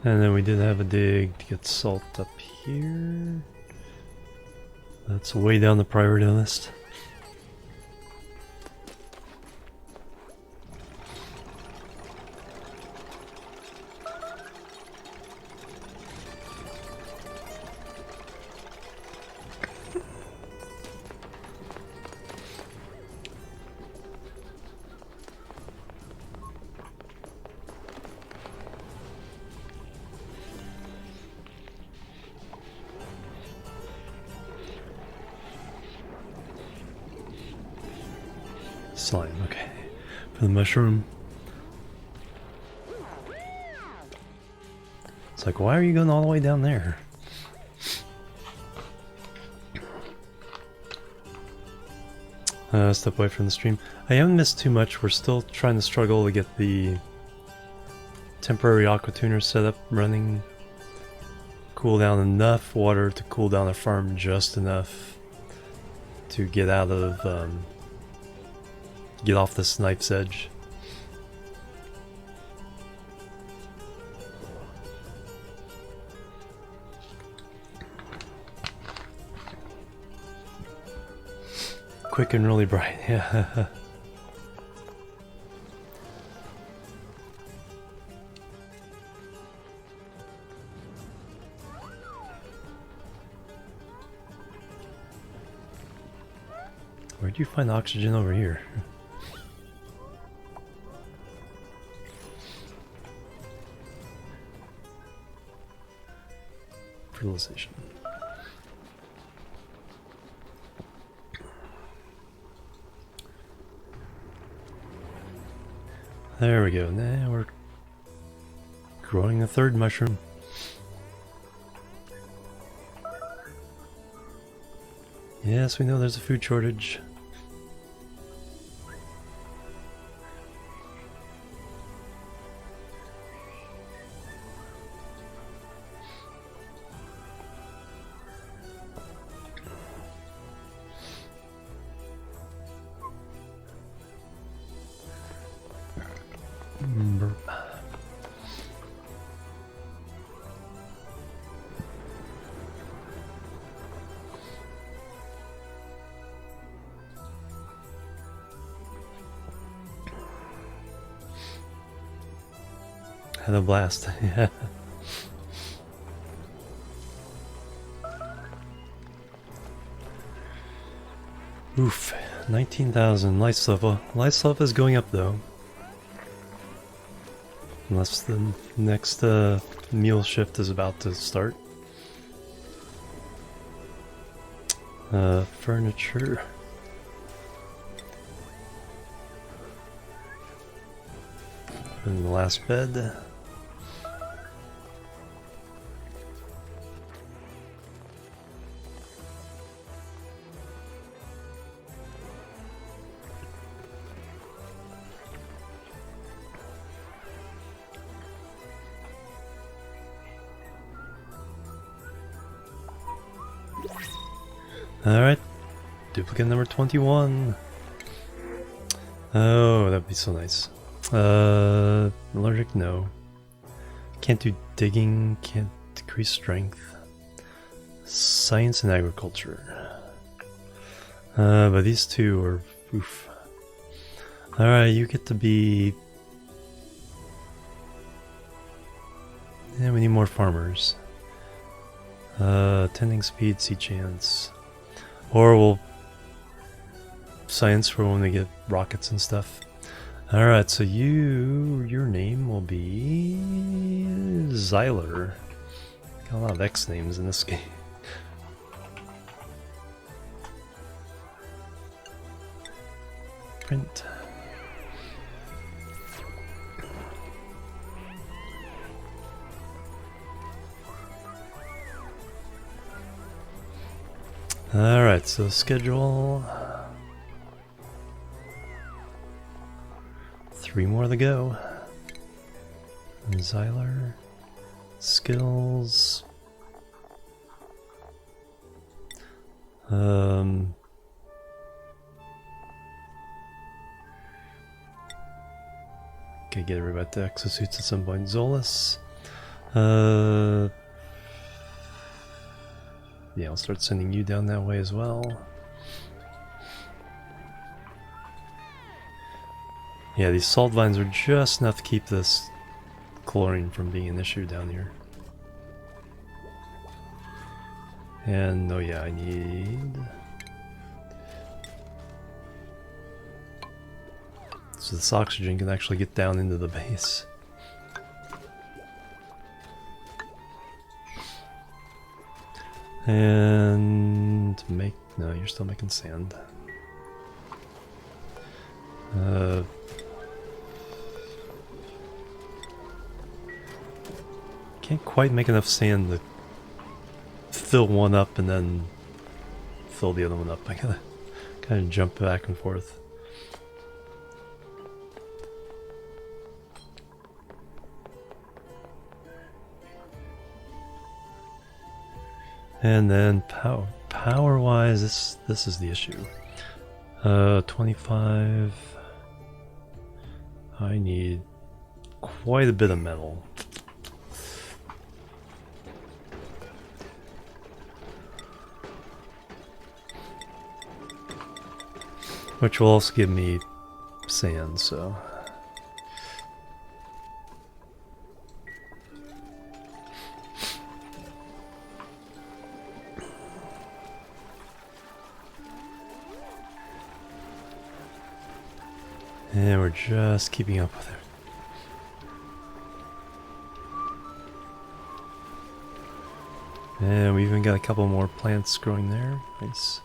And then we did have a dig to get salt up here. That's way down the priority list. Slime, okay. For the mushroom. It's like, why are you going all the way down there? Step away from the stream. I haven't missed too much. We're still trying to struggle to get the temporary aquatuner set up running. Cool down enough water to cool down the farm just enough to get out of get off this knife's edge. Quick and really bright, yeah. Where'd you find oxygen over here? Fertilization. There we go. Now we're growing a third mushroom. Yes, we know there's a food shortage. Had a blast. Yeah. Oof. 19,000. Life level. Life level is going up though. Unless the next meal shift is about to start. Furniture. And the last bed. Alright, duplicate number 21. Oh, that'd be so nice. Allergic, no. Can't do digging, can't decrease strength. Science and agriculture. But these two are oof. Alright, you get to be... Yeah, we need more farmers. Tending speed, sea chance. Or we'll science for when we get rockets and stuff. Alright, so your name will be Xyler. Got a lot of X names in this game. Print. Alright, so schedule. 3 more to go. Xyler. Skills. Okay, get everybody to exosuits at some point. Zolas. Yeah, I'll start sending you down that way as well. Yeah, these salt vines are just enough to keep this chlorine from being an issue down here. And, oh yeah, I need... So this oxygen can actually get down into the base. And make... no, you're still making sand. Can't quite make enough sand to fill one up and then fill the other one up. I gotta kind of jump back and forth. And then power-wise, this is the issue. 25. I need quite a bit of metal. Which will also give me sand, so... And we're just keeping up with it. And we even got a couple more plants growing there. Nice.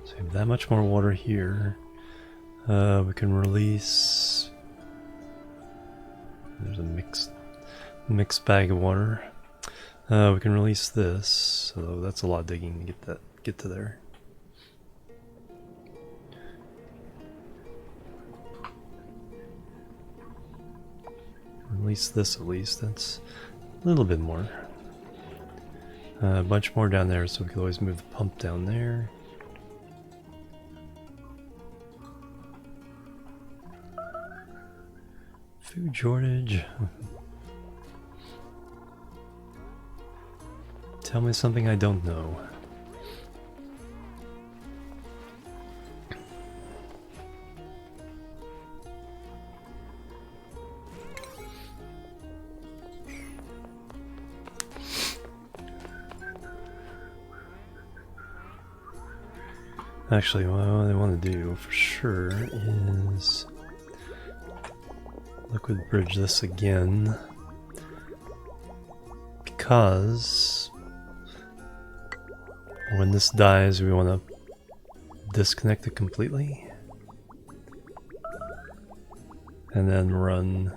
So we have that much more water here. We can release... There's a mixed bag of water. We can release this, so that's a lot of digging to get to there. Release this at least. That's a little bit more. A bunch more down there, so we can always move the pump down there. Food shortage. Tell me something I don't know. Actually, what I want to do for sure is liquid bridge this again, because when this dies we want to disconnect it completely and then run.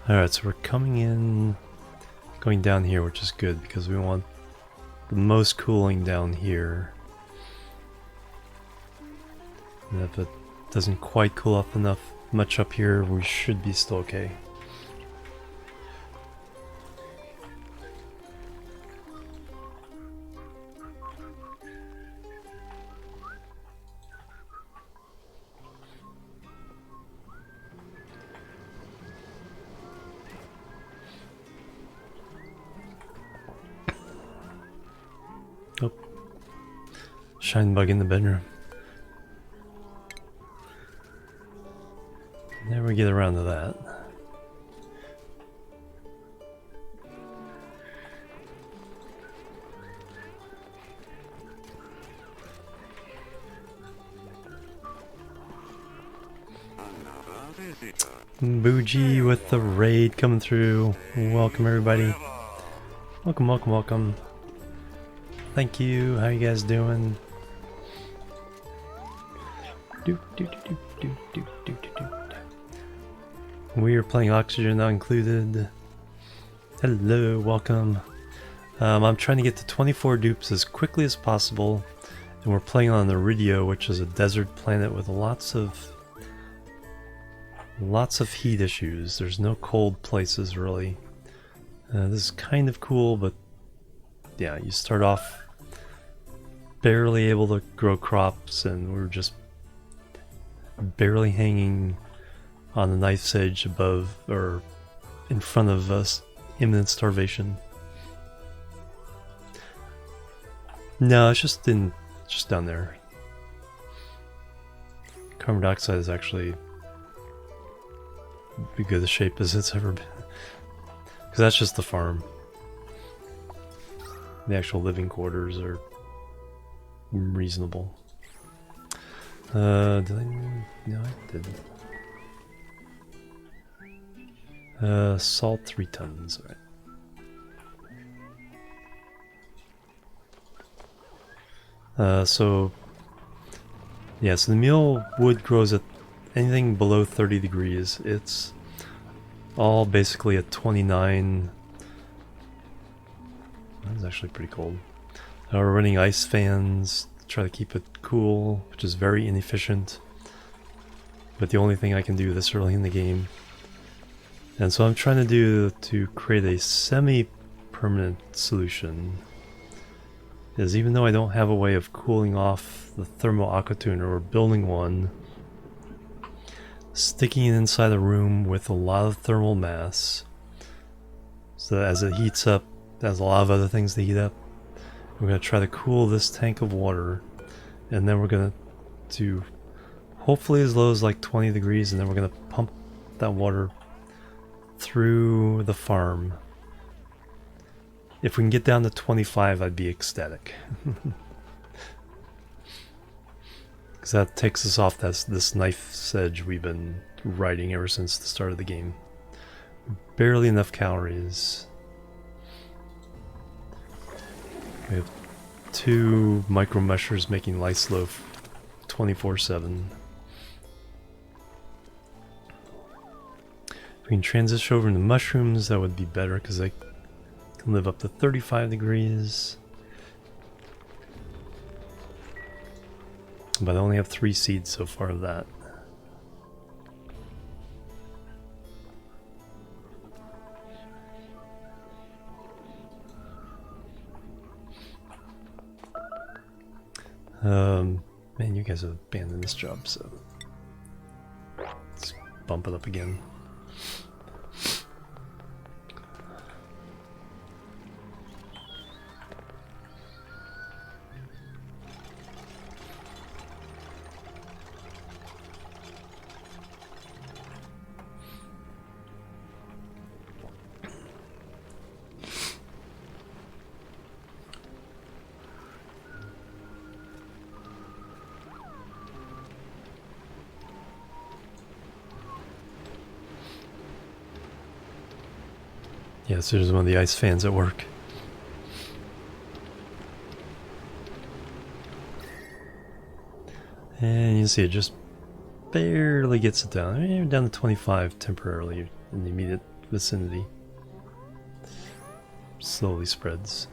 Alright, so we're coming in, going down here, which is good because we want the most cooling down here. And if it doesn't quite cool up enough much up here, we should be still okay. Oh, shine bug in the bedroom. Never get around to that. Bougie with the raid coming through. Welcome everybody. Welcome, welcome, welcome. Thank you. How you guys doing? We are playing Oxygen Not Included. Hello, welcome. I'm trying to get to 24 dupes as quickly as possible, and we're playing on Aridio, which is a desert planet with lots of heat issues. There's no cold places really. This is kind of cool, but yeah, you start off barely able to grow crops, and we're just barely hanging on the knife's edge above or in front of us, imminent starvation. No, it's just down there. Carbon dioxide is actually as good a shape as it's ever been, because that's just the farm. The actual living quarters are reasonable. Did I? No, I didn't. Salt 3 tons. All right. So yeah, so the meal wood grows at anything below 30 degrees. It's all basically at 29. That's actually pretty cold. We're running ice fans to try to keep it cool, which is very inefficient, but the only thing I can do this early in the game. And so I'm trying to do to create a semi-permanent solution is, even though I don't have a way of cooling off the thermal aquatuner or building one, sticking it inside a room with a lot of thermal mass, so that as it heats up, there's a lot of other things to heat up. We're going to try to cool this tank of water, and then we're going to do hopefully as low as like 20 degrees, and then we're going to pump that water through the farm. If we can get down to 25, I'd be ecstatic. Because that takes us off this knife's edge we've been riding ever since the start of the game. Barely enough calories. We have 2 micro mushers making lice loaf 24/7. If we can transition over into mushrooms, that would be better because they can live up to 35 degrees. But I only have 3 seeds so far of that. you guys have abandoned this job, so let's bump it up again. Yeah, so there's one of the ice fans at work. And you see it just barely gets it down. Down to 25 temporarily in the immediate vicinity. Slowly spreads.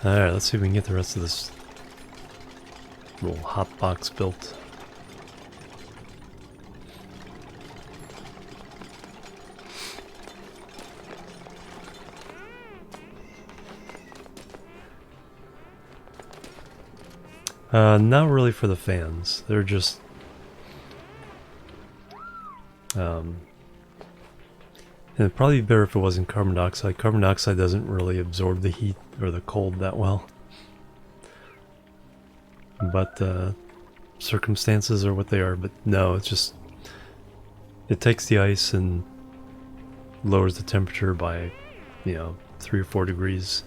Alright, let's see if we can get the rest of this little hot box built. Not really for the fans. They're just it'd probably be better if it wasn't carbon dioxide. Carbon dioxide doesn't really absorb the heat or the cold that well. But circumstances are what they are. But no, it's just it takes the ice and lowers the temperature by, 3 or 4 degrees.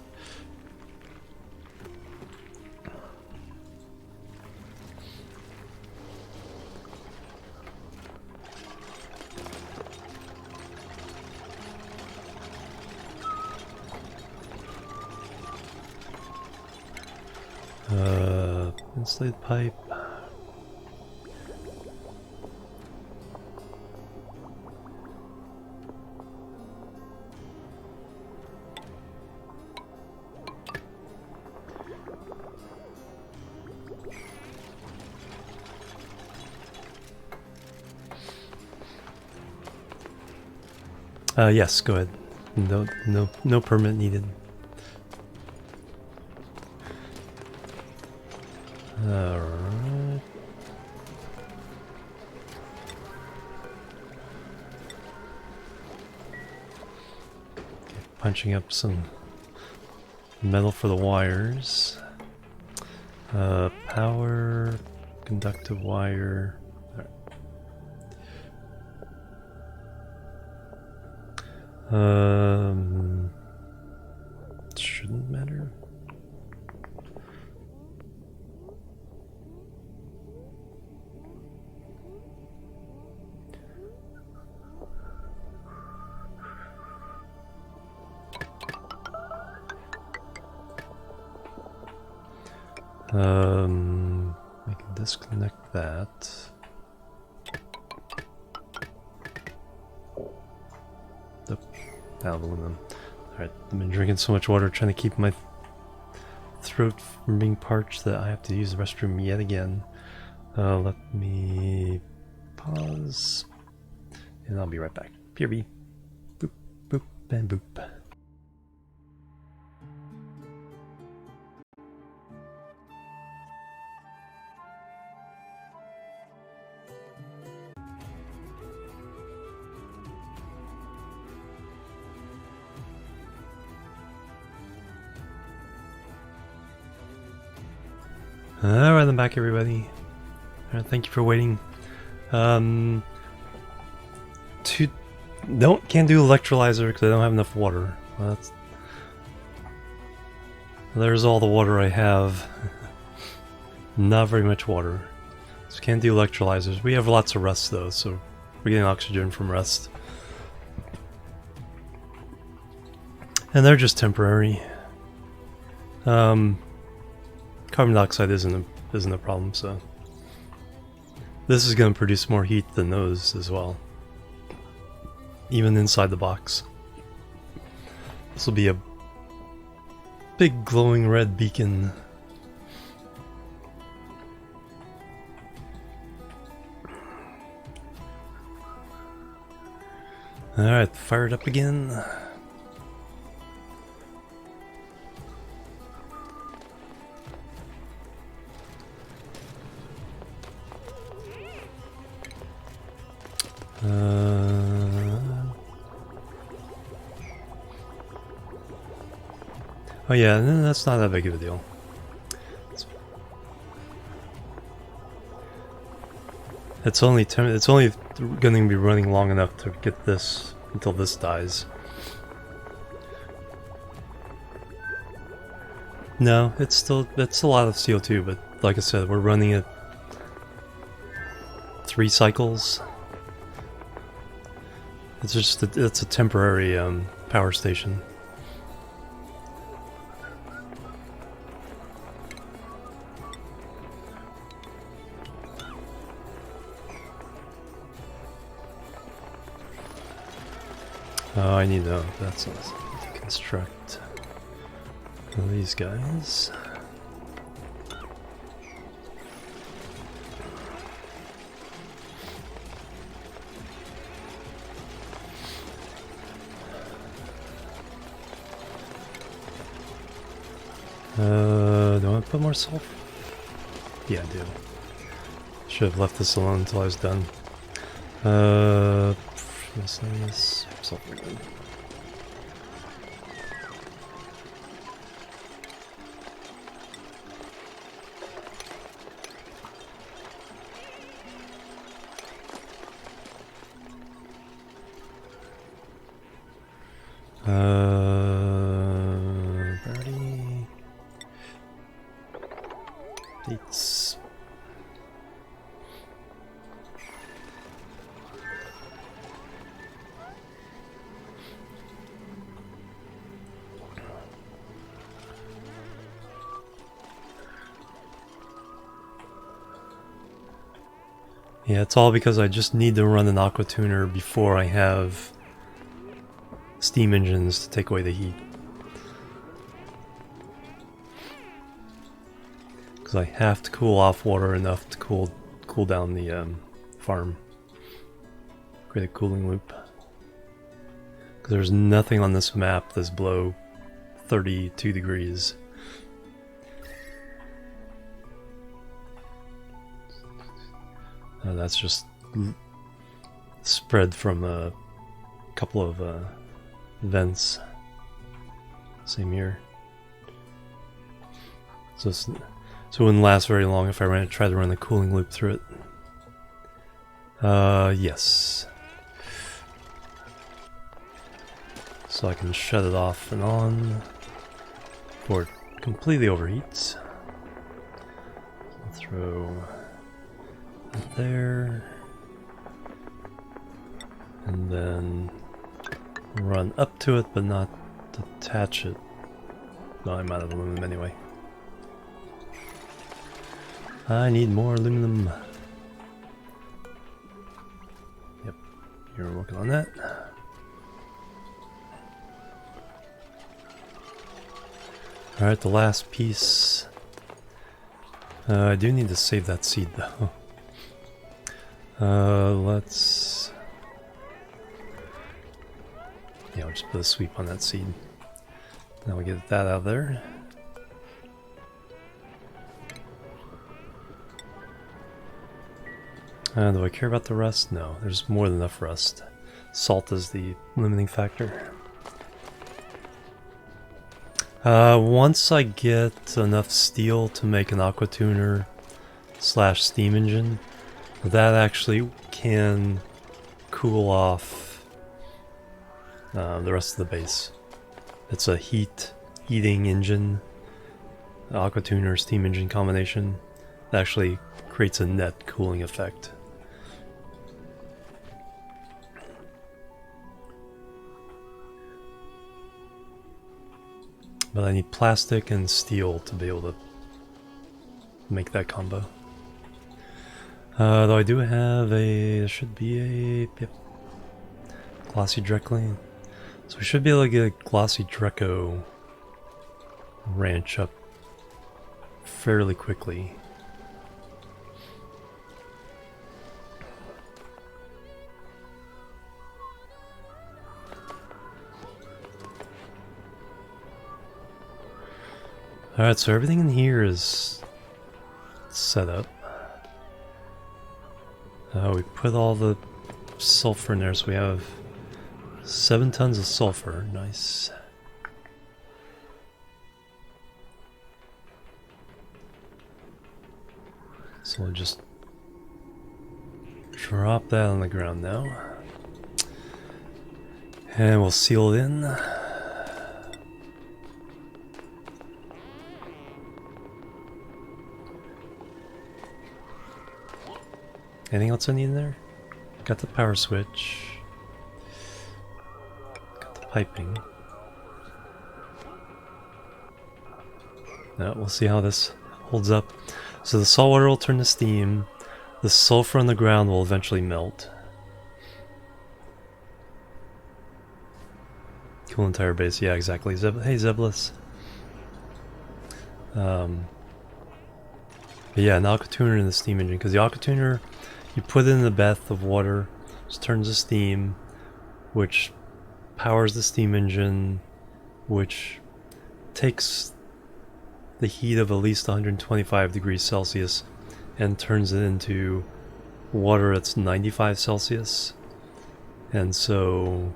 Insulated pipe. Yes, go ahead. No permit needed. Alright. Okay, punching up some metal for the wires. Power, conductive wire. Shouldn't matter. We can disconnect that. The aluminum. Alright, I've been drinking so much water trying to keep my throat from being parched that I have to use the restroom yet again. Let me pause and I'll be right back. PRB. Boop, boop, and boop. Alright, I'm back, everybody. Thank you for waiting. Can't do electrolyzer because I don't have enough water. There's all the water I have. Not very much water. So can't do electrolyzers. We have lots of rust though, so we're getting oxygen from rust. And they're just temporary. Carbon dioxide isn't a problem, so this is going to produce more heat than those as well, even inside the box. This will be a big glowing red beacon. Alright, fire it up again. Oh yeah, that's not that big of a deal. It's only going to be running long enough to get this until this dies. No, it's a lot of CO2, but like I said, we're running it 3 cycles. It's just it's a temporary power station. Oh, I need to. That's what I need to construct one of these guys. Do I want to put more salt? Yeah, I do. Should have left this alone until I was done. This sulfur good. Birdie. Dates. Yeah, it's all because I just need to run an aquatuner before I have steam engines to take away the heat. Because I have to cool off water enough to cool down the farm. Create a cooling loop. Because there's nothing on this map that's below 32 degrees. That's just spread from a couple of vents. Same here. So it wouldn't last very long if I tried to run the cooling loop through it. Yes. So I can shut it off and on before it completely overheats. I'll throw it there. And then run up to it, but not attach it. No, I'm out of aluminum anyway. I need more aluminum. Yep, you're working on that. Alright, the last piece. I do need to save that seed though. Let's... Yeah, I'll just put a sweep on that seed. Now we get that out of there. Do I care about the rust? No, there's more than enough rust. Salt is the limiting factor. Once I get enough steel to make an aquatuner / steam engine, that actually can cool off the rest of the base. It's a heating engine, aquatuner steam engine combination that actually creates a net cooling effect. But I need plastic and steel to be able to make that combo. Though I do have there should be a glossy Dreckling. So we should be able to get a glossy Drecko ranch up fairly quickly. Alright, so everything in here is set up. We put all the sulfur in there, so we have 7 tons of sulfur. Nice. So we'll just drop that on the ground now. And we'll seal it in. Anything else I need in there? Got the power switch. Got the piping. Now we'll see how this holds up. So the salt water will turn to steam. The sulfur on the ground will eventually melt. Cool entire base. Yeah, exactly. Hey, Zeblis. But yeah, an aquatuner in the steam engine, because the aquatuner, you put it in the bath of water, it turns to steam, which powers the steam engine, which takes the heat of at least 125 degrees Celsius and turns it into water that's 95 Celsius. And so,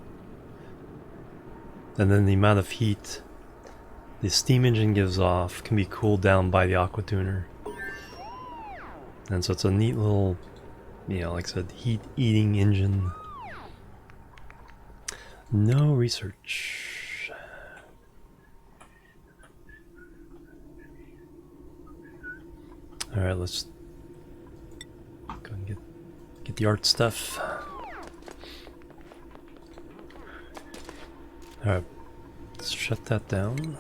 and then the amount of heat the steam engine gives off can be cooled down by the aquatuner. And so it's a neat little, you know, like I said, heat-eating engine. No research. Alright, let's go and get the art stuff. Alright, let's shut that down.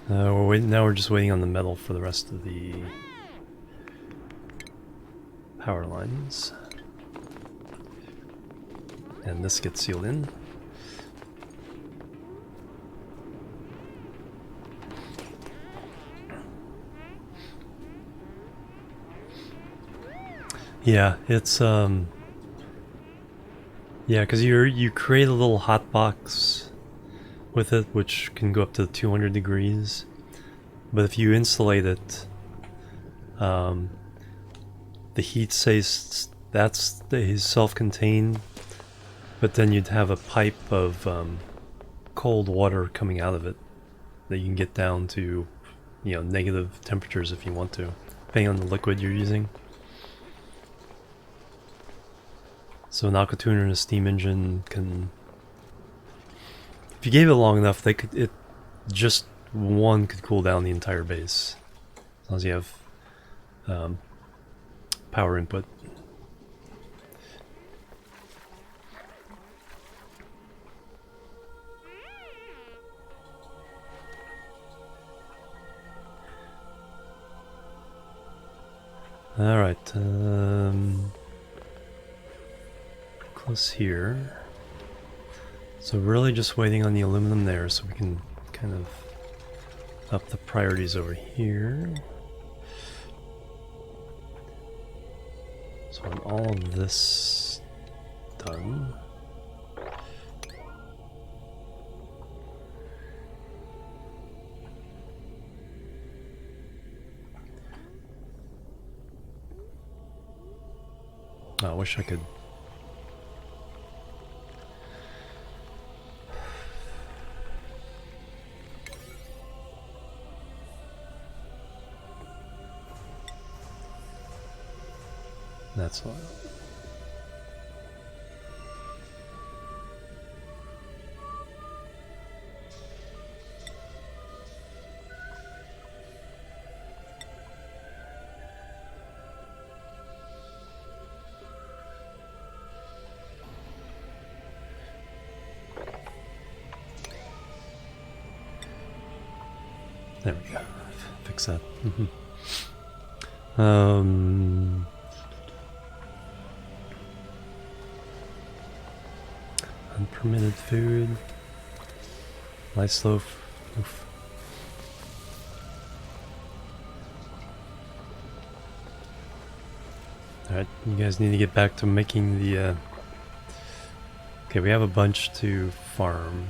We're just waiting on the metal for the rest of the power lines. And this gets sealed in. Yeah, it's yeah, because you create a little hot box with it, which can go up to 200 degrees. But if you insulate it, the heat stays, that's self-contained, but then you'd have a pipe of cold water coming out of it that you can get down to, you know, negative temperatures if you want to, depending on the liquid you're using. So an aquatuner and a steam engine can, if you gave it long enough, just one could cool down the entire base, as long as you have power input. All right, close here. So really just waiting on the aluminum there, so we can kind of up the priorities over here. So on all of this done. Oh, I wish I could. That's all. There we go. Fix that. Unpermitted food. Nice loaf. Oof. Alright, you guys need to get back to making the okay, we have a bunch to farm.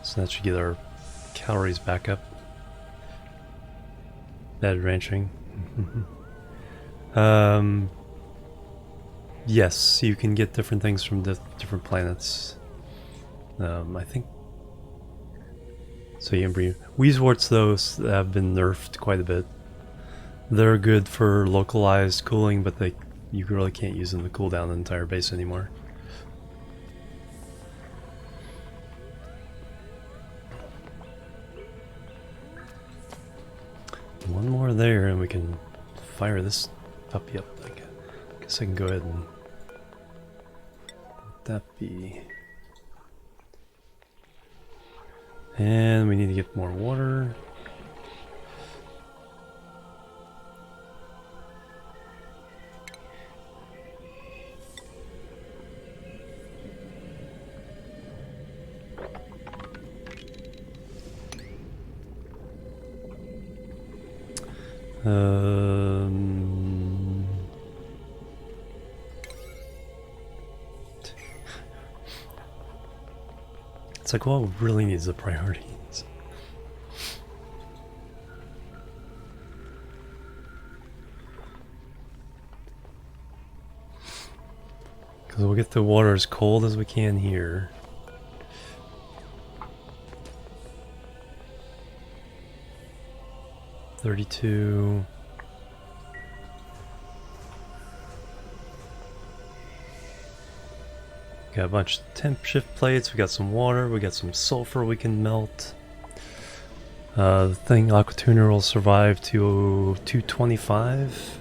So that should get our calories back up. Bad ranching. Yes, you can get different things from different planets. I think. So you can bring Weezeworts, those have been nerfed quite a bit. They're good for localized cooling, but you really can't use them to cool down the entire base anymore. One more there, and we can fire this puppy up. I guess I can go ahead and let that be. And we need to get more water. It's like, what really needs the priorities? Because we'll get the water as cold as we can here. $32. Got a bunch of temp shift plates, we got some water, we got some sulfur we can melt. The thing aquatuner will survive to 225.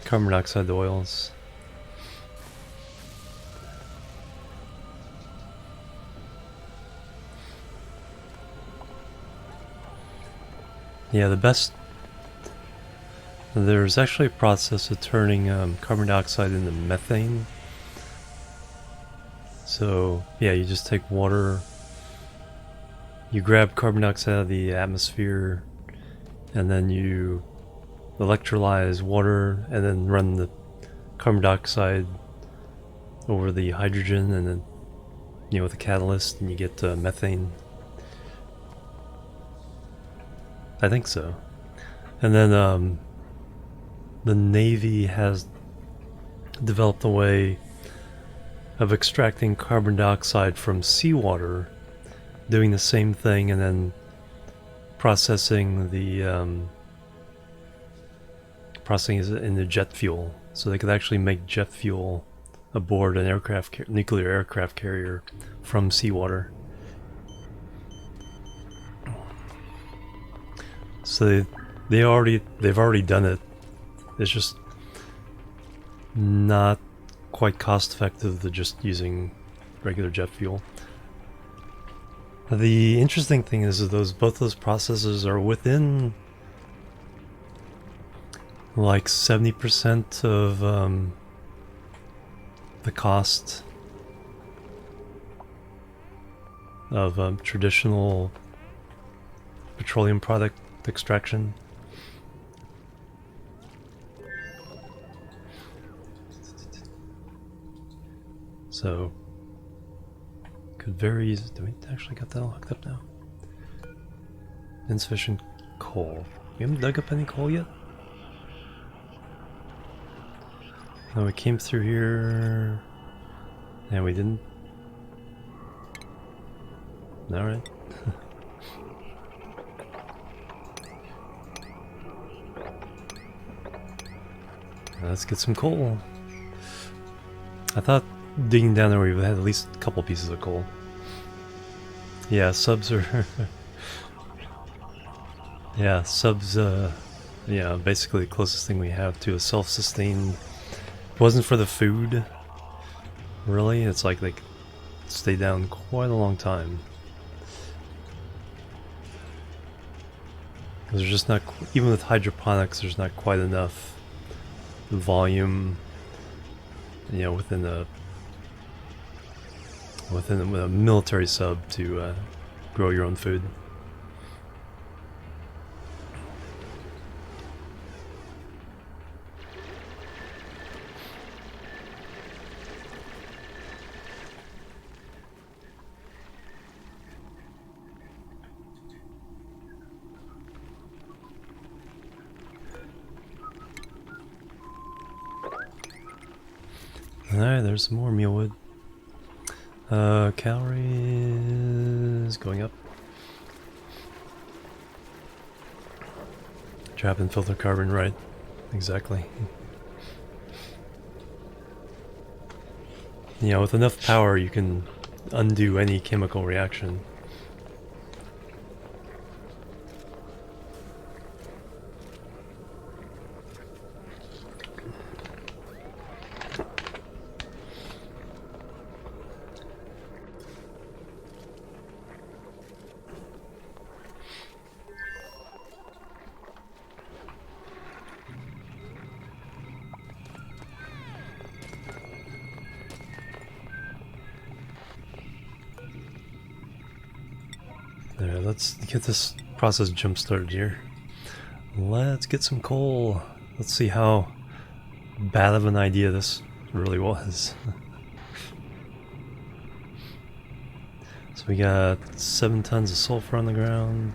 Carbon monoxide oils. Yeah, the best. There's actually a process of turning carbon dioxide into methane. So, yeah, you just take water, you grab carbon dioxide out of the atmosphere, and then you electrolyze water and then run the carbon dioxide over the hydrogen, and then with a catalyst, and you get methane. I think so. And then the Navy has developed a way of extracting carbon dioxide from seawater, doing the same thing, and then processing processing it into jet fuel, so they could actually make jet fuel aboard an nuclear aircraft carrier from seawater. So they've already done it. It's just not quite cost effective to just using regular jet fuel. The interesting thing is that both those processes are within like 70% of the cost of traditional petroleum product extraction. So could very easily. Do we actually got that all hooked up now? Insufficient coal. We haven't dug up any coal yet? No, we came through here. Yeah, we didn't. Alright. Let's get some coal. I thought digging down there we had at least a couple pieces of coal. Yeah, subs are... yeah, subs, yeah, basically the closest thing we have to a self-sustained... It wasn't for the food, really. It's like they stay down quite a long time. There's just not... Even with hydroponics, there's not quite enough volume, you know, within a military sub to grow your own food. Alright, there's some more mealwood. Calories going up. Trap and filter carbon, right. Exactly. You know, with enough power you can undo any chemical reaction. There, let's get this process jump started here. Let's get some coal. Let's see how bad of an idea this really was. So we got 7 tons of sulfur on the ground.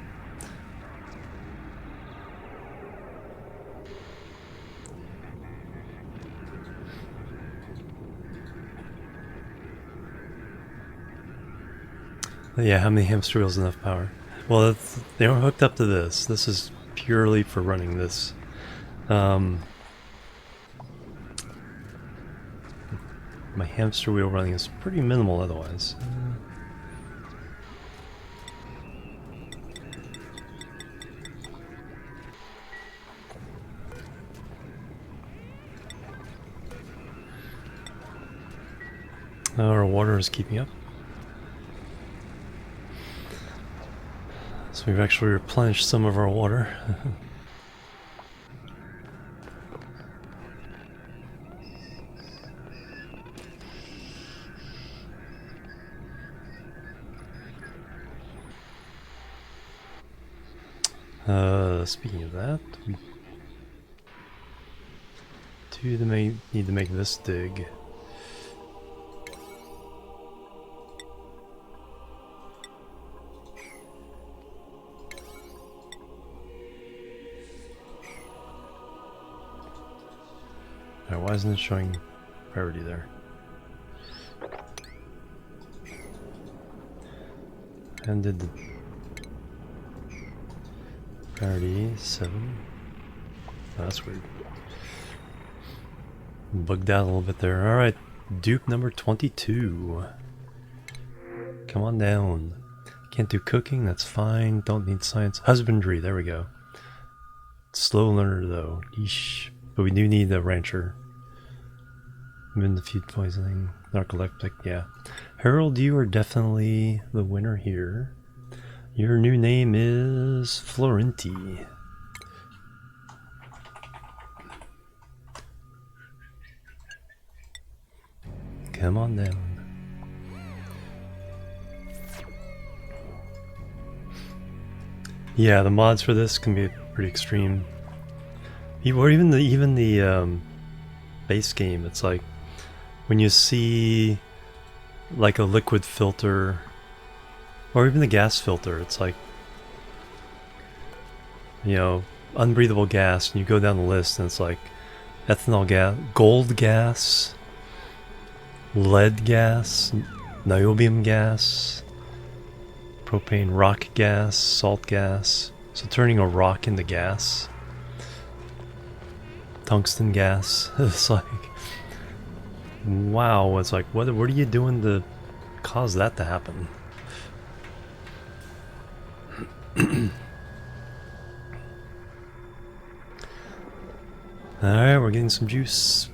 Yeah, how many hamster wheels enough power? Well, they aren't hooked up to this. This is purely for running this. My hamster wheel running is pretty minimal otherwise. Our water is keeping up. So we've actually replenished some of our water. Speaking of that, we need to make this dig. Alright, why isn't it showing priority there? And did the priority 7? Oh, that's weird. Bugged out a little bit there. Alright, dupe number 22. Come on down. Can't do cooking, that's fine. Don't need science. Husbandry, there we go. Slow learner though. Yeesh. But we do need a rancher. Immune to feed poisoning. Narcoleptic, yeah. Harold, you are definitely the winner here. Your new name is Florenti. Come on down. Yeah, the mods for this can be pretty extreme. Or even the base game, it's like when you see like a liquid filter, or even the gas filter, it's like, you know, unbreathable gas, and you go down the list and it's like ethanol gas, gold gas, lead gas, niobium gas, propane, rock gas, salt gas. So turning a rock into gas. Tungsten gas. It's like, wow, it's like, what are you doing to cause that to happen? Alright, we're getting some juice.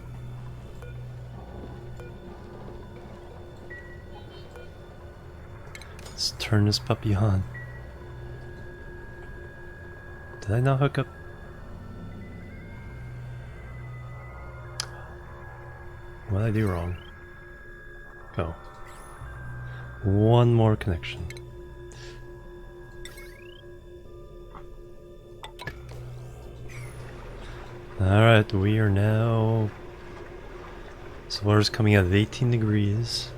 Let's turn this puppy on. Did I not hook up? What did I do wrong? Oh. One more connection. Alright, we are now... So water's coming out of 18 degrees.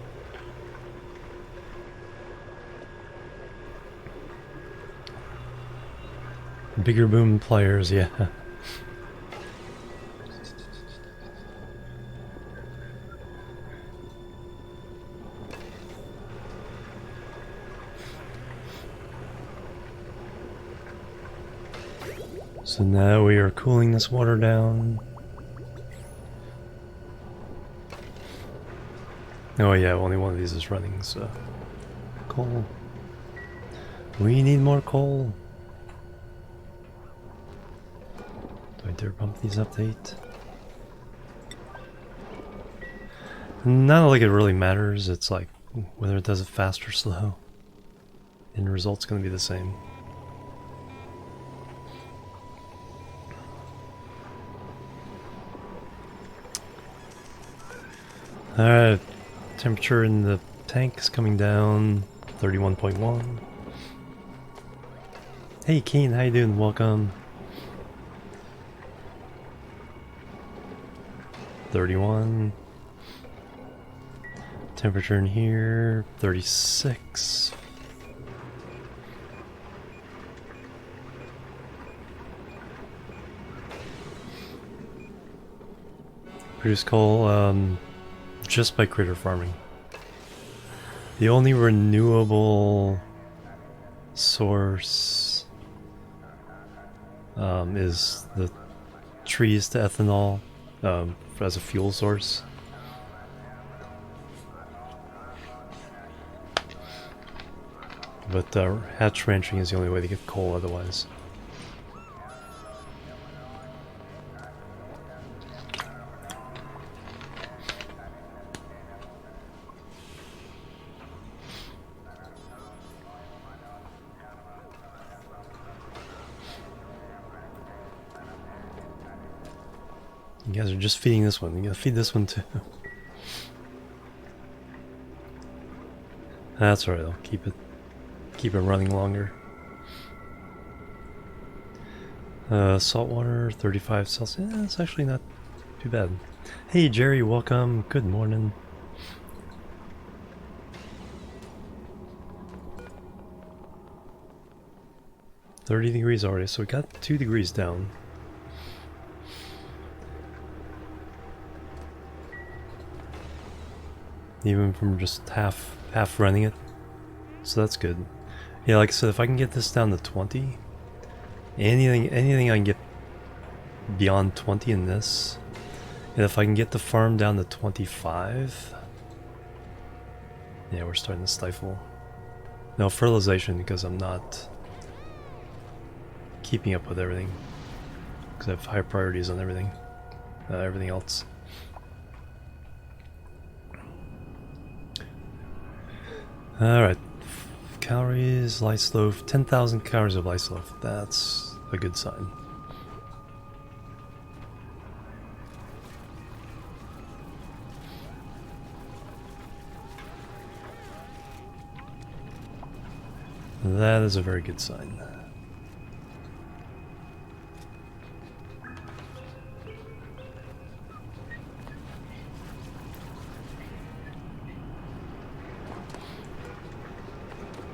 Bigger boom pliers, yeah. So now we are cooling this water down. Oh yeah, only one of these is running, so... Coal. We need more coal. Do I dare bump these up to 8? Not like it really matters, it's like whether it does it fast or slow. And the result's gonna be the same. Alright, temperature in the tank is coming down, 31.1. Hey Keen, how you doing? Welcome. 31. Temperature in here, 36. Produce coal, just by critter farming. The only renewable source is the trees to ethanol as a fuel source. But hatch ranching is the only way to get coal otherwise. You guys are just feeding this one. You gotta feed this one too. That's alright, I'll keep it running longer. Saltwater, 35 Celsius. Yeah, it's actually not too bad. Hey Jerry, welcome. Good morning. $30 degrees already, so we got 2 degrees down. Even from just half running it, so that's good. Yeah, like I said, if I can get this down to 20, anything I can get beyond 20 in this, and if I can get the farm down to 25, yeah, we're starting to stifle. No fertilization because I'm not keeping up with everything, because I have high priorities on everything else. Alright, calories, lice loaf, 10,000 calories of lice loaf. That's a good sign. That is a very good sign.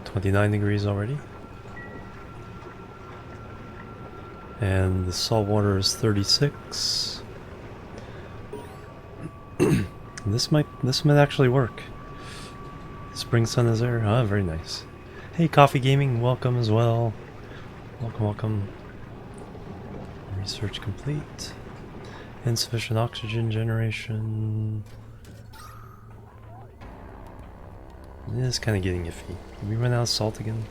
$29 degrees already. And the salt water is 36. This might actually work. Spring sun is there. Ah, very nice. Hey Coffee Gaming, welcome as well. Welcome. Research complete. Insufficient oxygen generation. It is kind of getting iffy. Did we run out of salt again?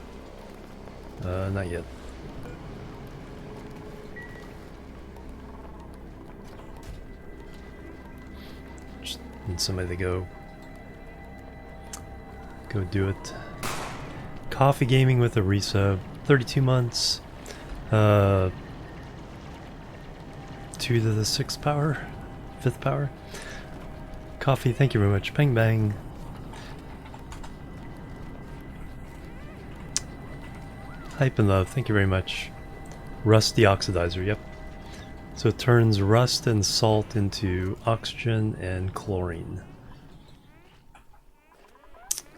Not yet. Just need somebody to go do it. Coffee Gaming with a resub. 32 months. 2 to the 6th power. 5th power. Coffee, thank you very much. Bang bang. Hype and love, thank you very much. Rust deoxidizer, yep. So it turns rust and salt into oxygen and chlorine.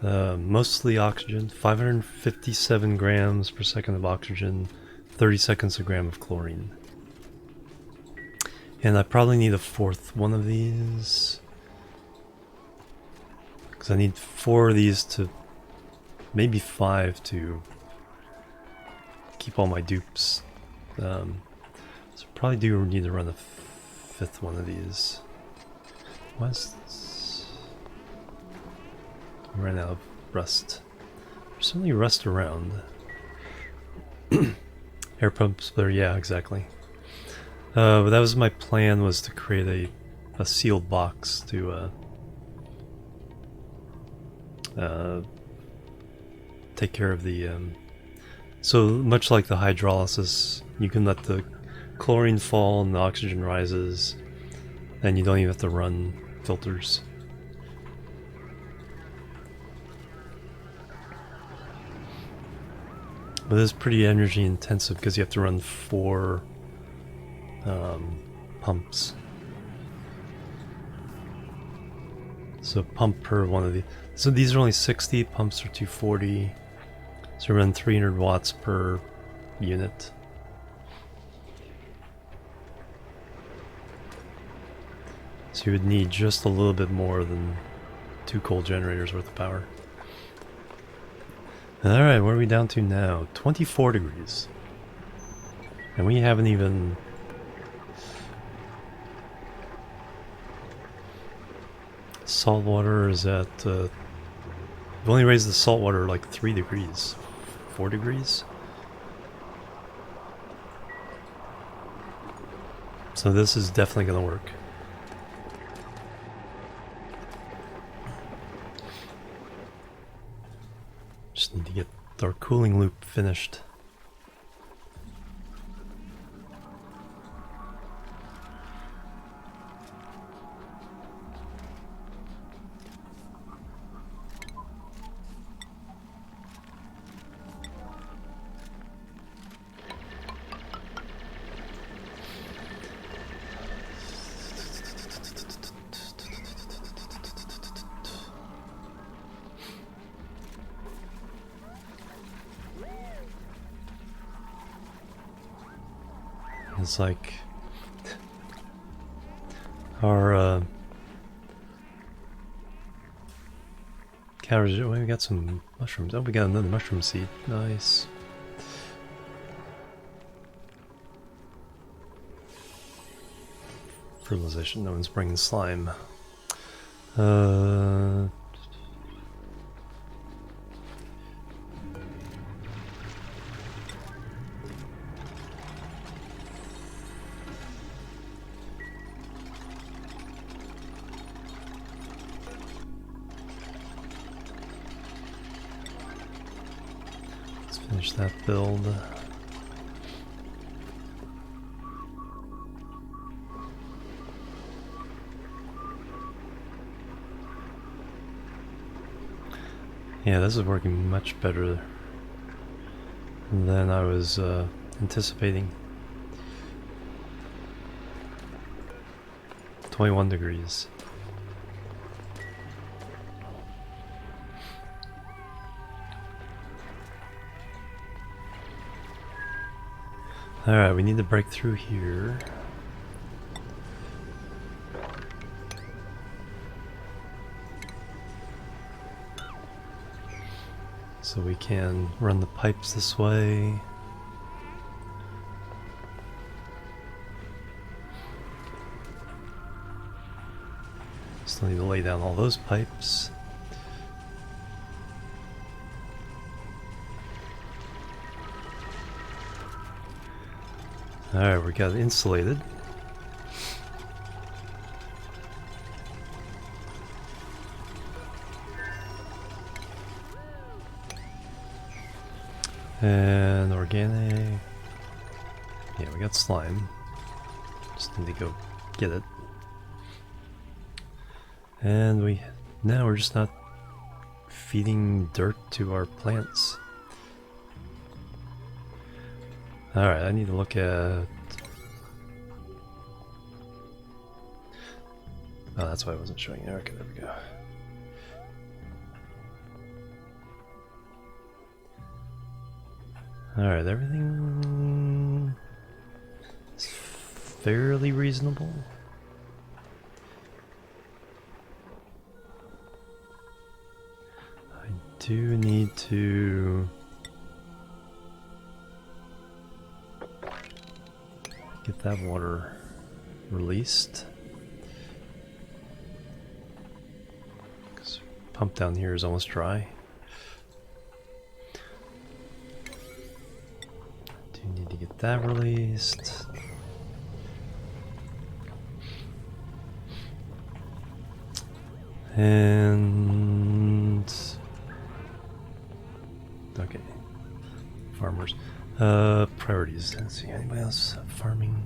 Mostly oxygen, 557 grams per second of oxygen, 30 seconds a gram of chlorine. And I probably need a fourth one of these. Because I need 4 of these to, maybe 5 to keep all my dupes. So probably do need to run a 5th one of these. What's this? I ran out of rust. There's certainly rust around. Air pump splitter, yeah, exactly. But that was my plan, was to create a sealed box to take care of the so much like the hydrolysis, you can let the chlorine fall and the oxygen rises, and you don't even have to run filters. But it's pretty energy intensive because you have to run 4 pumps. So pump per one of the. So these are only 60, pumps are 240. So run 300 watts per unit. So you would need just a little bit more than 2 coal generators worth of power. Alright, where are we down to now? 24 degrees. And we haven't even... Salt water is at... we've only raised the salt water like 3 degrees. 4 degrees? So this is definitely going to work. Just need to get our cooling loop finished. It's like our cabbage. Oh, we got some mushrooms. Oh, we got another mushroom seed. Nice. Fertilization. No one's bringing slime. Finish that build. Yeah, this is working much better than I was anticipating. 21 degrees. Alright, we need to break through here. So we can run the pipes this way. Still need to lay down all those pipes. Alright, we got it insulated. And organic. Yeah, we got slime. Just need to go get it. And now we're just not feeding dirt to our plants. Alright, I need to look at... Oh, that's why I wasn't showing you. Okay, there we go. Alright, everything is fairly reasonable. I do need to get that water released. Because pump down here is almost dry. Do need to get that released. And okay, farmers. Priorities. Let's see, anybody else farming?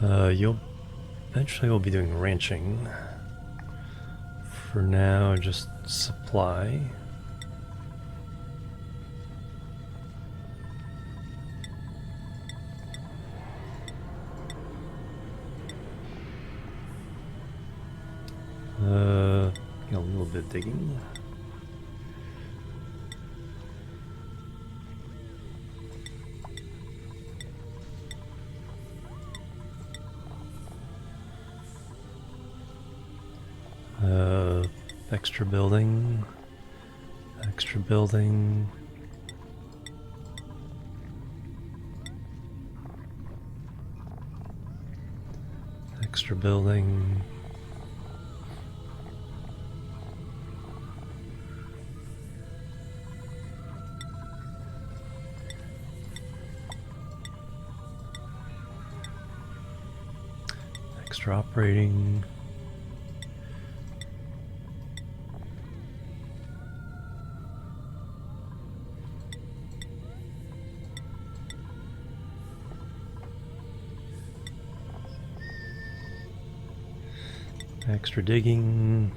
You'll eventually will be doing ranching. For now, just supply. Get a little bit of digging. Extra building. Extra building. Extra building. Extra operating. Extra digging.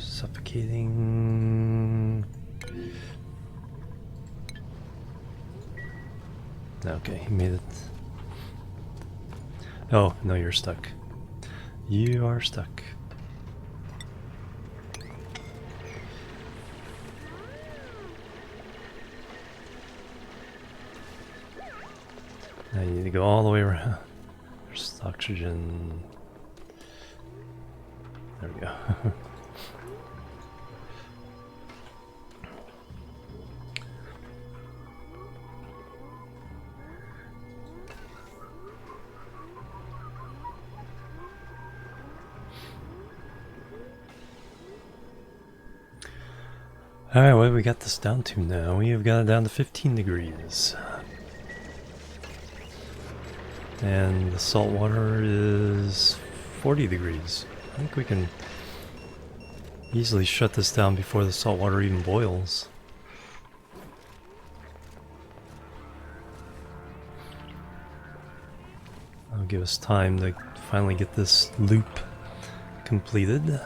Suffocating. Okay, he made it. Oh, no, you're stuck. You are stuck. Now you need to go all the way around. There's oxygen. There we go. Alright, what have we got this down to now? We have got it down to 15 degrees. And the salt water is 40 degrees. I think we can easily shut this down before the salt water even boils. That'll give us time to finally get this loop completed.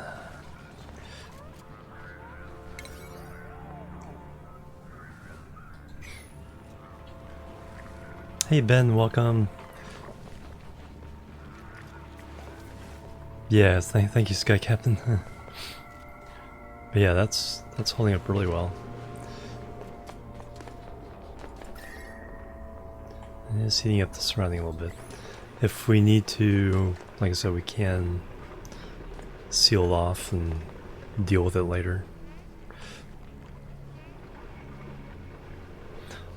Hey Ben, welcome. Yeah, thank you, Sky Captain. But yeah, that's holding up really well. And it's heating up the surrounding a little bit. If we need to, like I said, we can seal it off and deal with it later.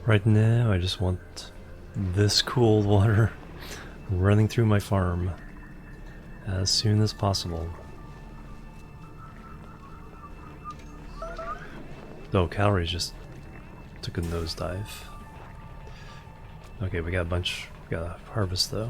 Right now, I just want this cool water running through my farm as soon as possible. Oh, calories just took a nosedive. Okay, we got a bunch. We got to harvest though.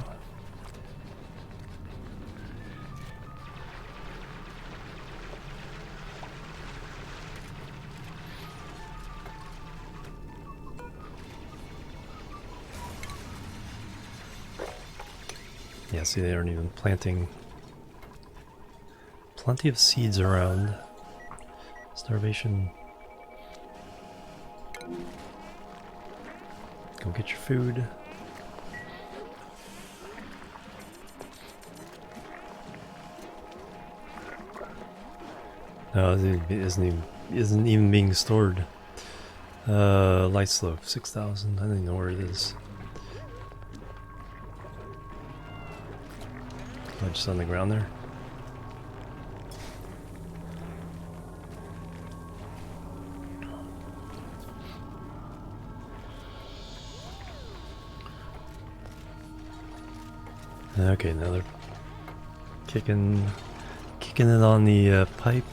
Yeah, see, they aren't even planting. Plenty of seeds around. Starvation. Go get your food. No, it isn't even being stored. Light slope 6,000. I don't even know where it is. Oh, just on the ground there. Okay, now they're kicking it on the pipe.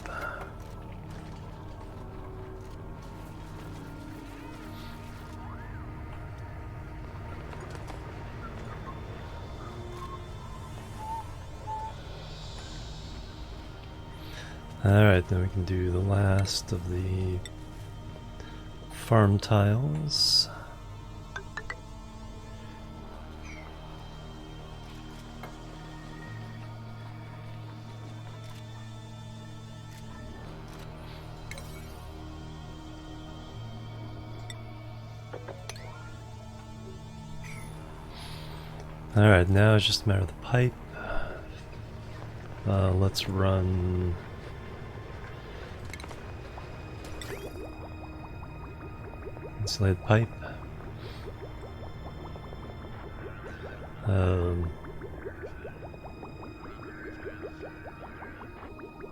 Alright, then we can do the last of the farm tiles. Alright, now it's just a matter of the pipe. Let's run... insulated pipe.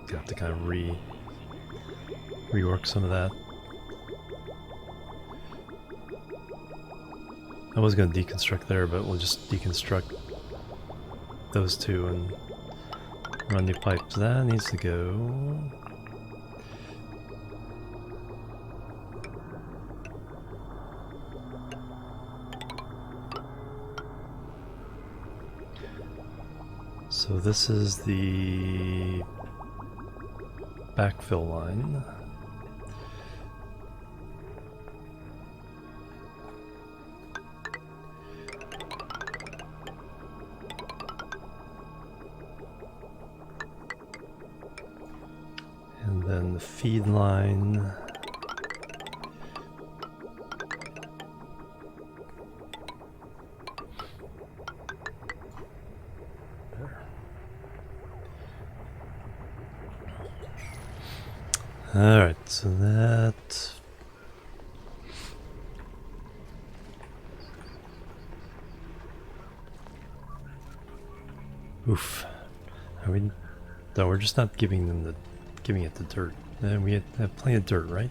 Got to kind of rework some of that. I was going to deconstruct there, but we'll just deconstruct those two and run new pipe. So that needs to go. So this is the backfill line. And then the feed line. Alright, so that... Oof. Are we... No, we're just not giving them giving it the dirt. We have plenty of dirt, right?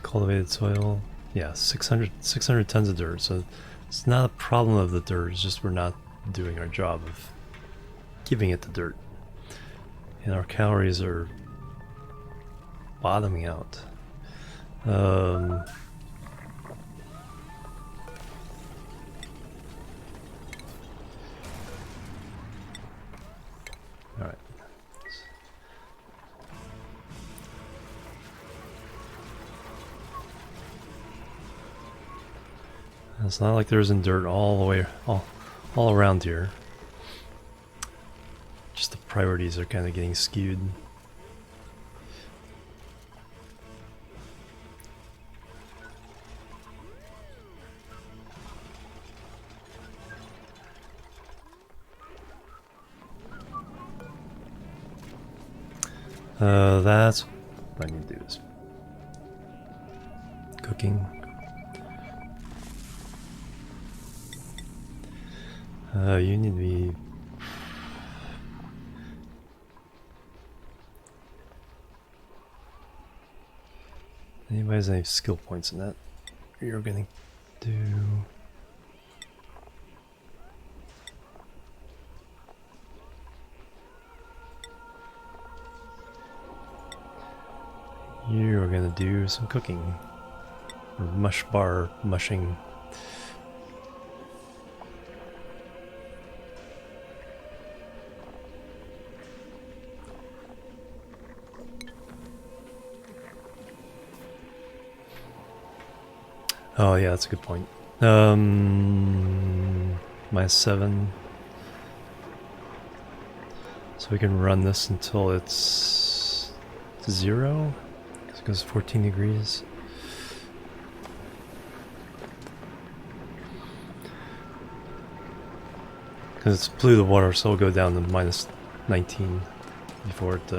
Cultivated soil. Yeah, 600 tons of dirt. So it's not a problem of the dirt, it's just we're not doing our job of giving it the dirt, and our calories are bottoming out. All right. It's not like there isn't dirt all the way, all around here. Just the priorities are kind of getting skewed. That's what I need to do is cooking. You need to be... Anybody has any skill points in that? You're gonna do... You're gonna do some cooking. Or mush bar mushing. Oh yeah, that's a good point. -7. So we can run this until it's 0. Because it goes 14 degrees. Because it's blue the water, so it'll go down to -19 before it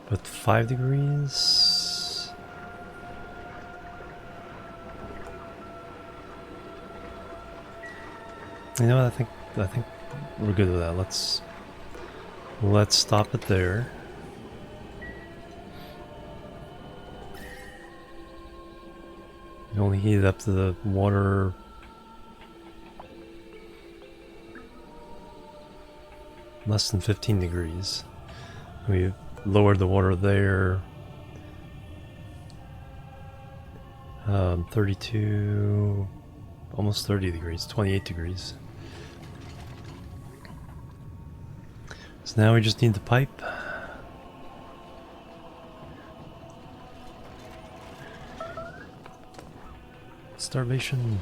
but 5 degrees. You know what, I think we're good with that. Let's stop it there. You only heat it up to the water less than 15 degrees. We lowered the water there. 32, almost 30 degrees, 28 degrees. So now we just need the pipe. Starvation.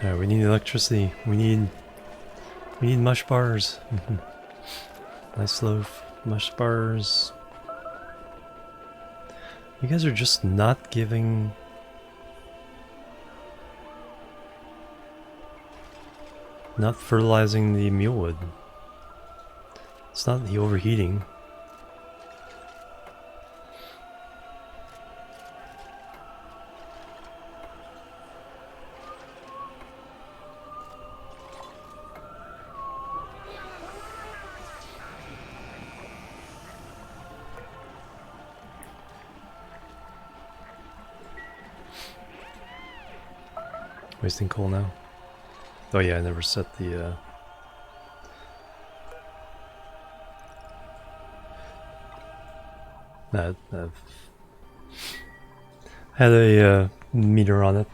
Alright, we need electricity. We need mush bars. Nice loaf, mush bars. You guys are just not giving. Not fertilizing the mulewood. It's not the overheating. Wasting coal now. Oh yeah, I never set the I've had a meter on it.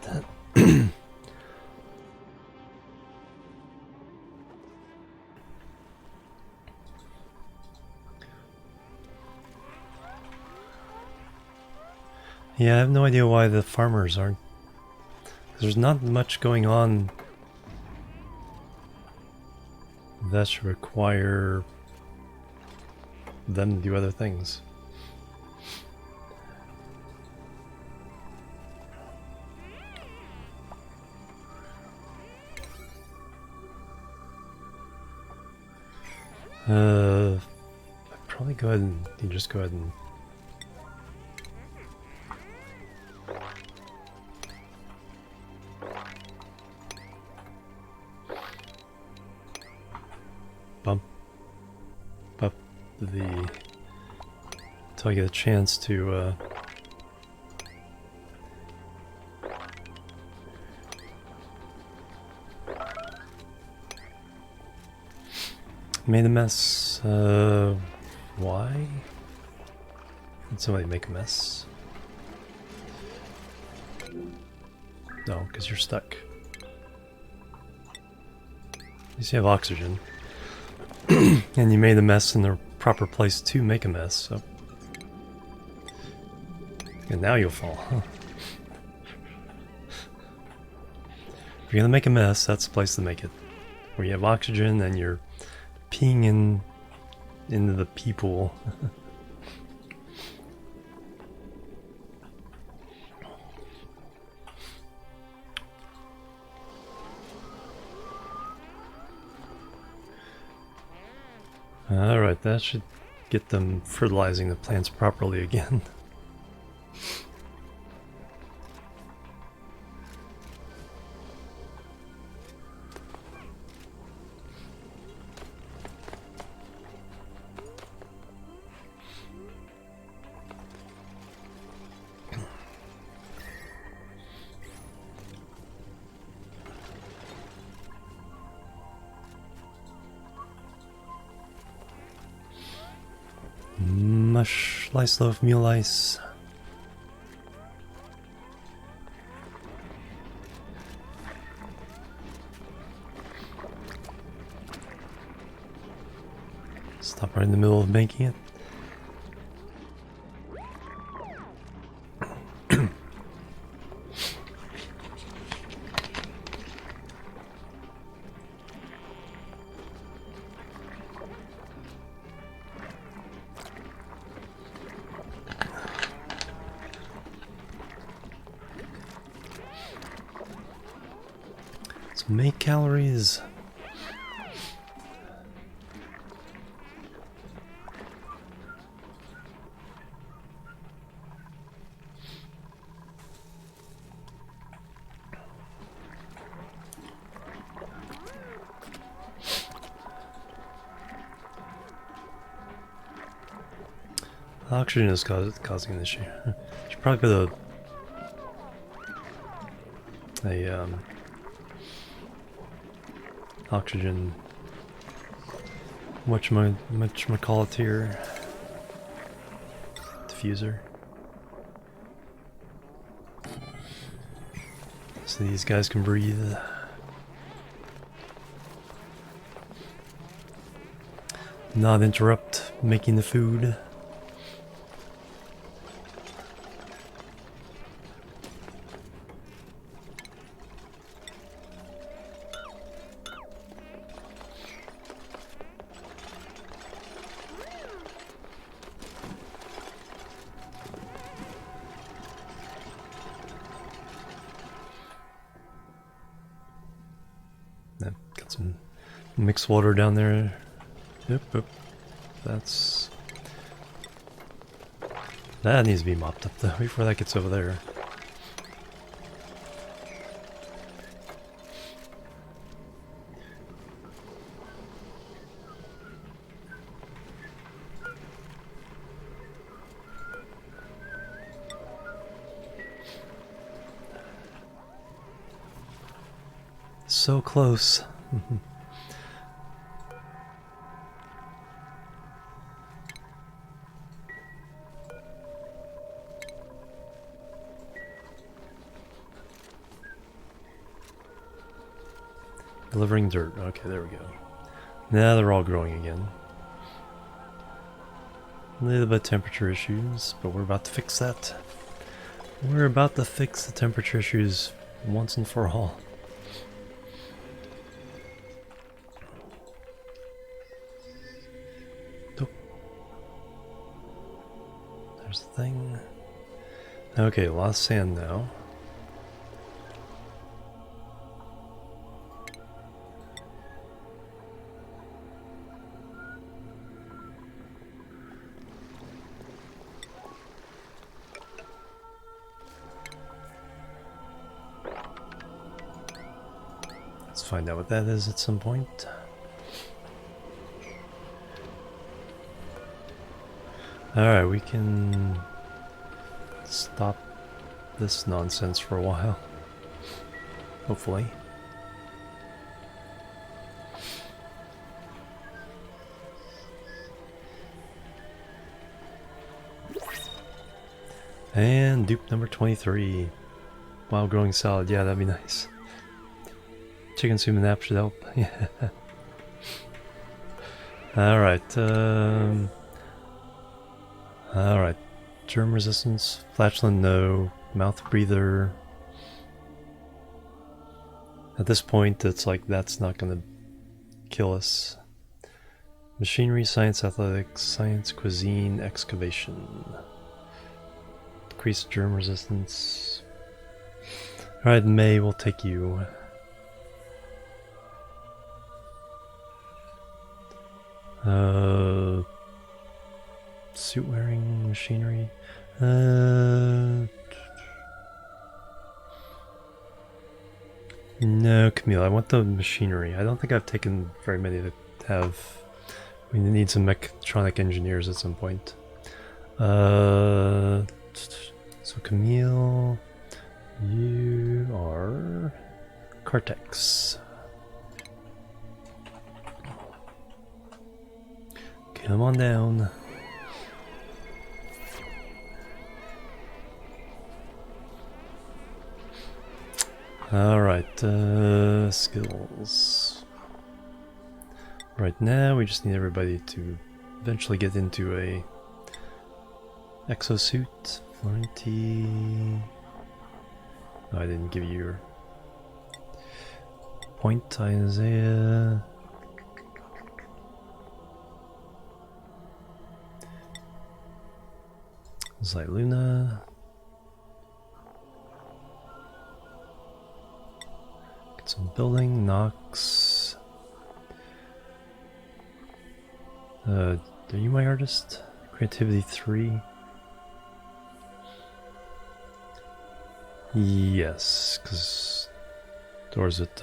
Yeah, I have no idea why the farmers aren't. There's not much going on that should require them to do other things. I'd probably go ahead and you just go ahead and bump up the until I get a chance to made a mess. Why? Did somebody make a mess? No, because you're stuck. At least you have oxygen. And you made a mess in the proper place to make a mess, so. And now you'll fall. If you're gonna make a mess, that's the place to make it. Where you have oxygen and you're peeing into the pee pool. Alright, that should get them fertilizing the plants properly again. Mush, lice loaf, mule ice. in the middle of making it. Let's make calories. Oxygen is causing an issue. Should probably put a oxygen whatchamacallit here diffuser. So these guys can breathe. Not interrupt making the food. Got some mixed water down there. Yep. That needs to be mopped up though before that gets over there. So close. Delivering dirt. Okay, there we go. Now they're all growing again. A little bit of temperature issues, but we're about to fix that. We're about to fix the temperature issues once and for all. There's the thing. Okay, a lot of sand now. Let's find out what that is at some point. Alright, we can stop this nonsense for a while. Hopefully. And dupe number 23. Wild growing salad, yeah, that'd be nice. Chicken soup and nap should help. Yeah. Alright, alright. Germ resistance, flatulent no, mouth breather. At this point, it's like that's not gonna kill us. Machinery, science, athletics, science, cuisine, excavation. Increased germ resistance. Alright, May, we'll take you. Suit wearing, machinery. No, Camille, I want the machinery. I don't think I've taken very many that have. We need some mechatronic engineers at some point. So Camille, you are Cartex. Come on down. Alright, skills. Right now we just need everybody to eventually get into a exosuit. Warranty. Oh, I didn't give you your point, Isaiah. Luna. Get some building, Nox. Are you my artist? Creativity 3. Yes, because doors at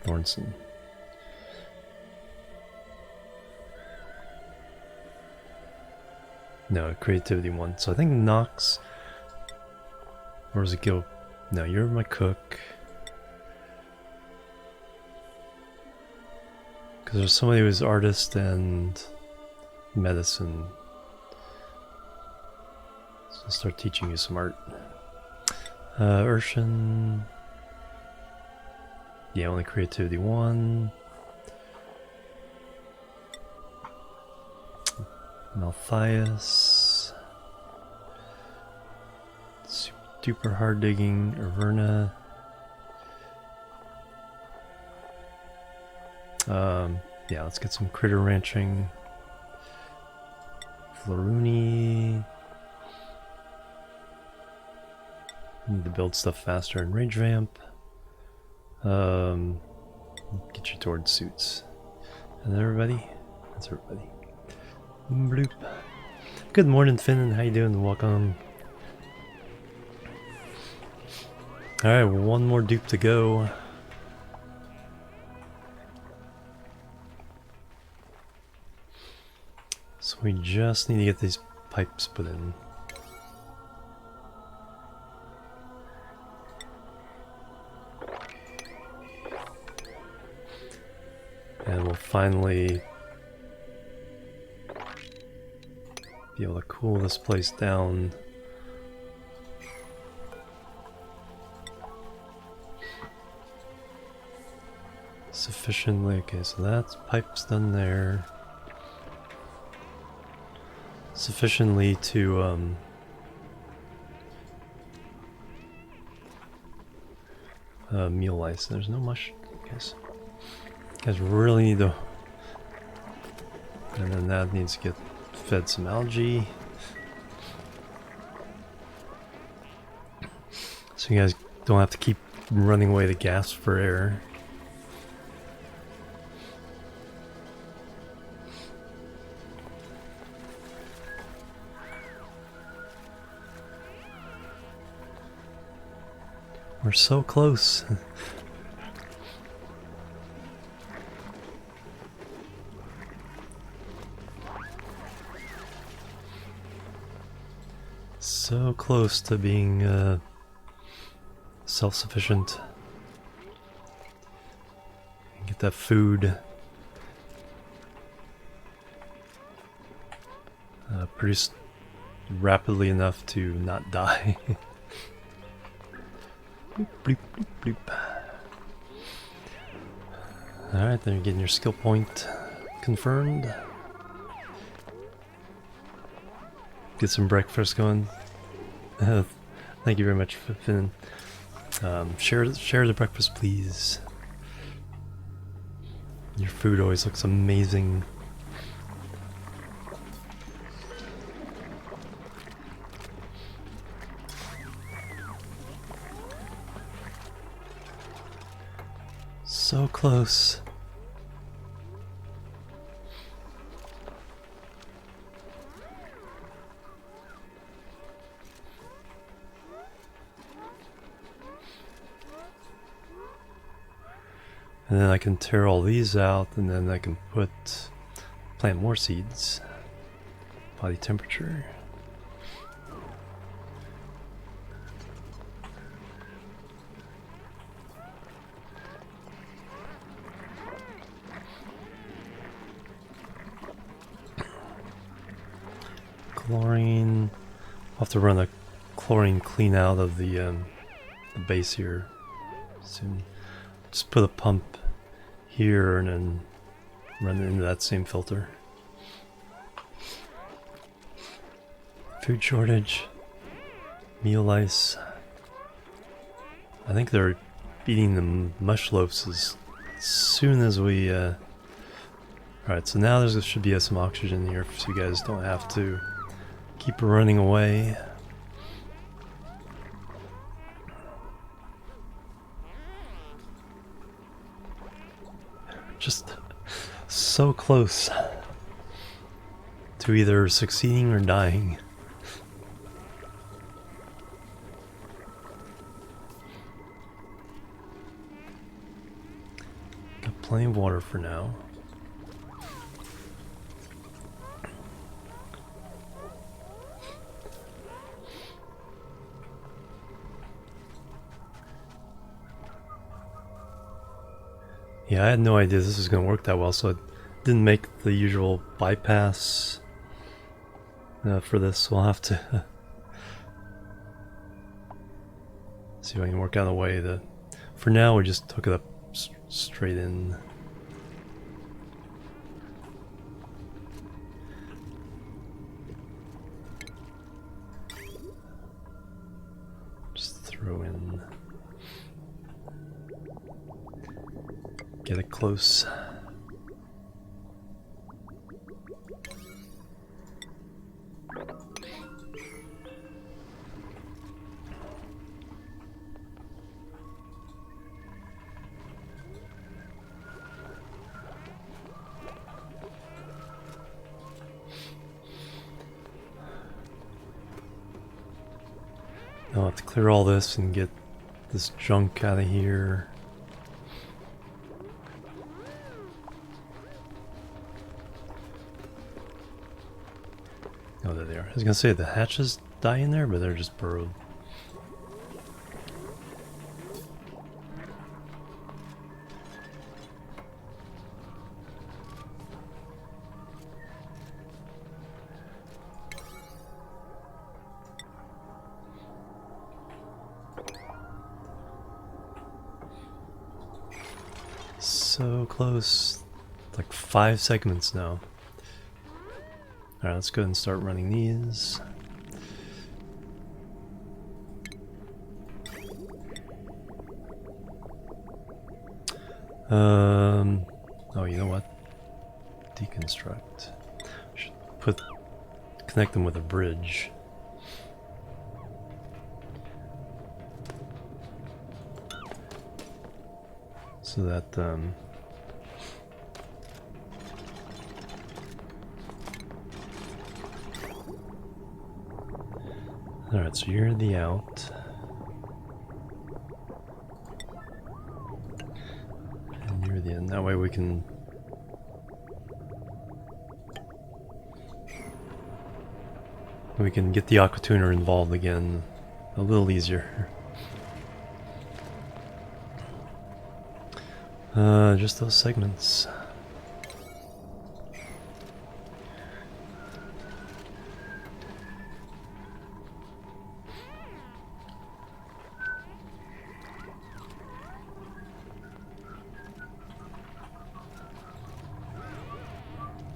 Thornson. No, creativity 1. So I think Nox. Where does it go? No, you're my cook. Because there's somebody who's artist and medicine. So I'll start teaching you some art. Urshan. Yeah, only creativity 1. Malthias. Super hard digging. Averna. Yeah, let's get some critter ranching. Floruni. Need to build stuff faster in Rage Vamp. Get you towards suits. And everybody? That's everybody. Bloop. Good morning, Finn. How you doing? Welcome. Alright, one more dupe to go. So we just need to get these pipes put in. And we'll finally be able to cool this place down. Sufficiently. Okay, so that's pipes done there. Sufficiently to meal ice. There's no mush. Guys really need to. And then that needs to get fed some algae. So you guys don't have to keep running away to gas for air. We're so close. So close to being self-sufficient. Get that food produced rapidly enough to not die. Bloop, bloop, bloop, bloop. Alright, then you're getting your skill point confirmed. Get some breakfast going. Thank you very much, Finn. Share the breakfast, please. Your food always looks amazing. So close. And then I can tear all these out, and then I can plant more seeds. Body temperature. Chlorine. I'll have to run a chlorine clean out of the base here soon. Just put a pump here and then run it into that same filter. Food shortage. Meal ice. I think they're eating the mush loaves as soon as we... Alright, so now there should be some oxygen here so you guys don't have to keep running away. Just so close to either succeeding or dying. Got plenty of water for now. Yeah, I had no idea this was going to work that well, so I didn't make the usual bypass for this, so I'll have to see if I can work out a way that... For now, we just took it up straight in. Just throw in... Get it close. I'll have to clear all this and get this junk out of here. Oh, there they are. I was gonna say the hatches die in there, but they're just burrowed. So close. Like 5 segments now. Alright, let's go ahead and start running these. Oh, you know what? Deconstruct. Should connect them with a bridge. So that, Alright, so you're the out. And you're the in. That way we can... We can get the aquatuner involved again a little easier. Just those segments.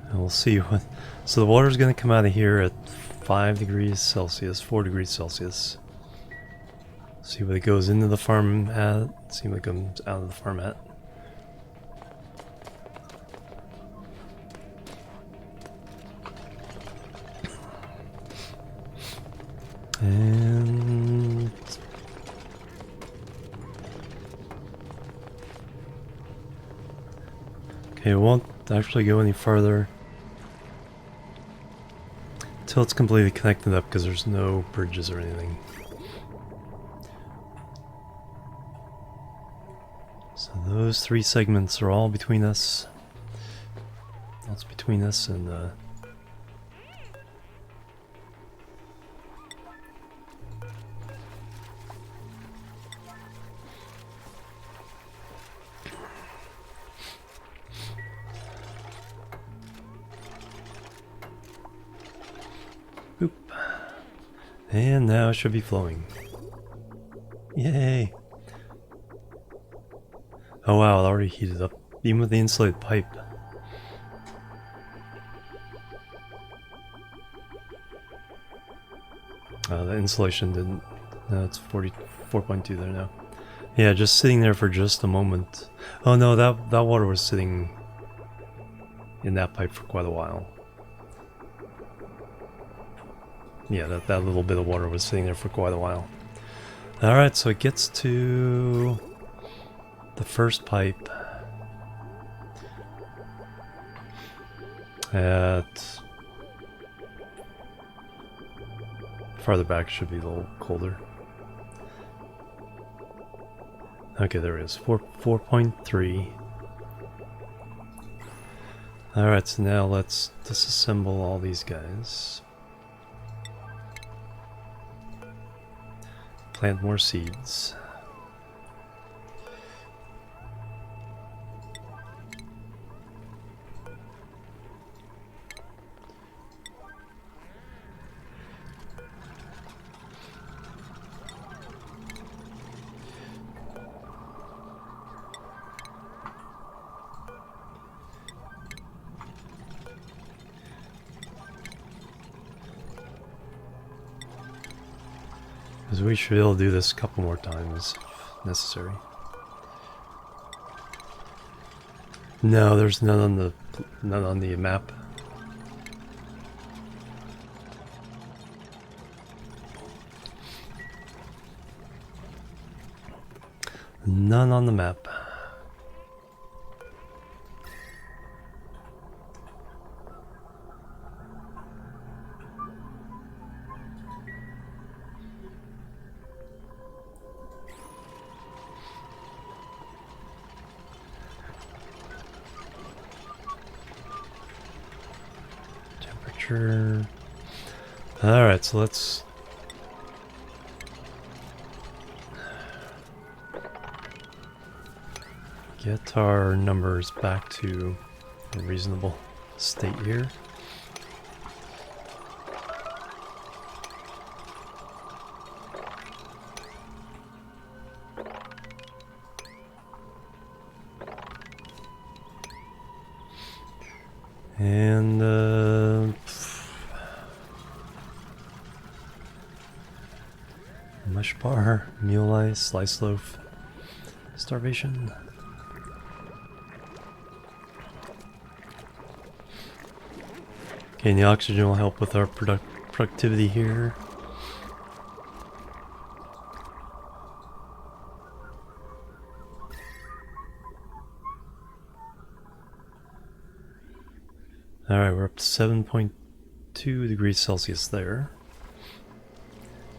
And we'll see what... So the water's going to come out of here at 5 degrees Celsius, 4 degrees Celsius. See what it goes into the farm at, see what it comes out of the farm at. And... Okay, it won't actually go any farther until it's completely connected up because there's no bridges or anything. So those 3 segments are all between us. That's between us and boop. And now it should be flowing. Yay! Oh wow, it already heated up, even with the insulated pipe. The insulation didn't. No, it's 44.2 there now. Yeah, just sitting there for just a moment. Oh no, that water was sitting in that pipe for quite a while. Yeah, that little bit of water was sitting there for quite a while. Alright, so it gets to the first pipe at... farther back should be a little colder. Okay, there it is. 4.3. Alright, so now let's disassemble all these guys. Plant more seeds. Because we should be able to do this a couple more times if necessary. No, there's none on the map. None on the map. Alright, so let's get our numbers back to a reasonable state here. And mush bar, mule ice, slice loaf, starvation. Okay, and the oxygen will help with our productivity here. Alright, we're up to 7.2 degrees Celsius there.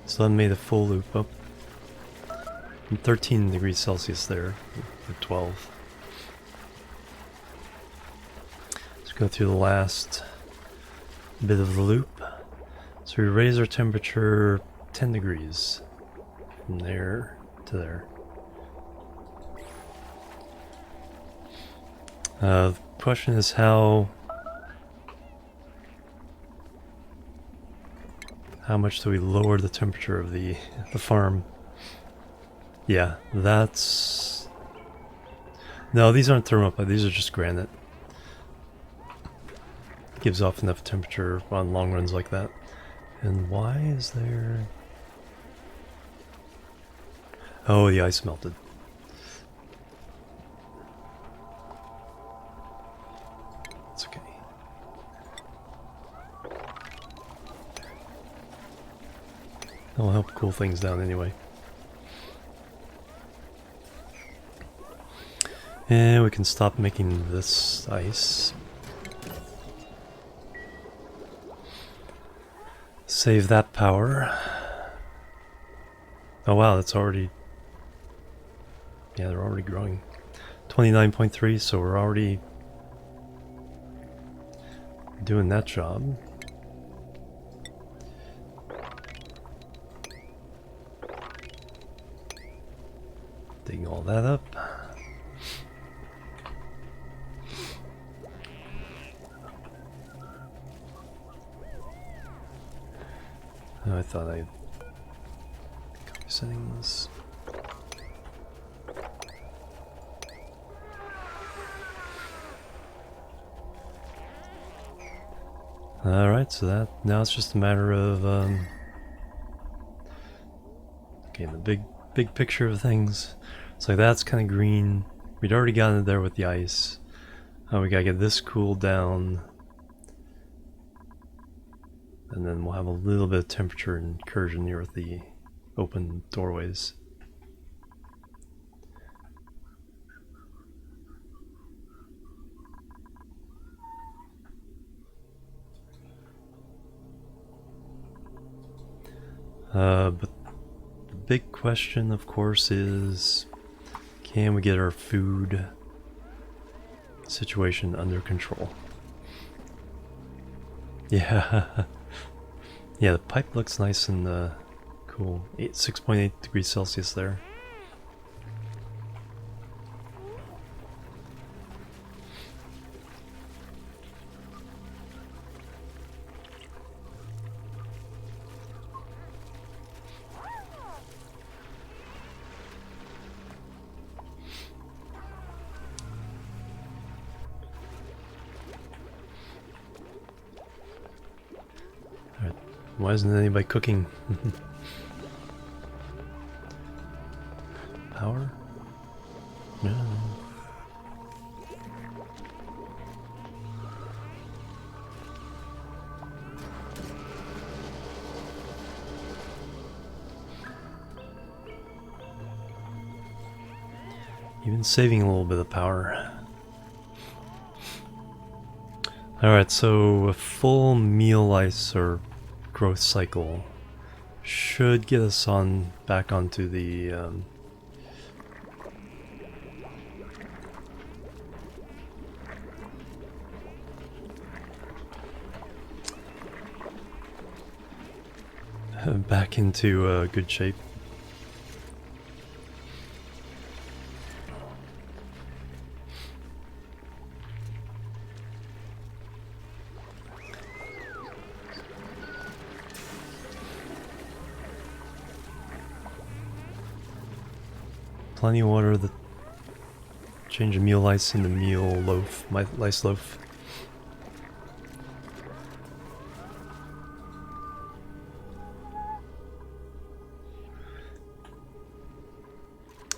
So that made a full loop up. And 13 degrees Celsius there, or 12. Let's go through the last bit of the loop. So we raise our temperature 10 degrees from there to there. The question is how much do we lower the temperature of the farm? Yeah, that's... No, these aren't thermoplastic, these are just granite. Gives off enough temperature on long runs like that. And why is there... Oh, the ice melted. It's okay. That'll help cool things down anyway. And we can stop making this ice. Save that power. Oh wow, that's already... Yeah, they're already growing. 29.3, so we're already doing that job. Digging all that up. Oh, I thought I'd copy settings. Alright, so that now it's just a matter of Okay, in the big picture of things, so that's kind of green. We'd already gotten it there with the ice. We gotta get this cooled down, and then we'll have a little bit of temperature incursion near the open doorways. But the big question, of course, is can we get our food situation under control? Yeah. Yeah, the pipe looks nice and cool. 6.8 degrees Celsius there. Why isn't anybody cooking? Power? No. Even saving a little bit of power. Alright, so a full meal ice or growth cycle should get us back onto the back into good shape. Plenty of water. Change the meal ice into meal loaf, ice loaf.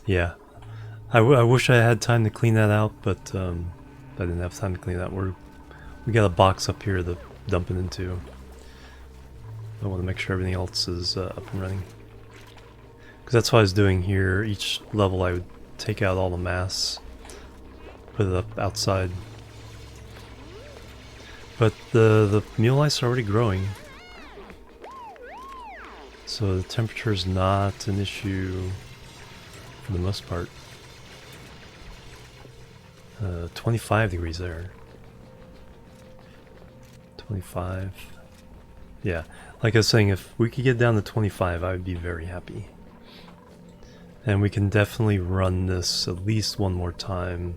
Yeah, I wish I had time to clean that out, but I didn't have time to clean that. We got a box up here to dump it into. I want to make sure everything else is up and running. Because that's what I was doing here. Each level I would take out all the mass, put it up outside. But the mule ice are already growing, so the temperature is not an issue for the most part. 25 degrees there. 25. Yeah, like I was saying, if we could get down to 25, I would be very happy. And we can definitely run this at least one more time